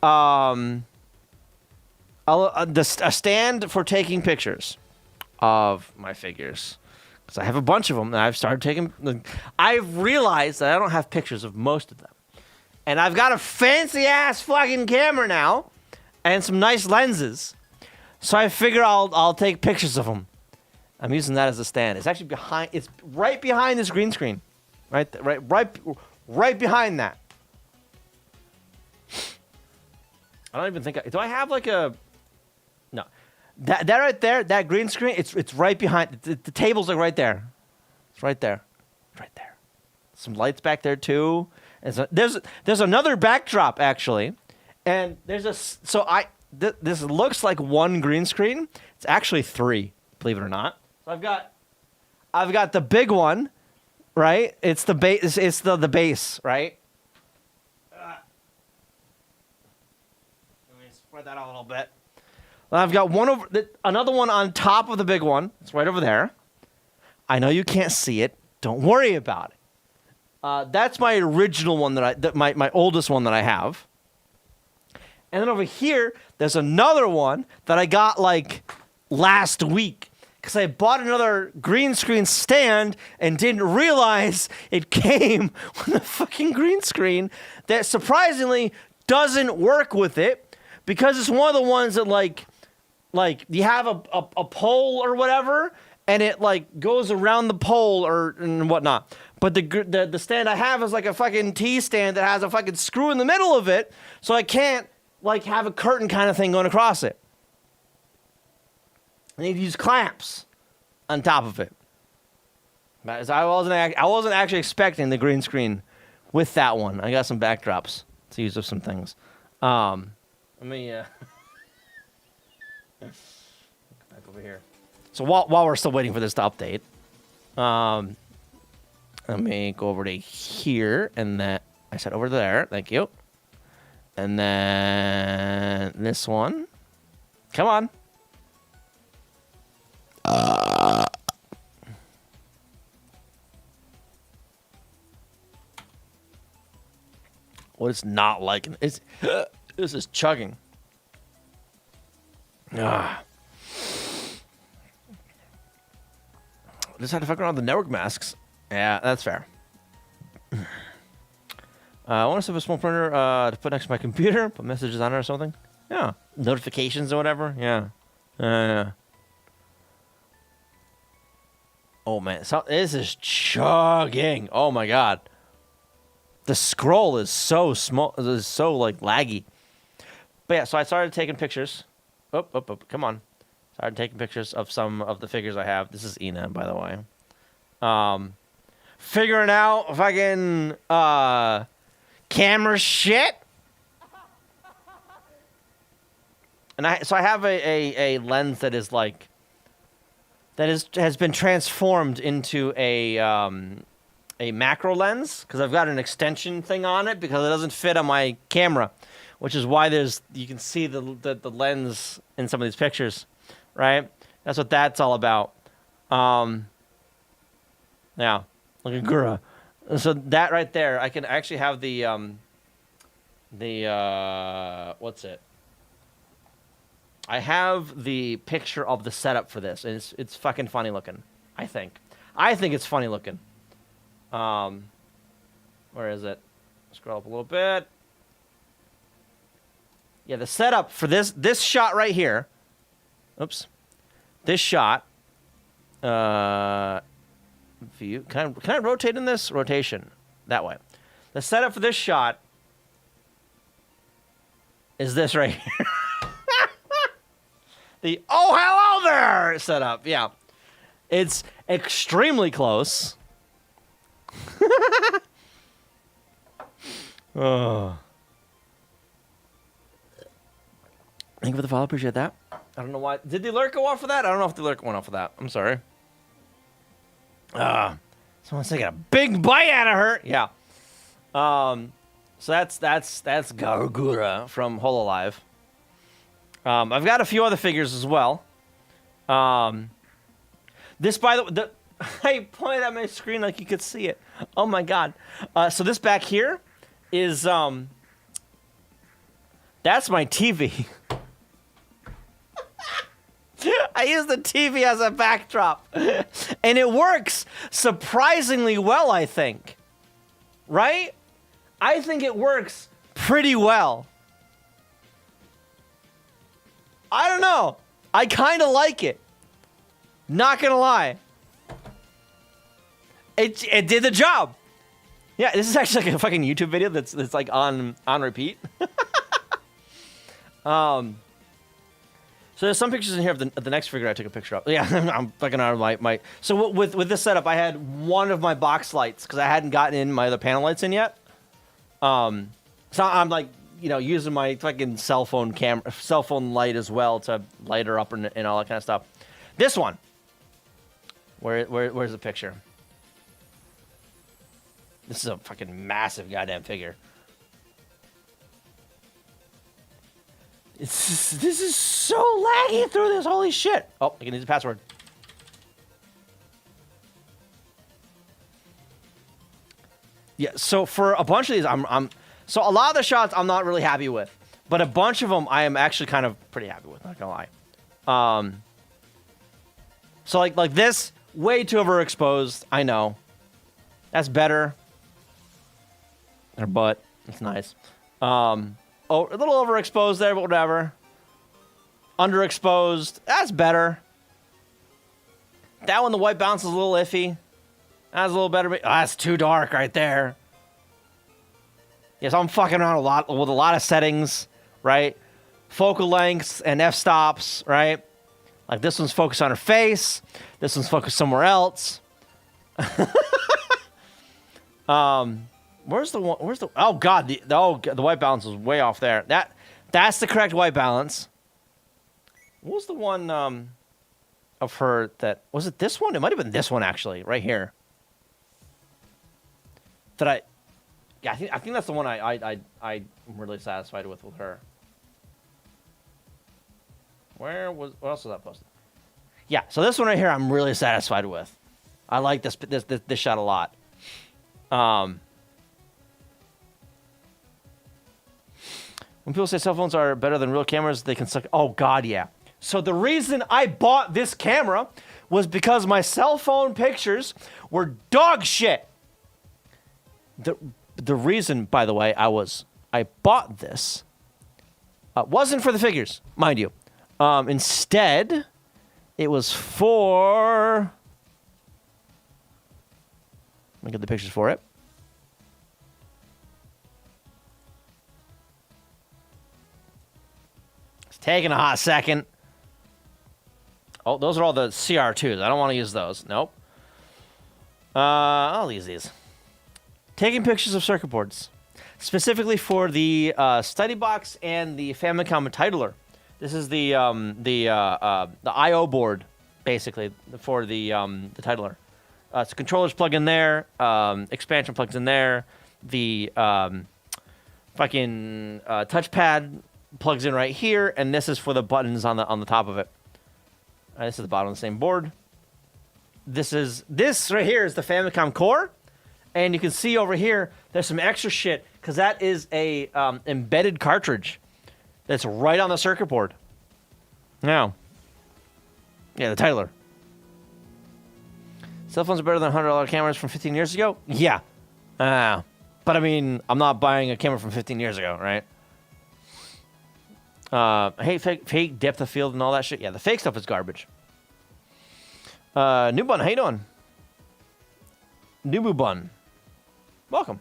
a stand for taking pictures of my figures. Because I have a bunch of them, and I've started taking... I've realized that I don't have pictures of most of them. And I've got a fancy-ass fucking camera now, and some nice lenses. So I figure I'll take pictures of them. I'm using that as a stand. It's actually behind... It's right behind this green screen. Right behind that. I don't even think... do I have like a... No. That right there, that green screen, it's right behind... The table's like right there. It's right there. Right there. Some lights back there too. And there's another backdrop actually. And there's a... So this looks like one green screen. It's actually three, believe it or not. So I've got the big one, right? It's the base. It's the base, right? Let me spread that out a little bit. Then I've got another one on top of the big one. It's right over there. I know you can't see it. Don't worry about it. That's my original one my oldest one that I have. And then over here, there's another one that I got like last week. Because I bought another green screen stand and didn't realize it came with a fucking green screen that surprisingly doesn't work with it because it's one of the ones that like you have a pole or whatever and it like goes around the pole and whatnot. But the stand I have is like a fucking T stand that has a fucking screw in the middle of it, so I can't like have a curtain kind of thing going across it. I need to use clamps on top of it. But I wasn't actually expecting the green screen with that one. I got some backdrops to use of some things. Let me back over here. So while we're still waiting for this to update, let me go over to here, and then I said over there. Thank you. And then this one. Come on. What it's not like. It's this is chugging. Ah. Just had to fuck around with the network masks. Yeah, that's fair. I want to set up a small printer to put next to my computer, put messages on it or something. Yeah, notifications or whatever. Yeah. Yeah. Oh man, so this is chugging. Oh my god. The scroll is so small. It is so like laggy. But yeah, so I started taking pictures. Oh, come on. Started taking pictures of some of the figures I have. This is Ina, by the way. Figuring out fucking camera shit. And I have a lens that is like has been transformed into a macro lens because I've got an extension thing on it because it doesn't fit on my camera, which is why you can see the lens in some of these pictures, right? That's what that's all about. Yeah, like a gura. So that right there, I can actually have the what's it? I have the picture of the setup for this, and it's fucking funny looking. I think it's funny looking. Where is it? Scroll up a little bit. Yeah, the setup for this shot right here. Oops. This shot. View. Can I rotate in this? Rotation. That way. The setup for this shot is this right here. The "oh hello there" setup. Yeah. It's extremely close. Oh. Thank you for the follow. Appreciate that. I don't know why. Did the alert go off for that? I don't know if the alert went off for that. I'm sorry. Someone's taking a big bite out of her. Yeah. So that's Gargura from Hololive. I've got a few other figures as well. This, by the way, I pointed at my screen like you could see it. Oh my god. So this back here is that's my TV. I use the TV as a backdrop. And it works surprisingly well, I think. Right? I think it works pretty well. I don't know. I kind of like it. Not gonna lie. It did the job. Yeah, this is actually like a fucking YouTube video that's like on repeat. So there's some pictures in here of the next figure I took a picture of. Yeah, I'm fucking out of my. So with this setup, I had one of my box lights because I hadn't gotten in my other panel lights in yet. So I'm like, using my fucking cell phone light as well to light her up and all that kind of stuff. This one. Where's the picture? This is a fucking massive goddamn figure. This is so laggy through this. Holy shit. Oh, I can use the password. Yeah, so for a bunch of these, so a lot of the shots I'm not really happy with. But a bunch of them I am actually kind of pretty happy with, not gonna lie. So like this, way too overexposed, I know. That's better. Her butt, it's nice. Oh, a little overexposed there, but whatever. Underexposed, that's better. That one, the white balance is a little iffy. That's a little better. Oh, that's too dark right there. Yes, I'm fucking around with a lot of settings, right? Focal lengths and f-stops, right? Like this one's focused on her face. This one's focused somewhere else. Where's the one? Oh god, the white balance is way off there. That's the correct white balance. What was the one of her that was it? This one? It might have been this one actually, right here. I think that's the one I'm really satisfied with her. What else was that posted? Yeah, so this one right here I'm really satisfied with. I like this shot a lot. When people say cell phones are better than real cameras, they can suck. Oh, God, yeah. So the reason I bought this camera was because my cell phone pictures were dog shit. The reason, by the way, I bought this wasn't for the figures, mind you. Instead, it was for... Let me get the pictures for it. It's taking a hot second. Oh, those are all the CR2s. I don't want to use those. Nope. I'll use these. Taking pictures of circuit boards. Specifically for the study box and the Famicom titler. This is the I/O board, basically, for the titler. So controllers plug in there, expansion plugs in there, the fucking touchpad plugs in right here, and this is for the buttons on the top of it. This is the bottom of the same board. This right here is the Famicom core, and you can see over here there's some extra shit because that is a embedded cartridge that's right on the circuit board. Now, yeah, the titler. Cell phones are better than $100 cameras from 15 years ago? Yeah. But I mean, I'm not buying a camera from 15 years ago, right? I hate fake depth of field and all that shit. Yeah, the fake stuff is garbage. New Bun, how you doing? Nubu Bun. Welcome.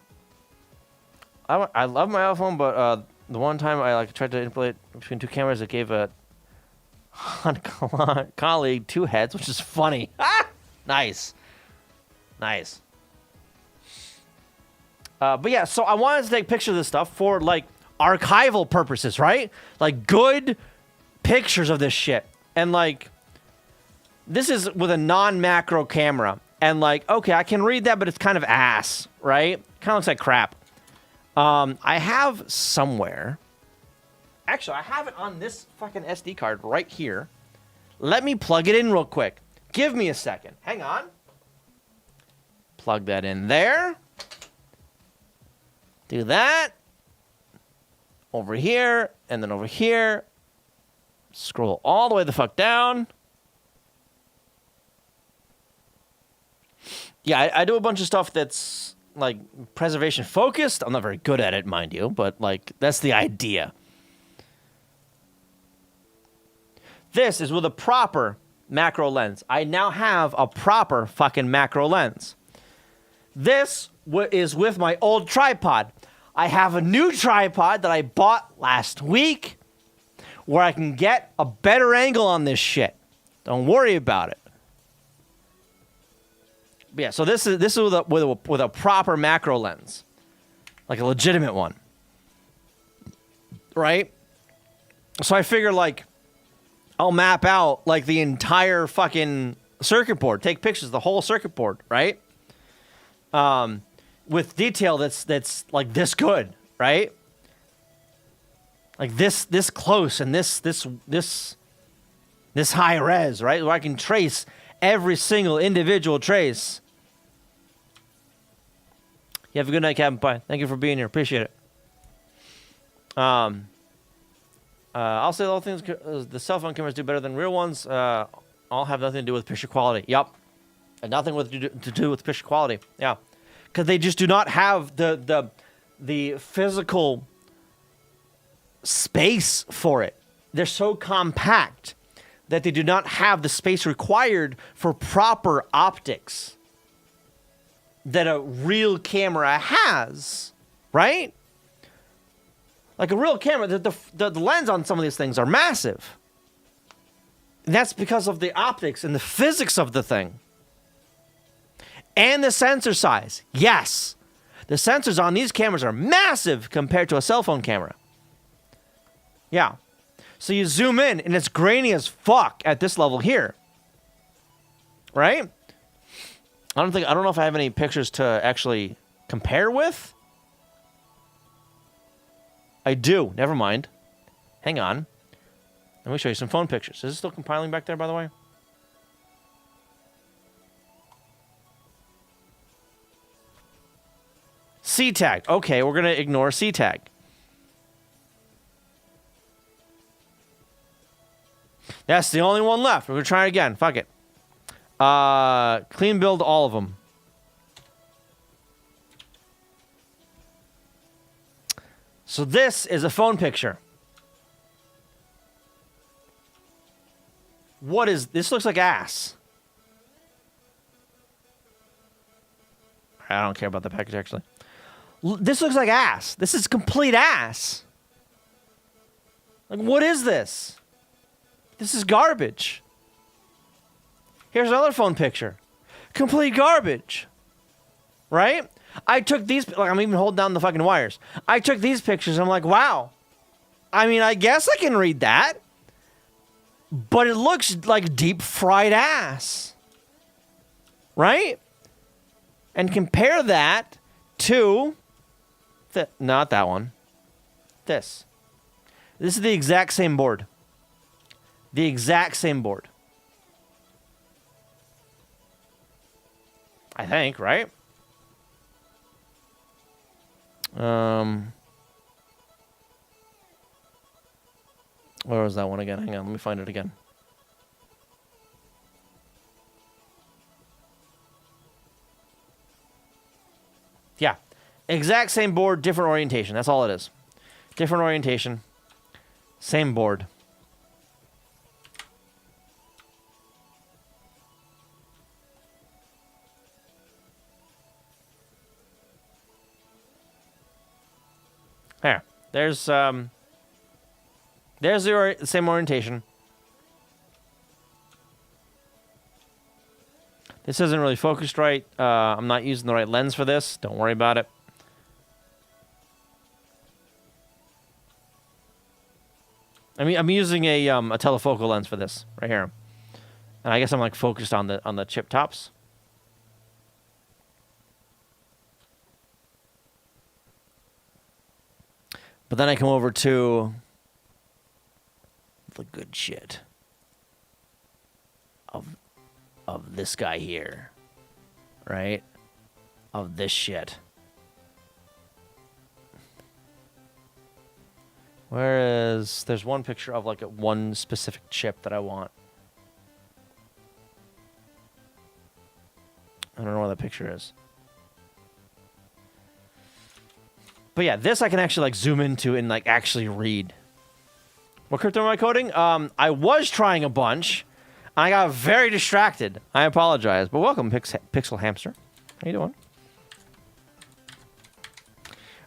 I love my iPhone, but the one time I tried to interpolate between two cameras, it gave a colleague two heads, which is funny. Nice. But yeah, so I wanted to take pictures of this stuff for like archival purposes, right? Like good pictures of this shit. And like, this is with a non-macro camera. And like, okay, I can read that, but it's kind of ass, right? Kind of looks like crap. I have somewhere. Actually, I have it on this fucking SD card right here. Let me plug it in real quick. Give me a second. Hang on. Plug that in there. Do that. Over here, and then over here. Scroll all the way the fuck down. Yeah, I do a bunch of stuff that's like preservation focused. I'm not very good at it, mind you, but like that's the idea. This is with a proper macro lens. I now have a proper fucking macro lens. This is with my old tripod. I have a new tripod that I bought last week where I can get a better angle on this shit. Don't worry about it. But yeah, so this is with a proper macro lens, like a legitimate one, right? So I figure like I'll map out like the entire fucking circuit board, take pictures of the whole circuit board, right? With detail that's like this good, right? Like this close and this high res, right? Where I can trace every single individual trace. You have a good night, Captain Pie. Thank you for being here. Appreciate it. I'll say all things the cell phone cameras do better than real ones. All have nothing to do with picture quality. Yep. And nothing to do with picture quality. Yeah. Because they just do not have the physical space for it. They're so compact that they do not have the space required for proper optics that a real camera has, right? Like a real camera, the lens on some of these things are massive. And that's because of the optics and the physics of the thing. And the sensor size. Yes, the sensors on these cameras are massive compared to a cell phone camera. Yeah. So you zoom in and it's grainy as fuck at this level here. Right? I don't know if I have any pictures to actually compare with. I do. Never mind. Hang on. Let me show you some phone pictures. Is it still compiling back there, by the way? C tag. Okay, we're going to ignore C tag. That's the only one left. We're going to try it again. Fuck it. Clean build all of them. So this is a phone picture. What is... This looks like ass. I don't care about the package, actually. This looks like ass. This is complete ass. Like, what is this? This is garbage. Here's another phone picture. Complete garbage. Right? I took these... Like, I'm even holding down the fucking wires. I took these pictures. I'm like, wow. I mean, I guess I can read that. But it looks like deep fried ass. Right? And compare that to... not that one. This. This is the exact same board. The exact same board. I think, right? Where was that one again? Hang on, let me find it again. Yeah. Exact same board, different orientation. That's all it is. Different orientation. Same board. There. There's the same orientation. This isn't really focused right. I'm not using the right lens for this. Don't worry about it. I mean, I'm using a telefocal lens for this right here, and I guess I'm like focused on the chip tops. But then I come over to the good shit of this guy here, right? Of this shit. Whereas there's one picture of like one specific chip that I want. I don't know where that picture is. But yeah, this I can actually like zoom into and like actually read. What crypto am I coding? I was trying a bunch. I got very distracted. I apologize, but welcome, Pixel Hamster. How you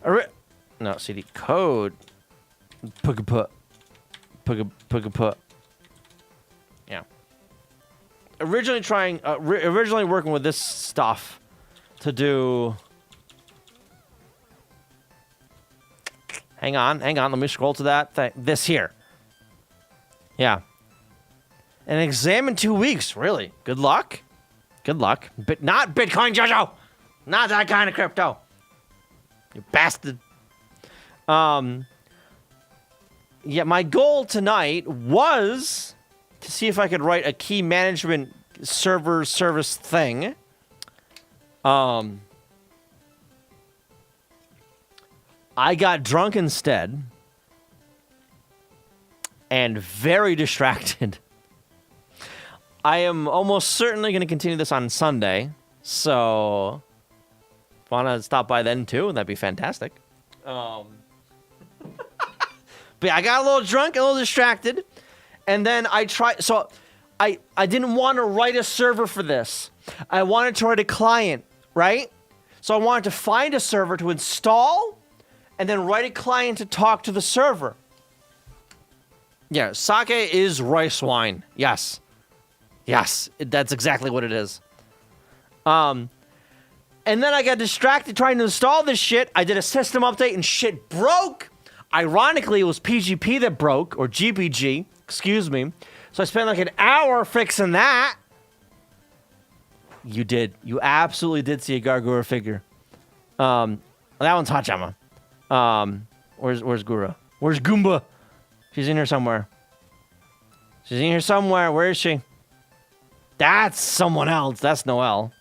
doing? No, CD code. Put. Yeah. Originally working with this stuff to do. Hang on. Let me scroll to that thing. This here. Yeah. An exam in 2 weeks. Really? Good luck. But not Bitcoin, Jojo. Not that kind of crypto. You bastard. Yeah, my goal tonight was to see if I could write a key management server service thing. I got drunk instead and very distracted. I am almost certainly going to continue this on Sunday, so if you want to stop by then too, that'd be fantastic. But yeah, I got a little drunk, a little distracted, and then I tried. So I didn't want to write a server for this. I wanted to write a client, right? So I wanted to find a server to install, and then write a client to talk to the server. Yeah, sake is rice wine. Yes, that's exactly what it is. And then I got distracted trying to install this shit. I did a system update and shit broke. Ironically, it was PGP that broke, or GPG, excuse me. So I spent like an hour fixing that. You did. You absolutely did see a Gargura figure. That one's Hachama. Where's Gura? Where's Goomba? She's in here somewhere. Where is she? That's someone else. That's Noelle.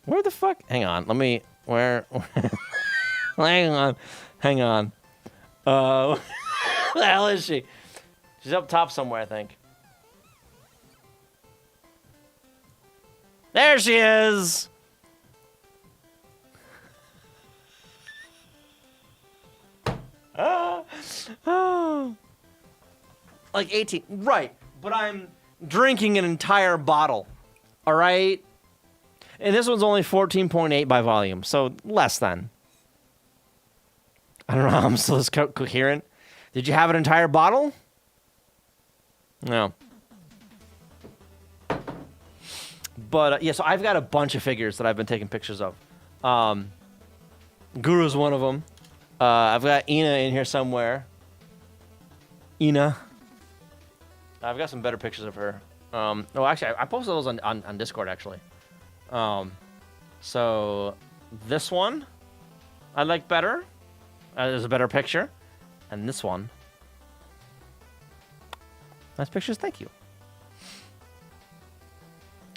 Where the fuck? Hang on. Let me... Where? Hang on. Where the hell is she? She's up top somewhere, I think. There she is! Like 18. Right. But I'm drinking an entire bottle. All right? And this one's only 14.8 by volume, so less than. I don't know how I'm still this coherent. Did you have an entire bottle? No. But, yeah, so I've got a bunch of figures that I've been taking pictures of. Guru's one of them. I've got Ina in here somewhere. Ina. I've got some better pictures of her. No, actually, I posted those on Discord, actually. So, this one I like better. There's a better picture. And this one. Nice pictures, thank you.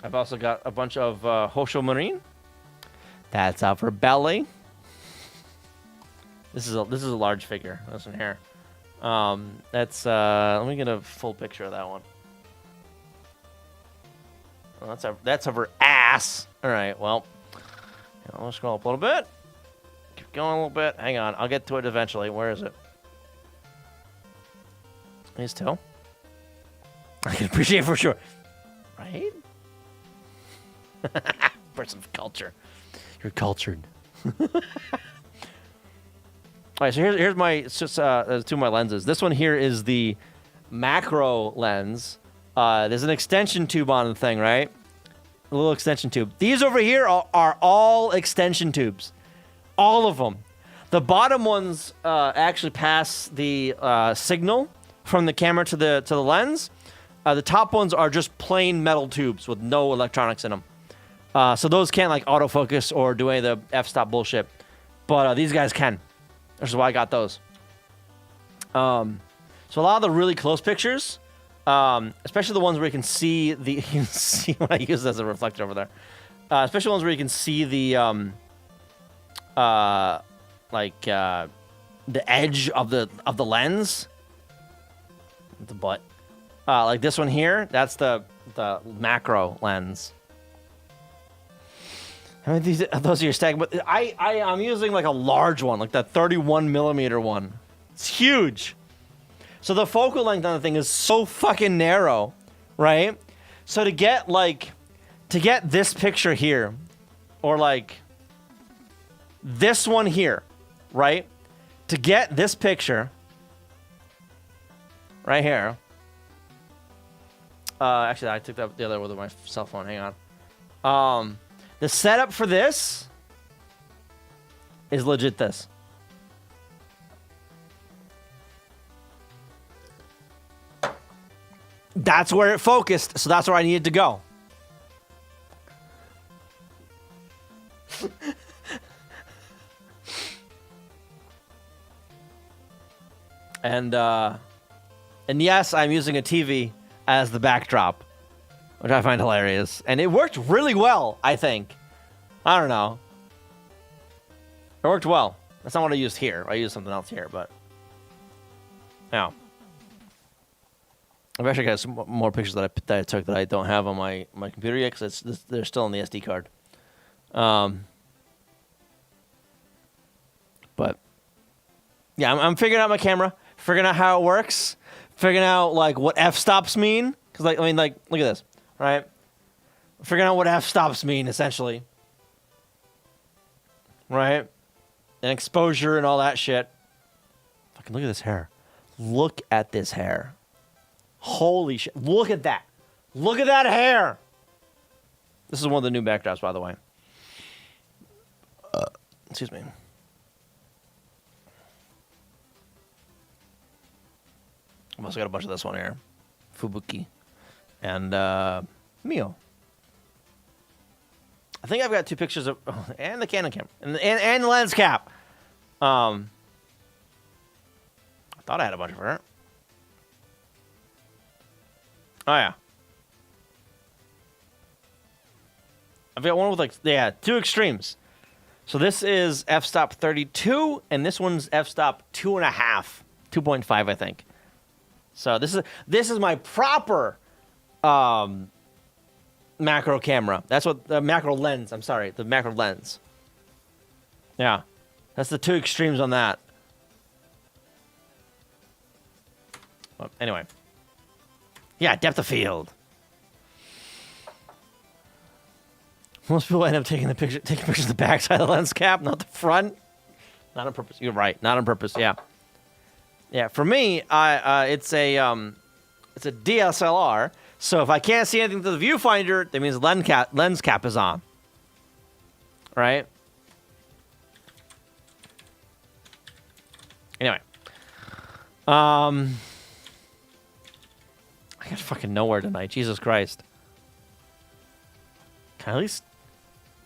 I've also got a bunch of Hosho Marine. That's out for belly. This is a large figure. This one here. That's let me get a full picture of that one. Well, that's of her ass. All right, well, I'll scroll up a little bit. Keep going a little bit. Hang on, I'll get to it eventually. Where is it? These two. I can appreciate it for sure. Right? Person of culture. You're cultured. All right, so here's my it's just two of my lenses. This one here is the macro lens. There's an extension tube on the thing, right? A little extension tube. These over here are all extension tubes. All of them. The bottom ones actually pass the signal from the camera to the lens. The top ones are just plain metal tubes with no electronics in them. So those can't like autofocus or do any of the f-stop bullshit. But these guys can. Which is why I got those. So a lot of the really close pictures, especially the ones where you can see you can see when I use this as a reflector over there. Especially ones where you can see the edge of the lens. The butt. Like this one here, that's the macro lens. How many of those are your stacking? But I'm using like a large one, like that 31 millimeter one. It's huge. So the focal length on the thing is so fucking narrow, right? So to get this picture here, or like this one here, right? To get this picture right here. Actually, I took that the other with my cell phone. Hang on. The setup for this is legit this. That's where it focused, so that's where I needed to go. And yes, I'm using a TV as the backdrop, which I find hilarious. And it worked really well, I think. I don't know. It worked well. That's not what I used here. I used something else here, but... yeah. I've actually got some more pictures that I took that I don't have on my computer yet, because they're still on the SD card. But... yeah, I'm figuring out my camera. Figuring out how it works. Figuring out, like, what f-stops mean. Because, like, I mean, like, look at this. Right? Figuring out what f-stops mean, essentially. Right? And exposure and all that shit. Fucking look at this hair. Look at this hair. Holy shit. Look at that. Look at that hair. This is one of the new backdrops, by the way. Excuse me. I've also got a bunch of this one here. Fubuki. And Mio. I think I've got two pictures of... oh, and the Canon camera. And the lens cap. I thought I had a bunch of her. Oh, yeah. I've got one with, like... yeah, two extremes. So this is f-stop 32, and this one's f-stop 2.5. 2.5, I think. So this is my proper macro camera. That's what the macro lens. I'm sorry, the macro lens. Yeah, that's the two extremes on that. Well, anyway, yeah, depth of field. Most people end up taking pictures of the back side of the lens cap, not the front. Not on purpose. You're right. Not on purpose. Yeah. Yeah. For me, it's a DSLR. So if I can't see anything through the viewfinder, that means the lens cap is on. Right. Anyway. I got fucking nowhere tonight. Jesus Christ. Can I at least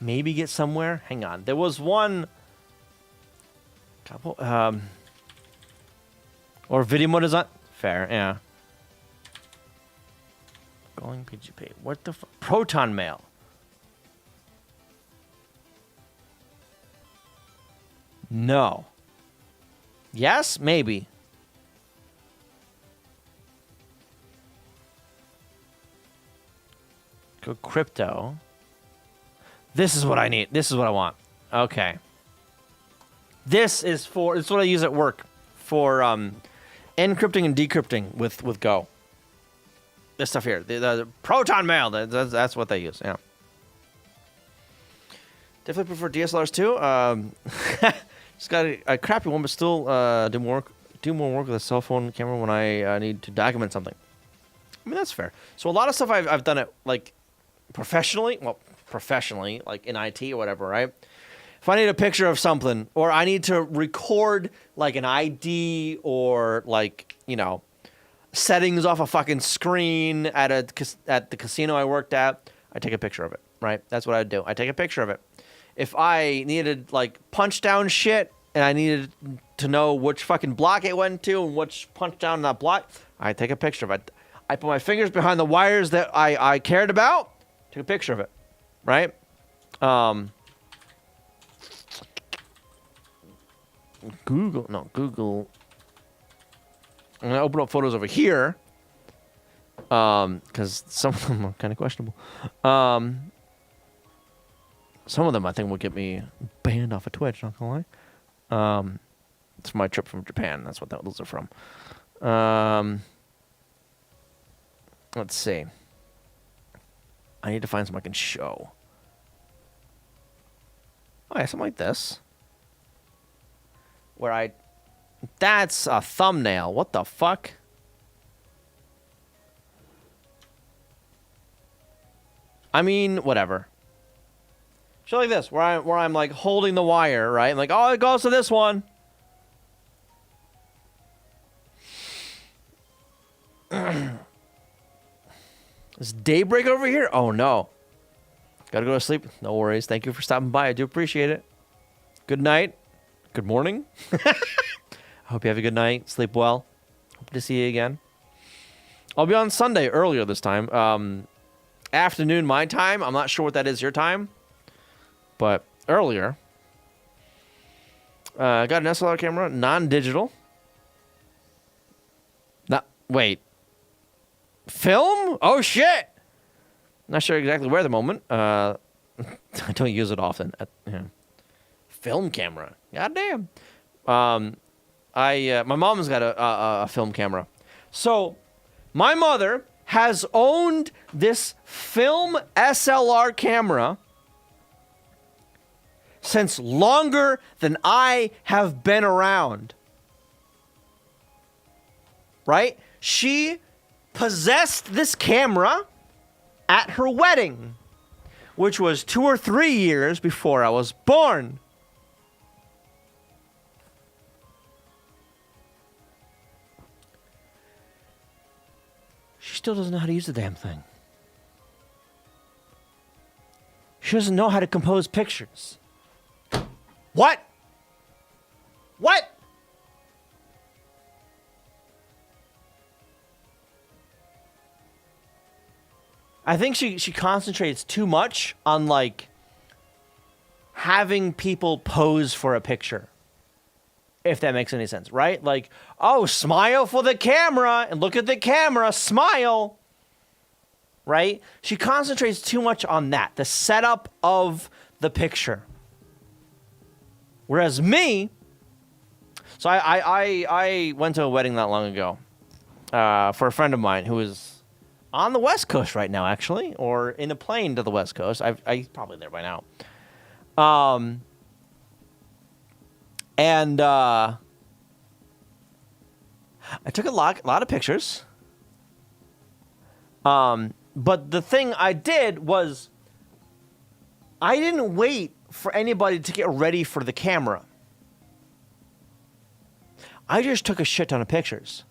maybe get somewhere? Hang on. There was one couple or video mode is on. Fair, yeah. Going PGP. What the fuck? Proton mail. No. Yes, maybe. Go crypto. This is what I need. This is what I want. Okay. This is what I use at work for encrypting and decrypting with Go. This stuff here, the proton mail. That's what they use. Yeah. Definitely prefer DSLRs too. Just got a crappy one, but still do more work with a cell phone camera when I need to document something. I mean, that's fair. So a lot of stuff I've done it like professionally, like in IT or whatever, right? If I need a picture of something, or I need to record like an ID or like, you know, settings off a fucking screen at the casino I worked at, I take a picture of it, right? That's what I do. I take a picture of it. If I needed like punch down shit and I needed to know which fucking block it went to and which punch down that block, I take a picture of it. I put my fingers behind the wires that I cared about, take a picture of it, right? Google. I'm gonna open up photos over here, because some of them are kind of questionable. Some of them I think will get me banned off of Twitch. Not gonna lie. It's my trip from Japan. That's what those are from. Let's see. I need to find something I can show. Oh yeah, something like this. That's a thumbnail. What the fuck? I mean, whatever. Show like this, where I'm like holding the wire, right? I'm like, oh, it goes to this one. Is daybreak over here? Oh no. Gotta go to sleep. No worries. Thank you for stopping by. I do appreciate it. Good night. Good morning. I hope you have a good night. Sleep well. Hope to see you again. I'll be on Sunday earlier this time. Afternoon my time. I'm not sure what that is your time. But earlier. I got an SLR camera. Non-digital. Wait. Film? Oh shit! Not sure exactly where at the moment. I don't use it often. Film camera. Goddamn. My mom's got a film camera. So, my mother has owned this film SLR camera since longer than I have been around. Right? She possessed this camera at her wedding, which was 2 or 3 years before I was born. She still doesn't know how to use the damn thing. She doesn't know how to compose pictures. What? What? I think she concentrates too much on, like, having people pose for a picture. if that makes any sense, right? Like, oh, smile for the camera and look at the camera, smile, right? She concentrates too much on that, the setup of the picture. Whereas me, so I went to a wedding not long ago for a friend of mine who is on the West Coast right now, actually, or in a plane to the West Coast. He's probably there by now. And I took a lot of pictures. But the thing I did was I didn't wait for anybody to get ready for the camera. I just took a shit ton of pictures.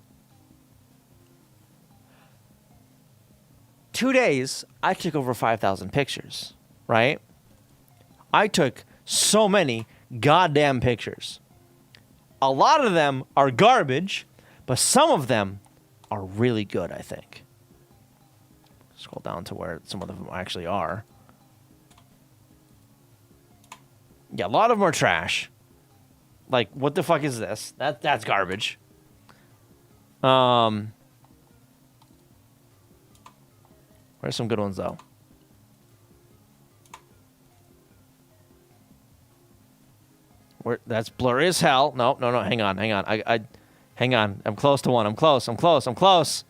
2 days, I took over 5,000 pictures, right? I took so many goddamn pictures. A lot of them are garbage, but some of them are really good, I think. Scroll down to where some of them actually are. Yeah, a lot of them are trash. Like, what the fuck is this? That's garbage. Where's some good ones, though? That's blurry as hell. No, hang on. Hang on. I'm close to one. I'm close.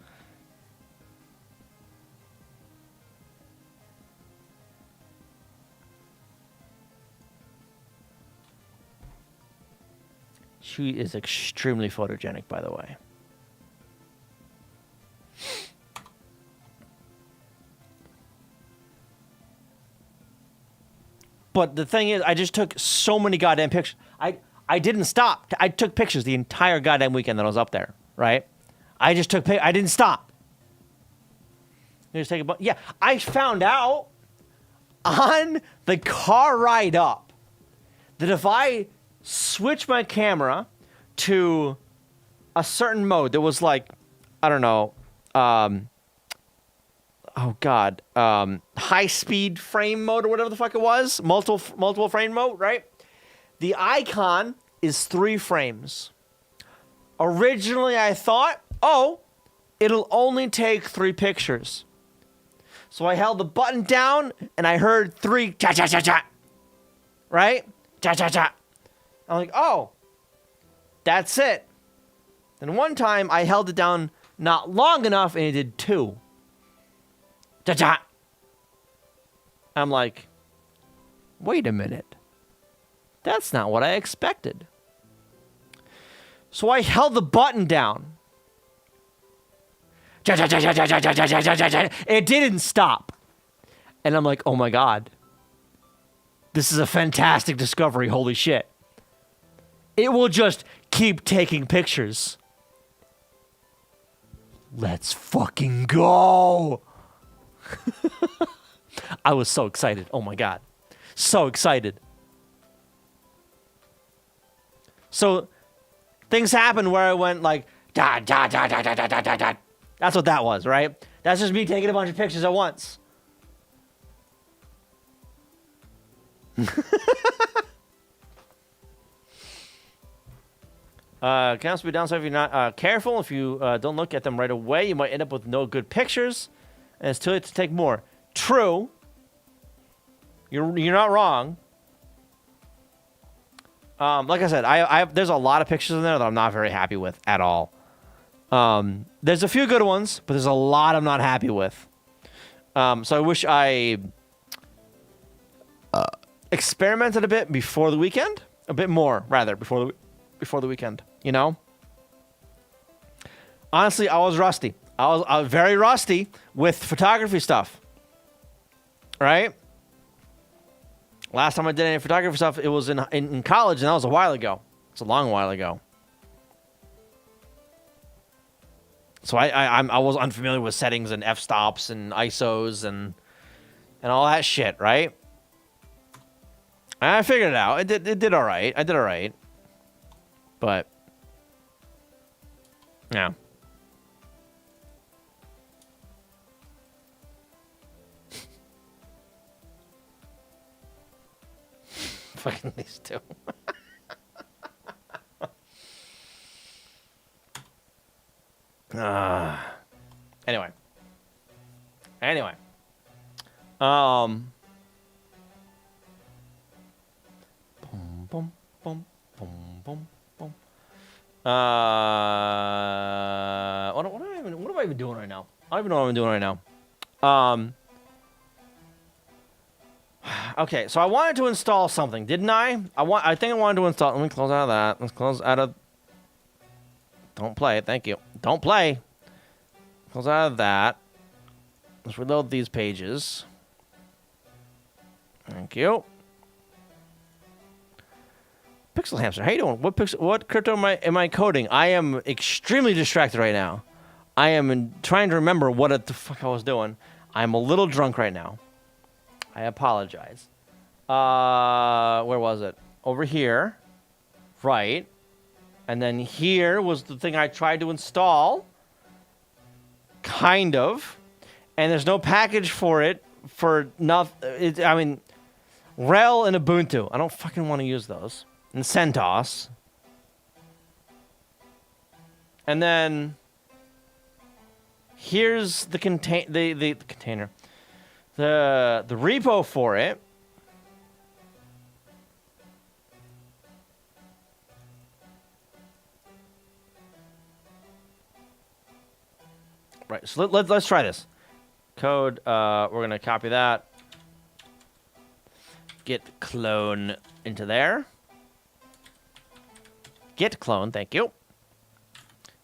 She is extremely photogenic, by the way. But the thing is, I just took so many goddamn pictures. I didn't stop. I took pictures the entire goddamn weekend that I was up there, right? I just took I didn't stop. Yeah, I found out on the car ride up that if I switch my camera to a certain mode that was like, I don't know, high speed frame mode or whatever the fuck it was, multiple frame mode, right? The icon is 3 frames. Originally, I thought, it'll only take 3 pictures. So I held the button down and I heard 3 cha cha cha cha, right? Cha cha cha. I'm like, oh, that's it. Then one time I held it down not long enough and it did 2. Cha cha. I'm like, wait a minute. That's not what I expected. So I held the button down. Cha cha cha cha cha cha cha cha cha cha cha. It didn't stop. And I'm like, oh my God. This is a fantastic discovery. Holy shit. It will just keep taking pictures. Let's fucking go. I was so excited. Oh my God. So excited. So things happened where I went like, da, da, da, da, da, da, da, da, da. That's what that was, right? That's just me taking a bunch of pictures at once. Can also be downside if you're not careful. If you don't look at them right away, you might end up with no good pictures, and it's too late to take more. True. You're not wrong. Like I said, there's a lot of pictures in there that I'm not very happy with at all. There's a few good ones, but there's a lot I'm not happy with. So I wish I experimented a bit before the weekend, a bit more rather before the weekend. You know. Honestly, I was rusty. I was very rusty with photography stuff. Right. Last time I did any photography stuff, it was in college, and that was a while ago. It's a long while ago. So I was unfamiliar with settings and f-stops and ISOs and all that shit, right? And I figured it out. It did all right. I did all right. But yeah. Fucking these two. Anyway. Boom, boom, boom, boom, boom, boom. What am I even doing right now? I don't even know what I'm doing right now. Okay, so I wanted to install something, didn't I? I think I wanted to install. Let me close out of that. Let's close out of. Don't play. Thank you. Don't play. Close out of that. Let's reload these pages. Thank you. Pixel Hamster, how you doing? What crypto am I coding? I am extremely distracted right now. I am trying to remember what the fuck I was doing. I'm a little drunk right now. I apologize. Where was it? Over here. Right. And then here was the thing I tried to install. Kind of. And there's no package for it for nothing. I mean, Rel and Ubuntu. I don't fucking want to use those. And CentOS. And then here's the container. The repo for it. Right, so let's try this. Code, we're going to copy that. Git clone into there. Git clone, thank you.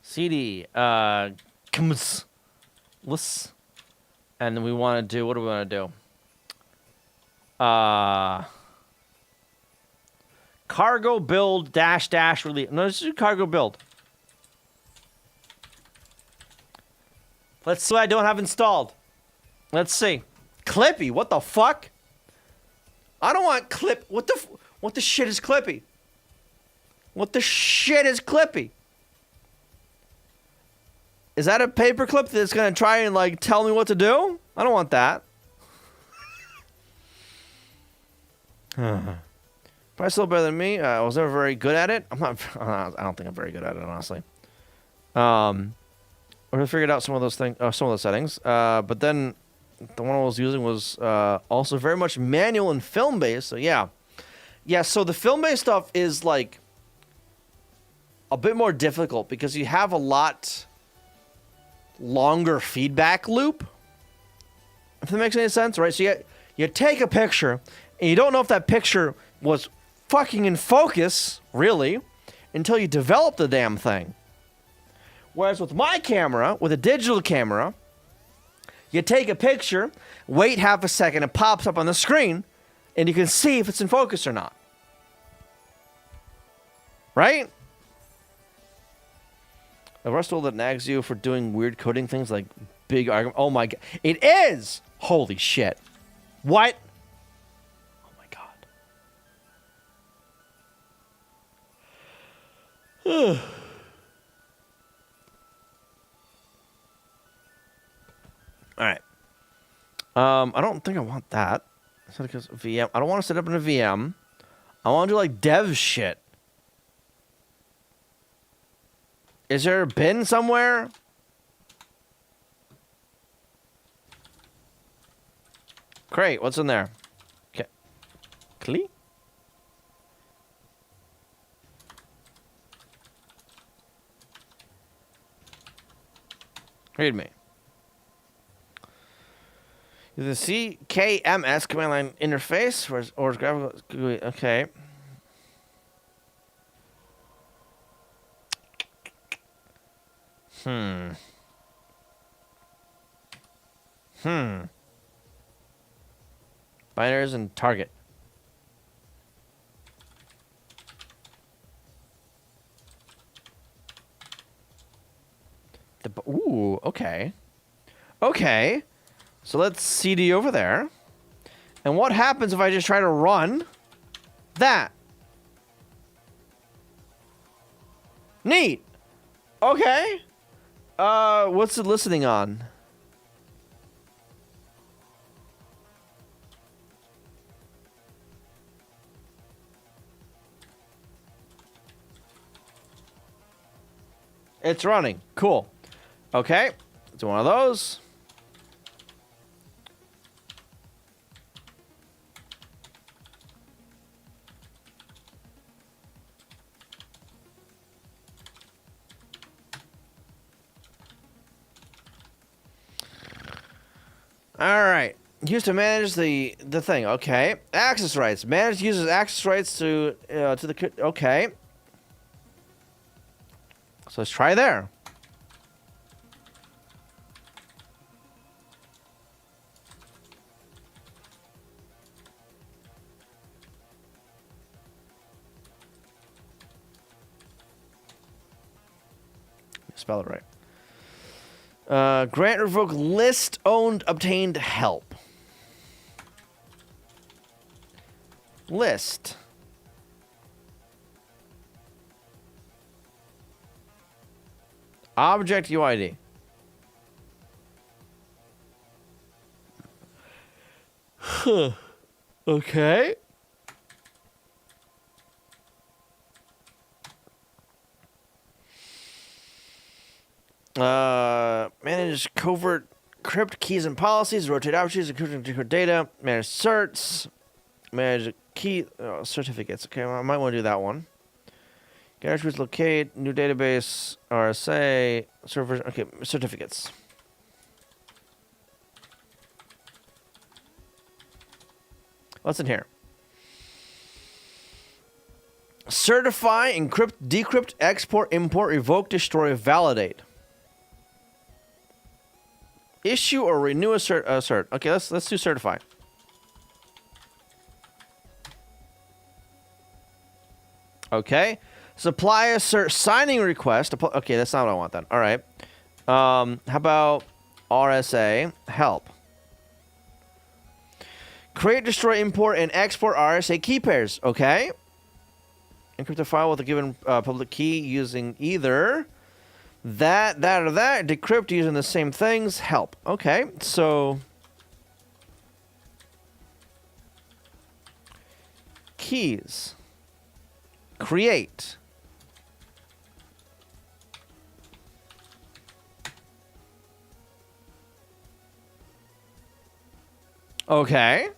CD, coms. And then we want to do, what do we want to do? Cargo build dash release. No, let's do cargo build. Let's see what I don't have installed. Let's see. Clippy, what the fuck? I don't want clip. What the shit is Clippy? What the shit is Clippy? Is that a paperclip that's gonna try and like tell me what to do? I don't want that. Probably still better than me. I was never very good at it. I don't think I'm very good at it, honestly. We figured out some of those things, some of those settings. But then the one I was using was also very much manual and film based. So yeah. So the film based stuff is like a bit more difficult because you have a lot longer feedback loop. If that makes any sense, right? So you take a picture and you don't know if that picture was fucking in focus, really, until you develop the damn thing. Whereas with my camera, with a digital camera, you take a picture, wait half a second, it pops up on the screen, and you can see if it's in focus or not. Right? A Rust tool that nags you for doing weird coding things like big argument. Oh my god. It is! Holy shit. What? Oh my god. Alright. I don't think I want that. Because VM. I don't want to set up in a VM. I want to do like dev shit. Is there a bin somewhere? Great. What's in there? Okay. Clee? Read me. The CKMS command line interface or graphical. Okay. Binaries and target. Ooh, okay. Okay. So let's CD over there. And what happens if I just try to run that? Neat. Okay. What's it listening on? It's running. Cool. Okay, it's one of those. All right. Used to manage the thing. Okay. Access rights. Manage uses access rights to the. Okay. So let's try there. Spell it right. Grant revoke list owned obtained help. List. Object UID. Huh. Okay. Manage covert crypt keys and policies, rotate options, encrypting data, manage certs, manage key certificates. Okay, well, I might want to do that one. Get attributes, locate, new database, RSA, server. Okay, certificates. What's in here? Certify, encrypt, decrypt, export, import, revoke, destroy, validate. Issue or renew a cert. Okay, let's do certify. Okay. Supply a cert signing request. Okay, that's not what I want then. All right. How about RSA help? Create, destroy, import, and export RSA key pairs. Okay. Encrypt a file with a given public key using either that, or that. Decrypt using the same things. Help. Okay, so keys. Create. Okay.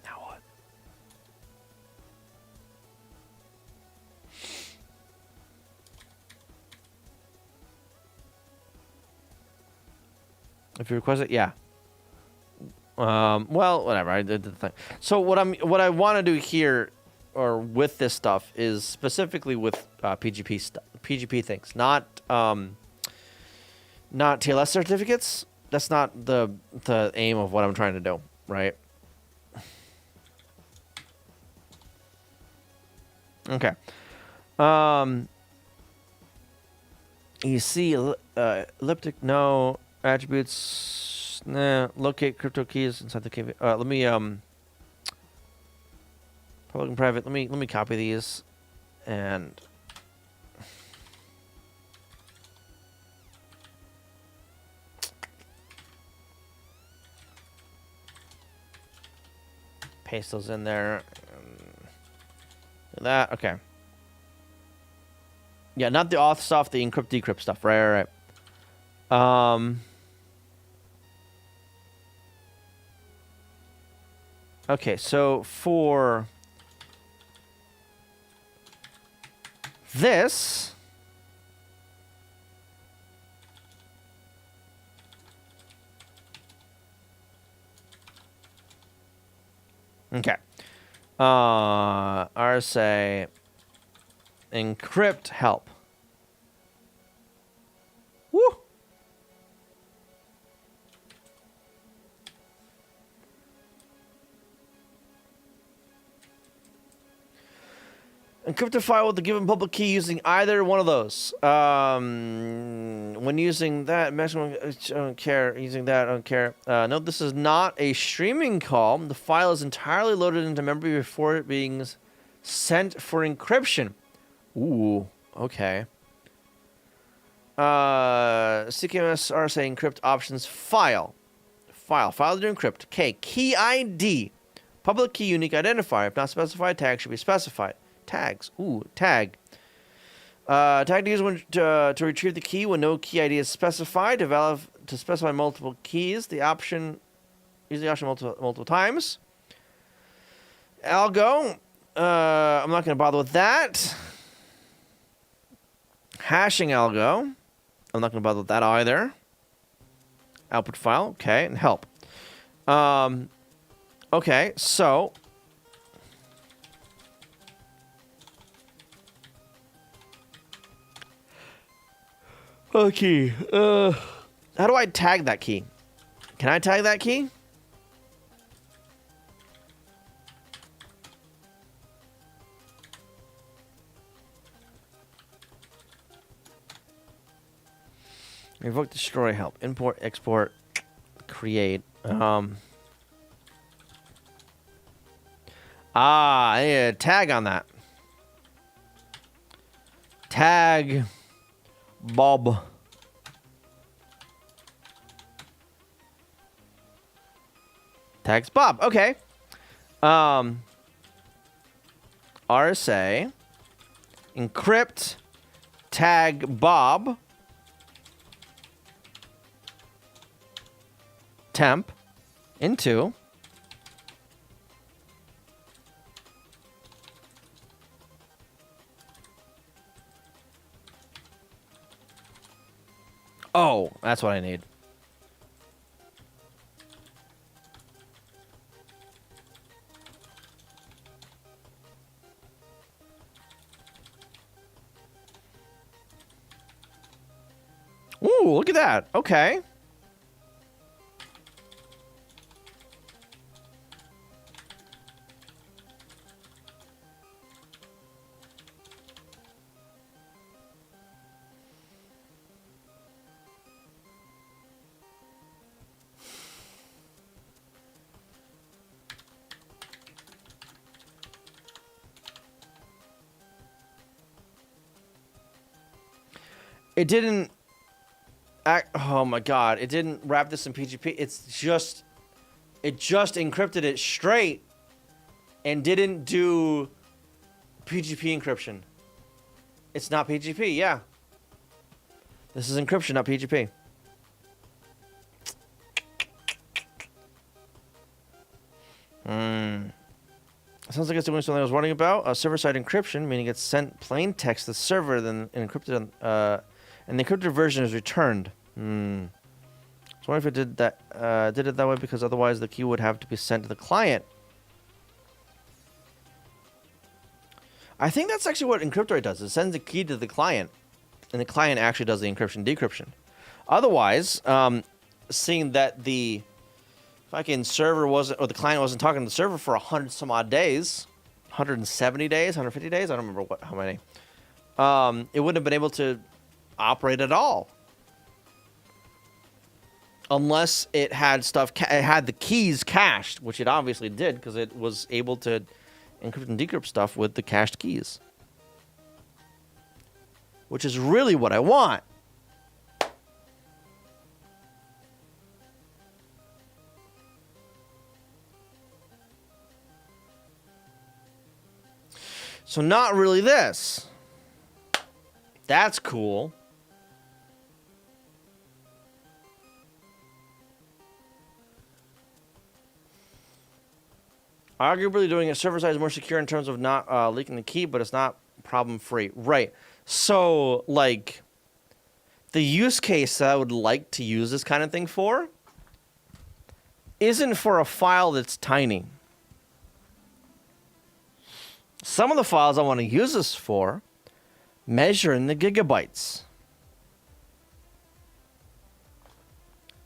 Now what? If you request it, yeah. Well, whatever. I did the thing. So what I want to do here, or with this stuff, is specifically with PGP stuff, PGP things, not TLS certificates. That's not the aim of what I'm trying to do, right? Okay. You see, elliptic, no attributes. Nah, locate crypto keys inside the key. Let me public and private. Let me copy these, and paste those in there. That okay. Yeah, not the auth stuff, the encrypt decrypt stuff. Right. Okay, so for this, okay, RSA encrypt help. Woo. Encrypt a file with the given public key using either one of those. When using that, maximum, I don't care. Using that, I don't care. Note this is not a streaming call. The file is entirely loaded into memory before it being sent for encryption. Ooh, okay. CKMS RSA encrypt options file to encrypt. Okay, key ID, public key unique identifier. If not specified, tag should be specified. Tags. Ooh, tag. Tag the user to retrieve the key when no key ID is specified. To specify multiple keys. Use the option multiple times. Algo. I'm not going to bother with that. Hashing algo. I'm not going to bother with that either. Output file. Okay, and help. Okay, so okay. How do I tag that key? Can I tag that key? Revoke, destroy, help. Import, export, create. I need a tag on that. Tag Bob. Tags Bob. Okay. RSA. Encrypt. Tag Bob. Temp. Into. Oh, that's what I need. Ooh, look at that. Okay. It didn't oh my god, it didn't wrap this in PGP. It just encrypted it straight and didn't do PGP encryption. It's not PGP, yeah. This is encryption, not PGP. Sounds like it's doing something I was wondering about. Server-side encryption, meaning it's sent plain text to the server, then encrypted, and the encrypted version is returned. So I wonder if it did that. Did it that way because otherwise the key would have to be sent to the client. I think that's actually what Encryptoid does. It sends the key to the client, and the client actually does the encryption decryption. Otherwise, seeing that the fucking server wasn't, or the client wasn't talking to the server for 100 some odd days, 170 days, 150 days, I don't remember how many, it wouldn't have been able to operate at all. Unless it had stuff, it had the keys cached, which it obviously did, because it was able to encrypt and decrypt stuff with the cached keys. Which is really what I want. So not really this. That's cool. Arguably doing it server side is more secure in terms of not leaking the key, but it's not problem free. Right. So, like, the use case that I would like to use this kind of thing for isn't for a file that's tiny. Some of the files I want to use this for measure in the gigabytes.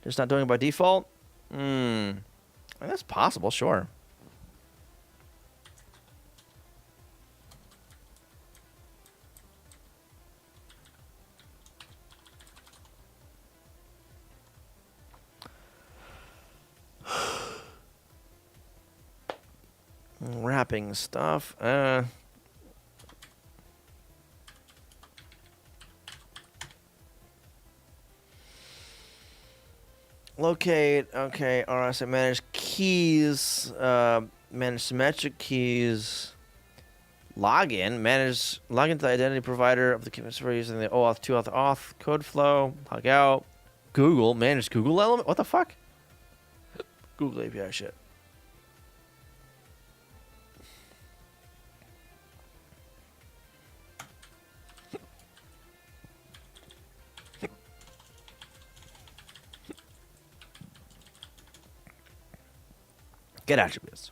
Just not doing it by default? I mean, that's possible, sure. Wrapping stuff. Locate. Okay. RSA manage keys. Manage symmetric keys. Login. Log into the identity provider of the server using the OAuth 2 auth code flow. Log out. Google. Manage Google element. What the fuck? Google API shit. Get attributes.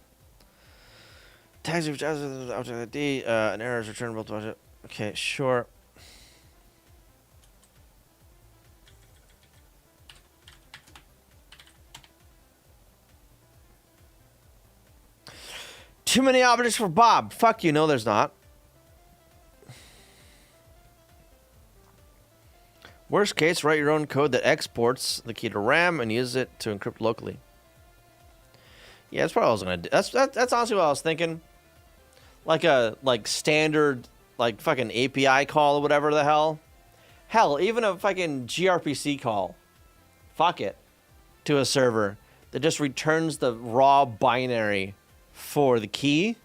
Tags of object ID. An error is returnable to budget. Okay, sure. Too many objects for Bob. Fuck you. No, there's not. Worst case, write your own code that exports the key to RAM and use it to encrypt locally. Yeah, that's probably what I was gonna do. That's honestly what I was thinking. Like a standard fucking API call or whatever the hell. Hell, even a fucking gRPC call. Fuck it. To a server that just returns the raw binary for the key.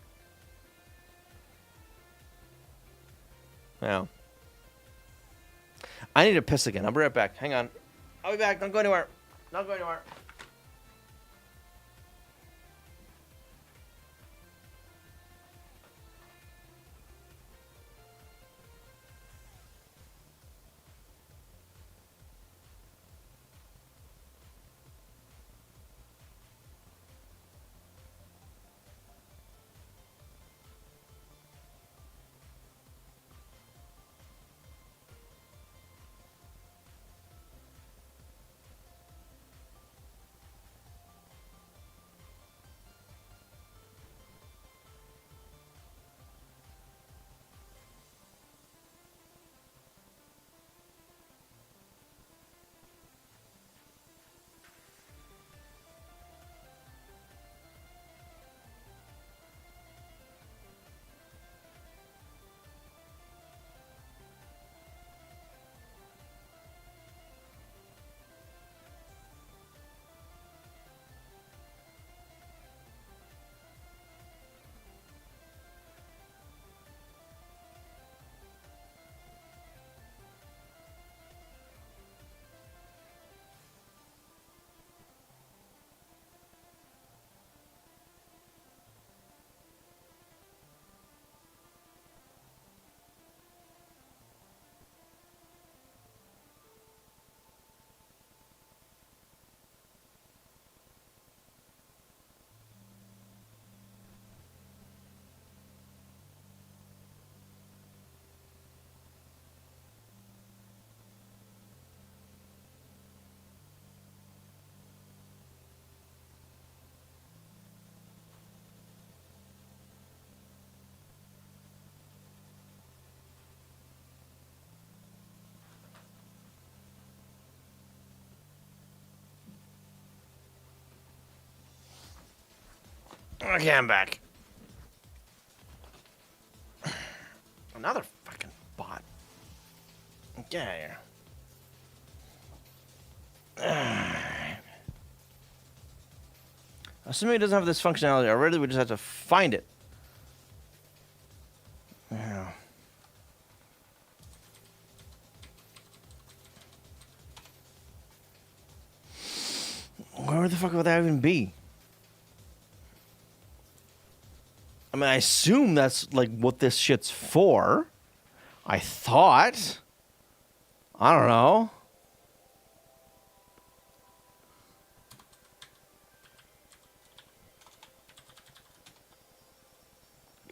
Wow. I need to piss again. I'll be right back. Hang on. I'll be back. Don't go anywhere. Don't go anywhere. Okay, I'm back. Another fucking bot. Get out of here. Assuming it doesn't have this functionality already, we just have to find it. Yeah. Where the fuck would that even be? I mean, I assume that's like what this shit's for. I thought. I don't know.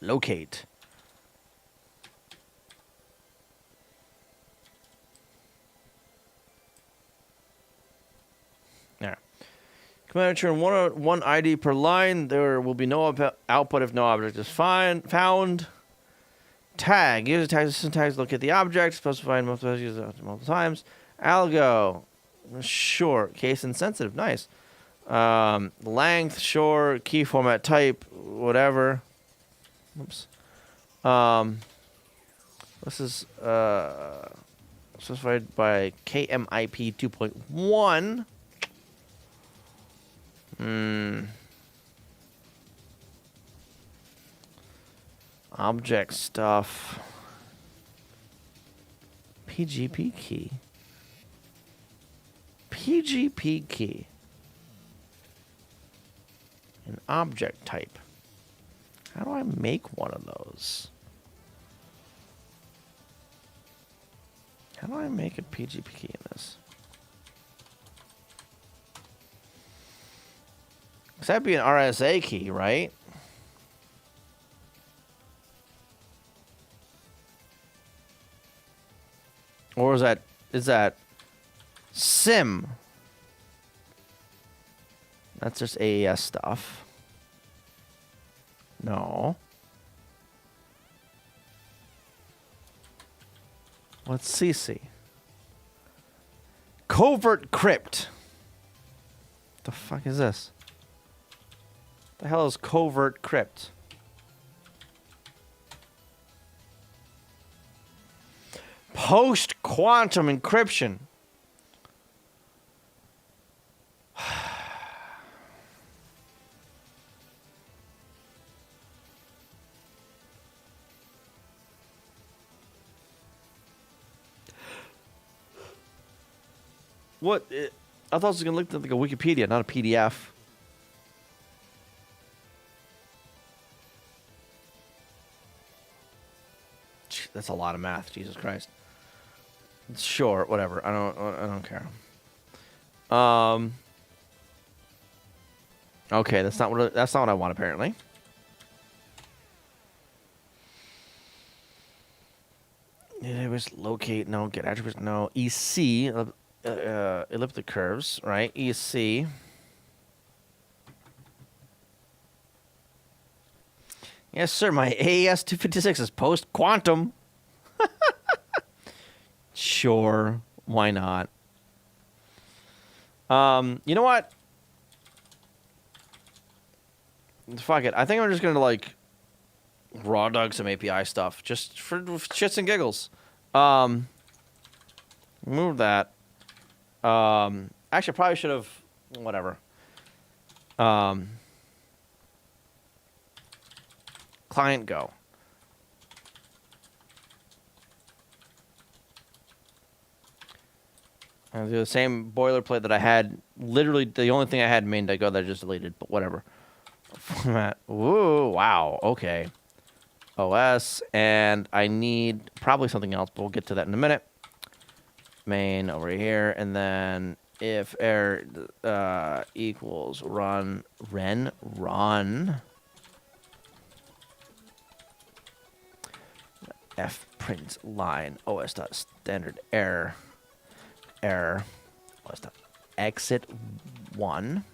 Locate. There. Command return one ID per line. There will be no output if no object is found. Tag. Use a tag system tags. Locate the object. Specify multiple times. Algo. Sure. Case insensitive. Nice. Length. Sure. Key format type. Whatever. Oops. This is specified by KMIP 2.1. Object stuff. PGP key. PGP key. An object type. How do I make one of those? How do I make a PGP key in this? Because that'd be an RSA key, right? Or is that SIM? That's just AES stuff. No. What's CC? Covert crypt. The fuck is this? The hell is covert crypt? Post quantum encryption. What? I thought it was going to look like a Wikipedia, not a PDF. That's a lot of math. Jesus Christ. Sure, whatever. I don't care. Okay, that's not what I want apparently. It was locate. No, get attributes. No, EC. Elliptic curves, right? EC. Yes, sir. My AES 256 is post quantum. Sure, why not? You know what? Fuck it. I think I'm just gonna like raw dog some API stuff just for shits and giggles. Move that. Actually, I probably should have. Whatever. Client go. I'll do the same boilerplate that I had. Literally, the only thing I had main go that I just deleted, but whatever. Format. Ooh, wow. Okay. OS, and I need probably something else, but we'll get to that in a minute. Main over here, and then if error equals run f print line os dot standard error os dot exit 1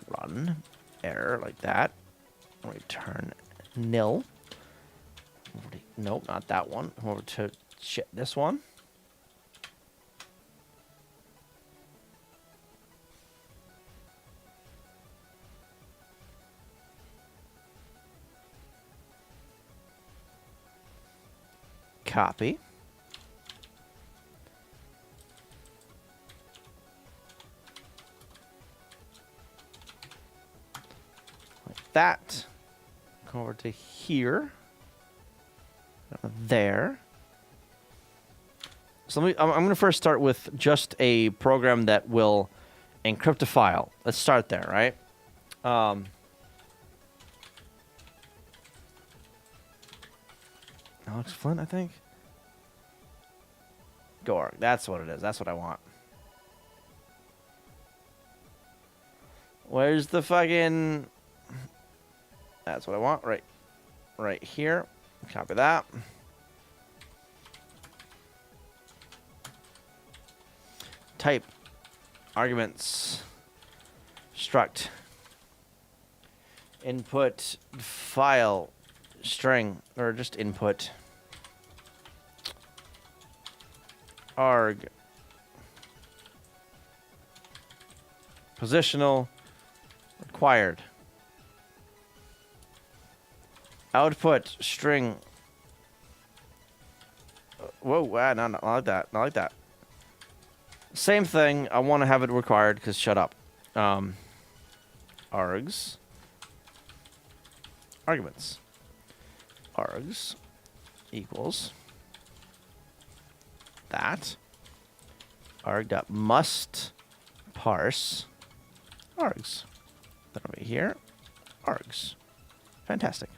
run error like that, return nil. Nope, not that one. Over to this one. Copy. Like that. Come over to here. There. So I'm going to first start with just a program that will encrypt a file. Let's start there, right? Alex Flint, I think. Gorg. That's what it is. That's what I want. Where's the fucking... That's what I want. Right here. Copy that. Type arguments struct input file string, or just input arg positional required output string. Whoa, wow, no, not like that. Not like that. Same thing. I want to have it required because shut up. Args arguments. Args equals that arg.must parse args. Then over here, args. Fantastic.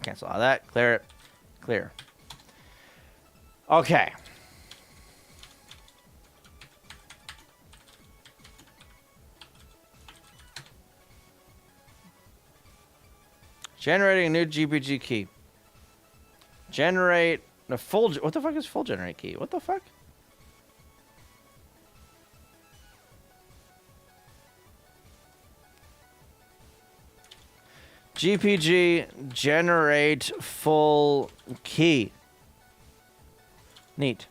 Cancel all that. Clear it. Clear. Okay. Generating a new GPG key. Generate a full... What the fuck is full generate key? What the fuck? GPG generate full key. Neat.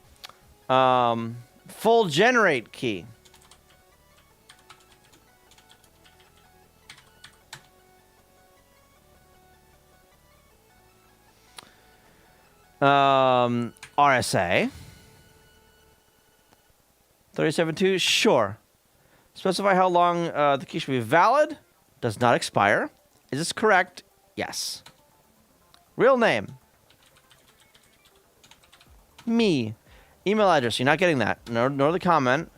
Full generate key. RSA 37.2, sure. Specify how long the key should be valid. Does not expire. Is this correct? Yes. Real name. Me. Email address. You're not getting that. Nor the comment.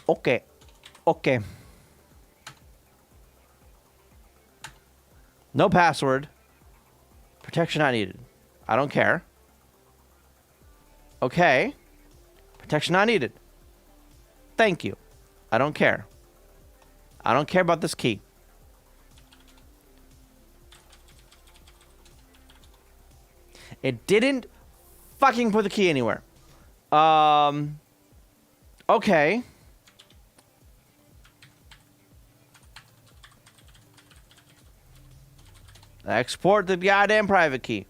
Okay. Okay. No password. Protection not needed. I don't care. Okay. Protection not needed. Thank you. I don't care. I don't care about this key. It didn't fucking put the key anywhere. Okay. Export the goddamn private key.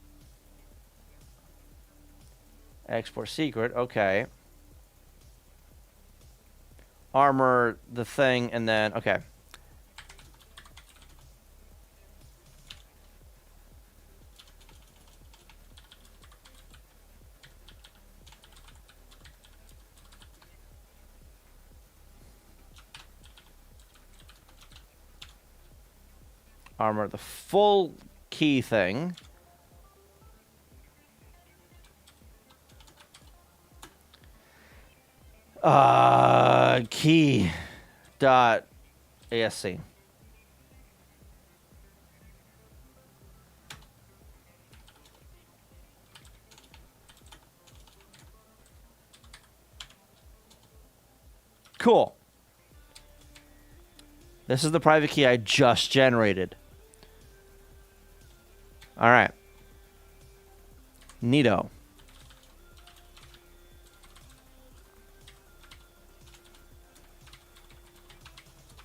Export secret, okay. Armor the thing, and then, okay. Armor the full key thing. Key dot ASC. Cool. This is the private key I just generated. All right. Neato.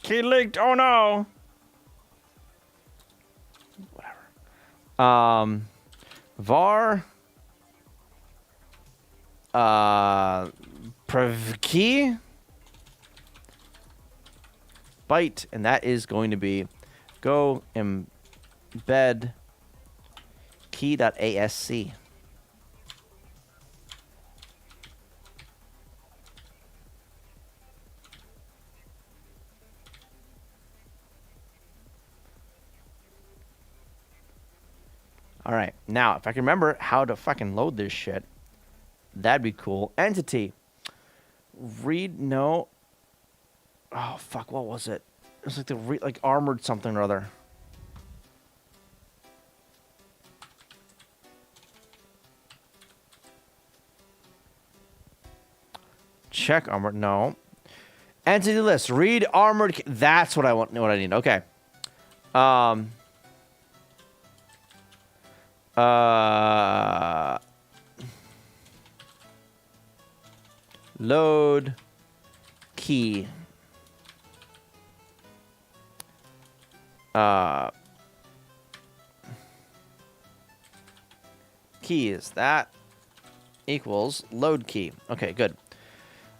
Key leaked. Oh no. Whatever. Var. Prev key. Byte, and that is going to be go embed key.asc. All right, now if I can remember how to fucking load this shit, that'd be cool. Entity. Read no. Oh fuck, what was it? It was like the armored something or other. Check armored. No. Entity list. Read armored. That's what I want. What I need. Okay. Load key. Key is that equals load key. Okay, good.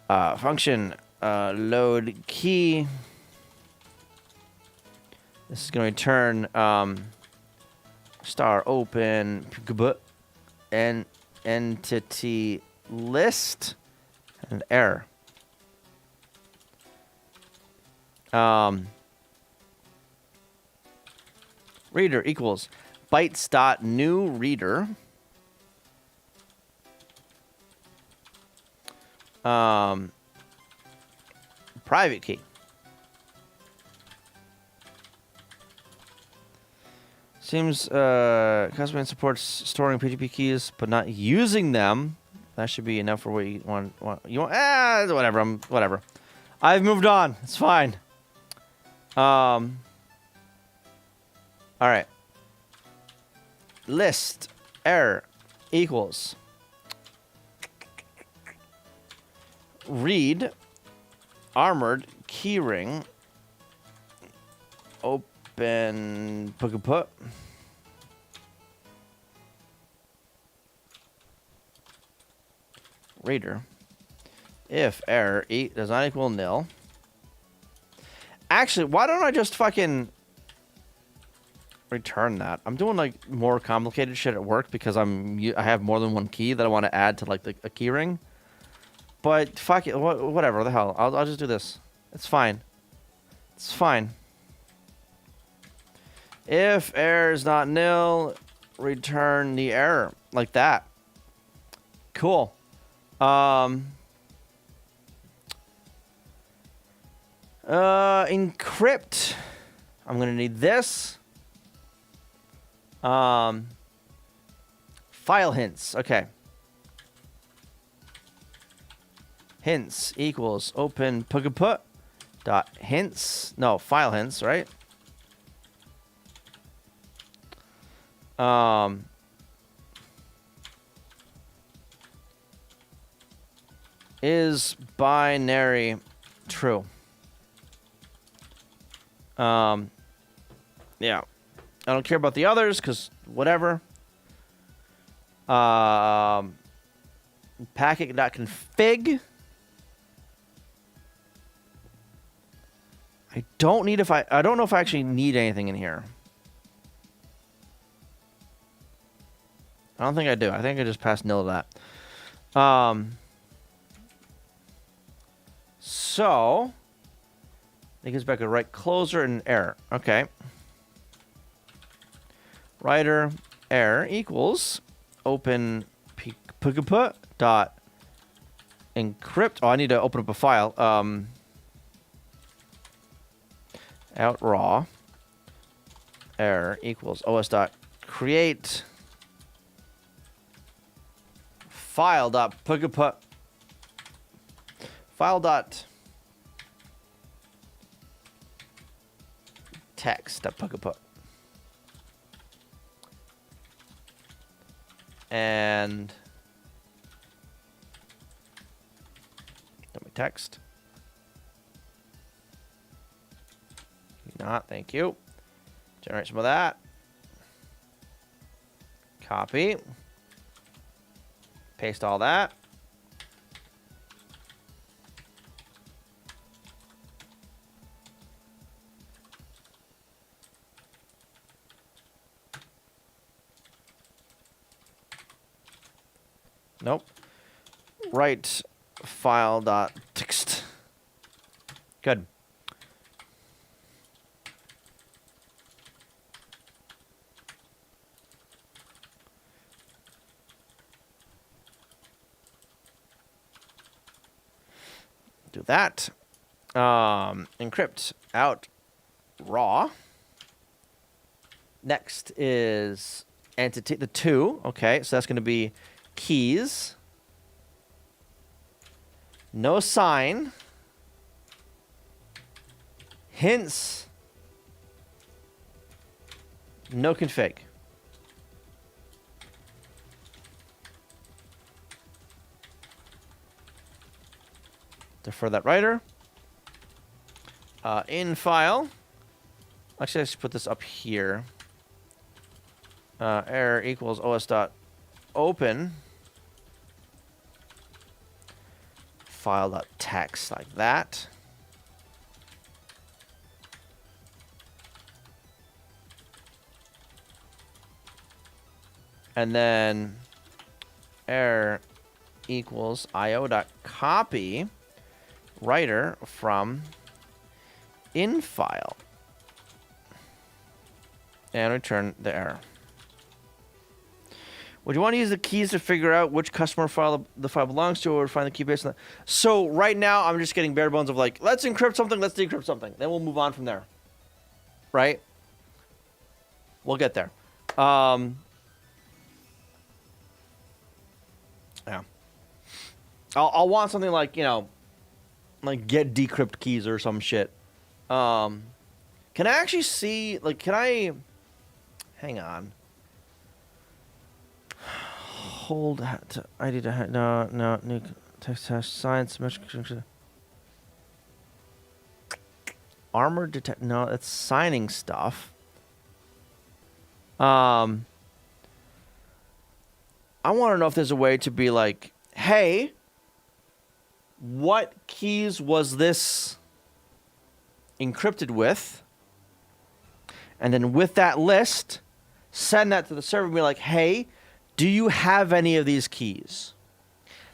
Function load key. This is going to return star open and entity list, and error. Reader equals bytes dot new reader. Private key. Seems customer supports storing PGP keys but not using them. That should be enough for what you want. Whatever. Whatever. I've moved on. It's fine. All right. List error equals read armored keyring open put reader if error does not equal nil. Actually, why don't I just fucking return that? I'm doing like more complicated shit at work because I have more than one key that I want to add to like a key ring. But fuck it, whatever the hell. I'll just do this. It's fine. It's fine. If error is not nil, return the error like that. Cool. Encrypt. I'm gonna need this. File hints. Okay. Hints equals open put dot hints. No, file hints, right? Is binary true? Yeah. I don't care about the others because whatever. Packet.config. I don't know if I actually need anything in here. I don't think I do. I think I just passed nil to that. So it gives back a right closer and error. Okay. Writer error equals open put dot encrypt. Oh, I need to open up a file. Out raw error equals os dot create file dot put file dot text dot put and let me text. Not, thank you. Generate some of that. Copy. Paste all that. Nope. Write file dot text. Good. Do that. Encrypt out raw. Next is entity, the 2. Okay, so that's going to be keys. No sign. Hints. No config. Defer that writer. In file. Actually, I should put this up here. Error equals os dot open file dot text like that. And then error equals io.copy writer from in file and return the error. Would you want to use the keys to figure out which customer file the file belongs to, or find the key based on that? So right now, I'm just getting bare bones of like, let's encrypt something, let's decrypt something. Then we'll move on from there. Right? We'll get there. Yeah. I'll want something like, you know, like get decrypt keys or some shit. Can I actually see, like, can I... Hang on. Hold ID to no new text hash science armor detect no, that's signing stuff. I want to know if there's a way to be like, hey, what keys was this encrypted with? And then with that list, send that to the server and be like, hey, do you have any of these keys?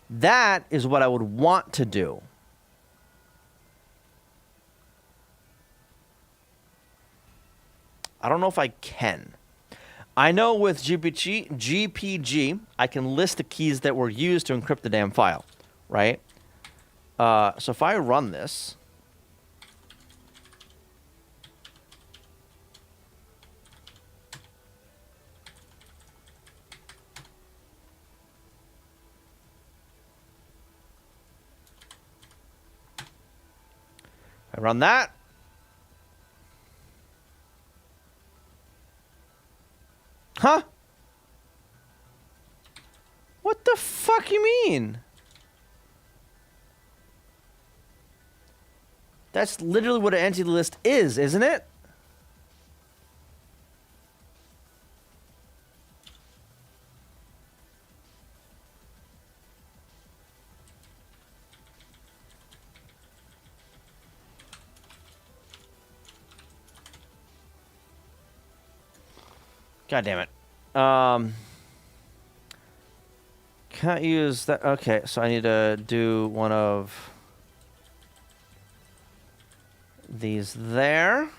That is what I would want to do. I don't know if I can. I know with GPG, I can list the keys that were used to encrypt the damn file, right? So if I run this, I run that. Huh? What the fuck you mean? That's literally what an entity list is, isn't it? God damn it. Can't use that. Okay, so I need to do one of these there.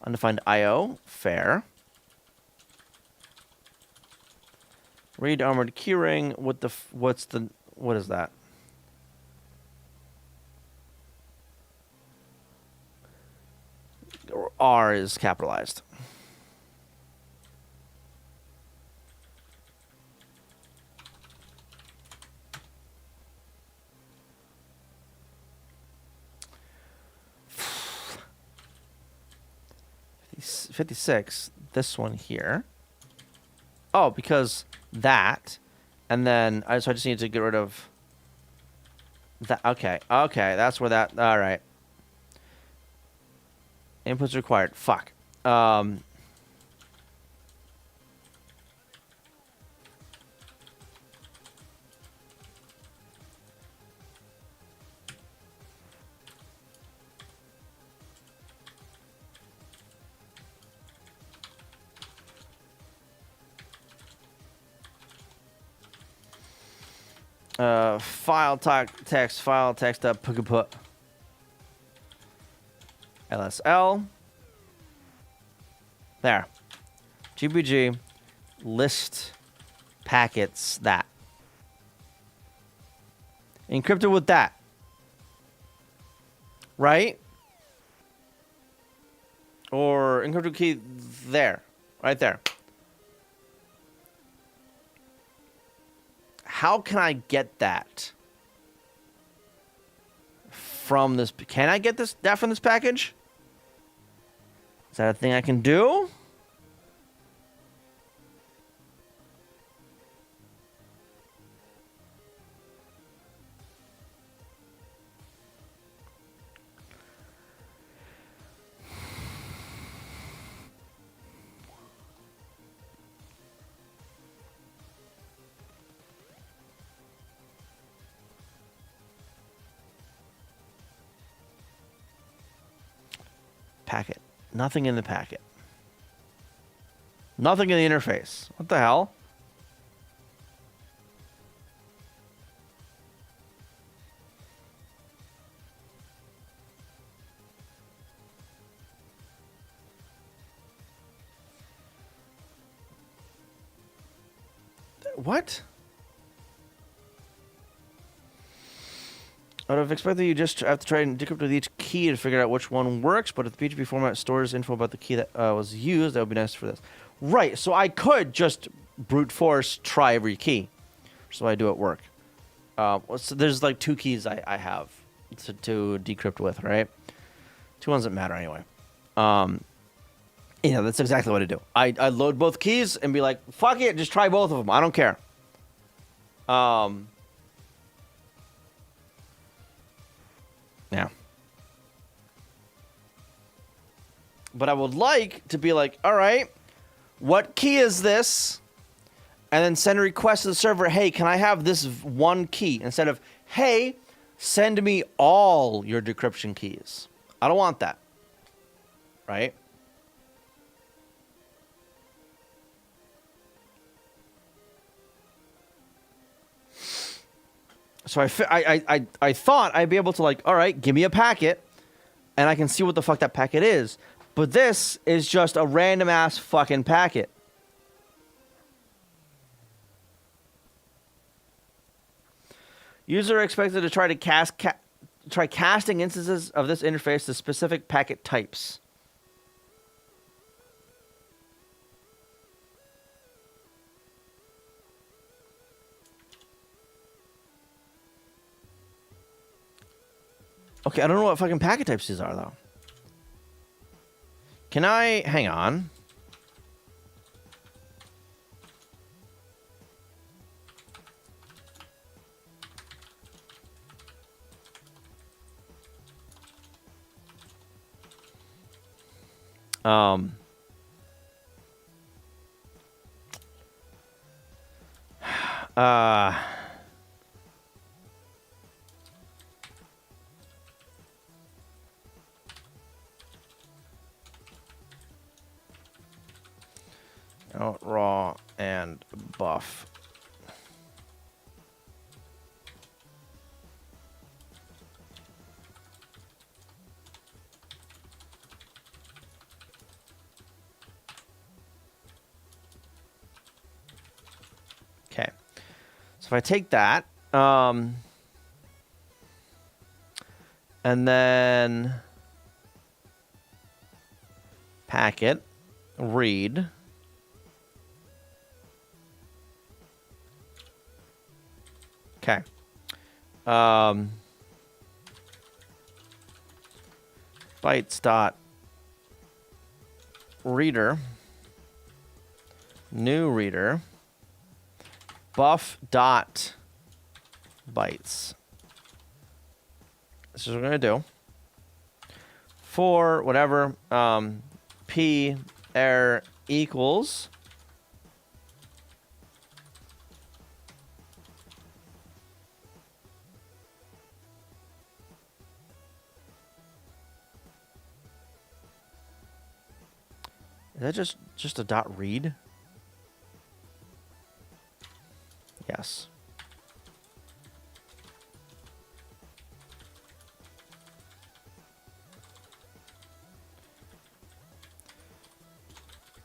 Undefined IO. Fair. Read armored keyring. What is that? R is capitalized. $56. This one here. Oh, because that, and then so I just need to get rid of that. Okay, that's where that. All right. Inputs required. Fuck. File text up put LSL. There. GPG list packets that. Encrypted with that. Right? Or encrypted key there. Right there. How can I get that from this? Can I get that from this package? Is that a thing I can do? Packet. Nothing in the packet. Nothing in the interface. What the hell? What? I would have expected you just have to try and decrypt with each key to figure out which one works, but if the PHP format stores info about the key that was used, that would be nice for this. Right, so I could just brute force try every key. So I do at work. So there's like 2 keys I have to decrypt with, right? 2 ones that matter anyway. Yeah, that's exactly what I do. I load both keys and be like, fuck it, just try both of them. I don't care. Yeah. But I would like to be like, all right, what key is this? And then send a request to the server, hey, can I have this one key? Instead of, hey, send me all your decryption keys. I don't want that. Right? So I thought I'd be able to, like, all right, give me a packet, and I can see what the fuck that packet is. But this is just a random ass fucking packet. User expected to try to try casting instances of this interface to specific packet types. Okay, I don't know what fucking packet types these are, though. Can I... Hang on. Raw and buff. Okay. So if I take that, and then packet, read. Okay. Bytes dot reader, new reader, buff dot bytes. This is what we're gonna do. For whatever p error equals is that just a dot read? Yes.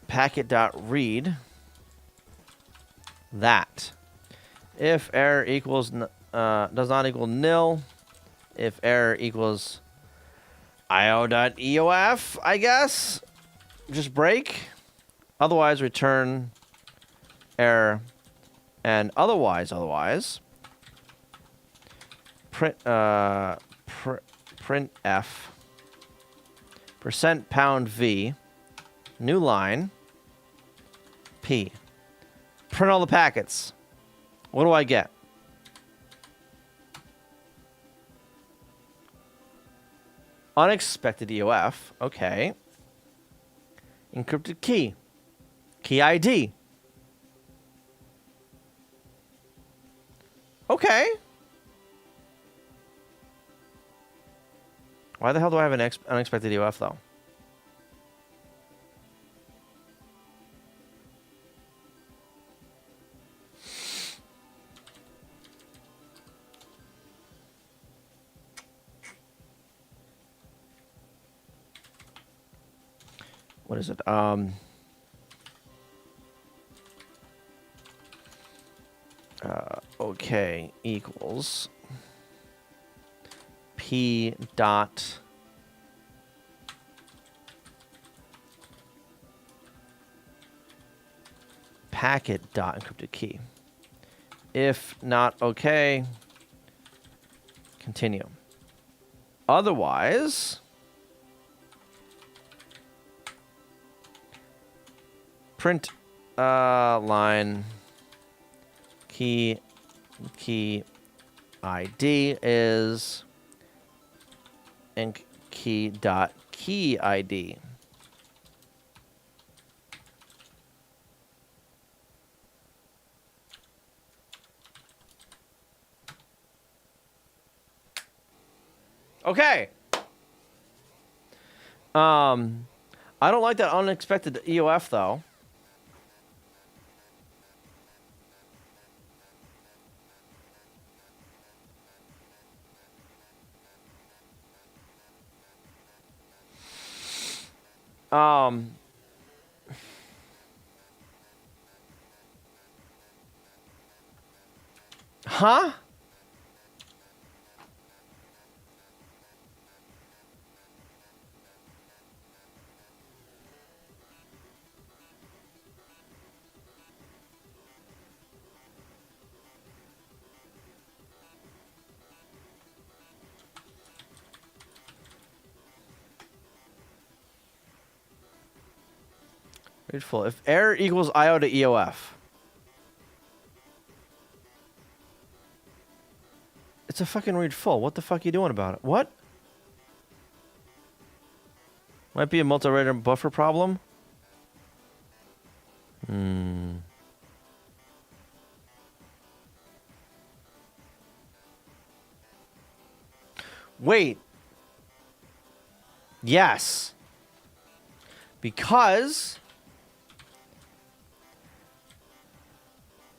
Packet dot read that. If error equals does not equal nil, if error equals io.eof, I guess. Just break. Otherwise, return error. And otherwise, print f %v new line p. Print all the packets. What do I get? Unexpected EOF. Okay. Encrypted key. Key ID. Okay. Why the hell do I have an unexpected EOF, though? What is it? okay equals p dot packet dot encrypted key. If not okay, continue. Otherwise, print line key ID is inc key dot key ID. Okay. I don't like that unexpected EOF though. Huh? Read full. If error equals IO to EOF. It's a fucking read full. What the fuck are you doing about it? What? Might be a multi-rater buffer problem. Wait. Yes. Because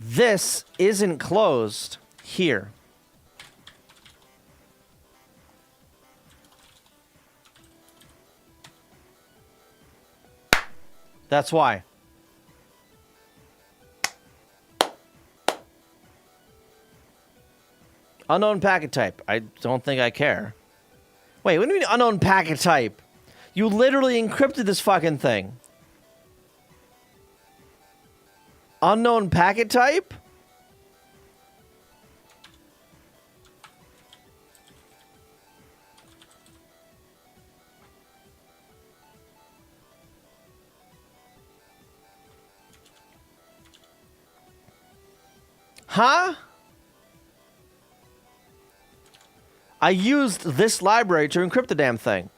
this isn't closed here. That's why. Unknown packet type. I don't think I care. Wait, what do you mean unknown packet type? You literally encrypted this fucking thing. Unknown packet type? Huh? I used this library to encrypt the damn thing.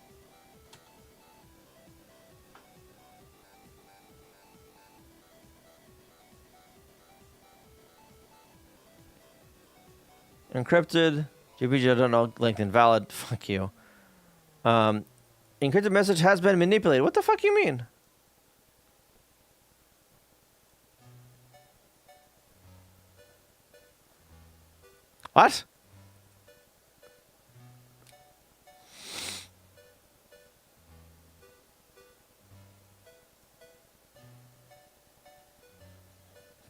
Encrypted. GPG, I don't know. Linked invalid. Fuck you. Encrypted message has been manipulated. What the fuck you mean? What?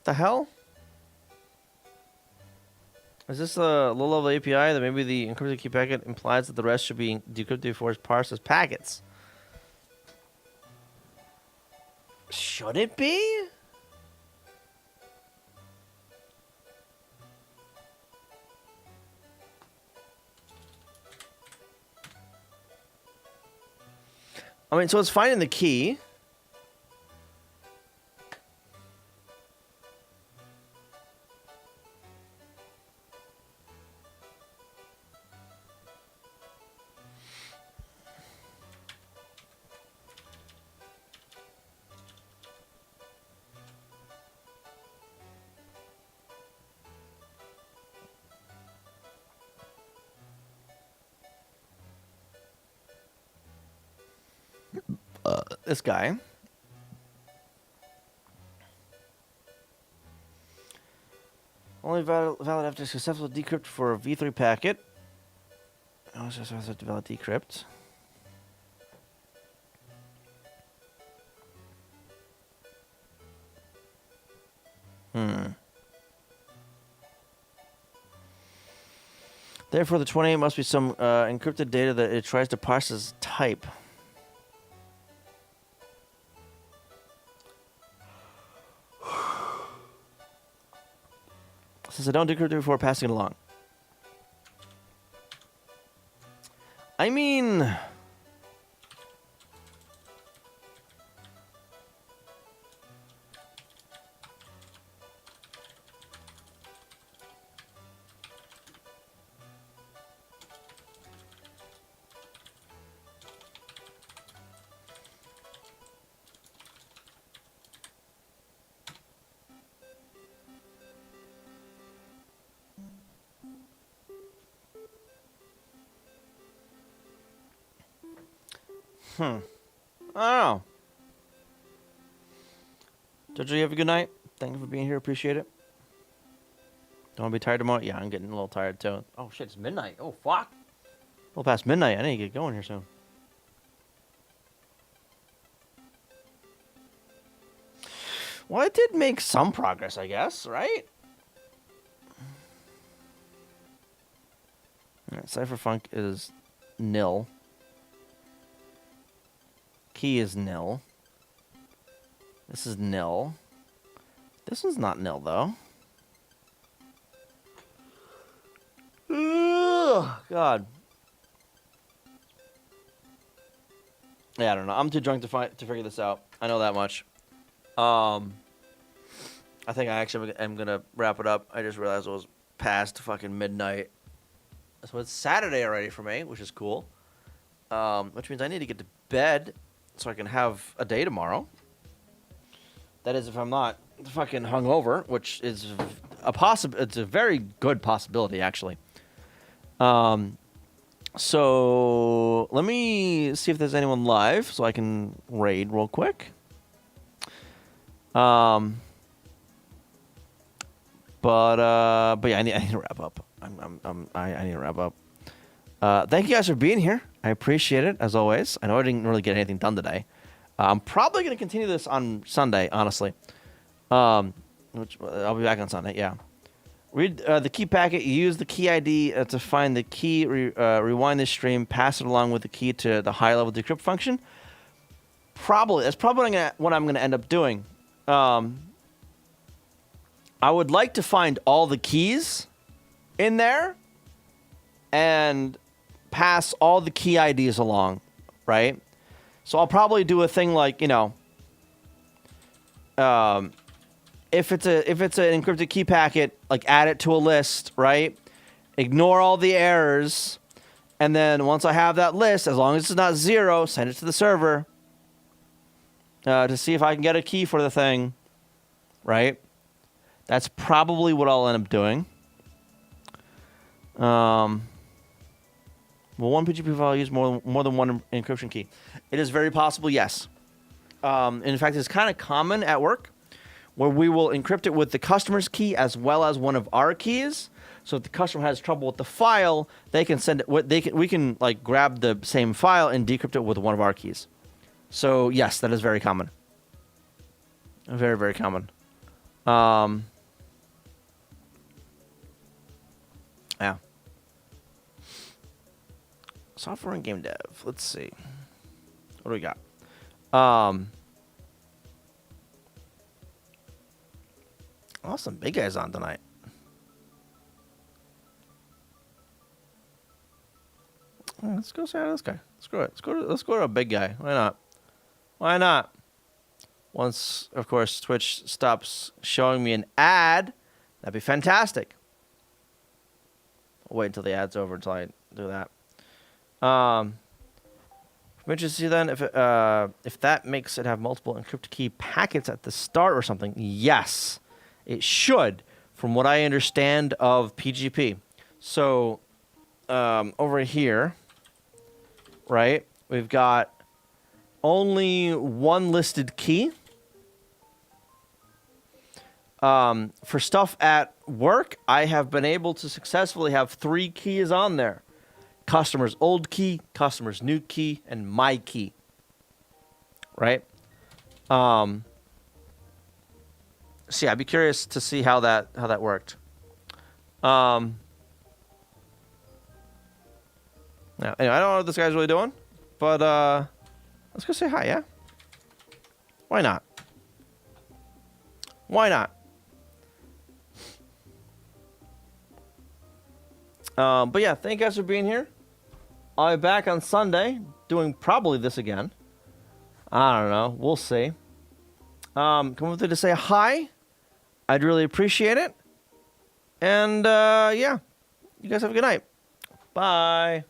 The hell? Is this a low-level API that maybe the encrypted key packet implies that the rest should be decrypted before it's parsed as packets? Should it be? I mean, so it's finding the key. This guy. Only valid after successful decrypt for a V3 packet. Also has to valid decrypt. Therefore, the 28 must be some encrypted data that it tries to parse as type. Since I don't decrypt it before passing it along. I mean... I don't know. Jojo, you have a good night. Thank you for being here. Appreciate it. Don't want to be tired tomorrow? Yeah, I'm getting a little tired too. Oh shit, it's midnight. Oh fuck. A little past midnight. I need to get going here soon. Well, it did make some progress, I guess, right? Alright, cypherfunk is nil. Key is nil. This is nil. This one's not nil, though. Ugh, God. Yeah, I don't know. I'm too drunk to figure this out. I know that much. I think I actually am gonna wrap it up. I just realized it was past fucking midnight. So it's Saturday already for me, which is cool. Which means I need to get to bed so I can have a day tomorrow. That is, if I'm not fucking hungover, which is it's a very good possibility, actually. So let me see if there's anyone live so I can raid real quick. But yeah, I need to wrap up. I need to wrap up. Thank you guys for being here. I appreciate it as always. I know I didn't really get anything done today. I'm probably going to continue this on Sunday, honestly. Which I'll be back on Sunday. Yeah. Read the key packet. You use the key ID to find the key. Rewind this stream. Pass it along with the key to the high level decrypt function. Probably that's probably what I'm going to end up doing. I would like to find all the keys in there and pass all the key IDs along, right? So I'll probably do a thing like, you know, if it's an encrypted key packet, like add it to a list, right? Ignore all the errors, and then once I have that list, as long as it's not 0, send it to the server to see if I can get a key for the thing, right? That's probably what I'll end up doing. Will one PGP file use more than one encryption key? It is very possible, yes. In fact, it's kind of common at work where we will encrypt it with the customer's key as well as one of our keys. So if the customer has trouble with the file, they can send it. We can like grab the same file and decrypt it with one of our keys. So yes, that is very common. Very, very common. Yeah. Software and game dev. Let's see. What do we got? Oh, some big guys on tonight. Let's go say hi to this guy. Screw it. Let's go to a big guy. Why not? Why not? Once, of course, Twitch stops showing me an ad, that'd be fantastic. I'll wait until the ad's over until I do that. I'm interested to see then if that makes it have multiple encrypted key packets at the start or something. Yes, it should, from what I understand of PGP. So over here, right, we've got only one listed key. For stuff at work, I have been able to successfully have 3 keys on there. Customer's old key, customer's new key, and my key. Right? So yeah, I'd be curious to see how that worked. Now, anyway, I don't know what this guy's really doing, but let's go say hi, yeah? Why not? Why not? But yeah, thank you guys for being here. I'll be back on Sunday doing probably this again. I don't know. We'll see. Come up there to say hi. I'd really appreciate it. And yeah, you guys have a good night. Bye.